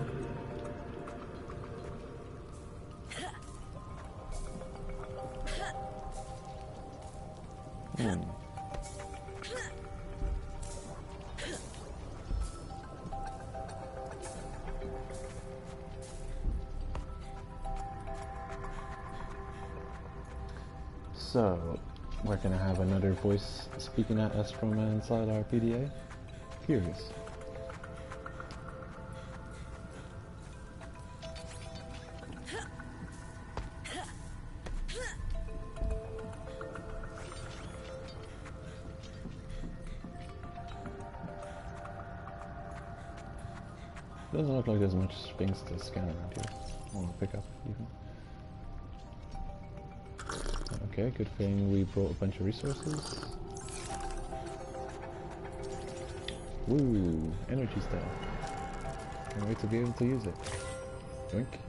So, we're gonna have another voice speaking at us from inside our PDA? Curious. Doesn't look like there's much things to scan around here. I want to pick up even. Okay, good thing we brought a bunch of resources. Woo, energy stuff. Can't wait to be able to use it. Drink.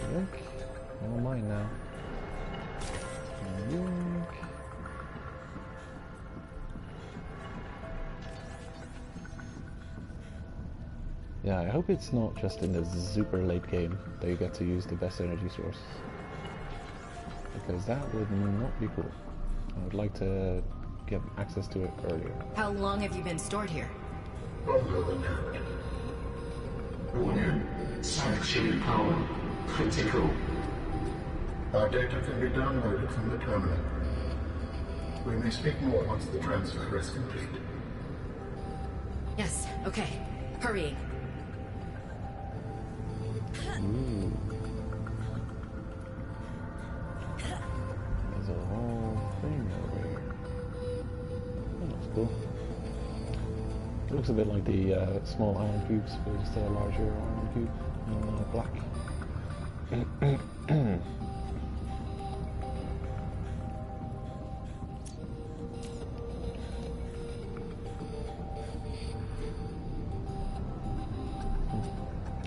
Drink. All mine now. Drink. Yeah, I hope it's not just in the super late game that you get to use the best energy source. Because that would not be cool. I would like to get access to it earlier. How long have you been stored here? Longer than that. Warning. Sanctuary power critical. Our data can be downloaded from the terminal. We may speak more once the transfer is complete. Yes, okay. Hurrying. Ooh. There's a whole thing over here. Oh, that's cool. It looks a bit like the small iron cubes, but just a larger iron cube in black.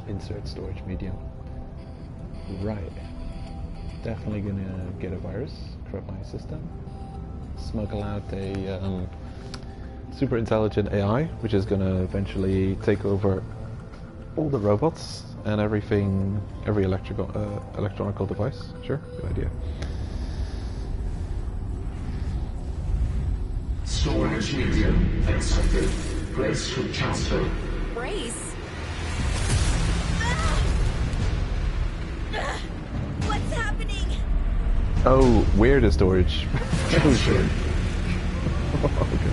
Insert storage medium. Right. Definitely gonna get a virus, corrupt my system, smuggle out a super intelligent AI, which is gonna eventually take over all the robots and everything, every electronical device. Sure, good idea. Storage medium accepted. Brace for transfer. Brace? What's happening? Oh, where the storage? Transfer. Okay.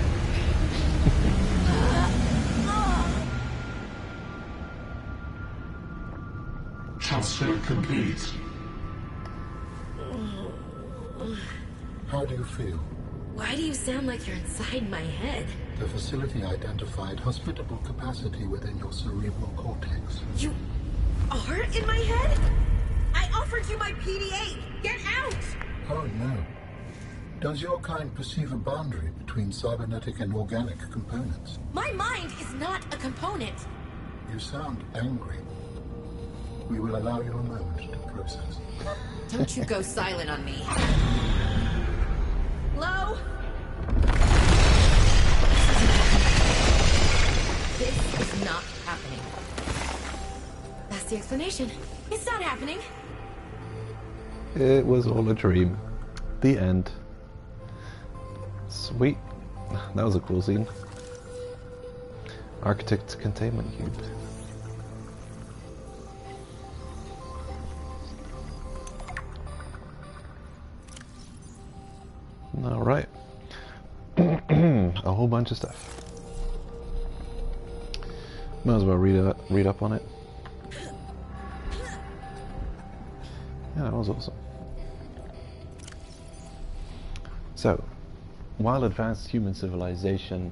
Transfer complete. How do you feel? Why do you sound like you're inside my head? The facility identified hospitable capacity within your cerebral cortex. You are in my head? I offered you my PDA. Get out! Oh no. Does your kind perceive a boundary between cybernetic and organic components? My mind is not a component. You sound angry. We will allow you a moment to process. Don't you go silent on me. Lo? This is not happening. That's the explanation. It's not happening. It was all a dream. The end. Sweet. That was a cool scene. Architect's containment cube. Alright. A whole bunch of stuff. Might as well read up on it. Yeah, that was awesome. So, while advanced human civilization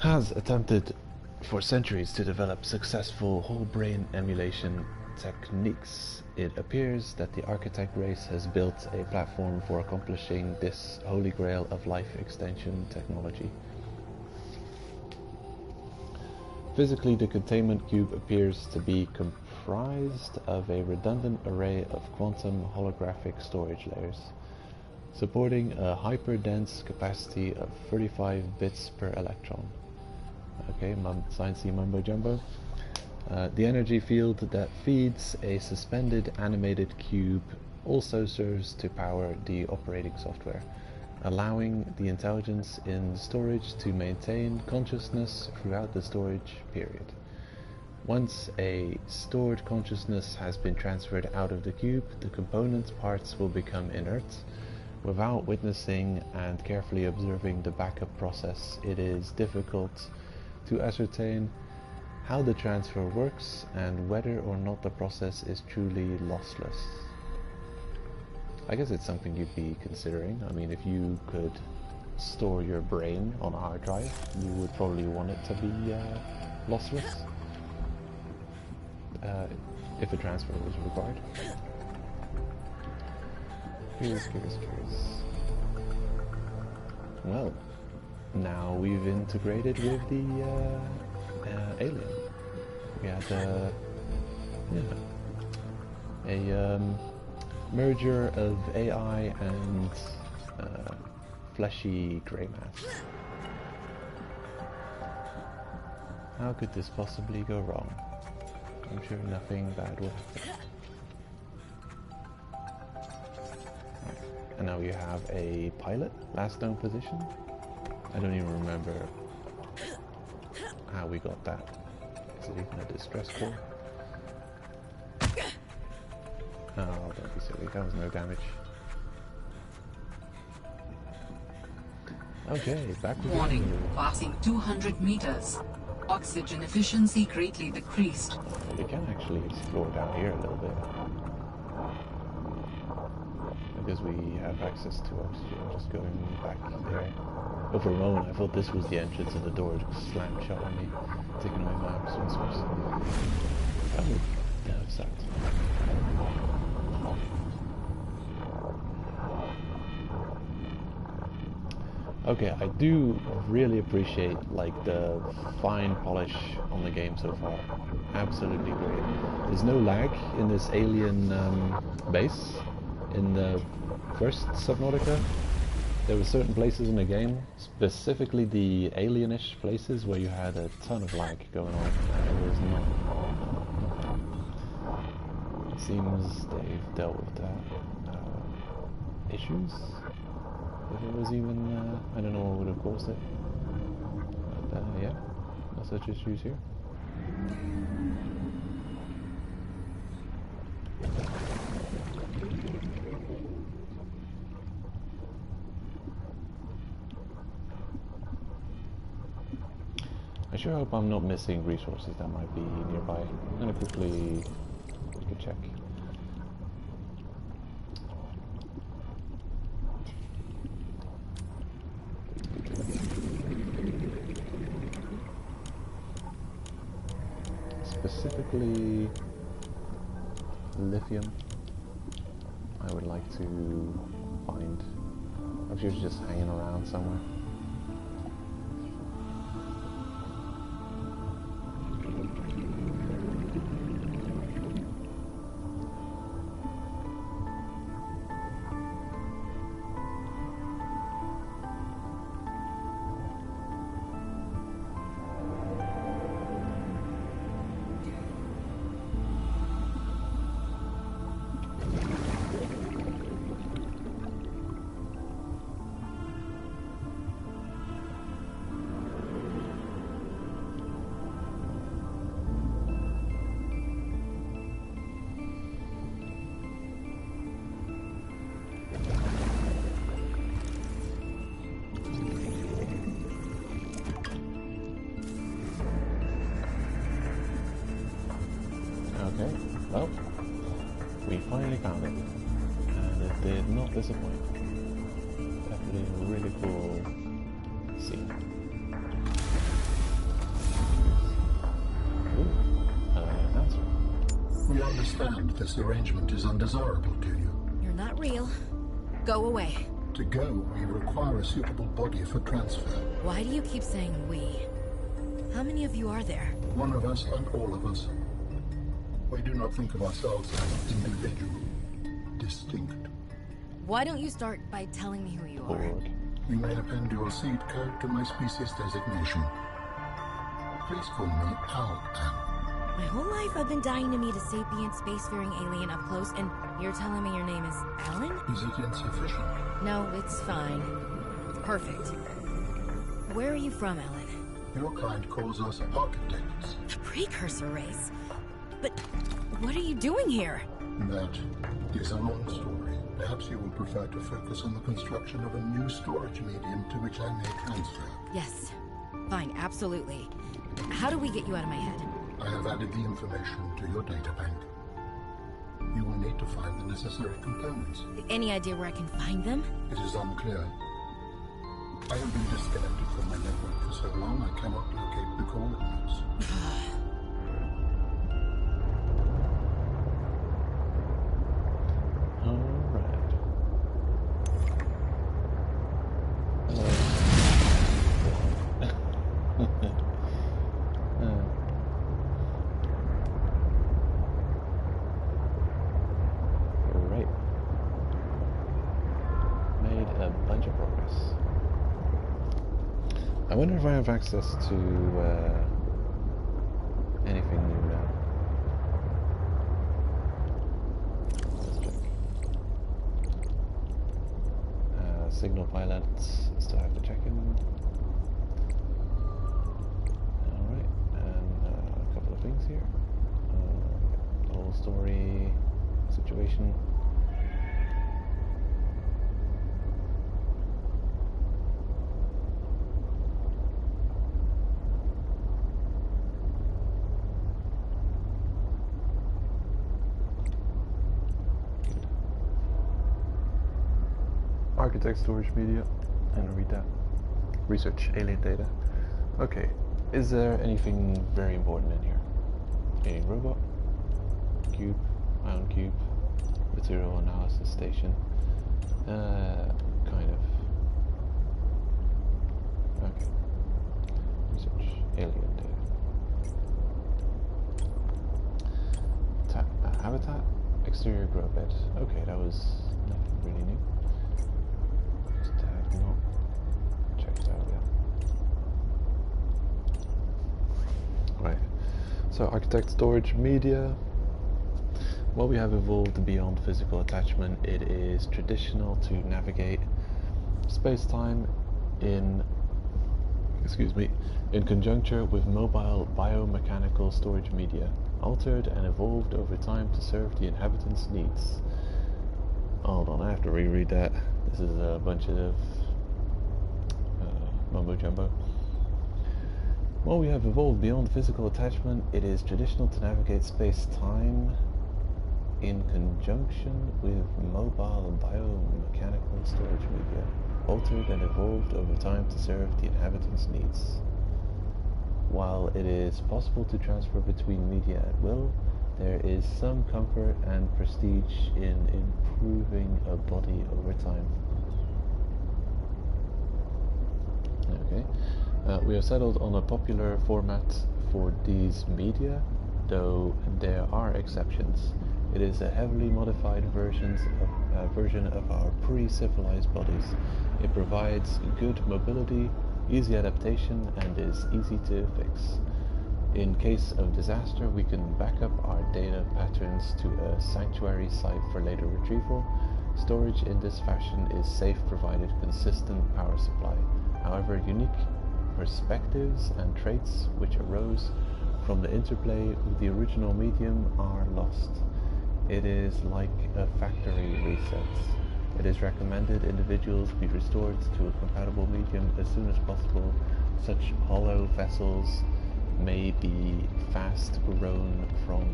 has attempted for centuries to develop successful whole brain emulation techniques, it appears that the architect race has built a platform for accomplishing this holy grail of life extension technology. Physically, the containment cube appears to be comprised of a redundant array of quantum holographic storage layers, supporting a hyper-dense capacity of 35 bits per electron. Okay, sciencey mumbo jumbo. The energy field that feeds a suspended animated cube also serves to power the operating software, allowing the intelligence in storage to maintain consciousness throughout the storage period. Once a stored consciousness has been transferred out of the cube, the component parts will become inert. Without witnessing and carefully observing the backup process, it is difficult to ascertain how the transfer works and whether or not the process is truly lossless. I guess it's something you'd be considering. I mean, if you could store your brain on a hard drive, you would probably want it to be lossless, if a transfer was required. Curious. Well, now we've integrated with the alien. We had a merger of AI and fleshy grey mass. How could this possibly go wrong? I'm sure nothing bad will happen. And now you have a pilot, last known position. I don't even remember how we got that. Is it even a distress call? Oh, don't be silly, that was no damage. Okay, back to warning, passing 200 meters. Oxygen efficiency greatly decreased. Well, we can actually explore down here a little bit. Because we have access to oxygen, just going back there. But for a moment I thought this was the entrance and the door just slammed shut on me, taking away my oxygen source. Oh, that sucked. Okay, I do really appreciate like the fine polish on the game so far. Absolutely great. There's no lag in this alien base. In the first Subnautica, there were certain places in the game, specifically the alienish places, where you had a ton of lag going on. It was not. It seems they've dealt with that issues. If it was even, I don't know what would have caused it. But yeah, no such issues here. I sure hope I'm not missing resources that might be nearby. I'm gonna quickly take a check. Specifically lithium. I would like to find. I'm sure it's just hanging around somewhere. did not disappoint. Definitely a really cool scene. Ooh, an answer. We understand this arrangement is undesirable to you. You're not real. Go away. To go, we require a suitable body for transfer. Why do you keep saying we? How many of you are there? One of us and all of us. We do not think of ourselves as individual, distinct. Why don't you start by telling me who you are? You may append your seed code to my species designation. Please call me Al. My whole life I've been dying to meet a sapient spacefaring alien up close, and you're telling me your name is Alan? Is it insufficient? No, it's fine. Perfect. Where are you from, Alan? Your kind calls us architects. The precursor race? But what are you doing here? That is a long story. Perhaps you will prefer to focus on the construction of a new storage medium to which I may transfer. Yes. Fine, absolutely. How do we get you out of my head? I have added the information to your data bank. You will need to find the necessary components. Any idea where I can find them? It is unclear. I have been disconnected from my network for so long I cannot locate the coordinates. I wonder if I have access to anything new now. Let's check. Signal pilots, still have to check in. Alright, and a couple of things here. The whole story situation. Architect storage media, and read that. Research alien data. Okay, is there anything very important in here? A robot, cube, ion cube, material analysis station. Kind of. Okay. Research alien data. Habitat, exterior grow bed. Okay, that was nothing really new. Not checked out yet. Right. So architect storage media. While we have evolved beyond physical attachment, it is traditional to navigate space-time in conjuncture with mobile biomechanical storage media, altered and evolved over time to serve the inhabitants' needs. Hold on, I have to reread that. This is a bunch of mumbo jumbo. While we have evolved beyond physical attachment, it is traditional to navigate space-time in conjunction with mobile biomechanical storage media, altered and evolved over time to serve the inhabitants' needs. While it is possible to transfer between media at will, there is some comfort and prestige in improving a body over time. Okay, we have settled on a popular format for these media, though there are exceptions. It is a heavily modified version of our pre-civilized bodies. It provides good mobility, easy adaptation, and is easy to fix. In case of disaster, we can back up our data patterns to a sanctuary site for later retrieval. Storage in this fashion is safe provided consistent power supply. However, unique perspectives and traits which arose from the interplay with the original medium are lost. It is like a factory reset. It is recommended individuals be restored to a compatible medium as soon as possible. Such hollow vessels may be fast grown from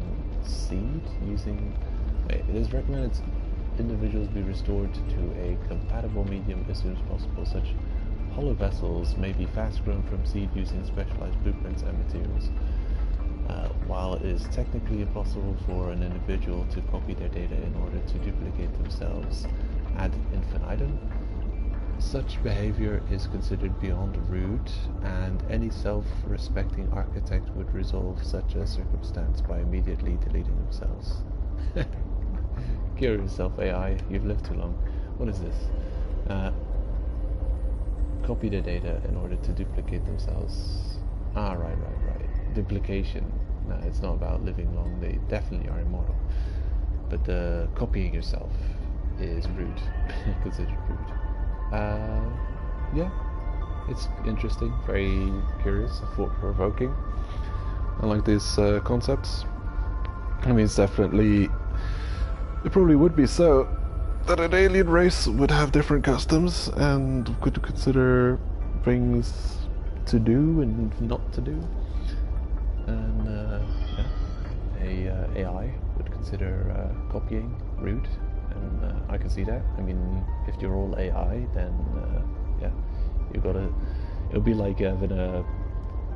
seed using... It is recommended individuals be restored to a compatible medium as soon as possible. Such hollow vessels may be fast grown from seed using specialized blueprints and materials. While it is technically impossible for an individual to copy their data in order to duplicate themselves ad infinitum, such behavior is considered beyond rude, and any self-respecting architect would resolve such a circumstance by immediately deleting themselves. Cure yourself, AI. You've lived too long. What is this? Copy the data in order to duplicate themselves. Ah, right. Duplication. No, it's not about living long. They definitely are immortal. But copying yourself is rude. Considered rude. Yeah, it's interesting, very curious, thought-provoking. I like these concepts. I mean, it's definitely, it probably would be so that an alien race would have different customs and could consider things to do and not to do. And yeah, AI would consider copying rude. And I can see that. I mean, if you're all AI, then yeah, you gotta. It'll be like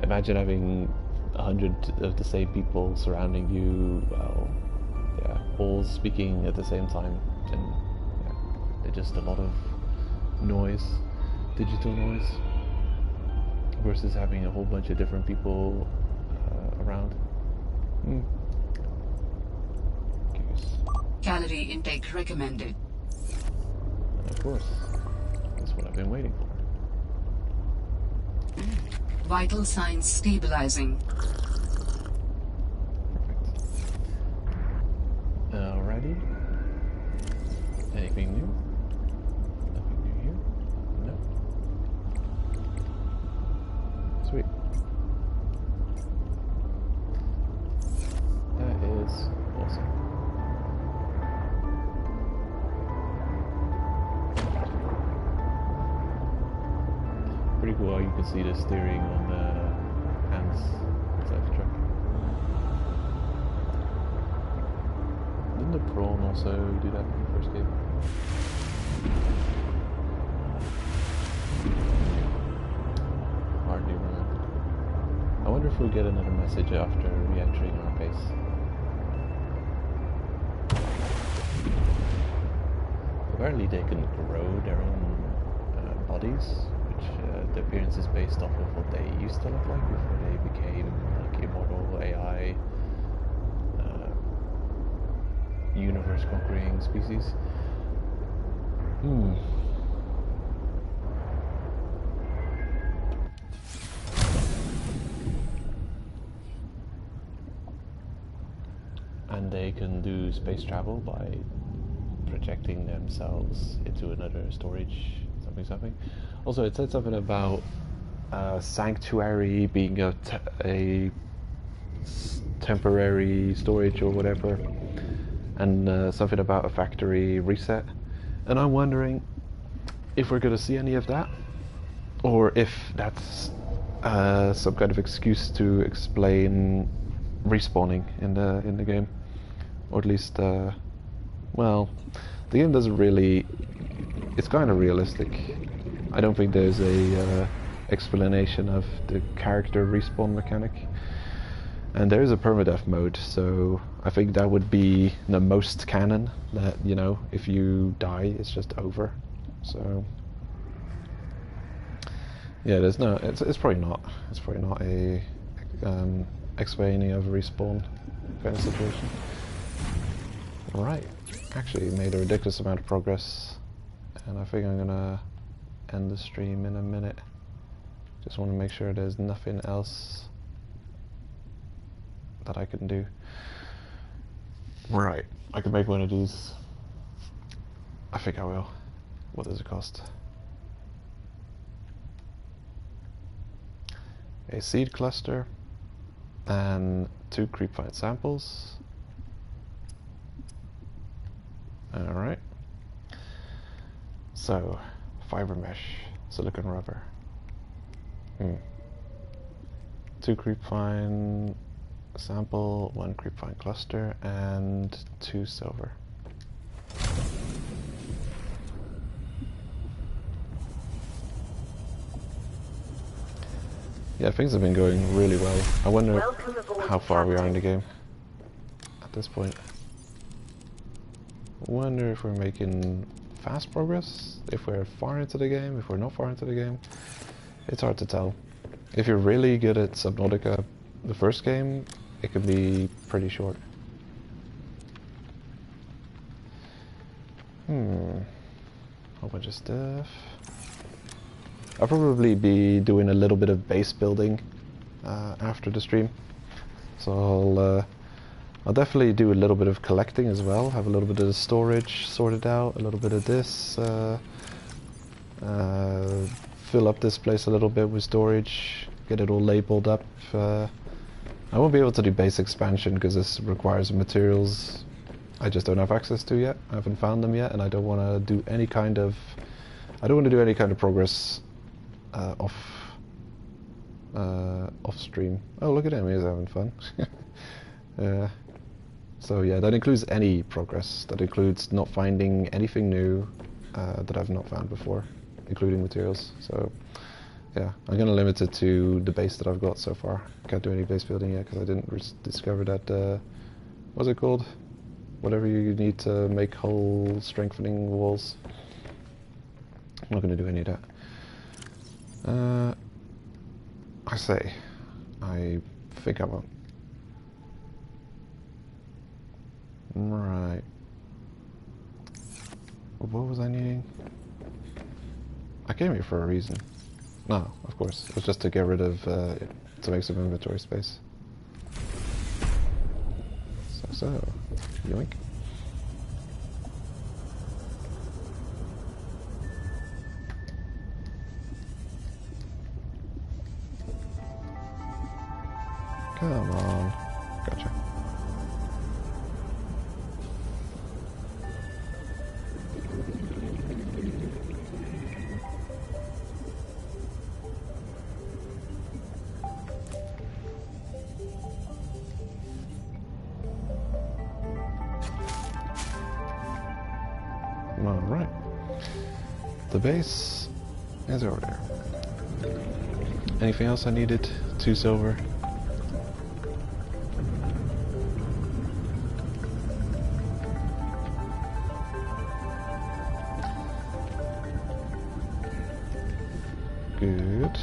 imagine having 100 of the same people surrounding you. Well, yeah, all speaking at the same time. And yeah, they're just a lot of noise, digital noise, versus having a whole bunch of different people around. Calorie intake recommended. And of course, that's what I've been waiting for. Vital signs stabilizing. Perfect. Alrighty. Anything new? Nothing new here? No. Sweet. That is awesome. Pretty cool how you can see the steering on the hands inside the truck. Didn't the prawn also do that in the first game? Hardly remember. I wonder if we'll get another message after re-entering our base. Apparently they can grow their own bodies. The appearance is based off of what they used to look like before they became like immortal AI universe-conquering species. And they can do space travel by projecting themselves into another storage something. Also, it said something about sanctuary being a temporary storage or whatever, and something about a factory reset. And I'm wondering if we're going to see any of that, or if that's some kind of excuse to explain respawning in the game, or at least, well, the game doesn't really. It's kind of realistic. I don't think there's a explanation of the character respawn mechanic, and there is a permadeath mode, so I think that would be the most canon. That, you know, if you die, it's just over. So yeah, there's no. It's probably not. It's probably not a explaining of a respawn kind of situation. All right, actually made a ridiculous amount of progress. And I think I'm gonna end the stream in a minute. Just want to make sure there's nothing else that I can do. Right, I can make one of these. I think I will. What does it cost? A seed cluster and 2 creepvine samples. Alright. So, fiber mesh, silicon rubber. 2 creepvine sample, 1 creepvine cluster, and 2 silver. Yeah, things have been going really well. I wonder how far we are in the game at this point. I wonder if we're making fast progress, if we're far into the game, if we're not far into the game. It's hard to tell. If you're really good at Subnautica, the first game, it can be pretty short. Whole bunch of stuff. I'll probably be doing a little bit of base building after the stream. So I'll definitely do a little bit of collecting as well, have a little bit of the storage sorted out, a little bit of this, fill up this place a little bit with storage, get it all labeled up. I won't be able to do base expansion because this requires materials I just don't have access to yet. I haven't found them yet, and I don't want to do any kind of progress off stream. Oh, look at him, he's having fun. So yeah, that includes any progress. That includes not finding anything new that I've not found before, including materials. So yeah, I'm gonna limit it to the base that I've got so far. Can't do any base building yet because I didn't discover that. What's it called? Whatever you need to make hull strengthening walls. I'm not gonna do any of that. I think I won't. Right. What was I needing? I came here for a reason. No, of course. It was just to get rid of, to make some inventory space. So, yoink. Come on. Gotcha. Alright. The base is over there. Anything else I needed? 2 silver. Good.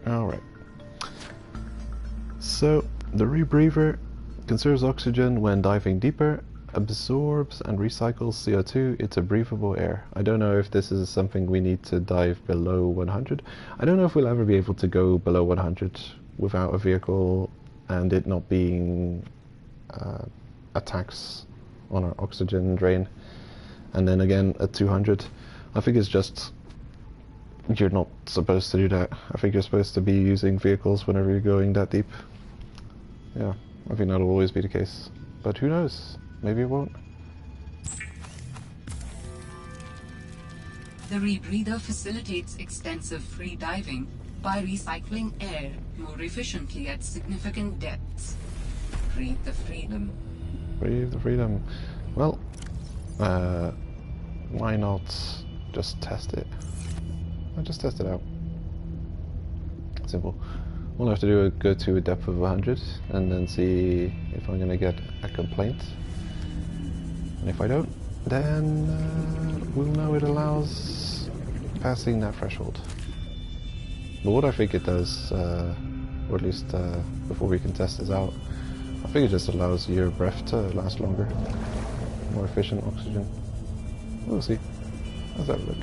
Alright. So, the rebreather conserves oxygen when diving deeper, absorbs and recycles CO2 into breathable air. I don't know if this is something we need to dive below 100. I don't know if we'll ever be able to go below 100 without a vehicle and it not being a tax on our oxygen drain. And then again at 200, I think it's just you're not supposed to do that. I think you're supposed to be using vehicles whenever you're going that deep. Yeah, I think that'll always be the case. But who knows? Maybe it won't. The rebreather facilitates extensive free diving by recycling air more efficiently at significant depths. Breathe the freedom. Breathe the freedom. Well, why not just test it? I'll just test it out. Simple. All I have to do is go to a depth of 100 and then see if I'm gonna get a complaint. And if I don't, then we'll know it allows passing that threshold. But what I think it does, or at least before we can test this out, I think it just allows your breath to last longer. More efficient oxygen. We'll see. How's that look?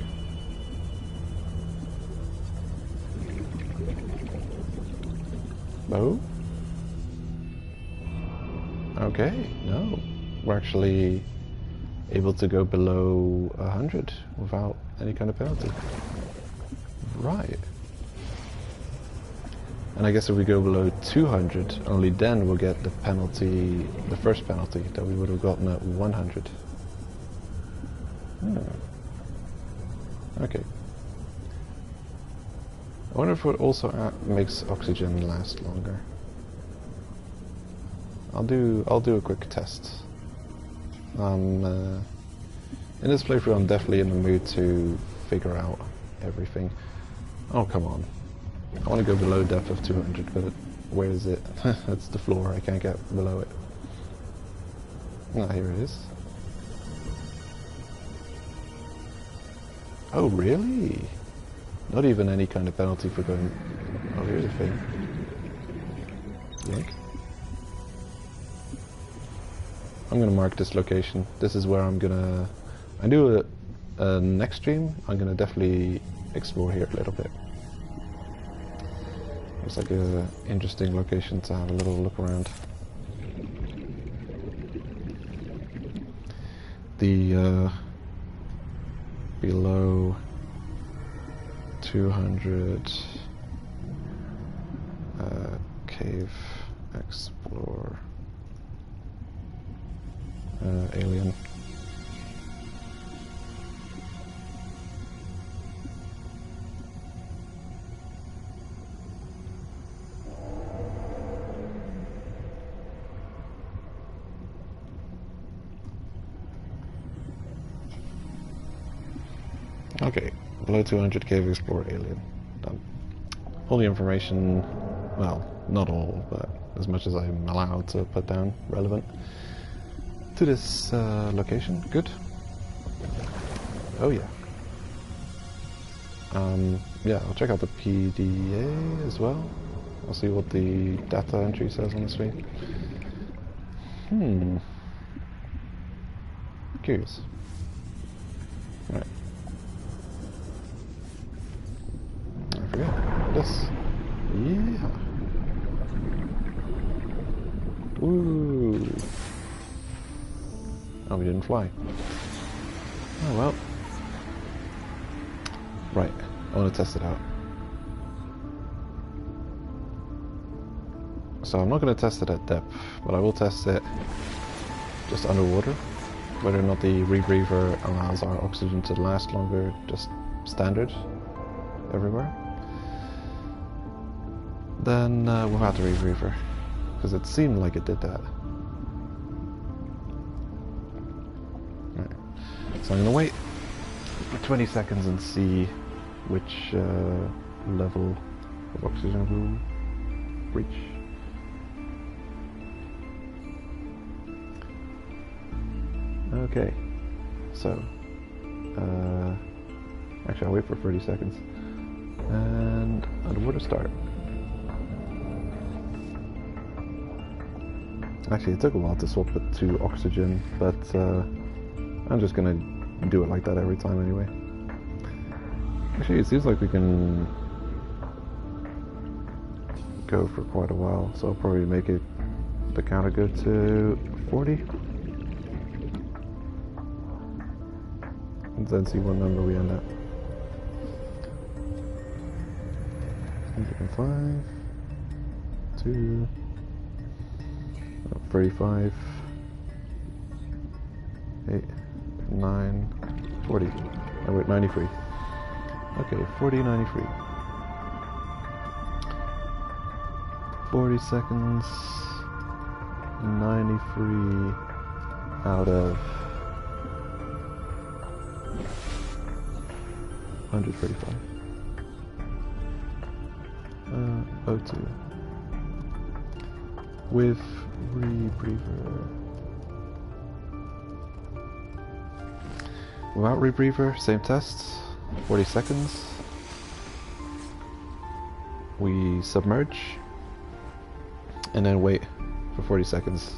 Oh? Okay, no. We're actually able to go below 100 without any kind of penalty. Right. And I guess if we go below 200, only then we'll get the penalty, the first penalty that we would have gotten at 100. Okay. I wonder if it also makes oxygen last longer. I'll do a quick test. In this playthrough I'm definitely in the mood to figure out everything. Oh, come on. I want to go below depth of 200, but where is it? That's the floor, I can't get below it. Ah, here it is. Oh, really? Not even any kind of penalty for going... Oh, here's a thing. Link. I'm gonna mark this location. This is where I'm gonna... I do a next stream, I'm gonna definitely explore here a little bit. Looks like a interesting location to have a little look around. The below 200 cave explore alien. Okay, below 200 cave explore alien. Done. All the information, well, not all, but as much as I'm allowed to put down relevant to this location. Good. Oh yeah. Yeah, I'll check out the PDA as well. I'll see what the data entry says on the screen. Curious. Right. I forget. This. Yeah. Woo. Oh, we didn't fly. Oh well. Right. I want to test it out. So I'm not going to test it at depth, but I will test it just underwater. Whether or not the rebreather allows our oxygen to last longer, just standard everywhere. Then without the rebreather, because it seemed like it did that. Right. So I'm going to wait for 20 seconds and see which level of oxygen we'll reach. Okay, so actually I'll wait for 30 seconds and underwater start. Actually, it took a while to swap it to oxygen, but I'm just gonna do it like that every time anyway. Actually, it seems like we can go for quite a while, so I'll probably make it the counter go to 40. And then see what number we end at. 105, 2, 35, 8, 9, 40. Oh wait, 93. Okay, 40, 93. 40 seconds, 93 out of 135. O2. With rebreather. Without rebreather, same test. 40 seconds. We submerge. And then wait for 40 seconds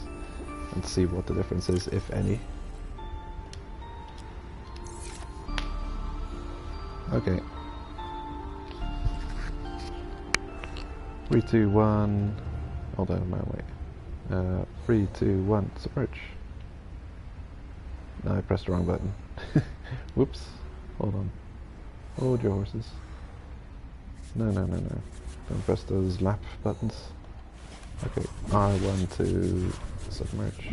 and see what the difference is, if any. Okay. 3, 2, 1. Hold on, my way. 3, 2, 1. Submerge. No, I pressed the wrong button. Whoops. Hold on. Hold your horses. No, no, no, no. Don't press those lap buttons. Okay, R1 to submerge.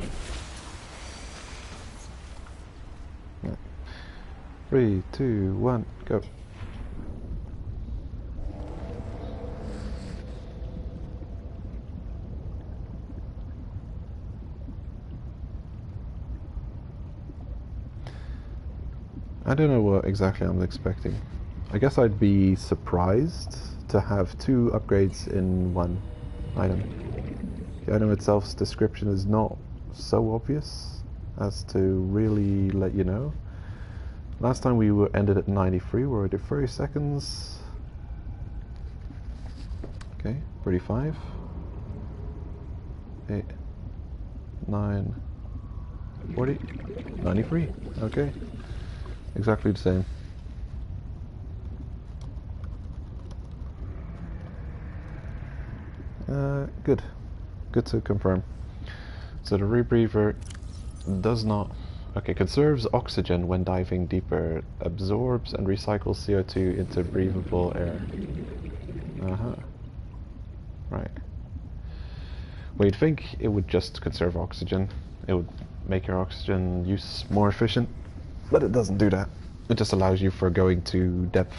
No. 3, 2, 1, go. I don't know what exactly I'm expecting. I guess I'd be surprised to have 2 upgrades in one item. The item itself's description is not so obvious as to really let you know. Last time we ended at 93, we're already 30 seconds. Okay, 35. 8, 9, 40, 93. Okay. Exactly the same. Good. Good to confirm. So the rebreather does not... Okay, conserves oxygen when diving deeper, absorbs and recycles CO2 into breathable air. Uh-huh. Right. Well, you'd think it would just conserve oxygen. It would make your oxygen use more efficient. But it doesn't do that. It just allows you for going to depth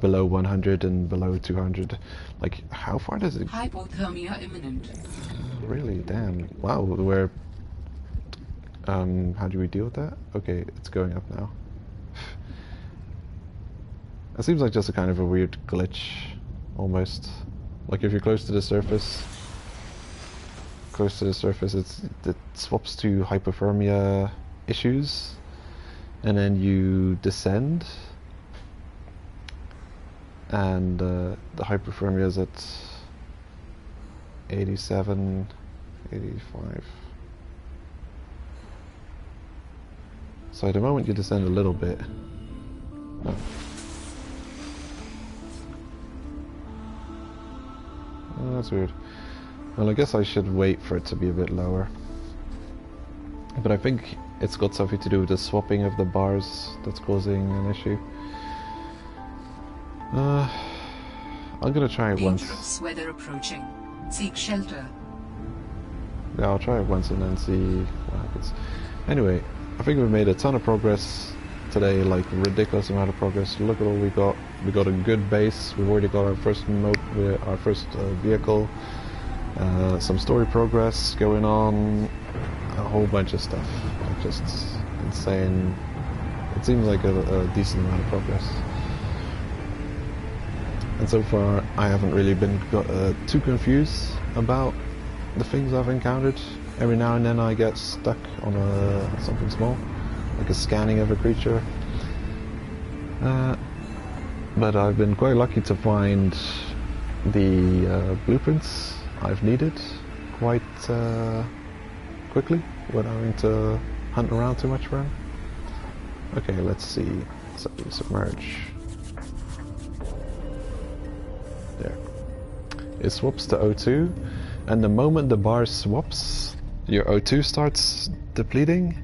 below 100 and below 200. Like, how far does it... Hypothermia imminent. Really? Damn. Wow, where... how do we deal with that? Okay, it's going up now. It seems like just a kind of a weird glitch, almost. Like, if you're close to the surface... it swaps to hypothermia issues. And then you descend, and the hypothermia is at 87, 85. So at the moment you descend a little bit. Oh. Oh, that's weird. Well, I guess I should wait for it to be a bit lower. But I think it's got something to do with the swapping of the bars that's causing an issue. I'm gonna try it once. Dangerous weather approaching. Seek shelter. Yeah, I'll try it once and then see what happens. Anyway, I think we've made a ton of progress today, like a ridiculous amount of progress. Look at all we got. We got a good base. We've already got our first vehicle. Some story progress going on. A whole bunch of stuff. Like just insane. It seems like a decent amount of progress. And so far, I haven't really been too confused about the things I've encountered. Every now and then I get stuck on something small, like a scanning of a creature. But I've been quite lucky to find the blueprints I've needed quite quickly without having to hunt around too much for them. Okay, let's see. So submerge. There. It swaps to O2, and the moment the bar swaps, your O2 starts depleting.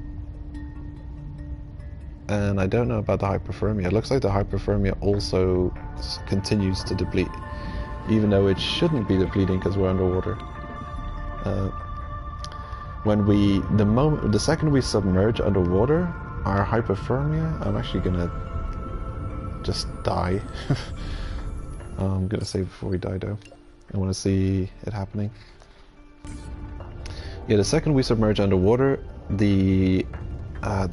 And I don't know about the hypothermia. It looks like the hypothermia also continues to deplete, even though it shouldn't be depleting because we're underwater. The second we submerge underwater, our hypothermia, I'm actually gonna just die. I'm gonna save before we die though. I want to see it happening. Yeah, the second we submerge underwater, the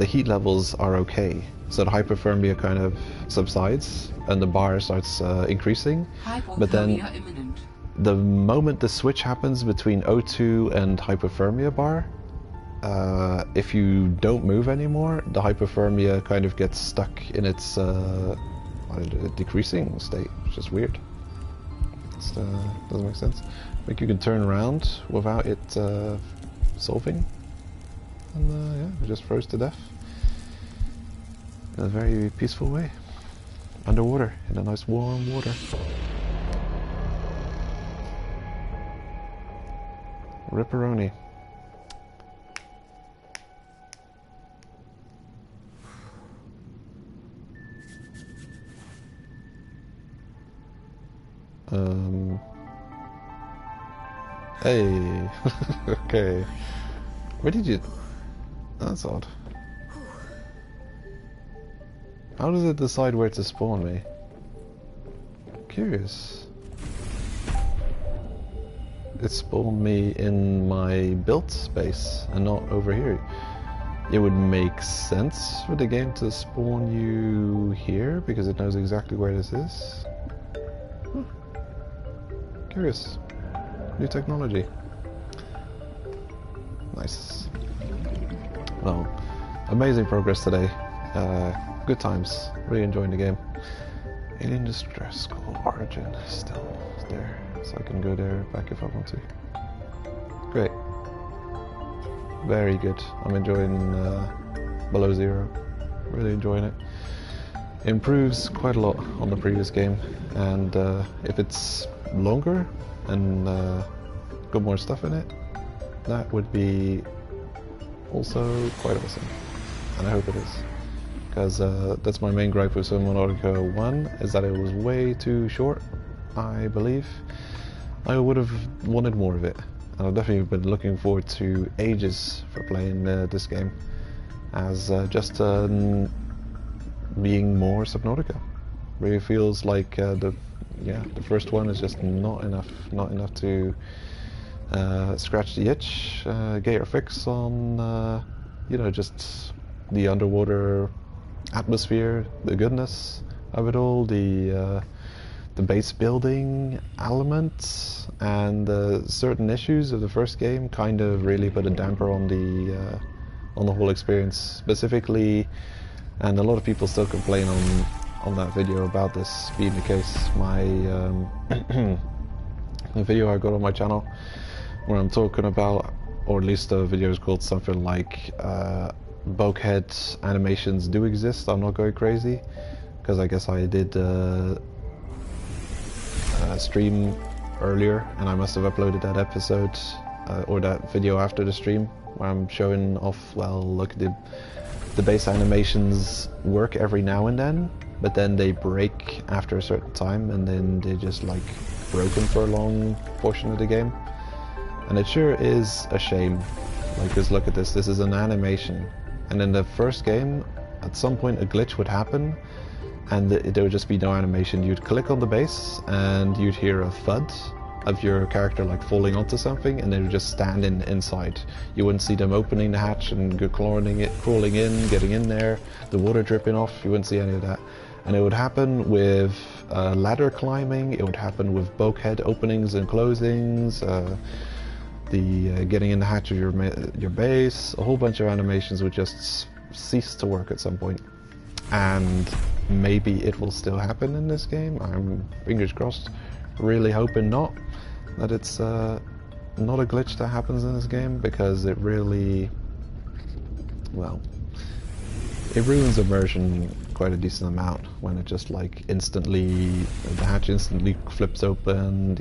heat levels are okay. So the hypothermia kind of subsides and the bar starts increasing. But then imminent. The moment the switch happens between O2 and hypothermia bar, if you don't move anymore, the hypothermia kind of gets stuck in its decreasing state, which is weird. It doesn't make sense. I think you can turn around without it solving. And yeah, we just froze to death in a very peaceful way. Underwater, in a nice warm water. Ripperoni. Hey. Okay. Where did you... That's odd. How does it decide where to spawn me? Curious. It spawned me in my built space and not over here. It would make sense for the game to spawn you here because it knows exactly where this is. Curious. New technology. Nice. Well, amazing progress today. Good times. Really enjoying the game. Alien Distress Call Origin still there, so I can go there back if I want to. Great. Very good. I'm enjoying Below Zero. Really enjoying it. Improves quite a lot on the previous game, and if it's longer and got more stuff in it, that would be also quite awesome. And I hope it is. Because that's my main gripe with Subnautica 1, is that it was way too short, I believe. I would have wanted more of it, and I've definitely been looking forward to ages for playing this game, as just being more Subnautica. Really feels like the first one is just not enough to scratch the itch, get your fix on, just the underwater atmosphere, the goodness of it all, the base building elements, and certain issues of the first game kind of really put a damper on the whole experience. Specifically, and a lot of people still complain on that video about this being the case. My the video I got on my channel where I'm talking about, or at least the video is called something like bulkhead animations do exist. I'm not going crazy because I guess I did stream earlier and I must have uploaded that episode or that video after the stream where I'm showing off, well, look, the base animations work every now and then, but then they break after a certain time and then they're just like broken for a long portion of the game. And it sure is a shame. Like, just look at this. This is an animation. And in the first game, at some point a glitch would happen and there would just be no animation. You'd click on the base and you'd hear a thud of your character like falling onto something, and they would just stand inside. You wouldn't see them opening the hatch and crawling in, getting in there, the water dripping off. You wouldn't see any of that. And it would happen with ladder climbing, it would happen with bulkhead openings and closings, the getting in the hatch of your base. A whole bunch of animations would just cease to work at some point. And maybe it will still happen in this game. I'm, fingers crossed, really hoping not. That it's not a glitch that happens in this game, because it really, well, it ruins immersion quite a decent amount when it just like instantly, the hatch instantly flips open,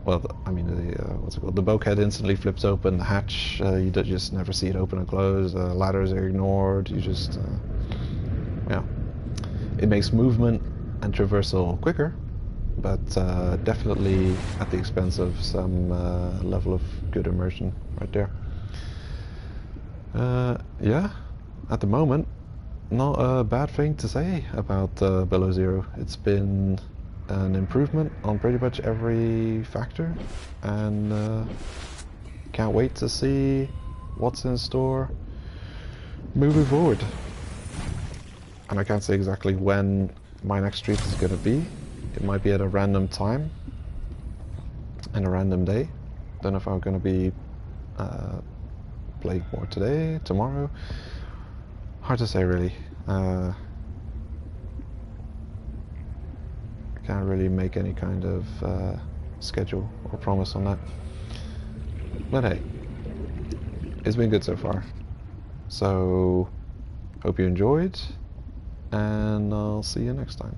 what's it called? The bulkhead instantly flips open, the hatch, you just never see it open and close, the ladders are ignored, you just, it makes movement and traversal quicker, but definitely at the expense of some level of good immersion right there. Yeah, at the moment, not a bad thing to say about Below Zero. It's been an improvement on pretty much every factor, and can't wait to see what's in store moving forward. And I can't say exactly when my next stream is going to be. It might be at a random time and a random day. Don't know if I'm going to be playing more today, tomorrow. Hard to say, really. I can't really make any kind of schedule or promise on that. But hey, it's been good so far. So, hope you enjoyed, and I'll see you next time.